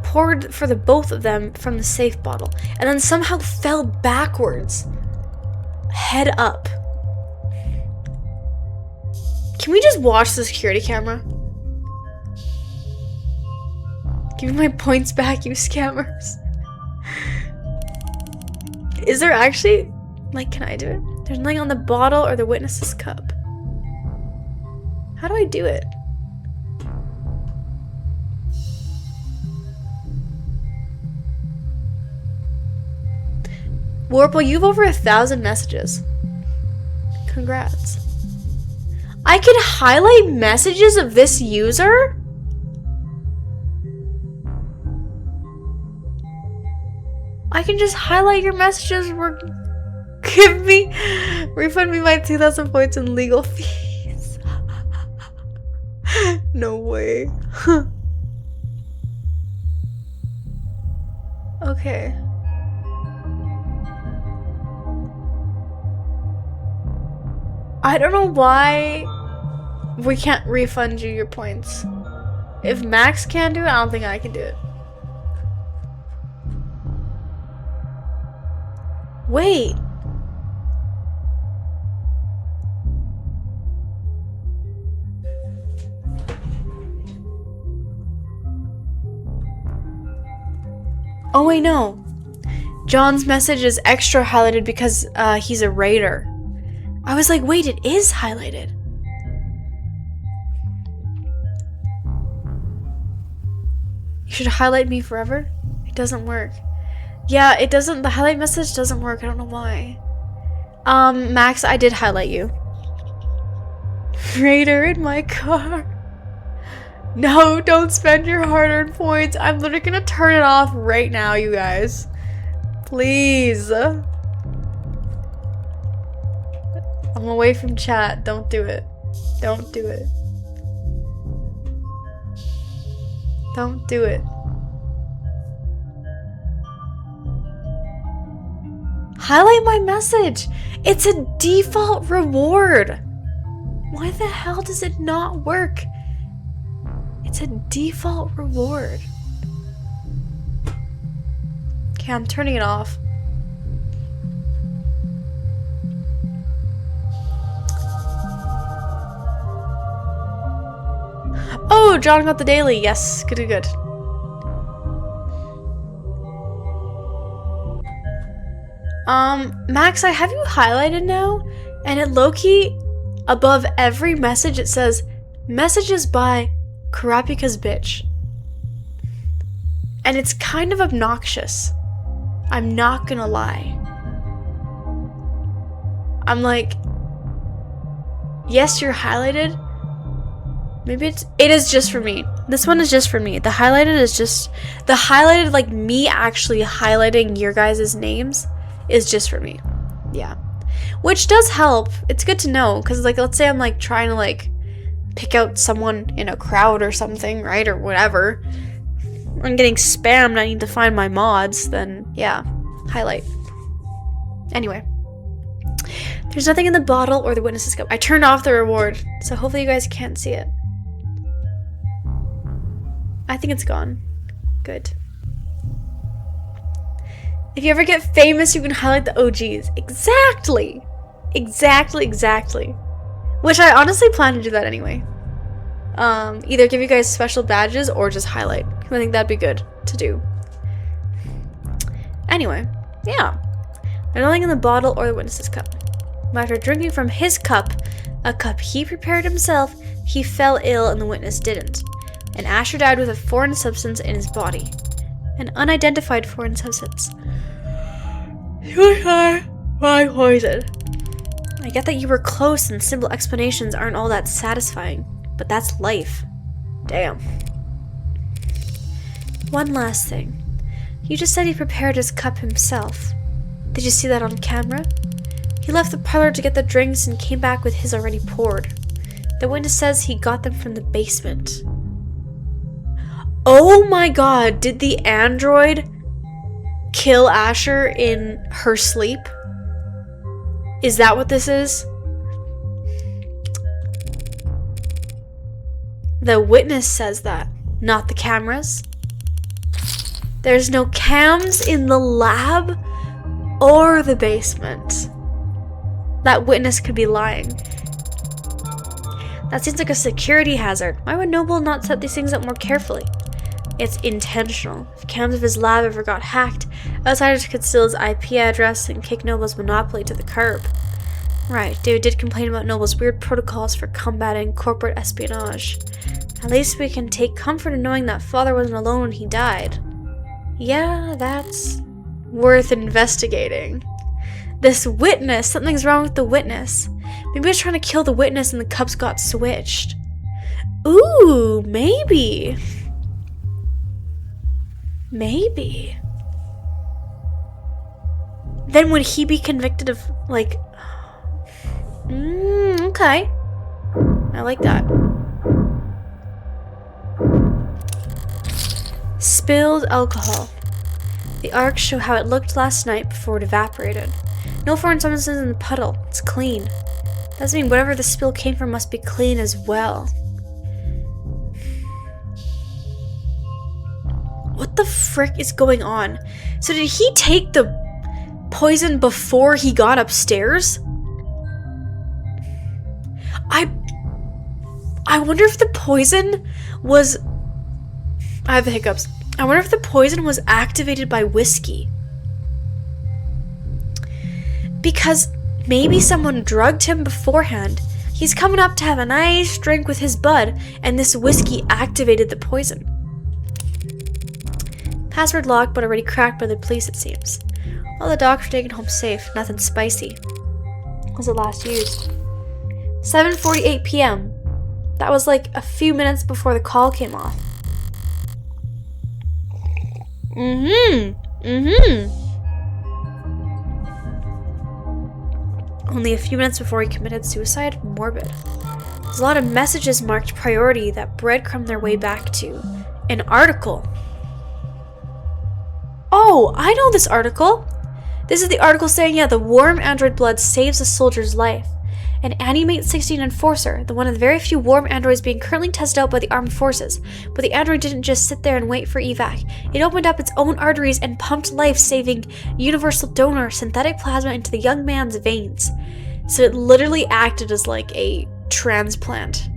Poured for the both of them from the safe bottle, and then somehow fell backwards. Head up. Can we just watch the security camera? Give me my points back, you scammers. Is there actually... Like, can I do it? There's nothing on the bottle or the witness's cup. How do I do it? Warple, you have over 1,000 messages. Congrats. I can highlight messages of this user? I can just highlight your messages. Refund me my 2,000 points in legal fees. No way. Okay. I don't know why we can't refund you your points. If Max can do it, I don't think I can do it. Wait. Oh wait, no. John's message is extra highlighted because he's a raider. I was like, wait, it is highlighted. You should highlight me forever? It doesn't work. Yeah, it doesn't, the highlight message doesn't work. I don't know why. Max, I did highlight you. Raider in my car. No, don't spend your hard-earned points. I'm literally gonna turn it off right now, you guys. Please. I'm away from chat. Don't do it. Don't do it. Don't do it. Highlight my message. It's a default reward. Why the hell does it not work? It's a default reward. Okay, I'm turning it off. Oh, John got the daily. Yes, good, good. Max, I have you highlighted now, and it low-key, above every message, it says, messages by Karapika's bitch. And it's kind of obnoxious. I'm not gonna lie. I'm like, yes, you're highlighted. Maybe it is just for me. This one is just for me. The highlighted is just, the highlighted, like me actually highlighting your guys' names is just for me. Yeah. Which does help. It's good to know, because like, let's say I'm like trying to like pick out someone in a crowd or something, right? Or whatever. I'm getting spammed, I need to find my mods, then yeah, highlight. Anyway. There's nothing in the bottle or the witness's cup. I turned off the reward, so hopefully you guys can't see it. I think it's gone. Good. If you ever get famous, you can highlight the OGs. Exactly. Exactly. Which I honestly plan to do that anyway. Either give you guys special badges or just highlight. I think that'd be good to do. Anyway, yeah. There's nothing in the bottle or the witness's cup. But after drinking from his cup, a cup he prepared himself, he fell ill and the witness didn't. And Asher died with a foreign substance in his body. An unidentified foreign substance. You are my poison. I get that you were close and simple explanations aren't all that satisfying, but that's life. Damn. One last thing. You just said he prepared his cup himself. Did you see that on camera? He left the parlor to get the drinks and came back with his already poured. The witness says he got them from the basement. Oh my god, did the android kill Asher in her sleep? Is that what this is? The witness says that, not the cameras. There's no cams in the lab or the basement. That witness could be lying. That seems like a security hazard. Why would Noble not set these things up more carefully? It's intentional. If cams of his lab ever got hacked, outsiders could steal his IP address and kick Noble's monopoly to the curb. Right, David did complain about Noble's weird protocols for combating corporate espionage. At least we can take comfort in knowing that Father wasn't alone when he died. Yeah, that's worth investigating. This witness, something's wrong with the witness. Maybe he was trying to kill the witness and the cups got switched. Ooh, maybe. Maybe. Then would he be convicted of, like... okay. I like that. Spilled alcohol. The arcs show how it looked last night before it evaporated. No foreign substances in the puddle. It's clean. Doesn't mean whatever the spill came from must be clean as well. What the frick is going on? So did he take the poison before he got upstairs? I wonder if the poison was... I have the hiccups. I wonder if the poison was activated by whiskey. Because maybe someone drugged him beforehand. He's coming up to have a nice drink with his bud, and this whiskey activated the poison. Password locked, but already cracked by the police, it seems. All the docs were taken home safe. Nothing spicy. When was it last used? 7:48 p.m. That was like a few minutes before the call came off. Only a few minutes before he committed suicide? Morbid. There's a lot of messages marked priority that breadcrumb their way back to an article. Oh, I know this article. This is the article saying, yeah, the warm android blood saves a soldier's life. An Animate 16 Enforcer, the one of the very few warm androids being currently tested out by the armed forces. But the android didn't just sit there and wait for evac. It opened up its own arteries and pumped life-saving universal donor synthetic plasma into the young man's veins. So it literally acted as like a transplant.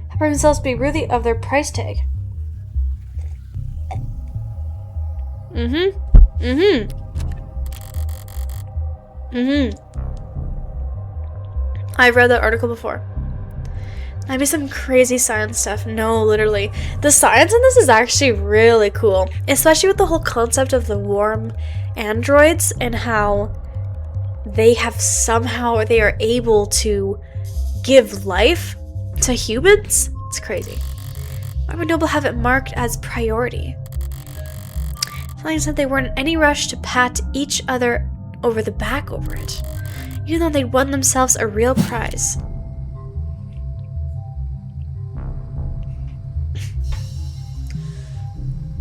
Have proven themselves to be worthy of their price tag. I've read that article before. Maybe some crazy science stuff. No, literally. The science in this is actually really cool. Especially with the whole concept of the warm androids and how they are able to give life to humans. It's crazy. Why would Noble have it marked as priority? Something said they weren't in any rush to pat each other over the back over it, even though they'd won themselves a real prize.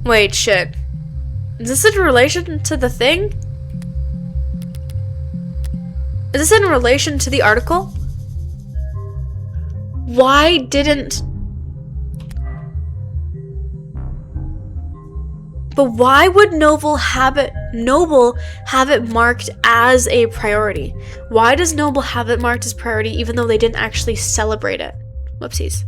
Wait, shit. Is this in relation to the thing? Is this in relation to the article? Why didn't... But why would Noble have it marked as a priority? Why does Noble have it marked as priority even though they didn't actually celebrate it? Whoopsies.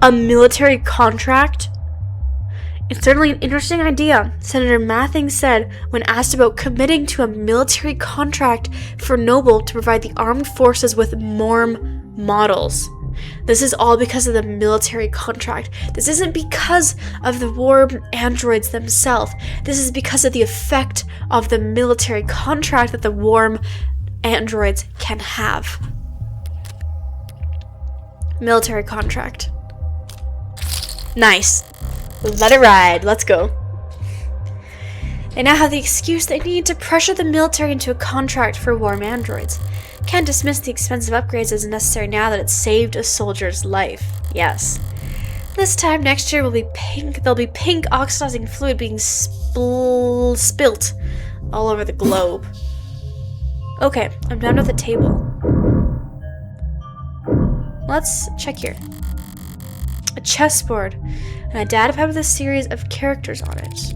A military contract? It's certainly an interesting idea, Senator Mathing said when asked about committing to a military contract for Noble to provide the armed forces with MORM models. This is all because of the military contract. This isn't because of the war androids themselves. This is because of the effect of the military contract that the warm androids can have. Military contract. Nice. Let it ride. Let's go. They now have the excuse they need to pressure the military into a contract for warm androids. Can't dismiss the expensive upgrades as necessary now that it's saved a soldier's life. Yes. This time next year will be pink. There'll be pink oxidizing fluid being spilt all over the globe. Okay, I'm done with the table. Let's check here. A chessboard and a data pad with a series of characters on it.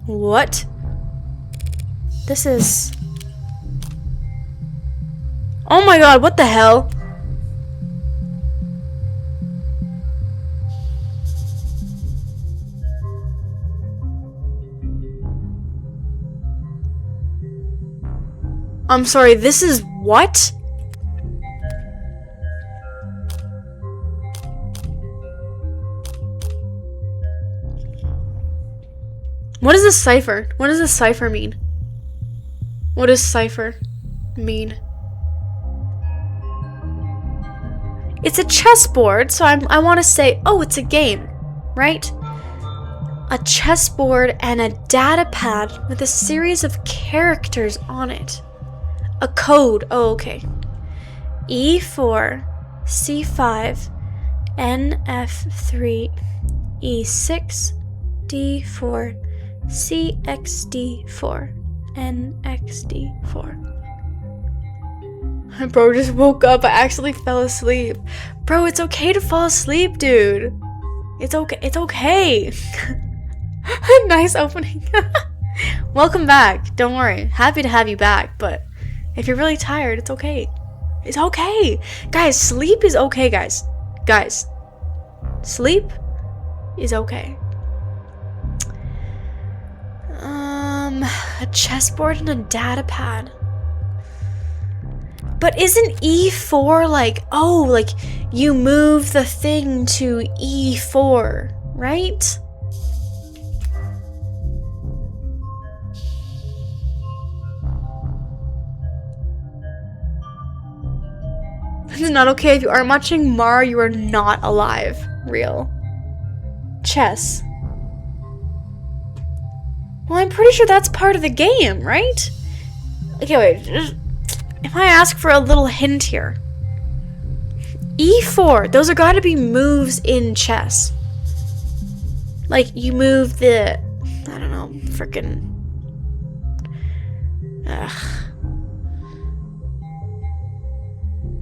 What? This is... Oh my god, what the hell? I'm sorry, this is what? What is this cipher? What does this cipher mean? What does cipher mean? It's a chessboard, so I want to say, oh, it's a game, right? A chessboard and a data pad with a series of characters on it. A code. Oh, okay. E4, C5, NF3, E6, D4, CXD4, NXD4. Bro just woke up. I actually fell asleep. Bro, it's okay to fall asleep, dude. It's okay. It's okay. Nice opening. Welcome back. Don't worry. Happy to have you back, but if you're really tired, it's okay. It's okay. Guys, sleep is okay, guys. Guys, sleep is okay. A chessboard and a data pad. But isn't E4 like, oh, like you move the thing to E4, right? It's not okay if you aren't watching Mar, you are not alive. Real. Chess. Well, I'm pretty sure that's part of the game, right? Okay, wait. If I ask for a little hint here. E4, those are gotta be moves in chess. Like, you move the... I don't know, frickin'... Ugh.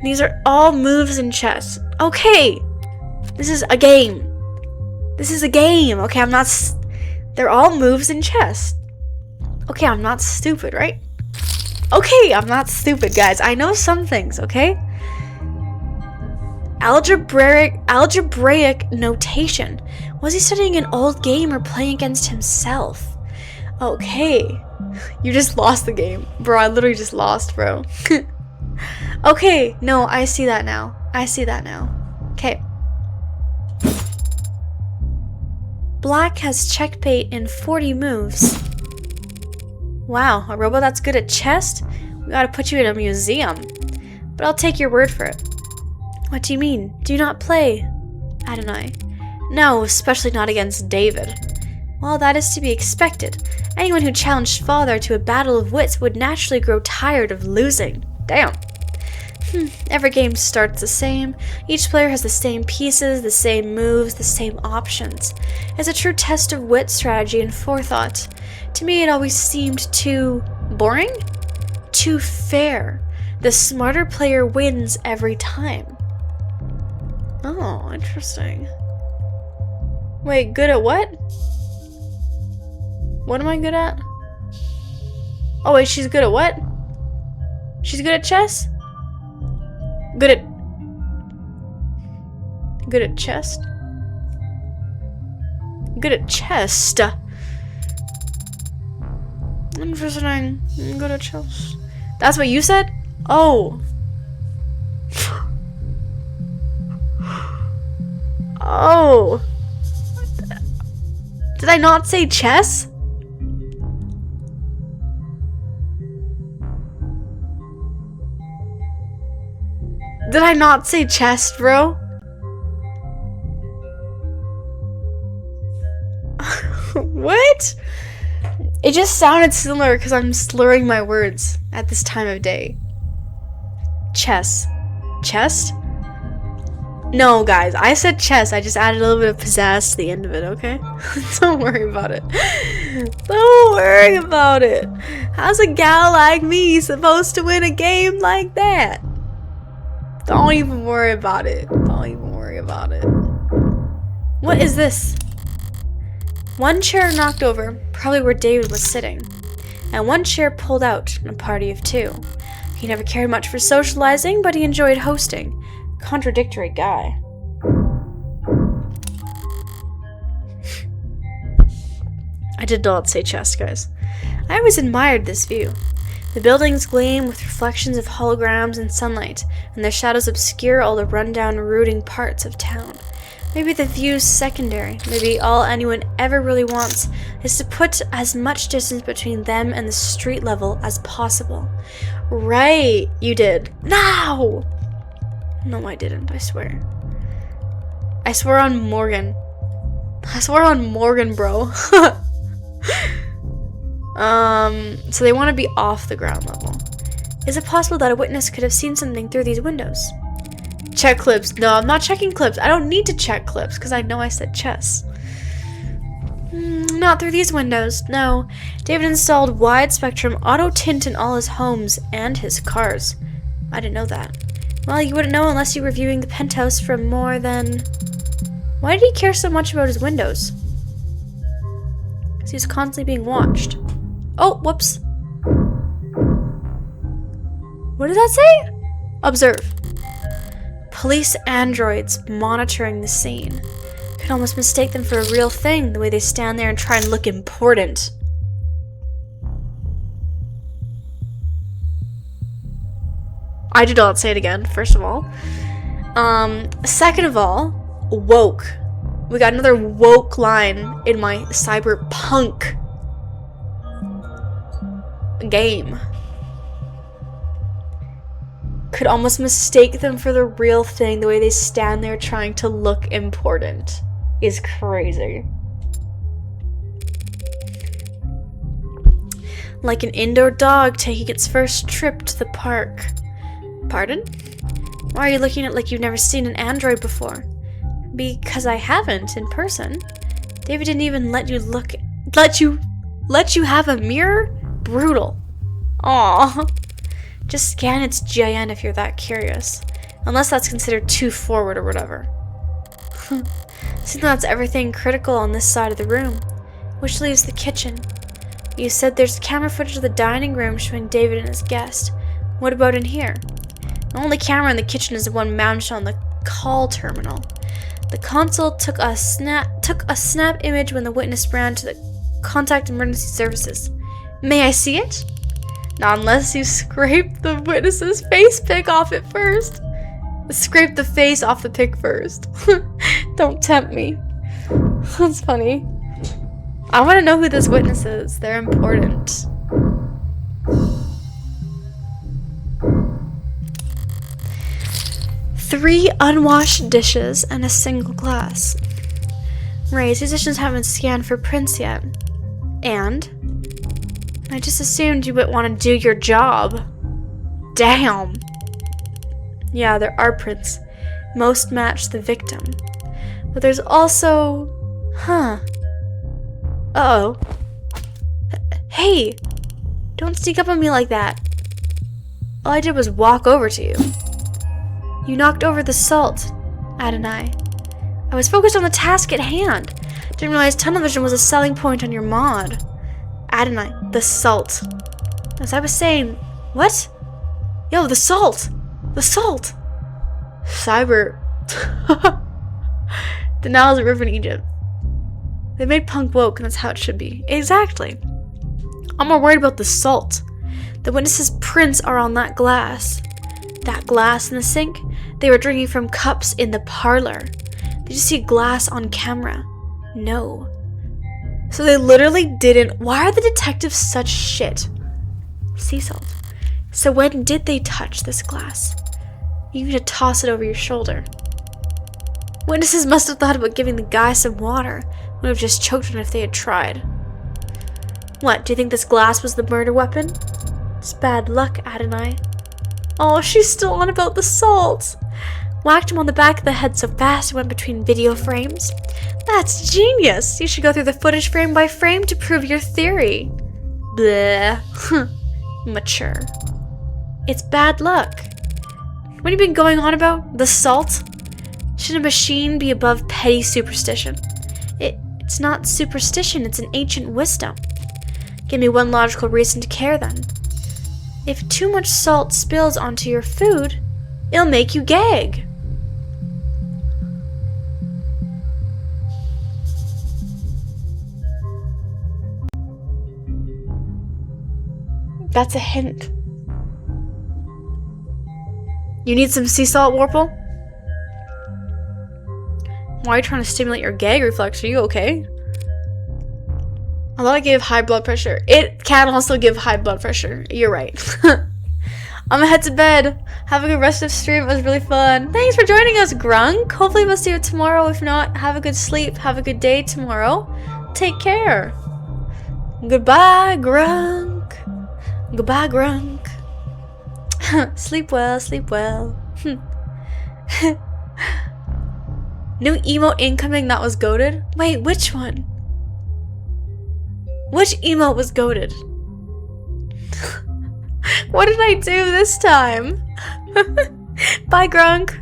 These are all moves in chess. Okay! This is a game. This is a game. Okay, I'm not... They're all moves in chess. Okay, I'm not stupid, right? Okay, I'm not stupid, guys. I know some things, okay? Algebraic notation. Was he studying an old game or playing against himself? Okay. You just lost the game. Bro, I literally just lost, bro. Okay, no, I see that now. I see that now. Okay. Black has checkmate in 40 moves. Wow, a robot that's good at chess? We gotta put you in a museum. But I'll take your word for it. What do you mean? Do you not play? Adonai. No, especially not against David. Well, that is to be expected. Anyone who challenged Father to a battle of wits would naturally grow tired of losing. Damn. Every game starts the same. Each player has the same pieces, the same moves, the same options. It's a true test of wit, strategy, and forethought. To me, it always seemed too boring? Too fair. The smarter player wins every time. Oh, interesting. Wait, good at what? What am I good at? Oh wait, she's good at what? She's good at chess? Good at chest? Good at chest. Interesting. Good at chess. That's what you said? Oh. Oh. Did I not say chess? Did I not say chest, bro? What? It just sounded similar because I'm slurring my words at this time of day. Chess. Chest? No, guys, I said chess. I just added a little bit of pizzazz to the end of it, okay? Don't worry about it. Don't worry about it. How's a gal like me supposed to win a game like that? Don't even worry about it. Don't even worry about it. What is this? One chair knocked over, probably where David was sitting, and one chair pulled out in a party of two. He never cared much for socializing, but he enjoyed hosting. Contradictory guy. I did not say chess, guys. I always admired this view. The buildings gleam with reflections of holograms and sunlight, and their shadows obscure all the rundown, rooting parts of town. Maybe the view's secondary. Maybe all anyone ever really wants is to put as much distance between them and the street level as possible. Right, you did. No! No, I didn't, I swear. I swear on Morgan. I swear on Morgan, bro. So they want to be off the ground level. Is it possible that a witness could have seen something through these windows? Check clips. No, I'm not checking clips. I don't need to check clips because I know I said chess. Not through these windows. No. David installed wide spectrum auto tint in all his homes and his cars. I didn't know that. Well, you wouldn't know unless you were viewing the penthouse from more than... Why did he care so much about his windows? Because he was constantly being watched. Oh, whoops. What does that say? Observe. Police androids monitoring the scene. Could almost mistake them for a real thing, the way they stand there and try and look important. I did not say it again, first of all. Second of all, woke. We got another woke line in my cyberpunk game. Could almost mistake them for the real thing, the way they stand there trying to look important is crazy. Like an indoor dog taking its first trip to the park. Pardon? Why are you looking at it like you've never seen an android before? Because I haven't in person. David didn't even let you have a mirror? Brutal. Aww. Just scan its GIN if you're that curious. Unless that's considered too forward or whatever. Seems that's everything critical on this side of the room. Which leaves the kitchen. You said there's camera footage of the dining room showing David and his guest. What about in here? The only camera in the kitchen is the one mounted on the call terminal. The console took a snap image when the witness ran to the contact emergency services. May I see it? Not unless you scrape the witness's face pic off it first. Scrape the face off the pic first. Don't tempt me. That's funny. I want to know who this witness is. They're important. Three unwashed dishes and a single glass. Right, these dishes haven't scanned for prints yet. And I just assumed you would want to do your job. Damn. Yeah, there are prints. Most match the victim. But there's also... Huh. Uh-oh. Hey! Don't sneak up on me like that. All I did was walk over to you. You knocked over the salt, Adonai. I was focused on the task at hand. Didn't realize tunnel vision was a selling point on your mod. Adonai, the salt. As I was saying, what? Yo, the salt! The salt! Cyber. The Nile's a river in Egypt. They made punk woke, and that's how it should be. Exactly. I'm more worried about the salt. The witnesses' prints are on that glass. That glass in the sink? They were drinking from cups in the parlor. Did you see glass on camera? No. So they literally didn't. Why are the detectives such shit? Sea salt. So when did they touch this glass? You need to toss it over your shoulder. Witnesses must have thought about giving the guy some water. Would have just choked on if they had tried. What, do you think this glass was the murder weapon? It's bad luck, Adonai. Oh, she's still on about the salt. Whacked him on the back of the head so fast it went between video frames. That's genius. You should go through the footage frame by frame to prove your theory. Bleh. Mature. It's bad luck. What have you been going on about? The salt? Should a machine be above petty superstition? It's not superstition, it's an ancient wisdom. Give me one logical reason to care then. If too much salt spills onto your food, it'll make you gag. That's a hint. You need some sea salt, Warple? Why are you trying to stimulate your gag reflex? Are you okay? I thought it gave high blood pressure. It can also give high blood pressure. You're right. I'm gonna head to bed. Have a good rest of stream. It was really fun. Thanks for joining us, Grunk. Hopefully we'll see you tomorrow. If not, have a good sleep. Have a good day tomorrow. Take care. Goodbye, Grunk. Goodbye, Grunk. Sleep well, sleep well. New emote incoming that was goated? Wait, which one? Which emote was goated? What did I do this time? Bye, Grunk.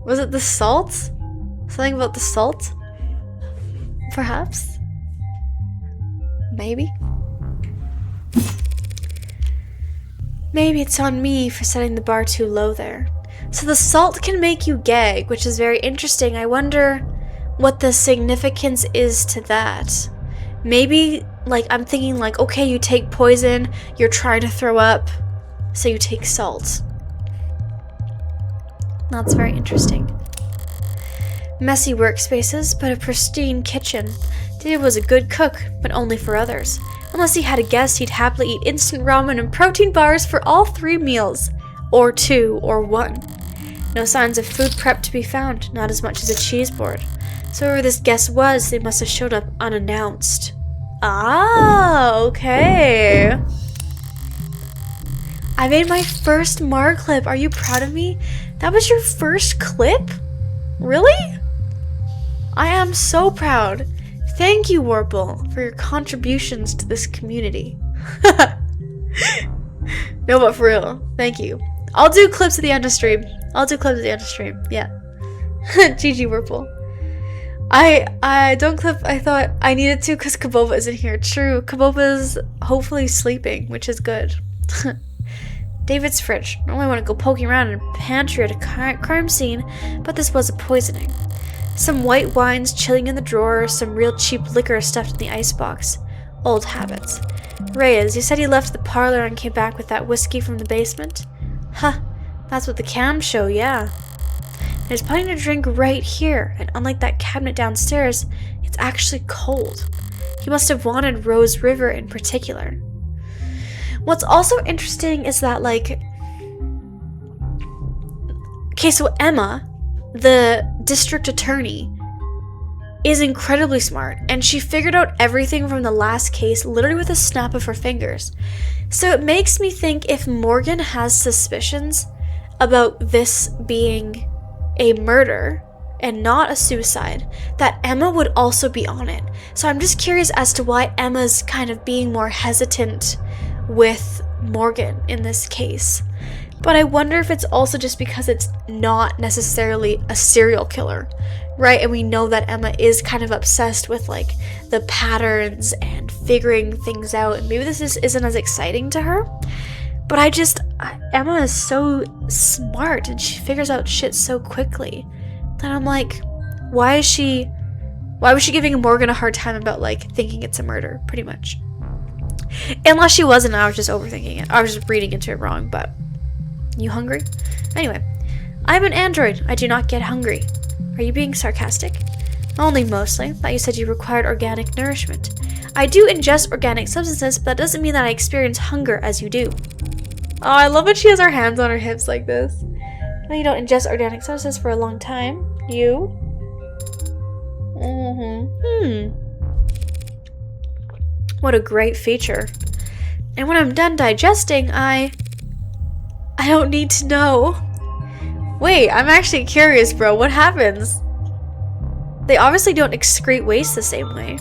Was it the salt? Something about the salt? Perhaps? Maybe? Maybe it's on me for setting the bar too low there. So the salt can make you gag, which is very interesting. I wonder what the significance is to that. Maybe, like, I'm thinking, like, okay, you take poison, you're trying to throw up, so you take salt. That's very interesting. Messy workspaces, but a pristine kitchen. David was a good cook, but only for others. Unless he had a guest, he'd happily eat instant ramen and protein bars for all 3 meals. Or 2, or 1. No signs of food prep to be found, not as much as a cheese board. So whoever this guest was, they must have showed up unannounced. Ah, okay. I made my first Mar clip. Are you proud of me? That was your first clip? Really? I am so proud. Thank you, Warple, for your contributions to this community. No, but for real, thank you. I'll do clips at the end of stream. Yeah. GG, Warple. I don't clip. I thought I needed to because Kabova isn't here. True, Kabova's hopefully sleeping, which is good. David's fridge. Normally I want to go poking around in a pantry at a crime scene, but this was a poisoning. Some white wines chilling in the drawer, some real cheap liquor stuffed in the icebox. Old habits. Reyes, you said he left the parlor and came back with that whiskey from the basement? Huh, that's what the cams show, yeah. There's plenty to drink right here, and unlike that cabinet downstairs, it's actually cold. He must have wanted Rose River in particular. What's also interesting is that, like... Okay, so Emma, the district attorney, is incredibly smart, and she figured out everything from the last case literally with a snap of her fingers. So it makes me think if Morgan has suspicions about this being a murder and not a suicide, that Emma would also be on it. So I'm just curious as to why Emma's kind of being more hesitant with Morgan in this case. But I wonder if it's also just because it's not necessarily a serial killer, right? And we know that Emma is kind of obsessed with like the patterns and figuring things out, and maybe this isn't as exciting to her. But Emma is so smart and she figures out shit so quickly that I'm like, why was she giving Morgan a hard time about like thinking it's a murder, pretty much? Unless she wasn't, I was just overthinking it. I was just reading into it wrong, but you hungry? Anyway, I'm an android. I do not get hungry. Are you being sarcastic? Only mostly. Thought you said you required organic nourishment. I do ingest organic substances, but that doesn't mean that I experience hunger as you do. Oh, I love when she has her hands on her hips like this. No, you don't ingest organic substances for a long time. You? What a great feature. And when I'm done digesting, I don't need to know. Wait, I'm actually curious, bro. What happens? They obviously don't excrete waste the same way.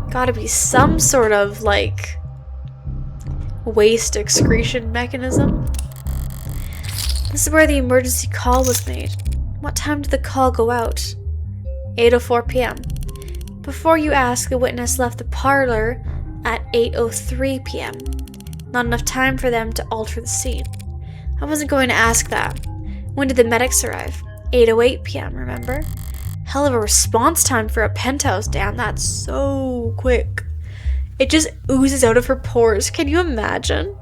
Gotta be some sort of, like, waste excretion mechanism. This is where the emergency call was made. What time did the call go out? 8:04 p.m. Before you ask, the witness left the parlor at 8:03 p.m. Not enough time for them to alter the scene. I wasn't going to ask that. When did the medics arrive? 8:08 p.m., remember? Hell of a response time for a penthouse. Damn, that's so quick. It just oozes out of her pores. Can you imagine?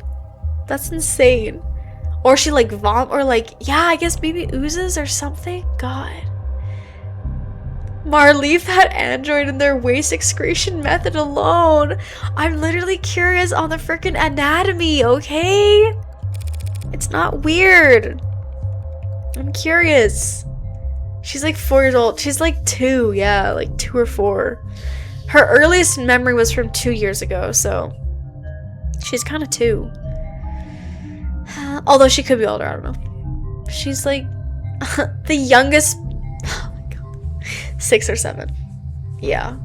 That's insane. Or she like vomit, or like, yeah, I guess maybe oozes or something. God. Mar, leave that android and their waste excretion method alone. I'm literally curious on the freaking anatomy, okay? It's not weird. I'm curious. She's like 4 years old. She's like 2, yeah, like 2 or 4. Her earliest memory was from 2 years ago, so she's kind of 2. Although she could be older, I don't know. She's like the youngest. 6 or 7. Yeah.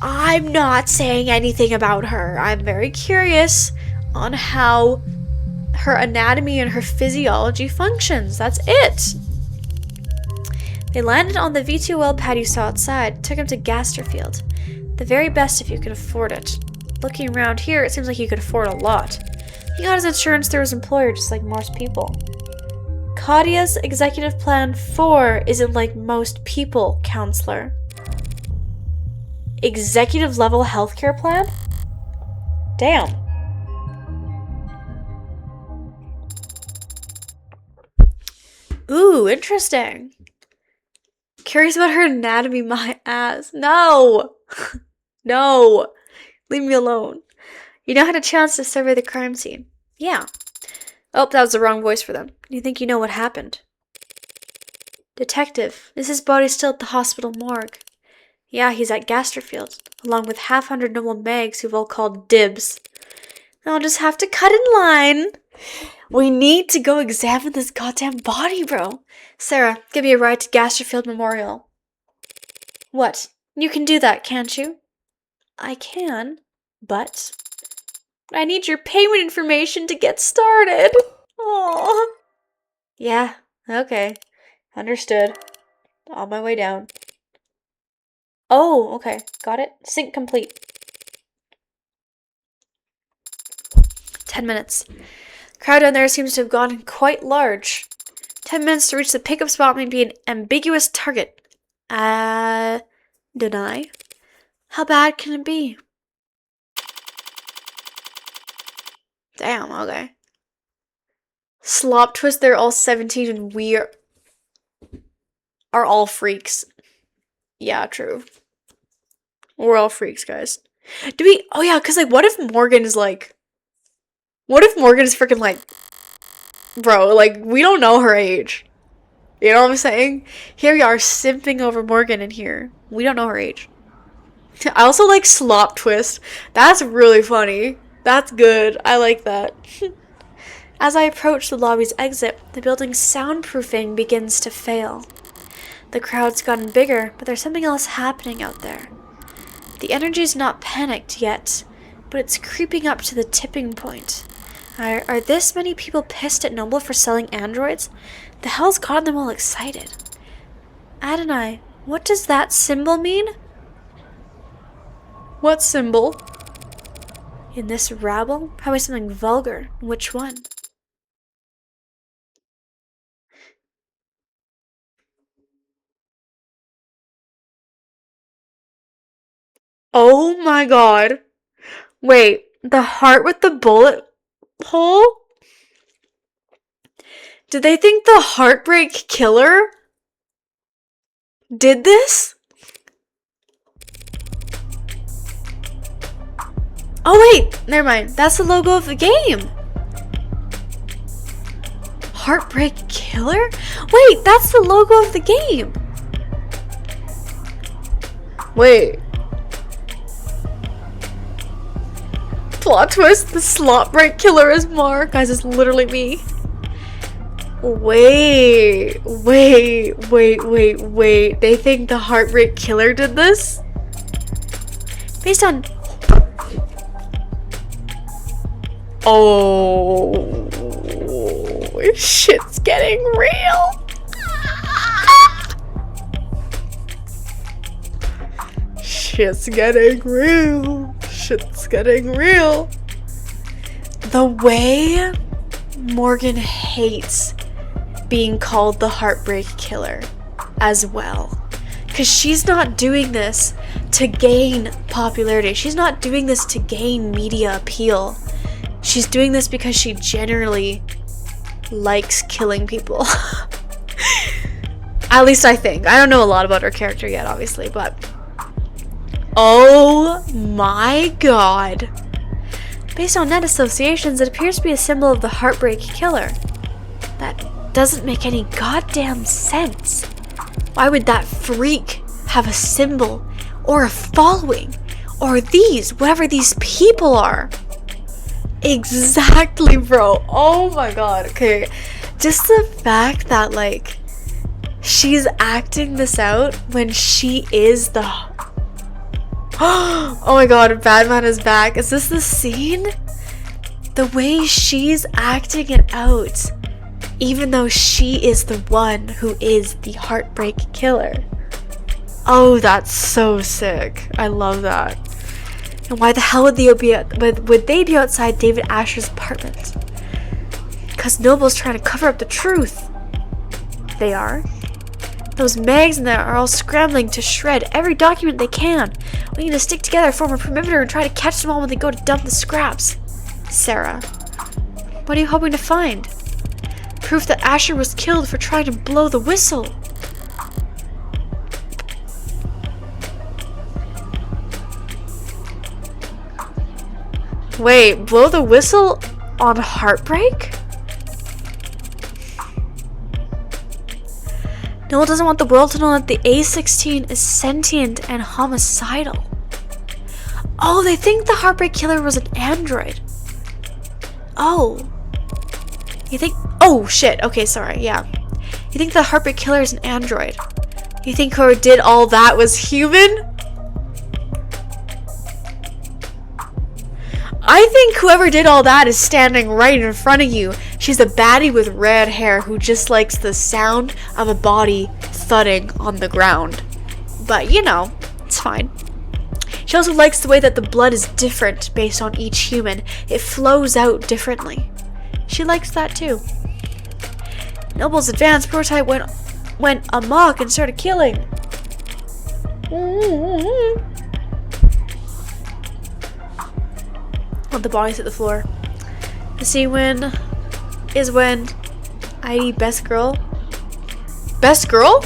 I'm not saying anything about her. I'm very curious on how her anatomy and her physiology functions. That's it. They landed on the V2L pad you saw outside. Took him to Gasterfield. The very best if you could afford it. Looking around here, it seems like you could afford a lot. He got his insurance through his employer just like most people. Kadia's executive plan 4 isn't like most people, counselor. Executive level healthcare plan? Damn. Ooh, interesting. Curious about her anatomy, my ass. No! No! Leave me alone. You now had a chance to survey the crime scene. Yeah. Oh, that was the wrong voice for them. You think you know what happened? Detective, is his body still at the hospital morgue? Yeah, he's at Gasterfield, along with half-hundred noble mags who've all called dibs. I'll just have to cut in line. We need to go examine this goddamn body, bro. Sarah, give me a ride to Gasterfield Memorial. What? You can do that, can't you? I can, but I need your payment information to get started. Aww. Yeah, okay. Understood. On my way down. Oh, okay. Got it. Sync complete. 10 minutes. Crowd down there seems to have gotten quite large. 10 minutes to reach the pickup spot may be an ambiguous target. Deny? How bad can it be? Damn, okay. Slop twist, they're all 17 and we are all freaks. Yeah, true. We're all freaks, guys. Do we? Oh yeah, because like, what if Morgan is like... What if Morgan is freaking like... Bro, like, we don't know her age. You know what I'm saying? Here we are simping over Morgan in here. We don't know her age. I also like slop twist. That's really funny. That's good. I like that. As I approach the lobby's exit, the building's soundproofing begins to fail. The crowd's gotten bigger, but there's something else happening out there. The energy's not panicked yet, but it's creeping up to the tipping point. Are this many people pissed at Noble for selling androids? The hell's gotten them all excited? Adonai, what does that symbol mean? What symbol? In this rabble? Probably something vulgar. Which one? Oh my god. Wait, the heart with the bullet hole? Did they think the Heartbreak Killer did this? Oh wait, never mind. That's the logo of the game. Heartbreak Killer? Wait, that's the logo of the game. Wait. Plot twist, the Slopbreak Killer is Mark. Guys, it's literally me. Wait. They think the Heartbreak Killer did this? Based on... Oh... Shit's getting real. Shit's getting real. Shit's getting real. The way Morgan hates being called the Heartbreak Killer as well. Because she's not doing this to gain popularity. She's not doing this to gain media appeal. She's doing this because she generally likes killing people. At least I think. I don't know a lot about her character yet, obviously, but... Oh my god. Based on net associations, it appears to be a symbol of the Heartbreak Killer. That doesn't make any goddamn sense. Why would that freak have a symbol or a following? Or these, whatever these people are? Exactly, bro. Oh my god. Okay. Just the fact that, like, she's acting this out when she is the... Oh my god, Batman is back. Is this the scene? The way she's acting it out, even though she is the one who is the Heartbreak Killer. Oh, that's so sick. I love that. And why the hell would they be outside David Asher's apartment? Because Noble's trying to cover up the truth. They are. Those mags in there are all scrambling to shred every document they can. We need to stick together, form a perimeter, and try to catch them all when they go to dump the scraps. Sarah. What are you hoping to find? Proof that Asher was killed for trying to blow the whistle. Wait, blow the whistle on Heartbreak? Noel doesn't want the world to know that the A-16 is sentient and homicidal. Oh, they think the Heartbreak Killer was an android. Oh. You think... Oh, shit. Okay, sorry. Yeah. You think the Heartbreak Killer is an android. You think whoever did all that was human? I think whoever did all that is standing right in front of you. She's a baddie with red hair who just likes the sound of a body thudding on the ground. But, you know, it's fine. She also likes the way that the blood is different based on each human. It flows out differently. She likes that too. Noble's advanced prototype went amok and started killing. Let the bodies hit the floor. The scene is when ID best girl. Best girl?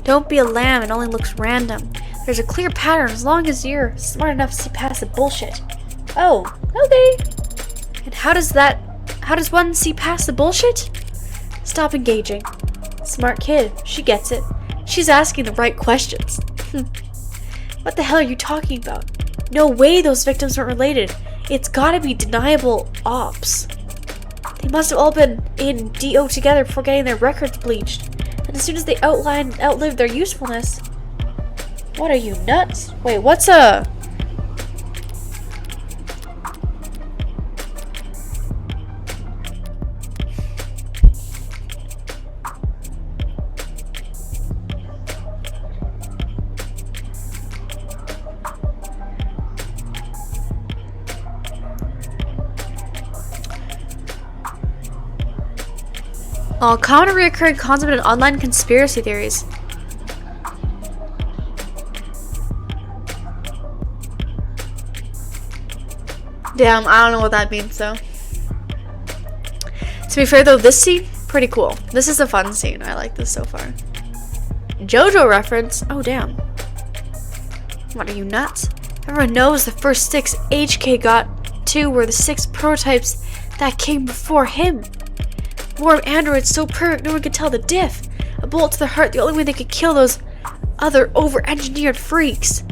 Don't be a lamb, it only looks random. There's a clear pattern as long as you're smart enough to see past the bullshit. Oh, okay. And how does one see past the bullshit? Stop engaging. Smart kid. She gets it. She's asking the right questions. What the hell are you talking about? No way those victims weren't related. It's gotta be deniable ops. They must have all been in DO together before getting their records bleached. And as soon as they outlived their usefulness. What are you, nuts? Wait, what's a... common recurring concept in online conspiracy theories. Damn, I don't know what that means though. To be fair though, this scene, pretty cool. This is a fun scene. I like this so far. JoJo reference? Oh damn. What are you, nuts? Everyone knows the first 6 HK got to were the 6 prototypes that came before him. War of androids so perfect no one could tell the diff. A bullet to the heart, the only way they could kill those other over-engineered freaks.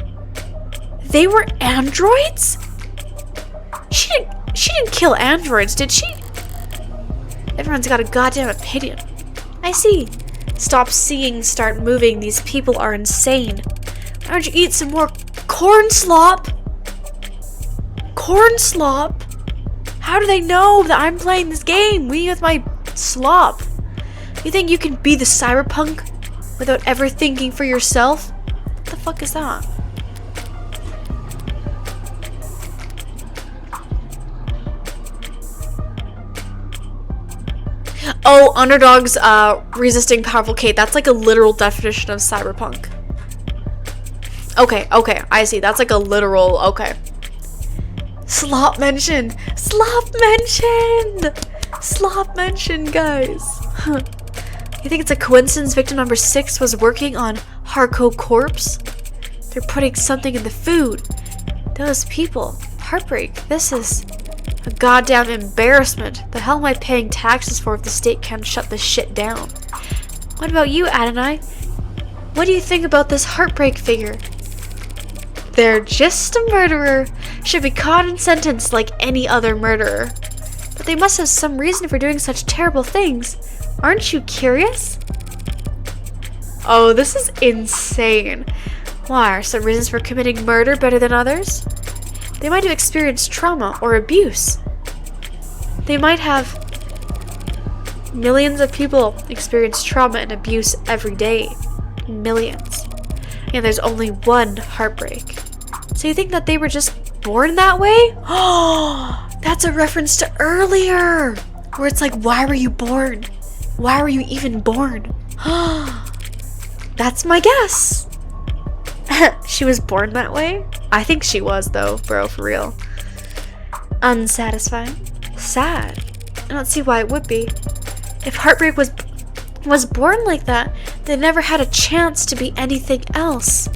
They were androids? She didn't kill androids, did she? Everyone's got a goddamn opinion. I see. Stop seeing, start moving. These people are insane. Why don't you eat some more corn slop? Corn slop? How do they know that I'm playing this game? Me with my slop. You think you can be the cyberpunk without ever thinking for yourself? What the fuck is that? Oh, underdogs resisting powerful Kate. That's like a literal definition of cyberpunk. Okay, I see. That's like a literal, okay. Slop mentioned! Slop mentioned! Slop mentioned, guys. You think it's a coincidence victim number 6 was working on Harco Corpse? They're putting something in the food. Those people. Heartbreak. This is a goddamn embarrassment. The hell am I paying taxes for if the state can't shut this shit down? What about you, Adonai? What do you think about this heartbreak figure? They're just a murderer. Should be caught and sentenced like any other murderer. But they must have some reason for doing such terrible things. Aren't you curious? Oh, this is insane. Why, are some reasons for committing murder better than others? They might have experienced trauma or abuse. They might have... Millions of people experience trauma and abuse every day. Millions. And there's only one heartbreak. So you think that they were just born that way? Oh, that's a reference to earlier, where it's like, why were you born? Why were you even born? That's my guess. She was born that way? I think she was though, bro, for real. Unsatisfying. Sad. I don't see why it would be. If heartbreak was born like that, they never had a chance to be anything else.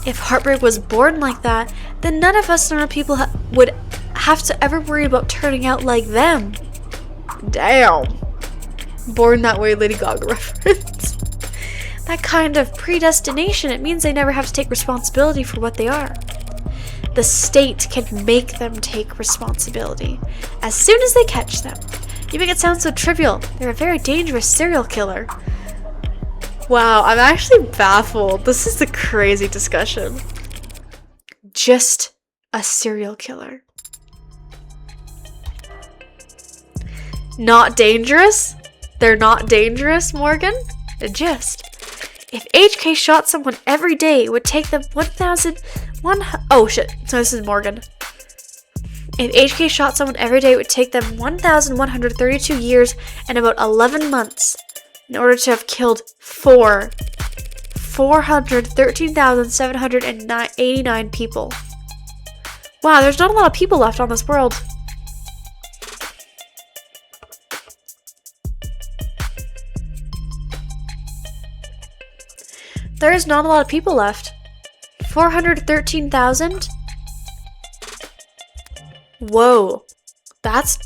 If heartbreak was born like that, then none of us normal people would have to ever worry about turning out like them. Damn. Born that way, Lady Gaga reference. That kind of predestination, it means they never have to take responsibility for what they are. The state can make them take responsibility as soon as they catch them. You make it sound so trivial. They're a very dangerous serial killer. Wow, I'm actually baffled. This is a crazy discussion. Just a serial killer. Not dangerous? They're not dangerous, Morgan? Just. If HK shot someone every day, it would take them 1,001... Oh shit, so this is Morgan. If HK shot someone every day, it would take them 1,132 years and about 11 months in order to have killed 413,789 people. Wow, there's not a lot of people left on this world. There is not a lot of people left. 413,000? Whoa. That's...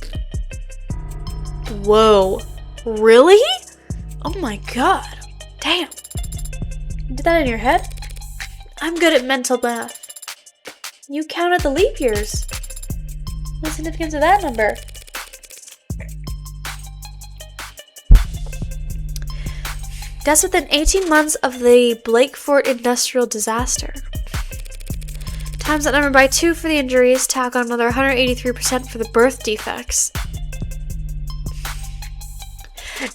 Whoa. Really? Oh my god. Damn. You did that in your head? I'm good at mental math. You counted the leap years. What's the significance of that number? That's within 18 months of the Blakefort industrial disaster. Times that number by 2 for the injuries, tack on another 183% for the birth defects.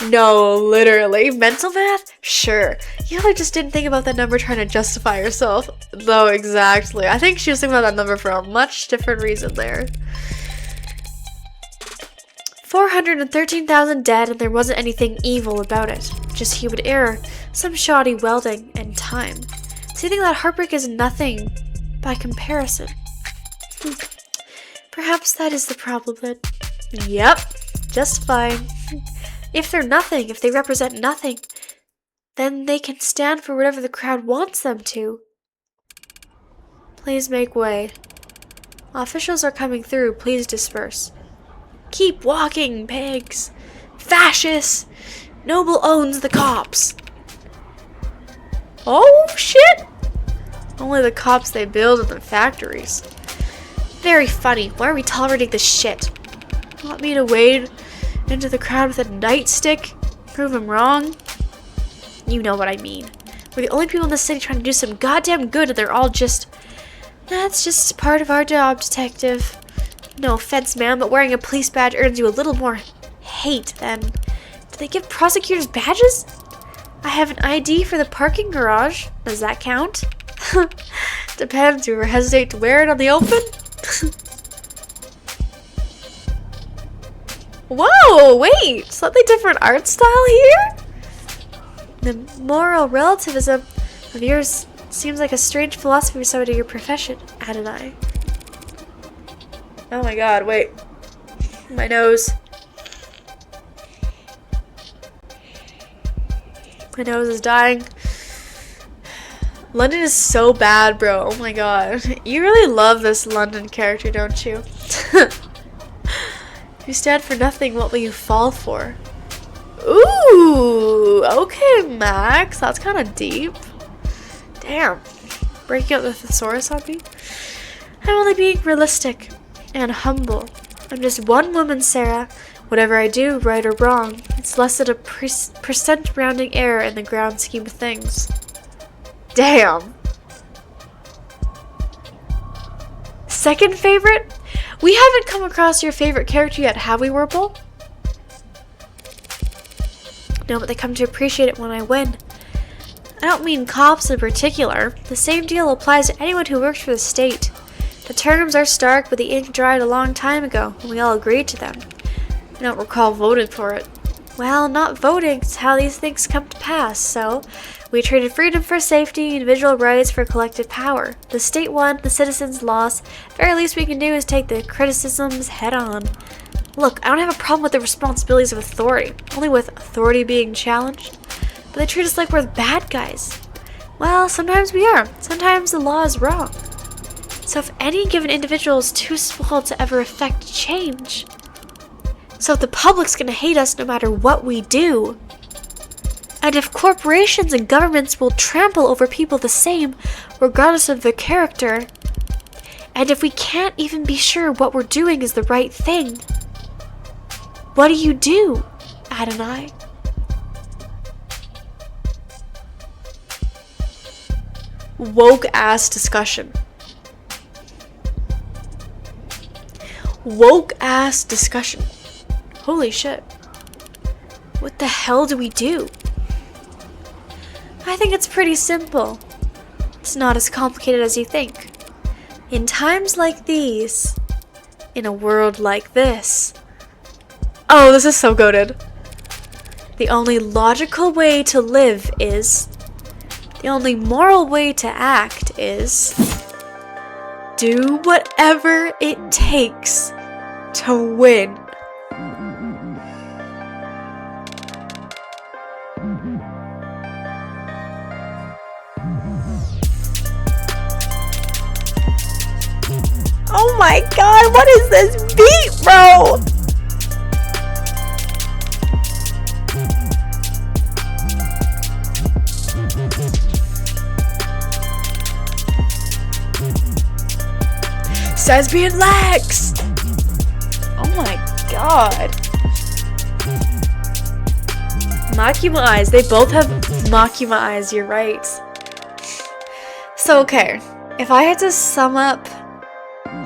No, literally. Mental math? Sure. You know, I just didn't think about that number trying to justify yourself. No, exactly. I think she was thinking about that number for a much different reason there. 413,000 dead, and there wasn't anything evil about it. Just human error, some shoddy welding, and time. So you think that heartbreak is nothing by comparison? Perhaps that is the problem then. Yep, just fine. If they're nothing, if they represent nothing, then they can stand for whatever the crowd wants them to. Please make way. Officials are coming through, please disperse. Keep walking, pigs. Fascists! Noble owns the cops. Oh, shit! Only the cops they build in the factories. Very funny. Why are we tolerating this shit? Want me to wade into the crowd with a nightstick? Prove him wrong? You know what I mean. We're the only people in the city trying to do some goddamn good, and they're all just... That's just part of our job, detective. No offense, ma'am, but wearing a police badge earns you a little more hate than... Do they give prosecutors badges? I have an ID for the parking garage. Does that count? Depends. You ever hesitate to wear it on the open? Whoa, wait! Slightly different art style here? The moral relativism of yours seems like a strange philosophy for somebody in your profession, added I. Oh my god, wait. My nose. My nose is dying. London is so bad, bro. Oh my god. You really love this London character, don't you? If you stand for nothing, what will you fall for? Ooh, okay, Max. That's kind of deep. Damn. Breaking out the thesaurus on me? I'm only being realistic and humble. I'm just one woman, Sarah. Whatever I do, right or wrong, it's less than a percent rounding error in the grand scheme of things. Damn. Second favorite? We haven't come across your favorite character yet, have we, Whirlpool? No, but they come to appreciate it when I win. I don't mean cops in particular. The same deal applies to anyone who works for the state. The terms are stark, but the ink dried a long time ago, and we all agreed to them. I don't recall voting for it. Well, not voting, it's how these things come to pass, so we traded freedom for safety, individual rights for collective power. The state won, the citizens lost. The very least we can do is take the criticisms head on. Look, I don't have a problem with the responsibilities of authority, only with authority being challenged. But they treat us like we're the bad guys. Well, sometimes we are. Sometimes the law is wrong. So if any given individual is too small to ever affect change, so if the public's gonna hate us no matter what we do, and if corporations and governments will trample over people the same, regardless of their character, and if we can't even be sure what we're doing is the right thing, what do? Adonai? Woke ass discussion. Woke ass discussion. Holy shit. What the hell do we do? I think it's pretty simple. It's not as complicated as you think. In times like these, in a world like this. Oh, this is so goated. The only logical way to live is. The only moral way to act is. Do whatever it takes to win. Oh my god, what is this beat, bro? Says being Lex! Oh my god. Makima eyes. They both have Makima eyes, you're right. So, okay. If I had to sum up,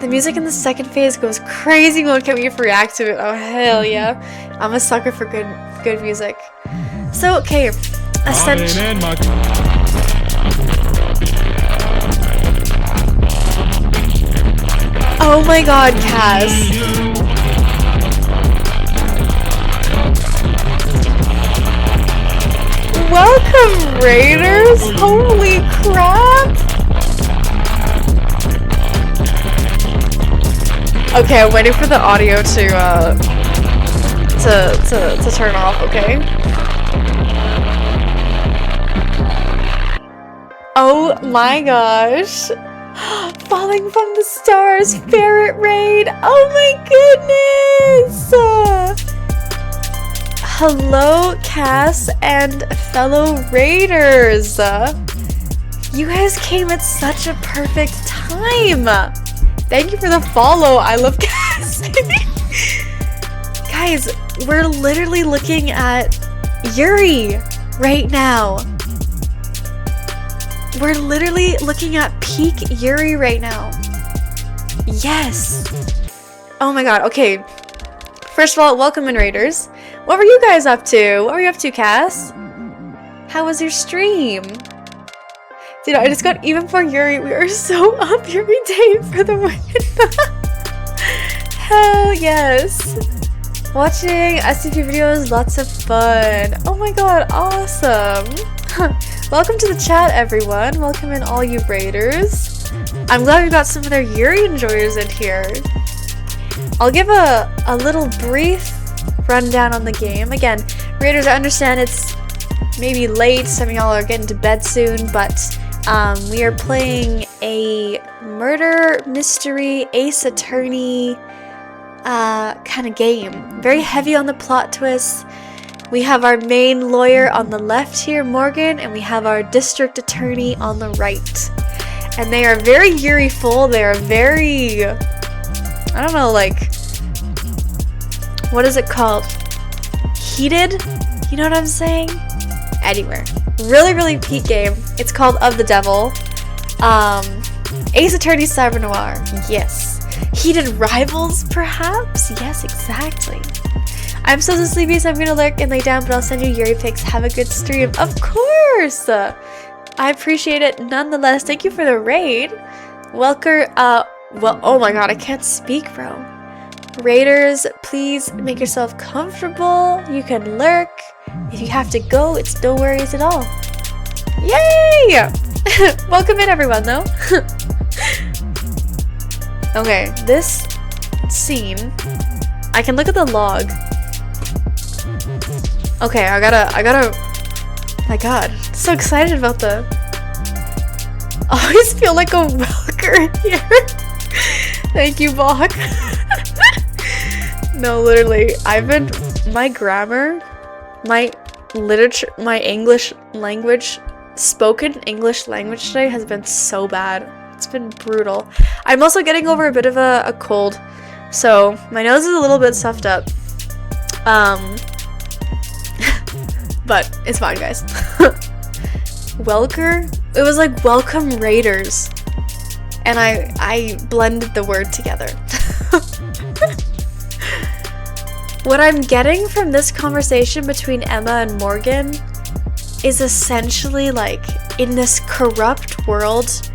the music in the second phase goes crazy mode. Can't wait to react to it. Oh, hell yeah. I'm a sucker for good music. So, okay. Oh my god, Cass. Welcome, Raiders! Holy crap! Okay, I'm waiting for the audio to turn off, okay? Oh my gosh! Falling from the Stars, Ferret Raid! Oh my goodness! Hello, Cass and fellow Raiders! You guys came at such a perfect time! Thank you for the follow, I love Cass! Guys, we're literally looking at Yuri right now. We're literally looking at peak Yuri right now. Yes! Oh my god, okay. First of all, welcome in, Raiders. What were you guys up to? What were you up to, Cass? How was your stream? Dude, I just got even for Yuri. We are so up Yuri Day for the win. Hell yes. Watching SCP videos, lots of fun. Oh my god, awesome. Welcome to the chat, everyone. Welcome in all you Raiders. I'm glad we got some of their Yuri enjoyers in here. I'll give a little brief rundown on the game. Again, Raiders, I understand it's maybe late, some of y'all are getting to bed soon, but we are playing a murder mystery ace attorney kind of game. Very heavy on the plot twists. We have our main lawyer on the left here, Morgan, and we have our district attorney on the right. And they are very Yuri-ful. They are very, I don't know, like, what is it called? Heated? You know what I'm saying? Anyway, really peak game. It's called Of the Devil. Ace Attorney Cyber Noir. Yes. Heated rivals, perhaps? Yes, exactly. I'm so sleepy, so I'm gonna lurk and lay down, but I'll send you Yuri pics. Have a good stream. Of course! I appreciate it nonetheless. Thank you for the raid. Welker, well, oh my god, I can't speak, bro. Raiders, please make yourself comfortable. You can lurk. If you have to go, it's no worries at all. Yay! Welcome in, everyone, though. Okay, this scene, I can look at the log. Okay, I gotta, my god, so excited about the, I always feel like a Welker here. Thank you, Bach. No, literally, my grammar, my literature, my English language, spoken English language today has been so bad. It's been brutal. I'm also getting over a bit of a cold, so my nose is a little bit stuffed up. But it's fine, guys. Welker? It was like welcome Raiders. And I blended the word together. What I'm getting from this conversation between Emma and Morgan is essentially like, in this corrupt world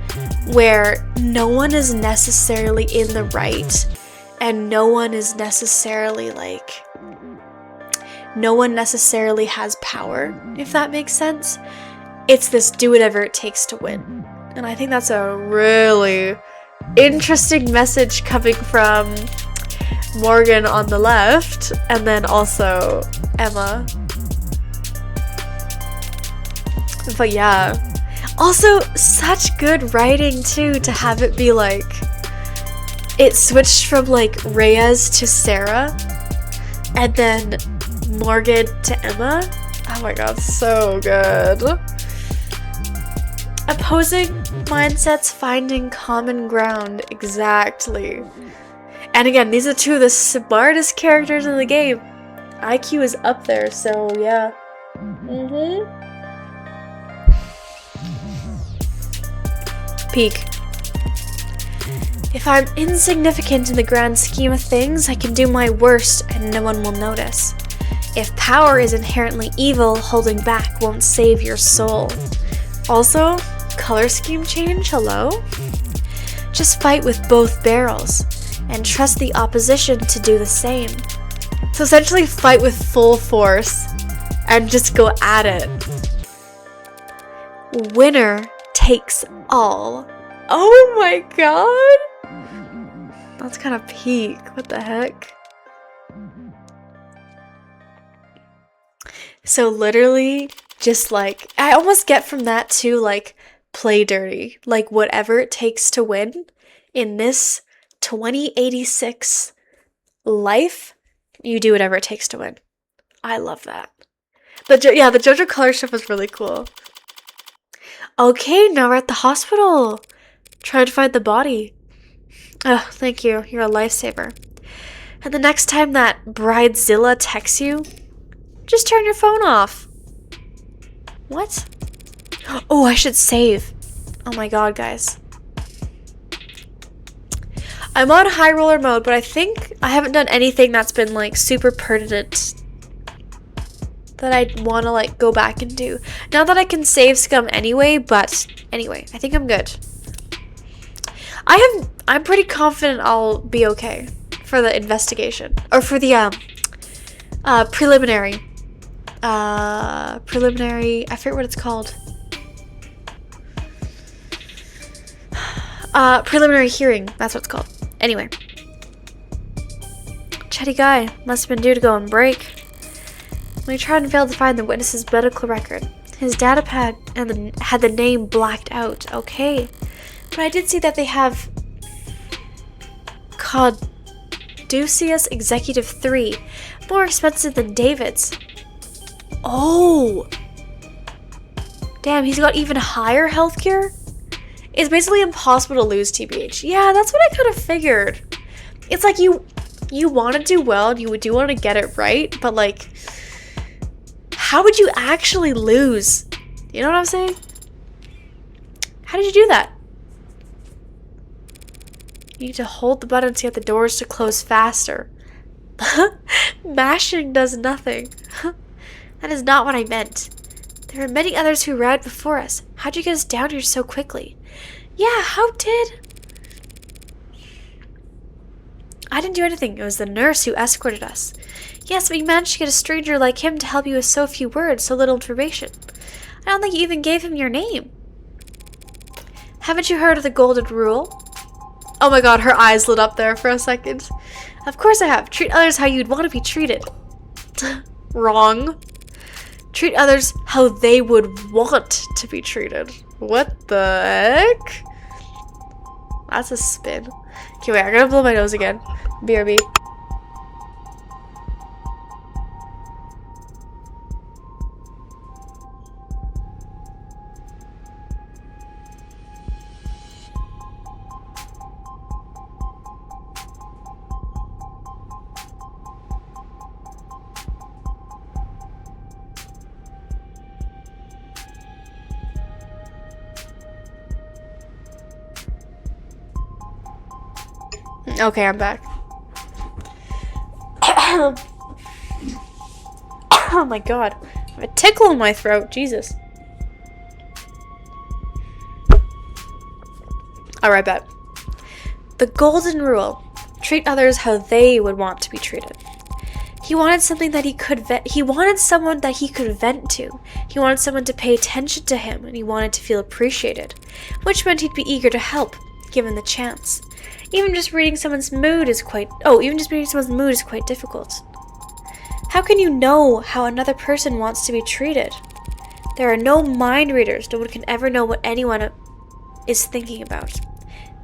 where no one is necessarily in the right and no one is necessarily like, no one necessarily has power, if that makes sense. It's this do whatever it takes to win. And I think that's a really interesting message coming from Morgan on the left, and then also Emma. But yeah. Also, such good writing too, to have it be like, it switched from like Reyes to Sarah, and then Morgan to Emma. Oh my god, so good. Opposing mindsets finding common ground. Exactly. And again, these are two of the smartest characters in the game. IQ is up there, so yeah. Peak. If I'm insignificant in the grand scheme of things, I can do my worst and no one will notice. If power is inherently evil, holding back won't save your soul. Also, color scheme change, hello? Just fight with both barrels, and trust the opposition to do the same. So essentially fight with full force, and just go at it. Winner takes all. Oh my god! That's kind of peak, what the heck? So literally, just like, I almost get from that to like, play dirty. Like whatever it takes to win in this 2086 life, you do whatever it takes to win. I love that. The JoJo color stuff was really cool. Okay, now we're at the hospital. Trying to find the body. Oh, thank you. You're a lifesaver. And the next time that Bridezilla texts you, just turn your phone off. What? Oh, I should save. Oh my god, guys. I'm on high roller mode, but I think I haven't done anything that's been like super pertinent that I'd want to like go back and do. Not that I can save scum anyway, but anyway, I think I'm good. I'm pretty confident I'll be okay for the investigation. Or for the preliminary. I forget what it's called. Preliminary hearing. That's what it's called. Anyway. Chatty guy. Must have been due to go on break. We tried and failed to find the witness's medical record. His data pad had the name blacked out. Okay. But I did see that they have Caduceus Executive 3. More expensive than David's. Oh! Damn, he's got even higher healthcare? It's basically impossible to lose, TBH. Yeah, that's what I kind of figured. It's like you want to do well and you do want to get it right, but like, how would you actually lose? You know what I'm saying? How did you do that? You need to hold the button to get the doors to close faster. Mashing does nothing. That is not what I meant. There were many others who arrived before us. How'd you get us down here so quickly? Yeah, how did... I didn't do anything. It was the nurse who escorted us. Yes, but you managed to get a stranger like him to help you with so few words, so little information. I don't think you even gave him your name. Haven't you heard of the golden rule? Oh my god, her eyes lit up there for a second. Of course I have. Treat others how you'd want to be treated. Wrong. Treat others how they would want to be treated. What the heck? That's a spin. Okay, wait, I'm gonna blow my nose again. BRB. Okay, I'm back. Oh my god. I have a tickle in my throat. Jesus. Alright, bet. The golden rule. Treat others how they would want to be treated. He wanted something that he wanted someone that he could vent to. He wanted someone to pay attention to him, and he wanted to feel appreciated, which meant he'd be eager to help, given the chance. Even just reading someone's mood is quite difficult. How can you know how another person wants to be treated? There are no mind readers. No one can ever know what anyone is thinking about.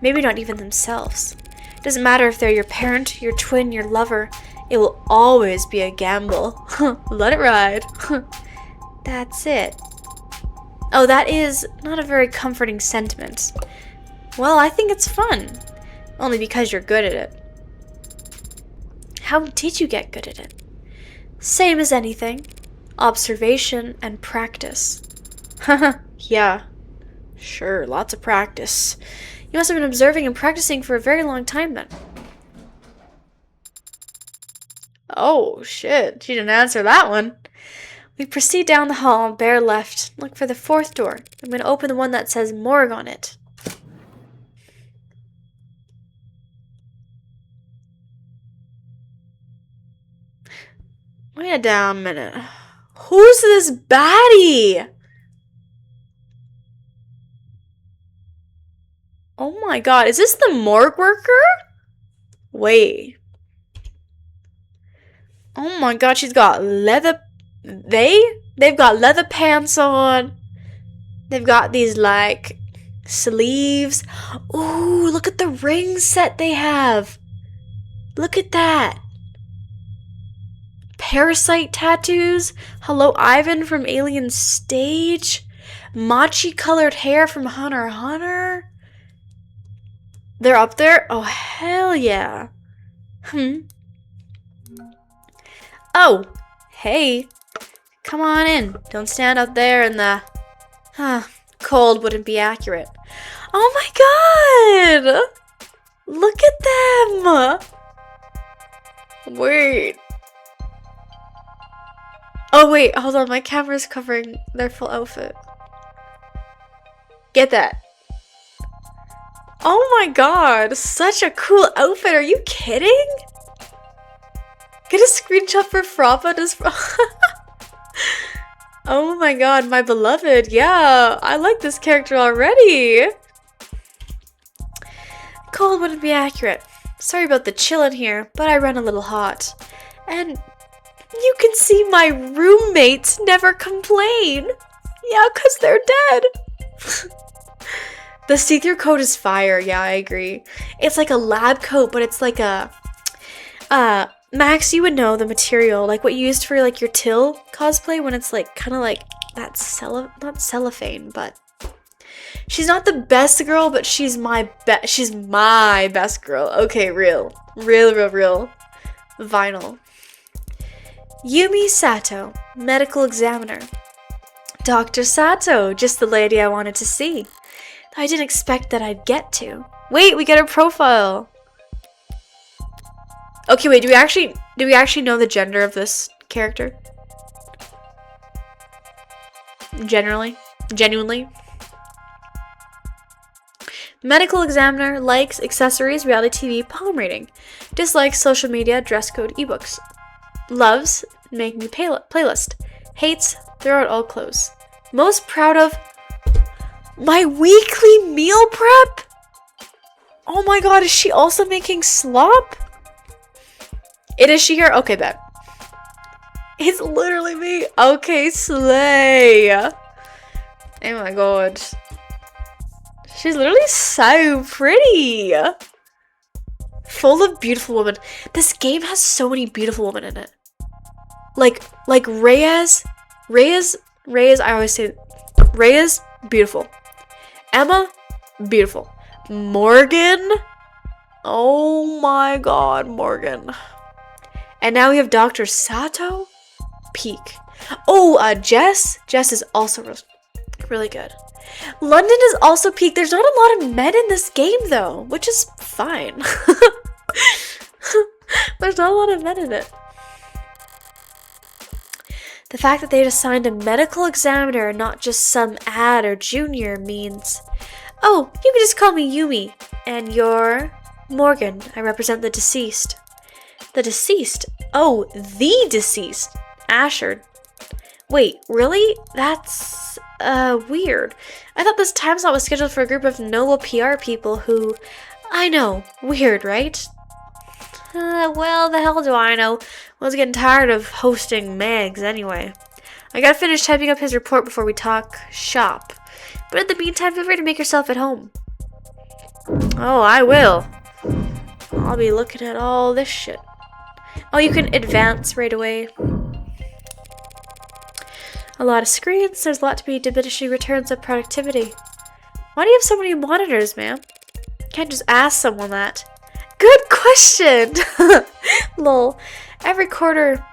Maybe not even themselves. It doesn't matter if they're your parent, your twin, your lover. It will always be a gamble. Let it ride. That's it. Oh, that is not a very comforting sentiment. Well, I think it's fun. Only because you're good at it. How did you get good at it? Same as anything. Observation and practice. Haha, yeah. Sure, lots of practice. You must have been observing and practicing for a very long time then. Oh, shit. She didn't answer that one. We proceed down the hall, bear left. Look for the fourth door. I'm going to open the one that says morgue on it. Wait a minute. Who's this baddie? Oh my god, is this the morgue worker? Wait. Oh my god, she's got leather... They've got leather pants on. They've got these, like, sleeves. Ooh, look at the ring set they have. Look at that. Parasite tattoos. Hello, Ivan from Alien Stage. Machi colored hair from Hunter x Hunter. They're up there? Oh, hell yeah. Oh, hey. Come on in. Don't stand out there in the... cold wouldn't be accurate. Oh my god! Look at them! Wait. Oh wait, hold on. My camera's covering their full outfit. Get that. Oh my god, such a cool outfit. Are you kidding? Get a screenshot for Frappa. Oh my god, my beloved. Yeah, I like this character already. Cold wouldn't be accurate. Sorry about the chill in here, but I run a little hot. And you can see my roommates never complain. Yeah, because they're dead. The see-through coat is fire. Yeah, I agree. It's like a lab coat, but it's like a... Max, you would know the material. Like what you used for like your Till cosplay when it's like kind of like that not cellophane, but... She's not the best girl, but she's my best girl. Okay, real. Vinyl. Yumi Sato, medical examiner. Dr. Sato, just the lady I wanted to see. I didn't expect that I'd get to. Wait, we get her profile. Okay, wait, do we actually know the gender of this character? Genuinely? Medical examiner, likes, accessories, reality TV, palm reading. Dislikes, social media, dress code, ebooks. Loves, make me playlist. Hates, throw out all clothes. Most proud of my weekly meal prep? Oh my god, is she also making slop? Is she here? Okay, bet. It's literally me. Okay, slay. Oh my god. She's literally so pretty. Full of beautiful women. This game has so many beautiful women in it. Like Reyes, I always say Reyes, beautiful. Emma, beautiful. Morgan, oh my god, Morgan. And now we have Dr. Sato, peak. Oh, Jess is also really good. London is also peak. There's not a lot of men in this game though, which is fine. There's not a lot of men in it. The fact that they assigned a medical examiner and not just some ad or junior means... Oh, you can just call me Yumi. And you're... Morgan. I represent the deceased. The deceased? Oh, the deceased. Asher. Wait, really? That's... weird. I thought this time slot was scheduled for a group of noble PR people who... I know. Weird, right? Well, the hell do I know? I was getting tired of hosting Megs anyway. I gotta finish typing up his report before we talk shop. But in the meantime, feel free to make yourself at home. Oh, I will. I'll be looking at all this shit. Oh, you can advance right away. A lot of screens, there's a lot to be diminishing returns of productivity. Why do you have so many monitors, ma'am? Can't just ask someone that. Good question! Lol. Every quarter,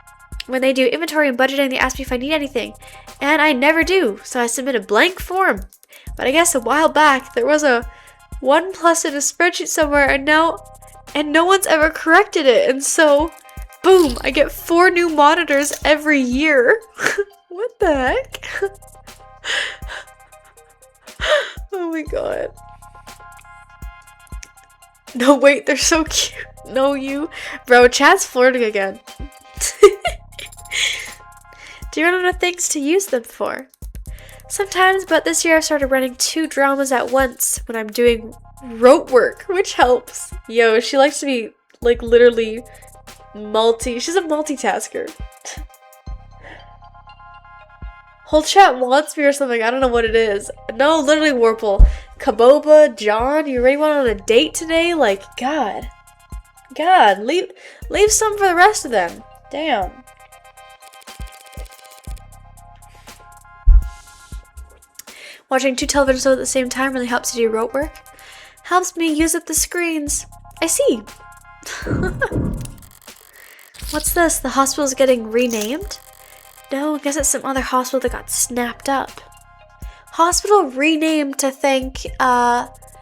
when they do inventory and budgeting, they ask me if I need anything. And I never do, so I submit a blank form. But I guess a while back, there was a 1+ in a spreadsheet somewhere, and no one's ever corrected it. And so, boom, I get 4 new monitors every year. What the heck? Oh my god. No, wait, they're so cute. No, you. Bro, Chad's flirting again. Do you run out of things to use them for? Sometimes, but this year I've started running 2 dramas at once when I'm doing rote work, which helps. Yo, she likes to be, like, literally she's a multitasker. Whole chat wants me or something, I don't know what it is. No, literally Warple. Kaboba, John, you really went on a date today? Like, God, leave some for the rest of them. Damn. Watching 2 television shows at the same time really helps you do rote work. Helps me use up the screens. I see. What's this? The hospital's getting renamed? No, I guess it's some other hospital that got snapped up. Hospital renamed to thank Ikaria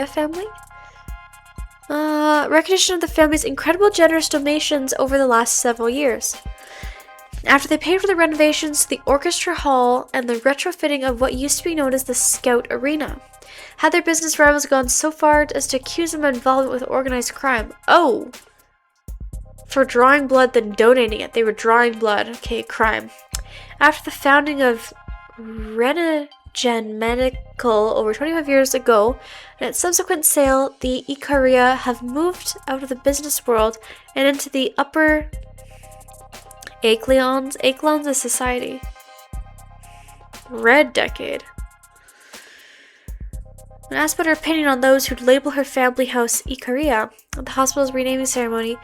family? Recognition of the family's incredible generous donations over the last several years. After they paid for the renovations to the orchestra hall and the retrofitting of what used to be known as the Scout Arena, had their business rivals gone so far as to accuse them of involvement with organized crime. Oh! For drawing blood, then donating it. They were drawing blood. Okay, crime. After the founding of Renogen Medical over 25 years ago, and its subsequent sale, the Ikaria have moved out of the business world and into the upper Aeklons of society. Red Decade. When asked about her opinion on those who'd label her family house Ikaria at the hospital's renaming ceremony,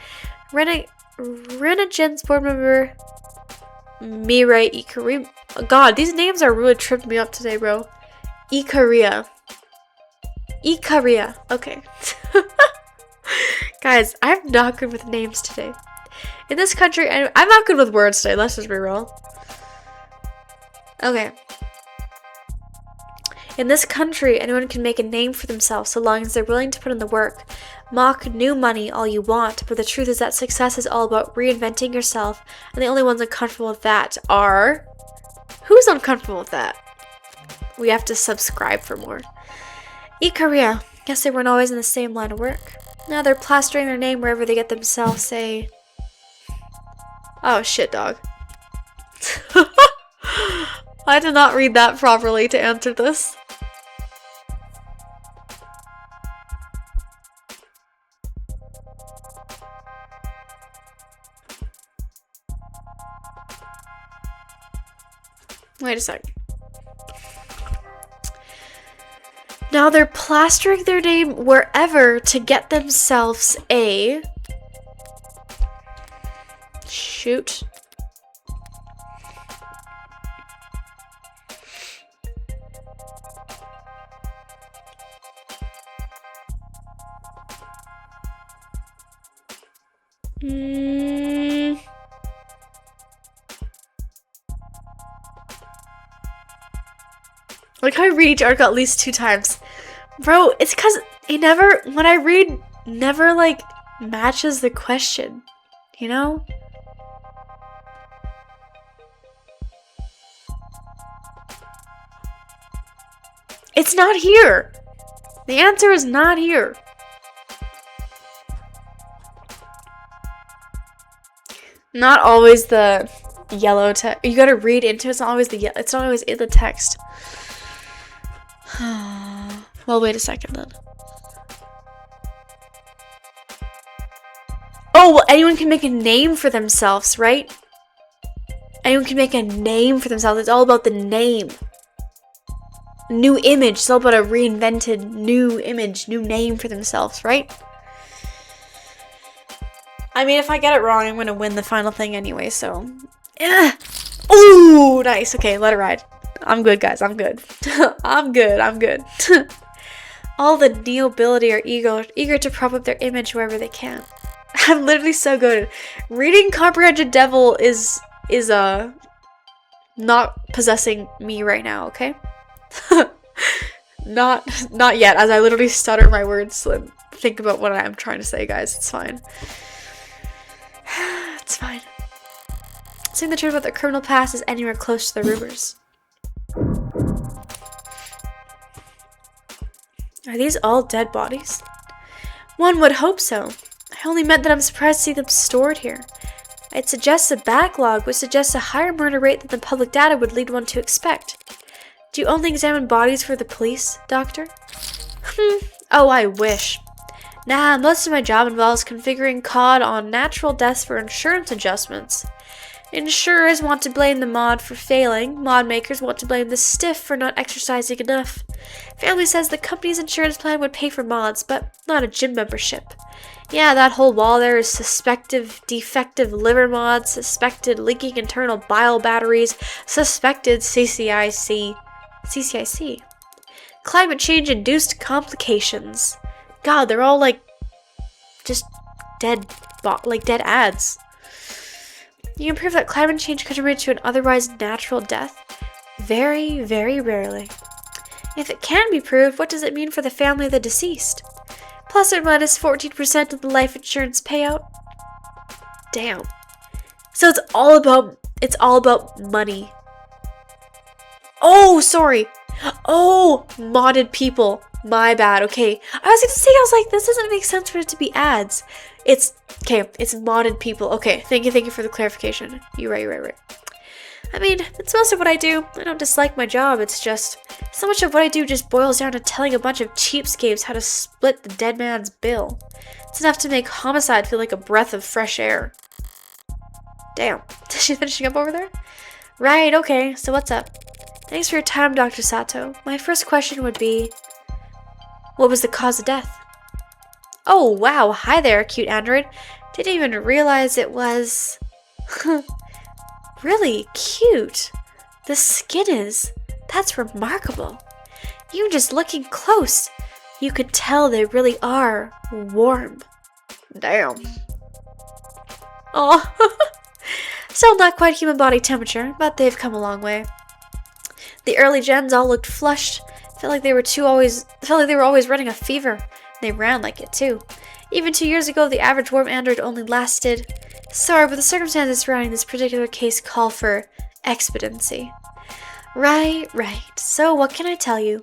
Renogen's board member Mirai Ikaria. God, these names are really tripped me up today, bro. Ikaria. Okay. Guys, I'm not good with names today. In this country, I'm not good with words today, let's just be real. Okay. In this country, anyone can make a name for themselves so long as they're willing to put in the work. Mock new money all you want, but the truth is that success is all about reinventing yourself, and the only ones uncomfortable with that are... Who's uncomfortable with that? We have to subscribe for more. Ikaria. Guess they weren't always in the same line of work. Now they're plastering their name wherever they get themselves, say... Oh shit, dog. I did not read that properly to answer this. Wait a sec. Now they're plastering their name wherever to get themselves a... Shoot. Like how I read each article at least 2 times. Bro, it's because it never, when I read, never like matches the question, you know? It's not here. The answer is not here. Not always the yellow text. You gotta read into it. It's not always it's not always in the text. Well, wait a second then. Oh, well, anyone can make a name for themselves, right? Anyone can make a name for themselves. It's all about the name. New image. It's all about a reinvented new image, new name for themselves, right? I mean, if I get it wrong, I'm gonna win the final thing anyway, so. Yeah. Ooh, nice. Okay, let it ride. I'm good, guys. I'm good. I'm good. I'm good. All the nobility are eager to prop up their image wherever they can. I'm literally so good. Reading Comprehension Devil is not possessing me right now, okay? Not yet, as I literally stutter my words and think about what I'm trying to say, guys. It's fine. It's fine. Saying the truth about their criminal past is anywhere close to the rumors. Are these all dead bodies? One would hope so. I only meant that I'm surprised to see them stored here. It suggests a backlog, which suggests a higher murder rate than the public data would lead one to expect. Do you only examine bodies for the police, Doctor? Oh, I wish. Nah, most of my job involves configuring COD on natural deaths for insurance adjustments. Insurers want to blame the mod for failing. Mod makers want to blame the stiff for not exercising enough. Family says the company's insurance plan would pay for mods, but not a gym membership. Yeah, that whole wall there is suspected defective liver mods, suspected leaking internal bile batteries, suspected CCIC. Climate change induced complications. God, they're all like just dead ads. You can prove that climate change contributed to an otherwise natural death? Very, very rarely. If it can be proved, what does it mean for the family of the deceased? Plus or minus 14% of the life insurance payout? Damn. So it's all about money. Oh, sorry. Oh, modded people. My bad. Okay. I was like, this doesn't make sense for it to be ads. It's modded people. Okay, thank you for the clarification. You're right. I mean, it's most of what I do. I don't dislike my job, it's just so much of what I do just boils down to telling a bunch of cheapskates how to split the dead man's bill. It's enough to make homicide feel like a breath of fresh air. Damn. Is she finishing up over there? Right, okay, so what's up? Thanks for your time, Dr. Sato. My first question would be, what was the cause of death? Oh, wow. Hi there, cute android. Didn't even realize it was... really cute. The skin is... That's remarkable. Even just looking close, you could tell they really are warm. Damn. Aw. Still not quite human body temperature, but they've come a long way. The early gens all looked flushed. Felt like they were always running a fever. They ran like it too. Even 2 years ago, the average warm android only lasted... Sorry, but the circumstances surrounding this particular case call for expediency. Right. So, what can I tell you?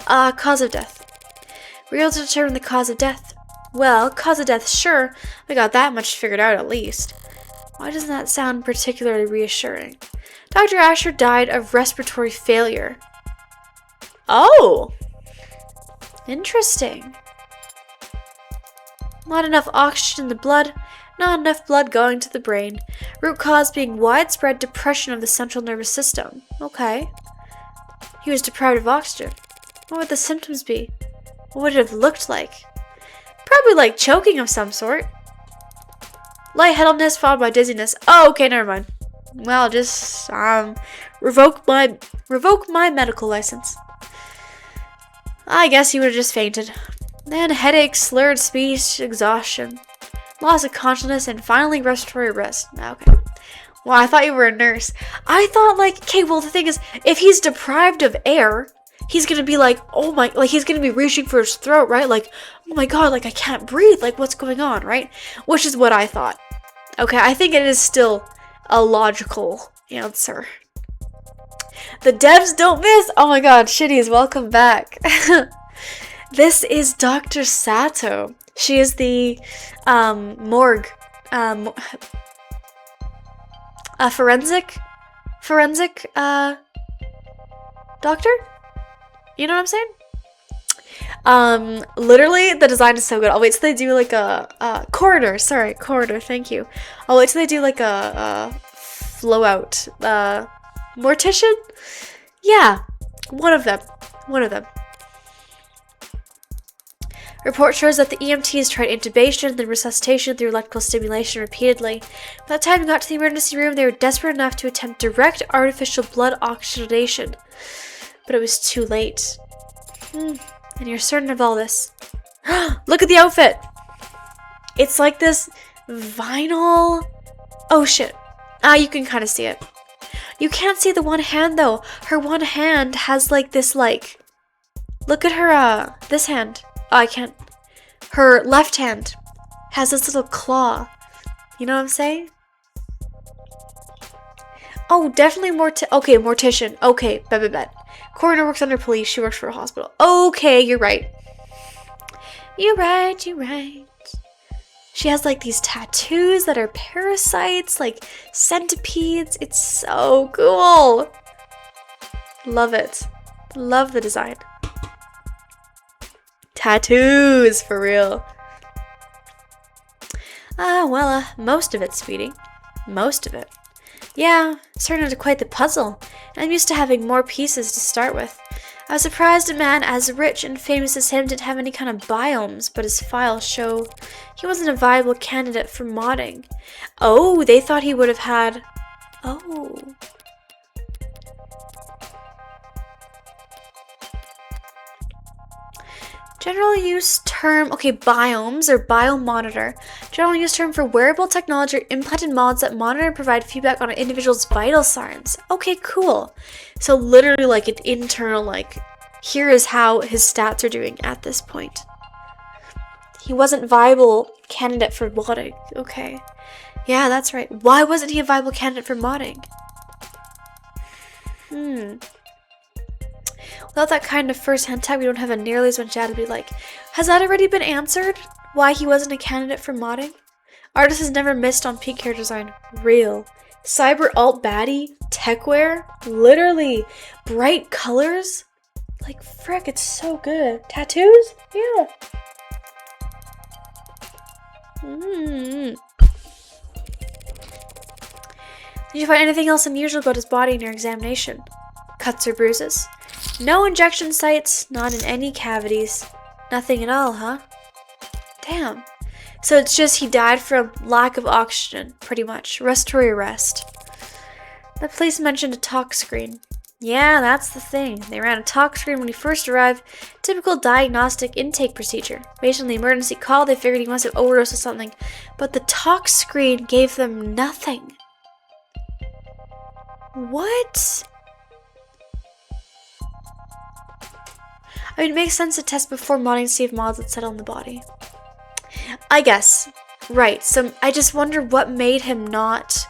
Cause of death. Were you able to determine the cause of death? Well, cause of death, sure. We got that much figured out at least. Why doesn't that sound particularly reassuring? Dr. Asher died of respiratory failure. Oh! Interesting. Not enough oxygen in the blood, not enough blood going to the brain. Root cause being widespread depression of the central nervous system. Okay. He was deprived of oxygen. What would the symptoms be? What would it have looked like? Probably like choking of some sort. Lightheadedness followed by dizziness. Oh, okay, never mind. Well, just revoke my medical license. I guess he would have just fainted. Then headaches, slurred speech, exhaustion, loss of consciousness, and finally respiratory arrest. Okay. Well, I thought you were a nurse. I thought like, okay, well the thing is, if he's deprived of air, he's gonna be like, oh my, like he's gonna be reaching for his throat, right? Like, oh my god, like I can't breathe, like what's going on, right? Which is what I thought. Okay, I think it is still a logical answer. The devs don't miss! Oh my god, Shitties, welcome back. This is Dr. Sato. She is the morgue forensic doctor? You know what I'm saying? Literally the design is so good. I'll wait till they do like a coroner, thank you. I'll wait till they do like a flow out mortician? Yeah, one of them. Report shows that the EMTs tried intubation, then resuscitation through electrical stimulation repeatedly. By the time they got to the emergency room, they were desperate enough to attempt direct artificial blood oxygenation. But it was too late. And you're certain of all this. Look at the outfit! It's like this vinyl... Oh shit. You can kind of see it. You can't see the one hand though. Her one hand has like this like... Look at her, this hand. Oh, I can't. Her left hand has this little claw. You know what I'm saying? Oh, definitely okay, mortician. Okay, bet. Coroner works under police. She works for a hospital. Okay, you're right. You're right. She has like these tattoos that are parasites, like centipedes. It's so cool. Love it. Love the design. Tattoos, for real. Most of it, sweetie. Most of it. Yeah, it's turned into quite the puzzle. I'm used to having more pieces to start with. I was surprised a man as rich and famous as him didn't have any kind of biomes, but his files show he wasn't a viable candidate for modding. Oh, they thought he would have had... Oh... General use term, okay, biomes or biomonitor. General use term for wearable technology or implanted mods that monitor and provide feedback on an individual's vital signs. Okay, cool. So literally like an internal, like, here is how his stats are doing at this point. He wasn't viable candidate for modding. Okay. Yeah, that's right. Why wasn't he a viable candidate for modding? Without that kind of first-hand tech, we don't have nearly as much data to be like, has that already been answered? Why he wasn't a candidate for modding? Artist has never missed on peak character design. Real. Cyber alt baddie? Techwear? Literally. Bright colors? Like, frick, it's so good. Tattoos? Yeah. Did you find anything else unusual about his body in your examination? Cuts or bruises? No injection sites, not in any cavities. Nothing at all, huh? Damn. So it's just he died from lack of oxygen, pretty much. Respiratory arrest. The police mentioned a tox screen. Yeah, that's the thing. They ran a tox screen when he first arrived. Typical diagnostic intake procedure. Based on the emergency call, they figured he must have overdosed with something. But the tox screen gave them nothing. What? I mean, it makes sense to test before modding to see if mods would settle in the body. I guess. Right. So I just wonder what made him not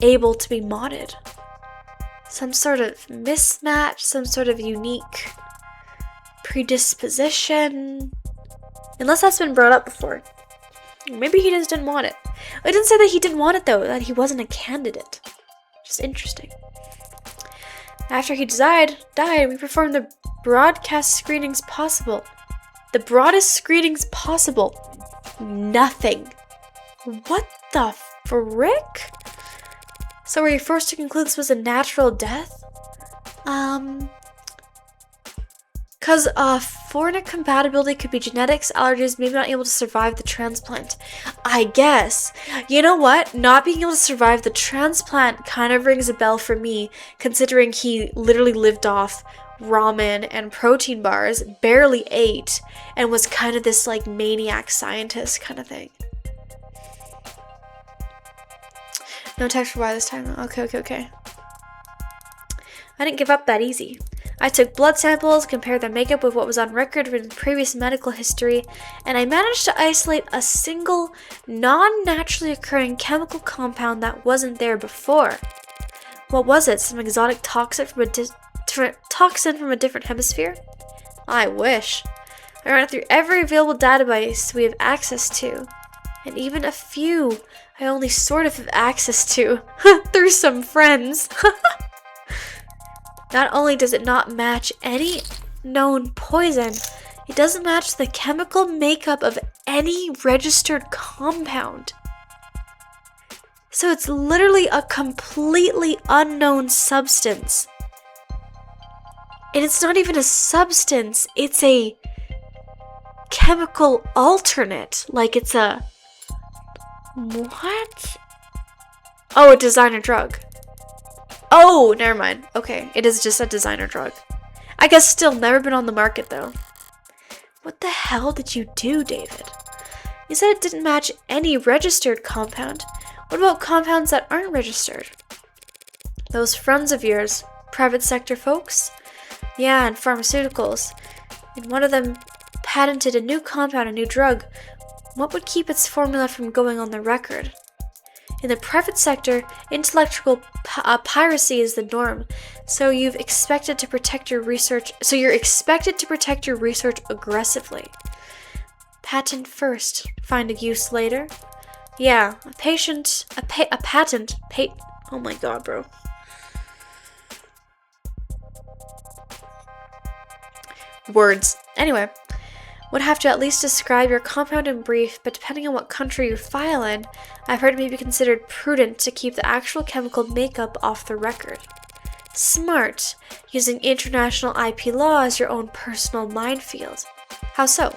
able to be modded. Some sort of mismatch, some sort of unique predisposition. Unless that's been brought up before. Maybe he just didn't want it. I didn't say that he didn't want it though, that he wasn't a candidate. Just interesting. After he died, we performed the broadcast screenings possible. The broadest screenings possible. Nothing. What the frick? So were you forced to conclude this was a natural death? Because foreign compatibility could be genetics, allergies, maybe not able to survive the transplant. I guess. You know what? Not being able to survive the transplant kind of rings a bell for me, considering he literally lived off ramen and protein bars, barely ate, and was kind of this like maniac scientist kind of thing. No text for why this time. Okay. I didn't give up that easy. I took blood samples, compared their makeup with what was on record in previous medical history, and I managed to isolate a single non-naturally occurring chemical compound that wasn't there before. What was it? Some exotic toxin from a different hemisphere? I wish. I ran through every available database we have access to, and even a few I only sort of have access to through some friends. Not only does it not match any known poison, it doesn't match the chemical makeup of any registered compound. So it's literally a completely unknown substance. And it's not even a substance, it's a chemical alternate. Like it's a... What? Oh, a designer drug. Oh, never mind. Okay, it is just a designer drug. I guess still never been on the market though. What the hell did you do, David? You said it didn't match any registered compound. What about compounds that aren't registered? Those friends of yours, private sector folks? Yeah, and pharmaceuticals. And one of them patented a new compound, a new drug. What would keep its formula from going on the record? In the private sector, intellectual piracy is the norm. So you're expected to protect your research aggressively. Patent first, find a use later. Yeah, oh my god, bro. Words. Anyway, would have to at least describe your compound in brief, but depending on what country you file in, I've heard it may be considered prudent to keep the actual chemical makeup off the record. Smart, using international IP law as your own personal minefield. How so?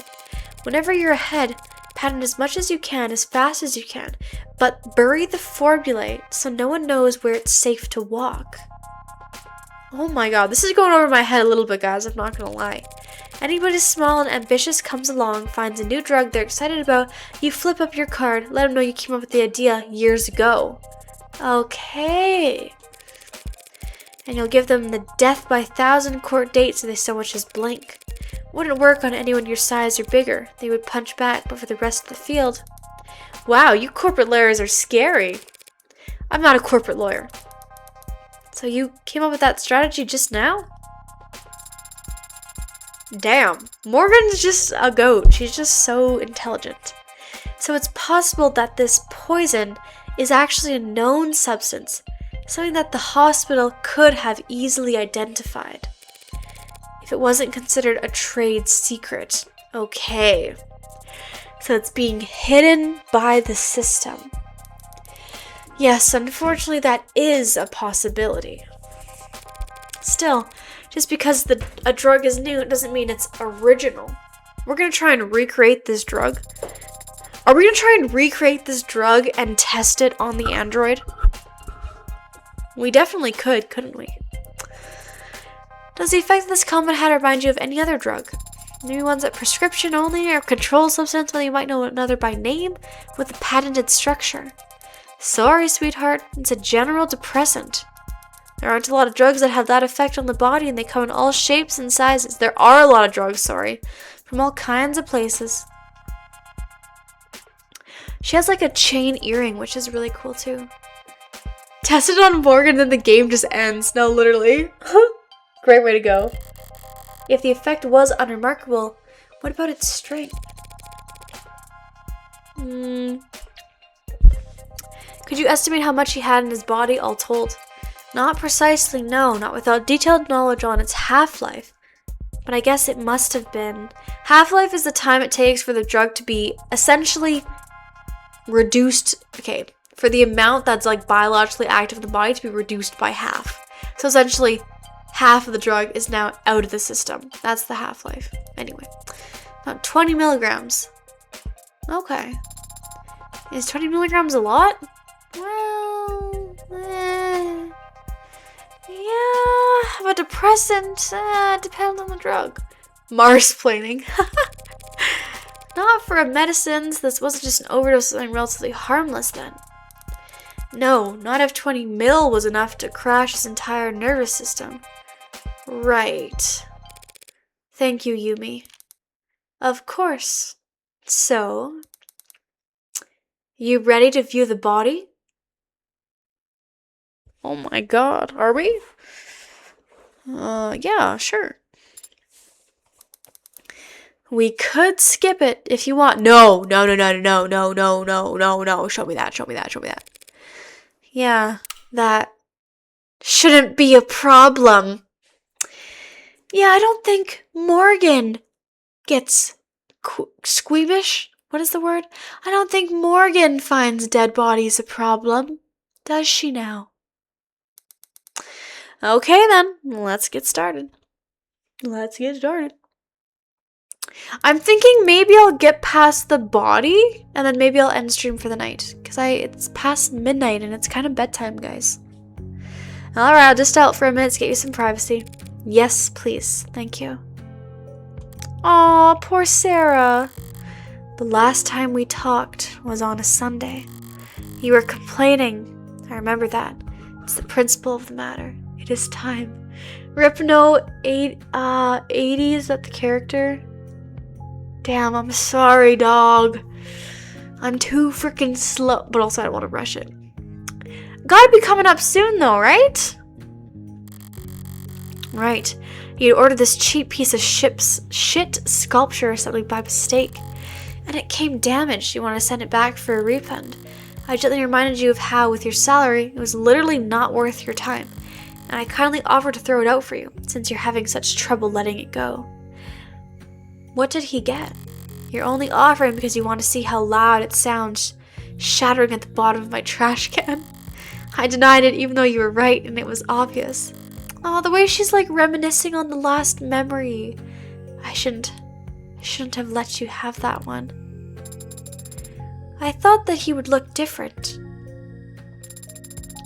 Whenever you're ahead, patent as much as you can, as fast as you can, but bury the formulae so no one knows where it's safe to walk. Oh my god, this is going over my head a little bit, guys, I'm not gonna lie. Anybody small and ambitious comes along, finds a new drug they're excited about, you flip up your card, let them know you came up with the idea years ago. Okay. And you'll give them the death by 1,000 court dates if they so much as blink. Wouldn't work on anyone your size or bigger. They would punch back, but for the rest of the field... Wow, you corporate lawyers are scary. I'm not a corporate lawyer. So you came up with that strategy just now? Damn. Morgan's just a goat. She's just so intelligent. So it's possible that this poison is actually a known substance. Something that the hospital could have easily identified. If it wasn't considered a trade secret. Okay. So it's being hidden by the system. Yes, unfortunately that is a possibility. Still, just because a drug is new, it doesn't mean it's original. We're gonna try and recreate this drug. Are we gonna try and recreate this drug and test it on the android? We definitely could, couldn't we? Does the effect of this compound had remind you of any other drug? Maybe one's at prescription only, or controlled substance, whether you might know another by name, with a patented structure. Sorry, sweetheart, it's a general depressant. There aren't a lot of drugs that have that effect on the body, and they come in all shapes and sizes. There are a lot of drugs, sorry, from all kinds of places. She has like a chain earring, which is really cool too. Test it on Morgan, then the game just ends. No, literally. Great way to go. If the effect was unremarkable, what about its strength? Could you estimate how much he had in his body all told? Not precisely, no, not without detailed knowledge on its half-life. But I guess it must have been. Half-life is the time it takes for the drug to be essentially reduced, okay, for the amount that's like biologically active in the body to be reduced by half. So essentially, half of the drug is now out of the system. That's the half-life. Anyway, about 20 milligrams. Okay. Is 20 milligrams a lot? Well, yeah, a depressant, depends on the drug. Marsplaining. Not for a medicines, this wasn't just an overdose of something relatively harmless then. No, not if 20 mil was enough to crash his entire nervous system. Right. Thank you, Yumi. Of course. So, you ready to view the body? Oh my god, are we? Yeah, sure. We could skip it if you want. No. Show me that. Yeah, that shouldn't be a problem. Yeah, I don't think Morgan gets squeamish. What is the word? I don't think Morgan finds dead bodies a problem. Does she now? Okay then, let's get started. I'm thinking maybe I'll get past the body and then maybe I'll end stream for the night. Because it's past midnight and it's kind of bedtime, guys. Alright, I'll just out for a minute to get you some privacy. Yes, please. Thank you. Aw, poor Sarah. The last time we talked was on a Sunday. You were complaining. I remember that. It's the principle of the matter. It is time. Rip no 80, is that the character? Damn, I'm sorry, dog. I'm too freaking slow, but also I don't want to rush it. Gotta be coming up soon though, right? Right. You'd ordered this cheap piece of shit sculpture or something by mistake. And it came damaged. You want to send it back for a refund. I gently reminded you of how, with your salary, it was literally not worth your time. And I kindly offered to throw it out for you, since you're having such trouble letting it go. What did he get? You're only offering because you want to see how loud it sounds shattering at the bottom of my trash can. I denied it even though you were right and it was obvious. Oh, the way she's like reminiscing on the last memory. I shouldn't have let you have that one. I thought that he would look different.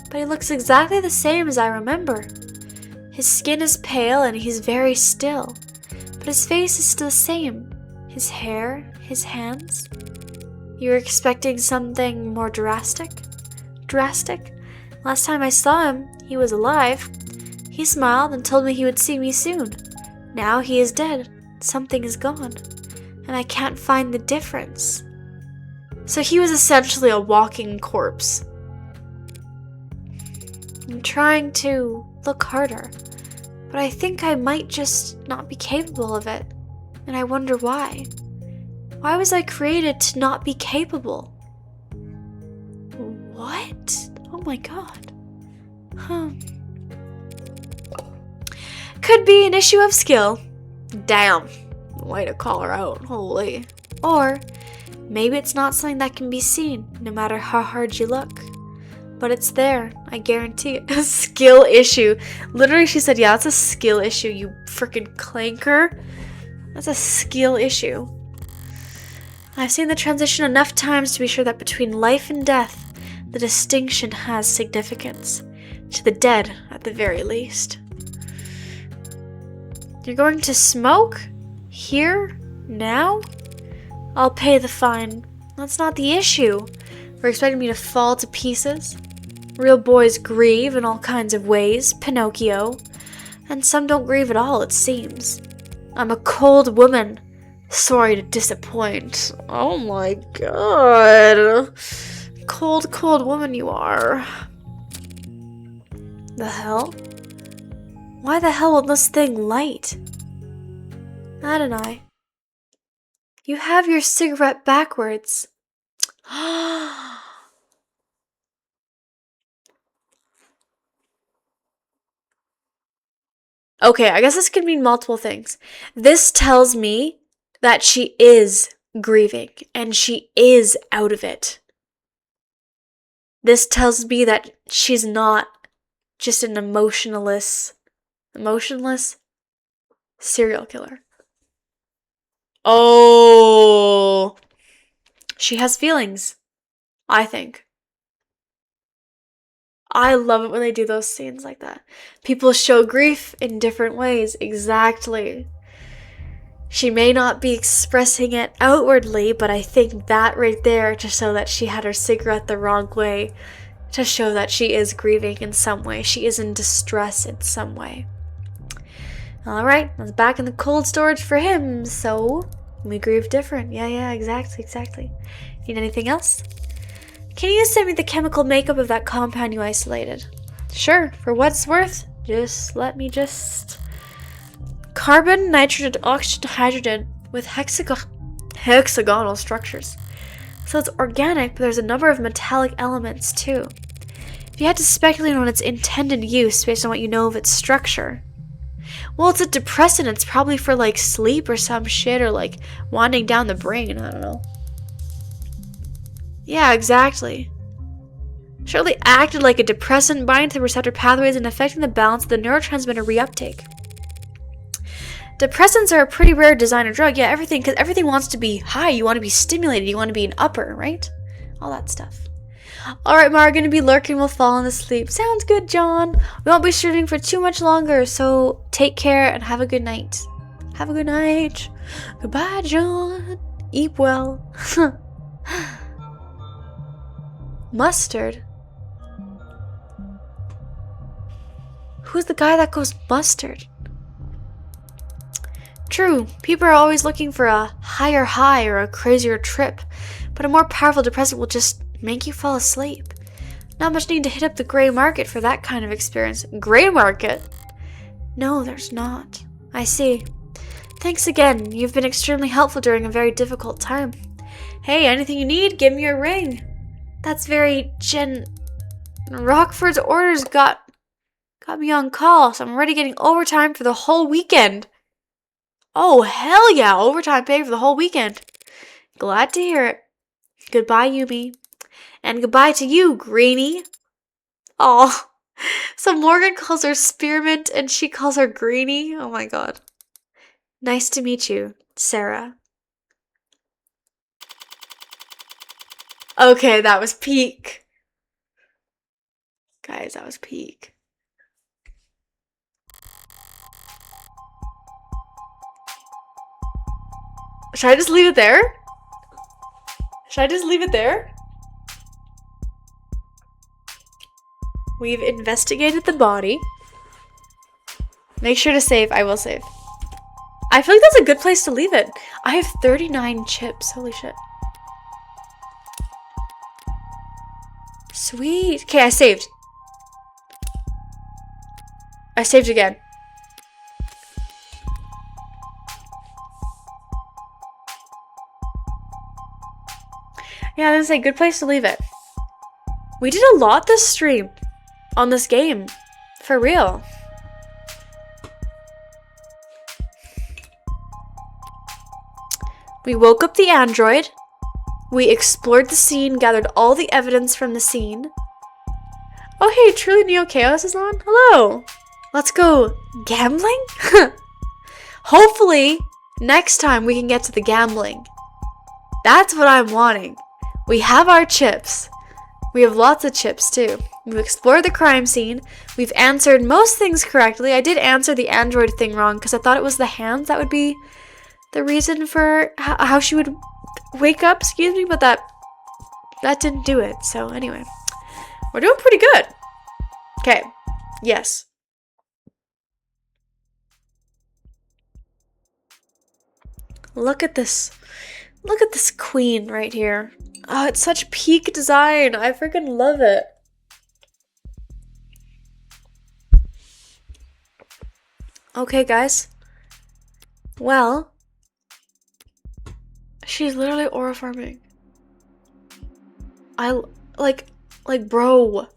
But he looks exactly the same as I remember. His skin is pale and he's very still. But his face is still the same. His hair, his hands. You were expecting something more drastic? Drastic? Last time I saw him, he was alive. He smiled and told me he would see me soon. Now he is dead. Something is gone. And I can't find the difference. So he was essentially a walking corpse. I'm trying to look harder, but I think I might just not be capable of it. And I wonder why. Why was I created to not be capable? What? Oh my god. Could be an issue of skill. Damn. Way to call her out. Holy. Or maybe it's not something that can be seen, no matter how hard you look. But it's there, I guarantee it. A skill issue. Literally, she said, yeah, it's a skill issue, you freaking clanker. That's a skill issue. I've seen the transition enough times to be sure that between life and death, the distinction has significance. To the dead, at the very least. You're going to smoke? Here? Now? I'll pay the fine. That's not the issue. We're expecting me to fall to pieces. Real boys grieve in all kinds of ways, Pinocchio. And some don't grieve at all, it seems. I'm a cold woman. Sorry to disappoint. Oh my god. Cold, cold woman you are. The hell? Why the hell will this thing light? Adonai. You have your cigarette backwards. Okay, I guess this could mean multiple things. This tells me that she is grieving and she is out of it. This tells me that she's not just an emotionless serial killer. Oh, she has feelings, I think. I love it when they do those scenes like that. People show grief in different ways. Exactly. She may not be expressing it outwardly, but I think that right there, to show that she had her cigarette the wrong way, to show that she is grieving in some way. She is in distress in some way. Alright, I was back in the cold storage for him, so we grieve different. Yeah, exactly. Need anything else? Can you send me the chemical makeup of that compound you isolated? Sure, for what it's worth. Let me carbon, nitrogen, oxygen, hydrogen with hexagonal structures. So it's organic, but there's a number of metallic elements too. If you had to speculate on its intended use based on what you know of its structure. Well, it's a depressant. It's probably for like sleep or some shit, or like winding down the brain. I don't know. Yeah, exactly. Surely acted like a depressant, binding to the receptor pathways and affecting the balance of the neurotransmitter reuptake. Depressants are a pretty rare designer drug. Yeah, everything, because everything wants to be high. You want to be stimulated. You want to be an upper, right? All that stuff. Alright, Ma, we're going to be lurking. We'll fall asleep. Sounds good, John. We won't be streaming for too much longer, so take care and have a good night. Have a good night. Goodbye, John. Eat well. Mustard? Who's the guy that goes mustard? True, people are always looking for a higher high or a crazier trip, but a more powerful depressant will just make you fall asleep. Not much need to hit up the gray market for that kind of experience. Gray market? No, there's not. I see. Thanks again. You've been extremely helpful during a very difficult time. Hey, anything you need, give me a ring. That's very Rockford's orders got me on call, so I'm already getting overtime for the whole weekend. Oh, hell yeah, overtime pay for the whole weekend. Glad to hear it. Goodbye, Yumi. And goodbye to you, Greenie. Oh, so Morgan calls her Spearmint and she calls her Greenie. Oh my god. Nice to meet you, Sarah. Okay, that was peak. Guys, that was peak. Should I just leave it there? Should I just leave it there? We've investigated the body. Make sure to save. I will save. I feel like that's a good place to leave it. I have 39 chips. Holy shit. Sweet. Okay, I saved. I saved again. Yeah, this is a good place to leave it. We did a lot this stream. On this game. For real. We woke up the android. We explored the scene, gathered all the evidence from the scene. Oh hey, Truly Neo Chaos is on? Hello! Let's go gambling? Hopefully, next time we can get to the gambling. That's what I'm wanting. We have our chips. We have lots of chips too. We've explored the crime scene. We've answered most things correctly. I did answer the android thing wrong because I thought it was the hands that would be the reason for how she would wake up, excuse me, but that didn't do it. So anyway, we're doing pretty good. Okay, yes. Look at this. Look at this queen right here. Oh, it's such peak design. I freaking love it. Okay, guys. Well, she's literally aura farming. Like, bro.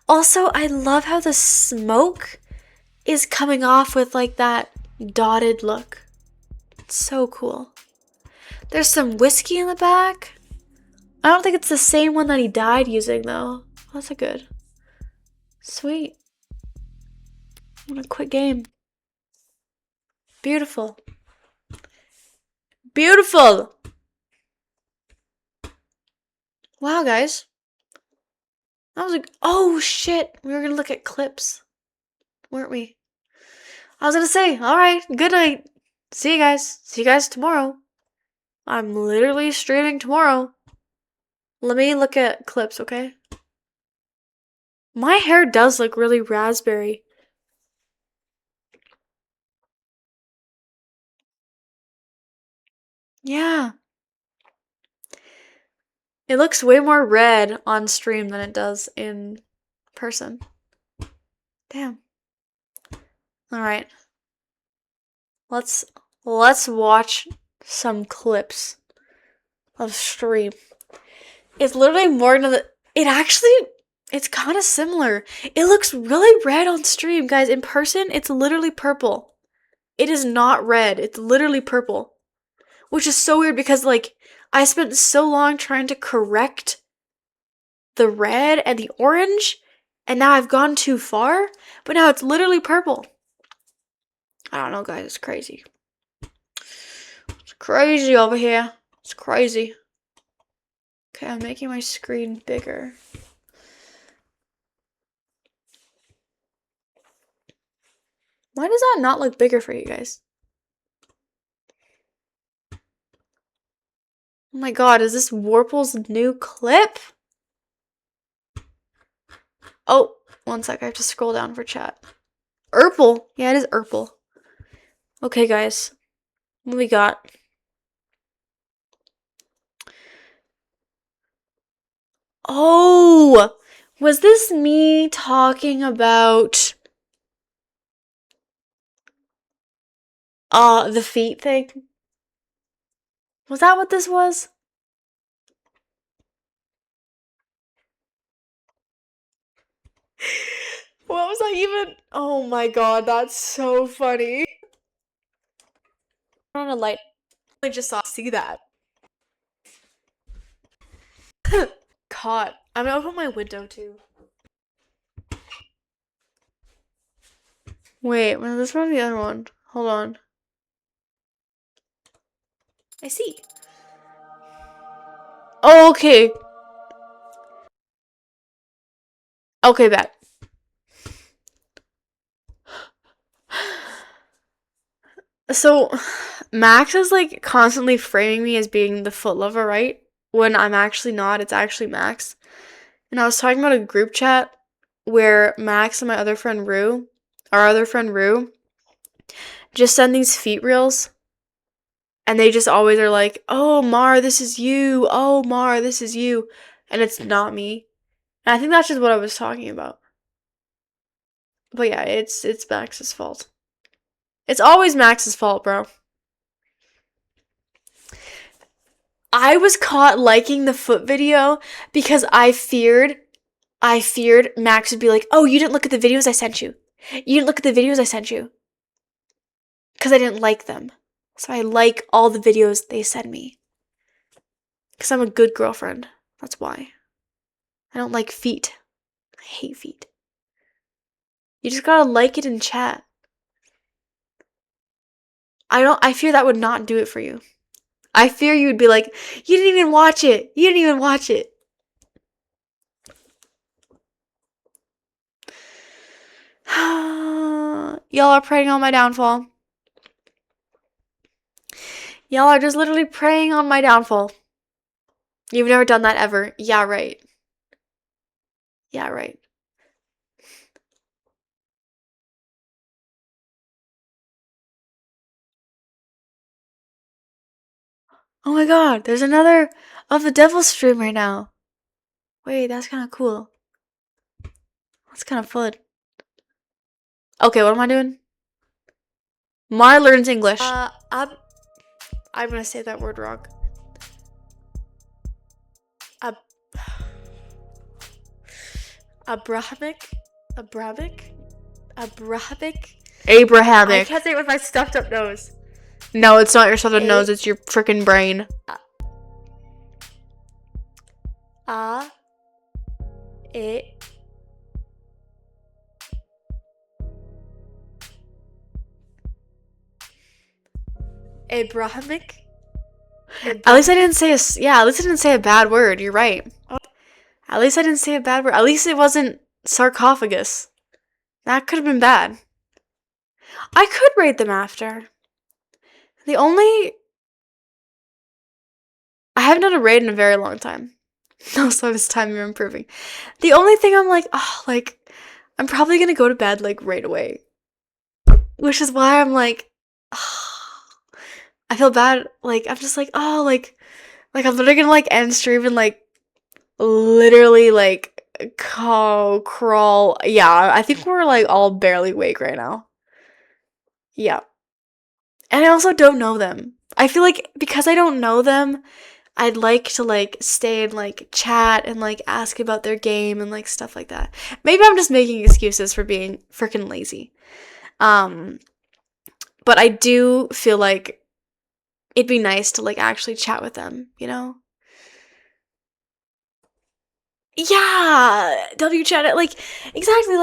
Also, I love how the smoke is coming off with like that dotted look. It's so cool. There's some whiskey in the back. I don't think it's the same one that he died using though. That's a good. Sweet. What a quick game. Beautiful. Beautiful! Wow, guys. That was like, oh shit. We were gonna look at clips. Weren't we? I was gonna say, alright, good night. See you guys. See you guys tomorrow. I'm literally streaming tomorrow. Let me look at clips, okay? My hair does look really raspberry. Yeah. It looks way more red on stream than it does in person. Damn. Alright. Let's watch some clips of stream. It's literally more than it's kind of similar. It looks really red on stream, guys. In person, it's literally purple. It is not red. It's literally purple. Which is so weird because, like, I spent so long trying to correct the red and the orange, and now I've gone too far, but now it's literally purple. I don't know, guys. It's crazy. It's crazy over here. It's crazy. Okay, I'm making my screen bigger. Why does that not look bigger for you guys? Oh my god, is this Warple's new clip? Oh, one sec, I have to scroll down for chat. Urple. Yeah, it is Urple. Okay, guys. What we got? Oh! Was this me talking about the feet thing? Was that what this was? What was I even? Oh my god, that's so funny. On a light. I just saw see that. Caught. I'm gonna open my window too. Wait, well, this one the other one. Hold on. I see. Oh, okay. Okay, bet. So, Max is like constantly framing me as being the foot lover, right? When I'm actually not, it's actually Max. And I was talking about a group chat where Max and my other friend Rue, our other friend Rue, just send these feet reels. And they just always are like, oh, Mar, this is you. Oh, Mar, this is you. And it's not me. And I think that's just what I was talking about. But yeah, it's Max's fault. It's always Max's fault, bro. I was caught liking the foot video because I feared Max would be like, oh, you didn't look at the videos I sent you. You didn't look at the videos I sent you. Because I didn't like them. So I like all the videos they send me. Because I'm a good girlfriend. That's why. I don't like feet. I hate feet. You just gotta like it in chat. I fear that would not do it for you. I fear you would be like, you didn't even watch it. You didn't even watch it. Y'all are preying on my downfall. Y'all are just literally preying on my downfall. You've never done that ever. Yeah, right. Yeah, right. Oh my god, there's another of the devil stream right now. Wait, that's kind of cool. That's kind of fun. Okay, what am I doing? Mar learns English. I'm gonna say that word wrong. Abrahamic? Abrahamic? Abrahamic. I can't say it with my stuffed up nose. No, it's not your stuffed up nose, it's your freaking brain. Abrahamic? At least I didn't say at least I didn't say a bad word. You're right. At least I didn't say a bad word. At least it wasn't sarcophagus. That could have been bad. I could rate them after. I haven't done a raid in a very long time. Also, this time you're improving. The only thing I'm like, I'm probably gonna go to bed, like, right away. Which is why I'm like, I feel bad. Like, I'm just like, I'm literally gonna, like, end stream and, like, literally, like, crawl. Yeah, I think we're, like, all barely awake right now. Yeah. And I also don't know them. I feel like because I don't know them, I'd like to, like, stay and, like, chat and, like, ask about their game and, like, stuff like that. Maybe I'm just making excuses for being freaking lazy. But I do feel like it'd be nice to, like, actually chat with them, you know? Yeah! W chat it, like, exactly,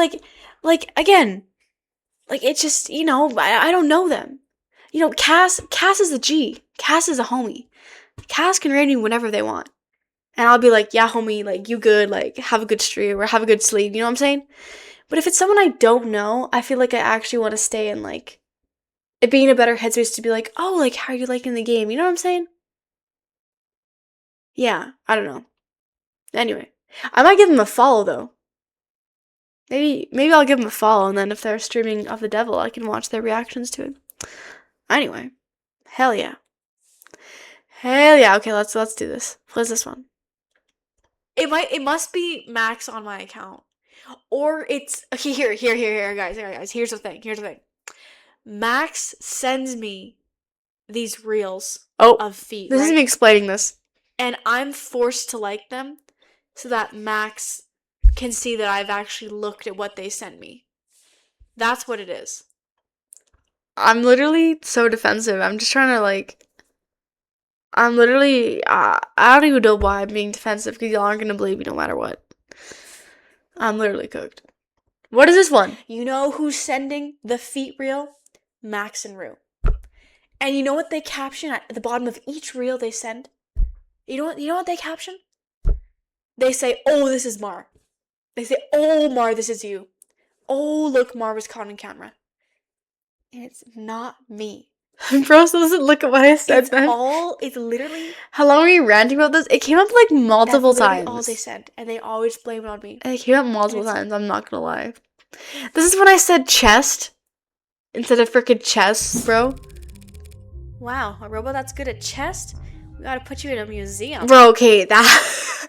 like, again, Like, it just, you know, I don't know them. You know, Cass is a G. Cass is a homie. Cass can raid me whenever they want. And I'll be like, yeah, homie, like, you good, like, have a good stream or have a good sleep, you know what I'm saying? But if it's someone I don't know, I feel like I actually want to stay in, like, it being a better headspace to be like, oh, like, how are you liking the game? You know what I'm saying? Yeah, I don't know. Anyway, I might give them a follow, though. Maybe I'll give them a follow, and then if they're streaming of the devil, I can watch their reactions to it. Anyway, hell yeah. Hell yeah. Okay, let's do this. What's this one? It must be Max on my account. Or it's okay, here, guys. Here's the thing. Max sends me these reels of feet. This is me explaining this. And I'm forced to like them so that Max can see that I've actually looked at what they sent me. That's what it is. I'm literally so defensive. I'm just trying to like I'm literally, I don't even know why I'm being defensive because y'all aren't going to believe me no matter what. I'm literally cooked. What is this one? You know who's sending the feet reel? Max and Rue. And you know what they caption at the bottom of each reel they send? You know what they caption? They say, oh, this is Mar. They say, oh, Mar, this is you. Oh, look, Mar was caught on camera. And it's not me. Bro, so doesn't look at what I said, man. It's literally... How long were you ranting about this? It came up like multiple times. That's all they said. And they always blame it on me. It came up multiple times, I'm not gonna lie. This is when I said chest instead of freaking chest, bro. Wow, a robot that's good at chest? We gotta put you in a museum. Bro, okay, that...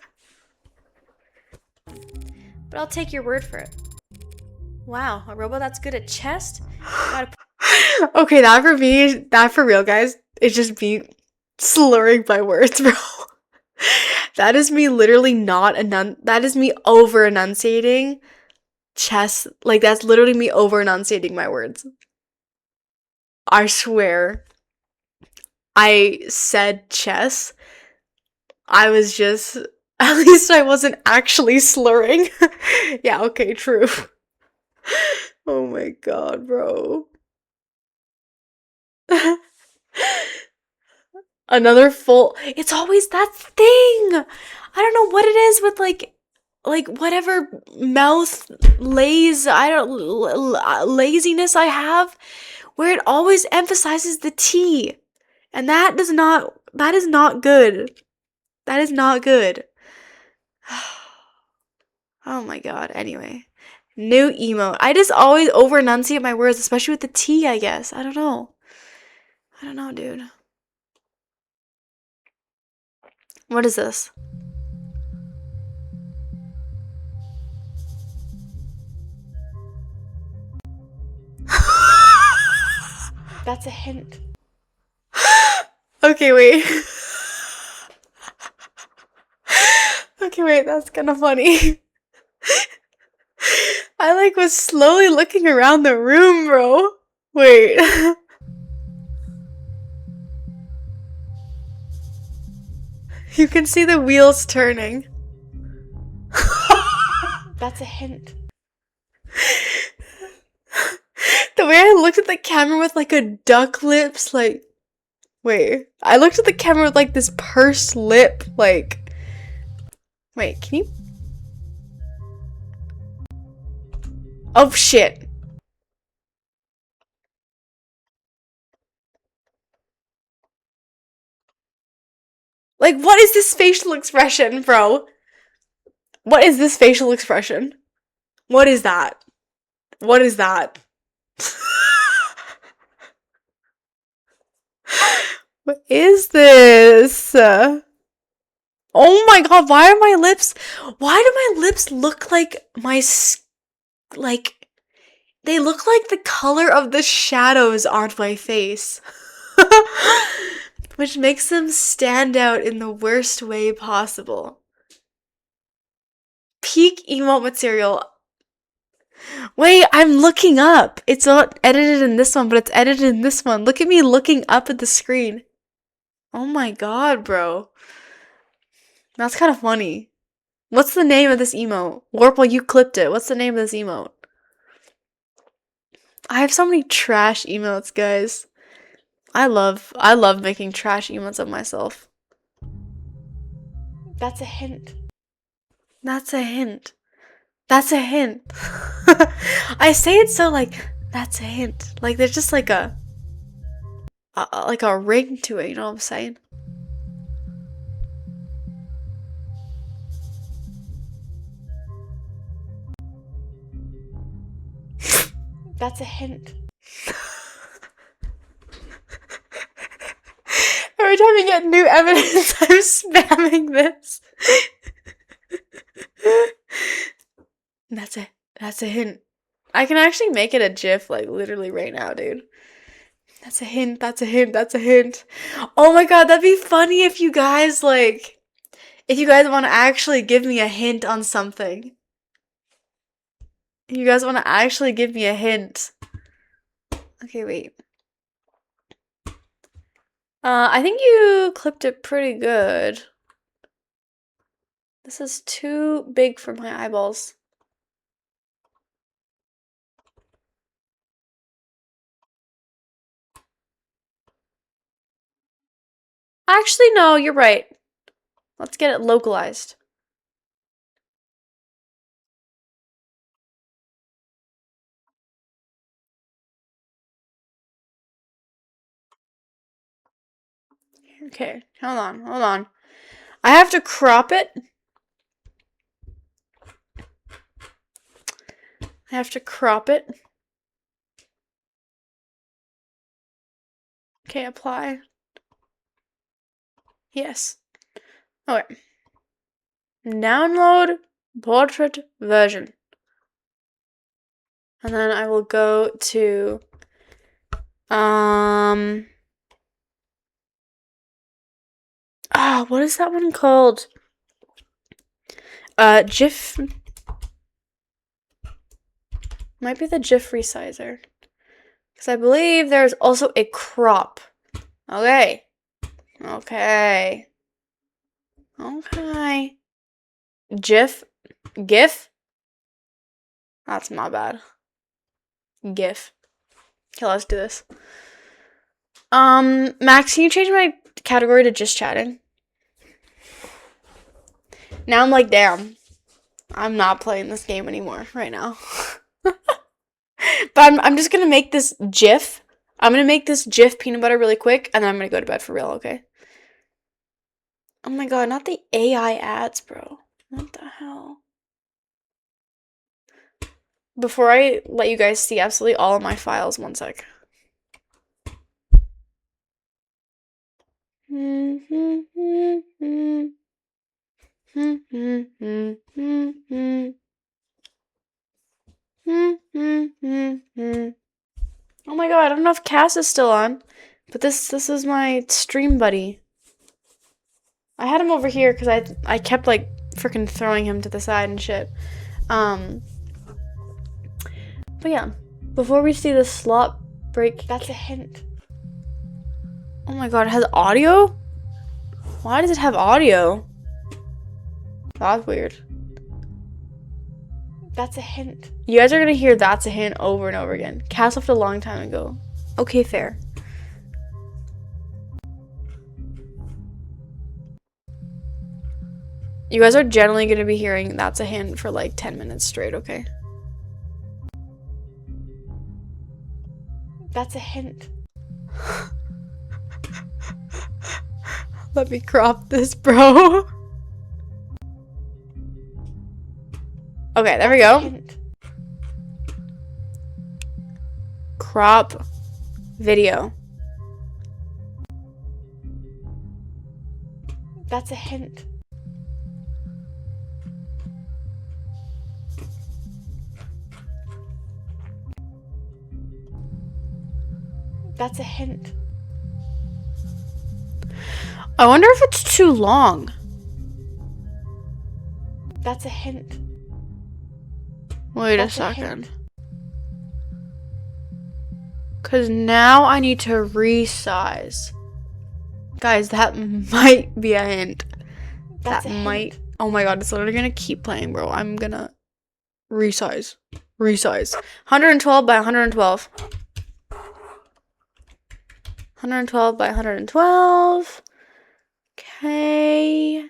But I'll take your word for it. Wow, a robot that's good at chest? Okay, that for real, guys, it's just me slurring my words, bro. That is me literally that is me over enunciating chess. Like, that's literally me over enunciating my words. I swear. I said chess. I was just, at least I wasn't actually slurring. Yeah, okay, true. Oh my god, bro. Another full, it's always that thing. I don't know what it is with like whatever mouth laziness I have, where it always emphasizes the T, and that is not good. That is not good. Oh my god. Anyway, new emote. I just always over enunciate my words, especially with the T, I guess. I don't know, dude. What is this? That's a hint. Okay, wait. Okay, wait, that's kind of funny. I like was slowly looking around the room, bro. Wait. You can see the wheels turning. That's a hint. The way I looked at the camera with like a duck lips, like, wait. I looked at the camera with like this pursed lip, like, wait, can you? Oh shit. Like, what is this facial expression, bro? What is this facial expression? What is that? What is that? What is this? Oh my god, why do my lips look like they look like the color of the shadows on my face? Which makes them stand out in the worst way possible. Peak emote material. Wait, I'm looking up. It's not edited in this one, but it's edited in this one. Look at me looking up at the screen. Oh my god, bro. That's kind of funny. What's the name of this emote? Warple, you clipped it. What's the name of this emote? I have so many trash emotes, guys. I love making trash emotes of myself. That's a hint. That's a hint. That's a hint. I say it so like, that's a hint. Like there's just like a ring to it, you know what I'm saying? That's a hint. Every time you get new evidence, I'm spamming this. That's a hint. I can actually make it a GIF like literally right now, dude. That's a hint, that's a hint, that's a hint. Oh my god, that'd be funny if you guys want to actually give me a hint on something. If you guys want to actually give me a hint. Okay, wait. I think you clipped it pretty good. This is too big for my eyeballs. Actually, no, you're right. Let's get it localized. Okay, hold on. I have to crop it. Okay, apply. Yes. Okay. Download portrait version. And then I will go to what is that one called? GIF. Might be the GIF resizer. Because I believe there's also a crop. Okay. GIF. That's my bad. GIF. Okay, let's do this. Max, can you change my category to just chatting? Now I'm like, damn. I'm not playing this game anymore right now. But I'm just gonna make this GIF. I'm gonna make this GIF peanut butter really quick, and then I'm gonna go to bed for real, okay? Oh my god, not the AI ads, bro. What the hell? Before I let you guys see absolutely all of my files, one sec. Oh my god, I don't know if Cass is still on, but this is my stream buddy. I had him over here because I kept like freaking throwing him to the side and shit. But yeah, before we see the slot break, that's a hint. Oh my god, it has audio? Why does it have audio? That's weird. That's a hint. You guys are gonna hear that's a hint over and over again. Cass left a long time ago. Okay, fair. You guys are generally gonna be hearing that's a hint for like 10 minutes straight, okay? That's a hint. Let me crop this, bro. Okay, there we go. Crop video. That's a hint. That's a hint. I wonder if it's too long. That's a hint. Wait a second. Because now I need to resize. Guys, that might be a hint. That might. Oh my god, it's literally gonna keep playing, bro. I'm gonna resize. Resize. 112 by 112. 112 by 112. Okay.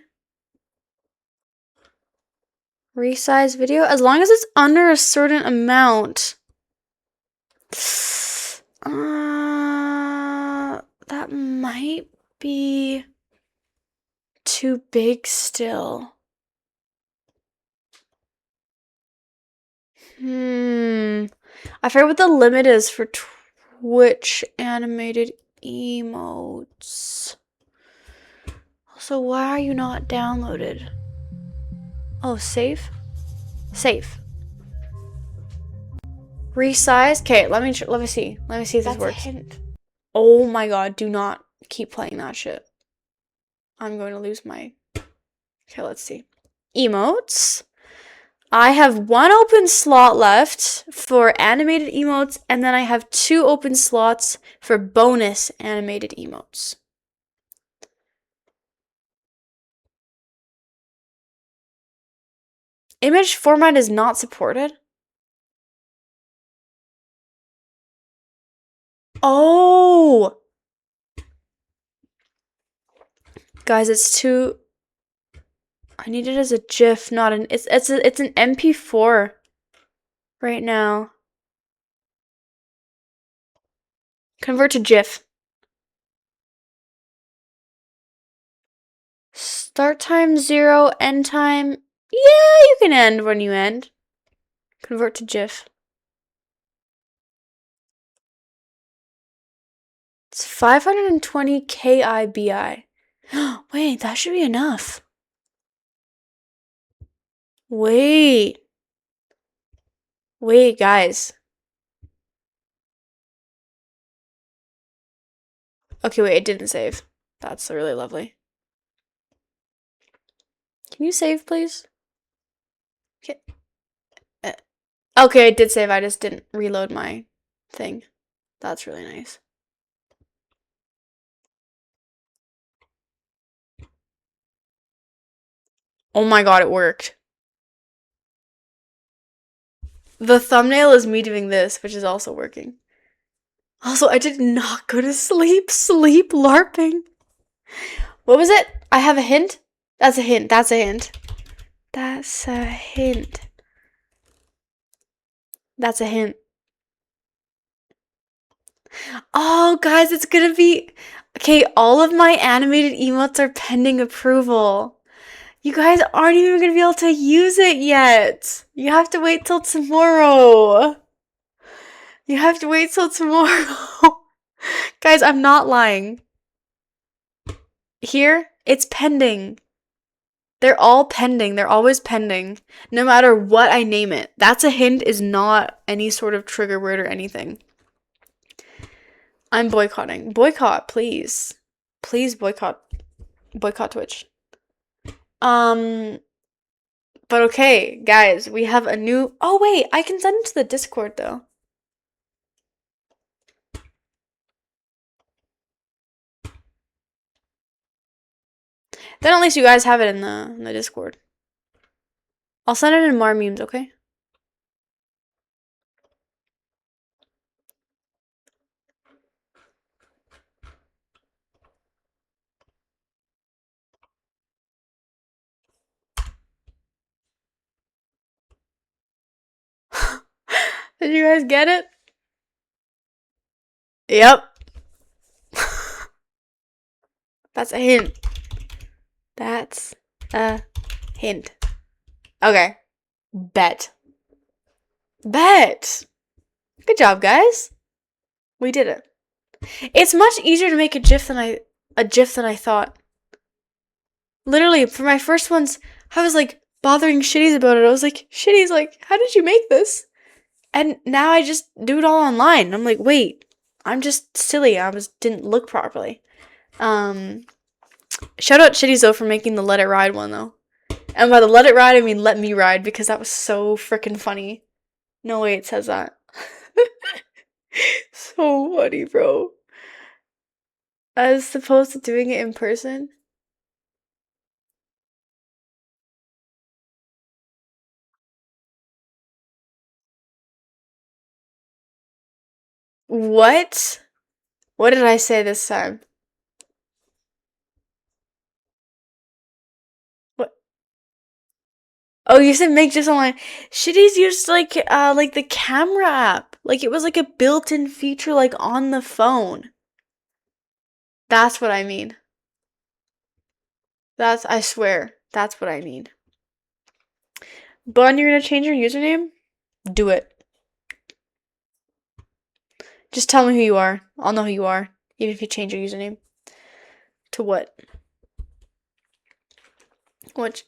Resize video. As long as it's under a certain amount. That might be too big still. I forget what the limit is for Twitch animated emotes. Also, why are you not downloaded? Oh, save? Save. Resize? Okay, let me see. Let me see if this works. Hint. Oh my god, do not keep playing that shit. I'm going to lose my... Okay, let's see. Emotes. I have 1 open slot left for animated emotes, and then I have 2 open slots for bonus animated emotes. Image format is not supported. Oh! Guys, it's too... I need it as a GIF, not an... It's an MP4 right now. Convert to GIF. Start time 0, end time... Yeah, you can end when you end. Convert to GIF. It's 520 KIBI. Wait, that should be enough. Wait, guys. Okay, wait, it didn't save. That's really lovely. Can you save, please? Okay. Okay, it did save. I just didn't reload my thing. That's really nice. Oh my god, it worked. The thumbnail is me doing this, which is also working. Also, I did not go to sleep. Sleep LARPing. What was it? I have a hint? That's a hint. That's a hint. That's a hint. That's a hint. Oh, guys, it's gonna be... Okay, all of my animated emotes are pending approval. You guys aren't even gonna be able to use it yet. You have to wait till tomorrow. You have to wait till tomorrow. Guys, I'm not lying. Here, it's pending. They're all pending. They're always pending. No matter what I name it. That's a hint is not any sort of trigger word or anything. I'm boycotting. Boycott, please. Please boycott. Boycott Twitch. But okay, guys, we have a new... Oh, wait, I can send it to the Discord, though. Then at least you guys have it in the Discord. I'll send it in more memes, okay? Did you guys get it? Yep. That's a hint. That's a hint. Okay. Bet. Good job, guys. We did it. It's much easier to make a GIF than I thought. Literally, for my first ones, I was like bothering Shitties about it. I was like, Shitties, like, how did you make this? And now I just do it all online. I'm like, wait, I'm just silly. Didn't look properly. Shout out Shitties though for making the Let It Ride one though. And by the Let It Ride, I mean Let Me Ride, because that was so freaking funny. No way it says that. So funny, bro. As opposed to doing it in person. What? What did I say this time? What? Oh, you said make just online. Shitty's used like the camera app. Like it was like a built-in feature like on the phone. That's what I mean. I swear, that's what I mean. Bun, you're gonna change your username? Do it. Just tell me who you are. I'll know who you are, even if you change your username. To what? Which?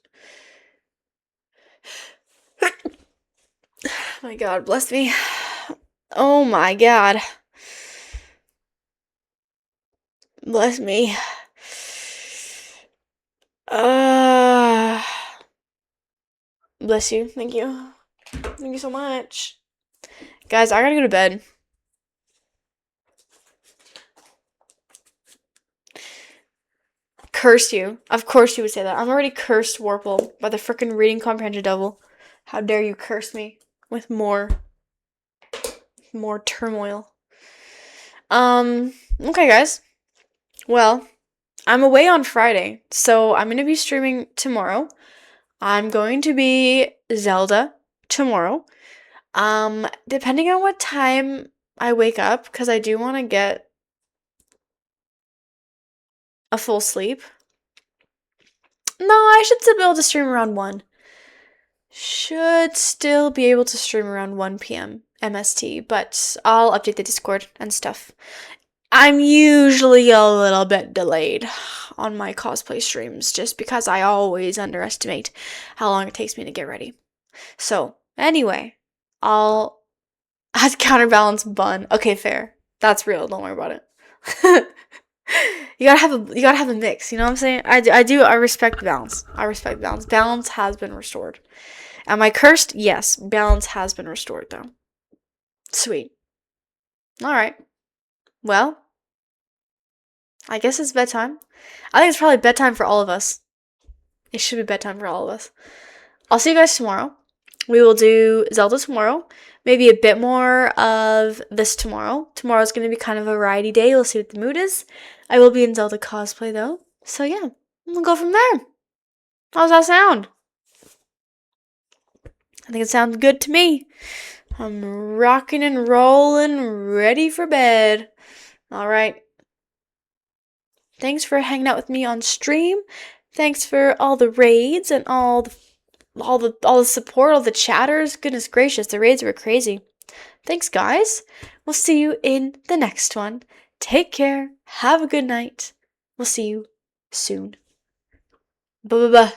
My God, bless me. Oh my God. Bless me. Bless you. Thank you. Thank you so much. Guys, I gotta go to bed. Curse you. Of course you would say that. I'm already cursed, Warple, by the frickin' reading comprehension devil. How dare you curse me with more turmoil. Okay, guys. Well, I'm away on Friday, so I'm gonna be streaming tomorrow. I'm going to be Zelda tomorrow. Depending on what time I wake up, because I do want to get a full sleep. No, I should still be able to stream around 1. Should still be able to stream around 1 p.m. MST, but I'll update the Discord and stuff. I'm usually a little bit delayed on my cosplay streams just because I always underestimate how long it takes me to get ready. So, anyway, I'll counterbalance Bun. Okay, fair. That's real. Don't worry about it. You gotta have a mix. You know what I'm saying? I respect balance. I respect balance. Balance has been restored. Am I cursed? Yes. Balance has been restored, though. Sweet. All right. Well, I guess it's bedtime. I think it's probably bedtime for all of us. It should be bedtime for all of us. I'll see you guys tomorrow. We will do Zelda tomorrow. Maybe a bit more of this tomorrow. Tomorrow's going to be kind of a variety day. We'll see what the mood is. I will be in Zelda cosplay, though. So, yeah. We'll go from there. How's that sound? I think it sounds good to me. I'm rocking and rolling, ready for bed. All right. Thanks for hanging out with me on stream. Thanks for all the raids and all the support, all the chatters. Goodness gracious, the raids were crazy. Thanks, guys. We'll see you in the next one. Take care. Have a good night. We'll see you soon. Bye.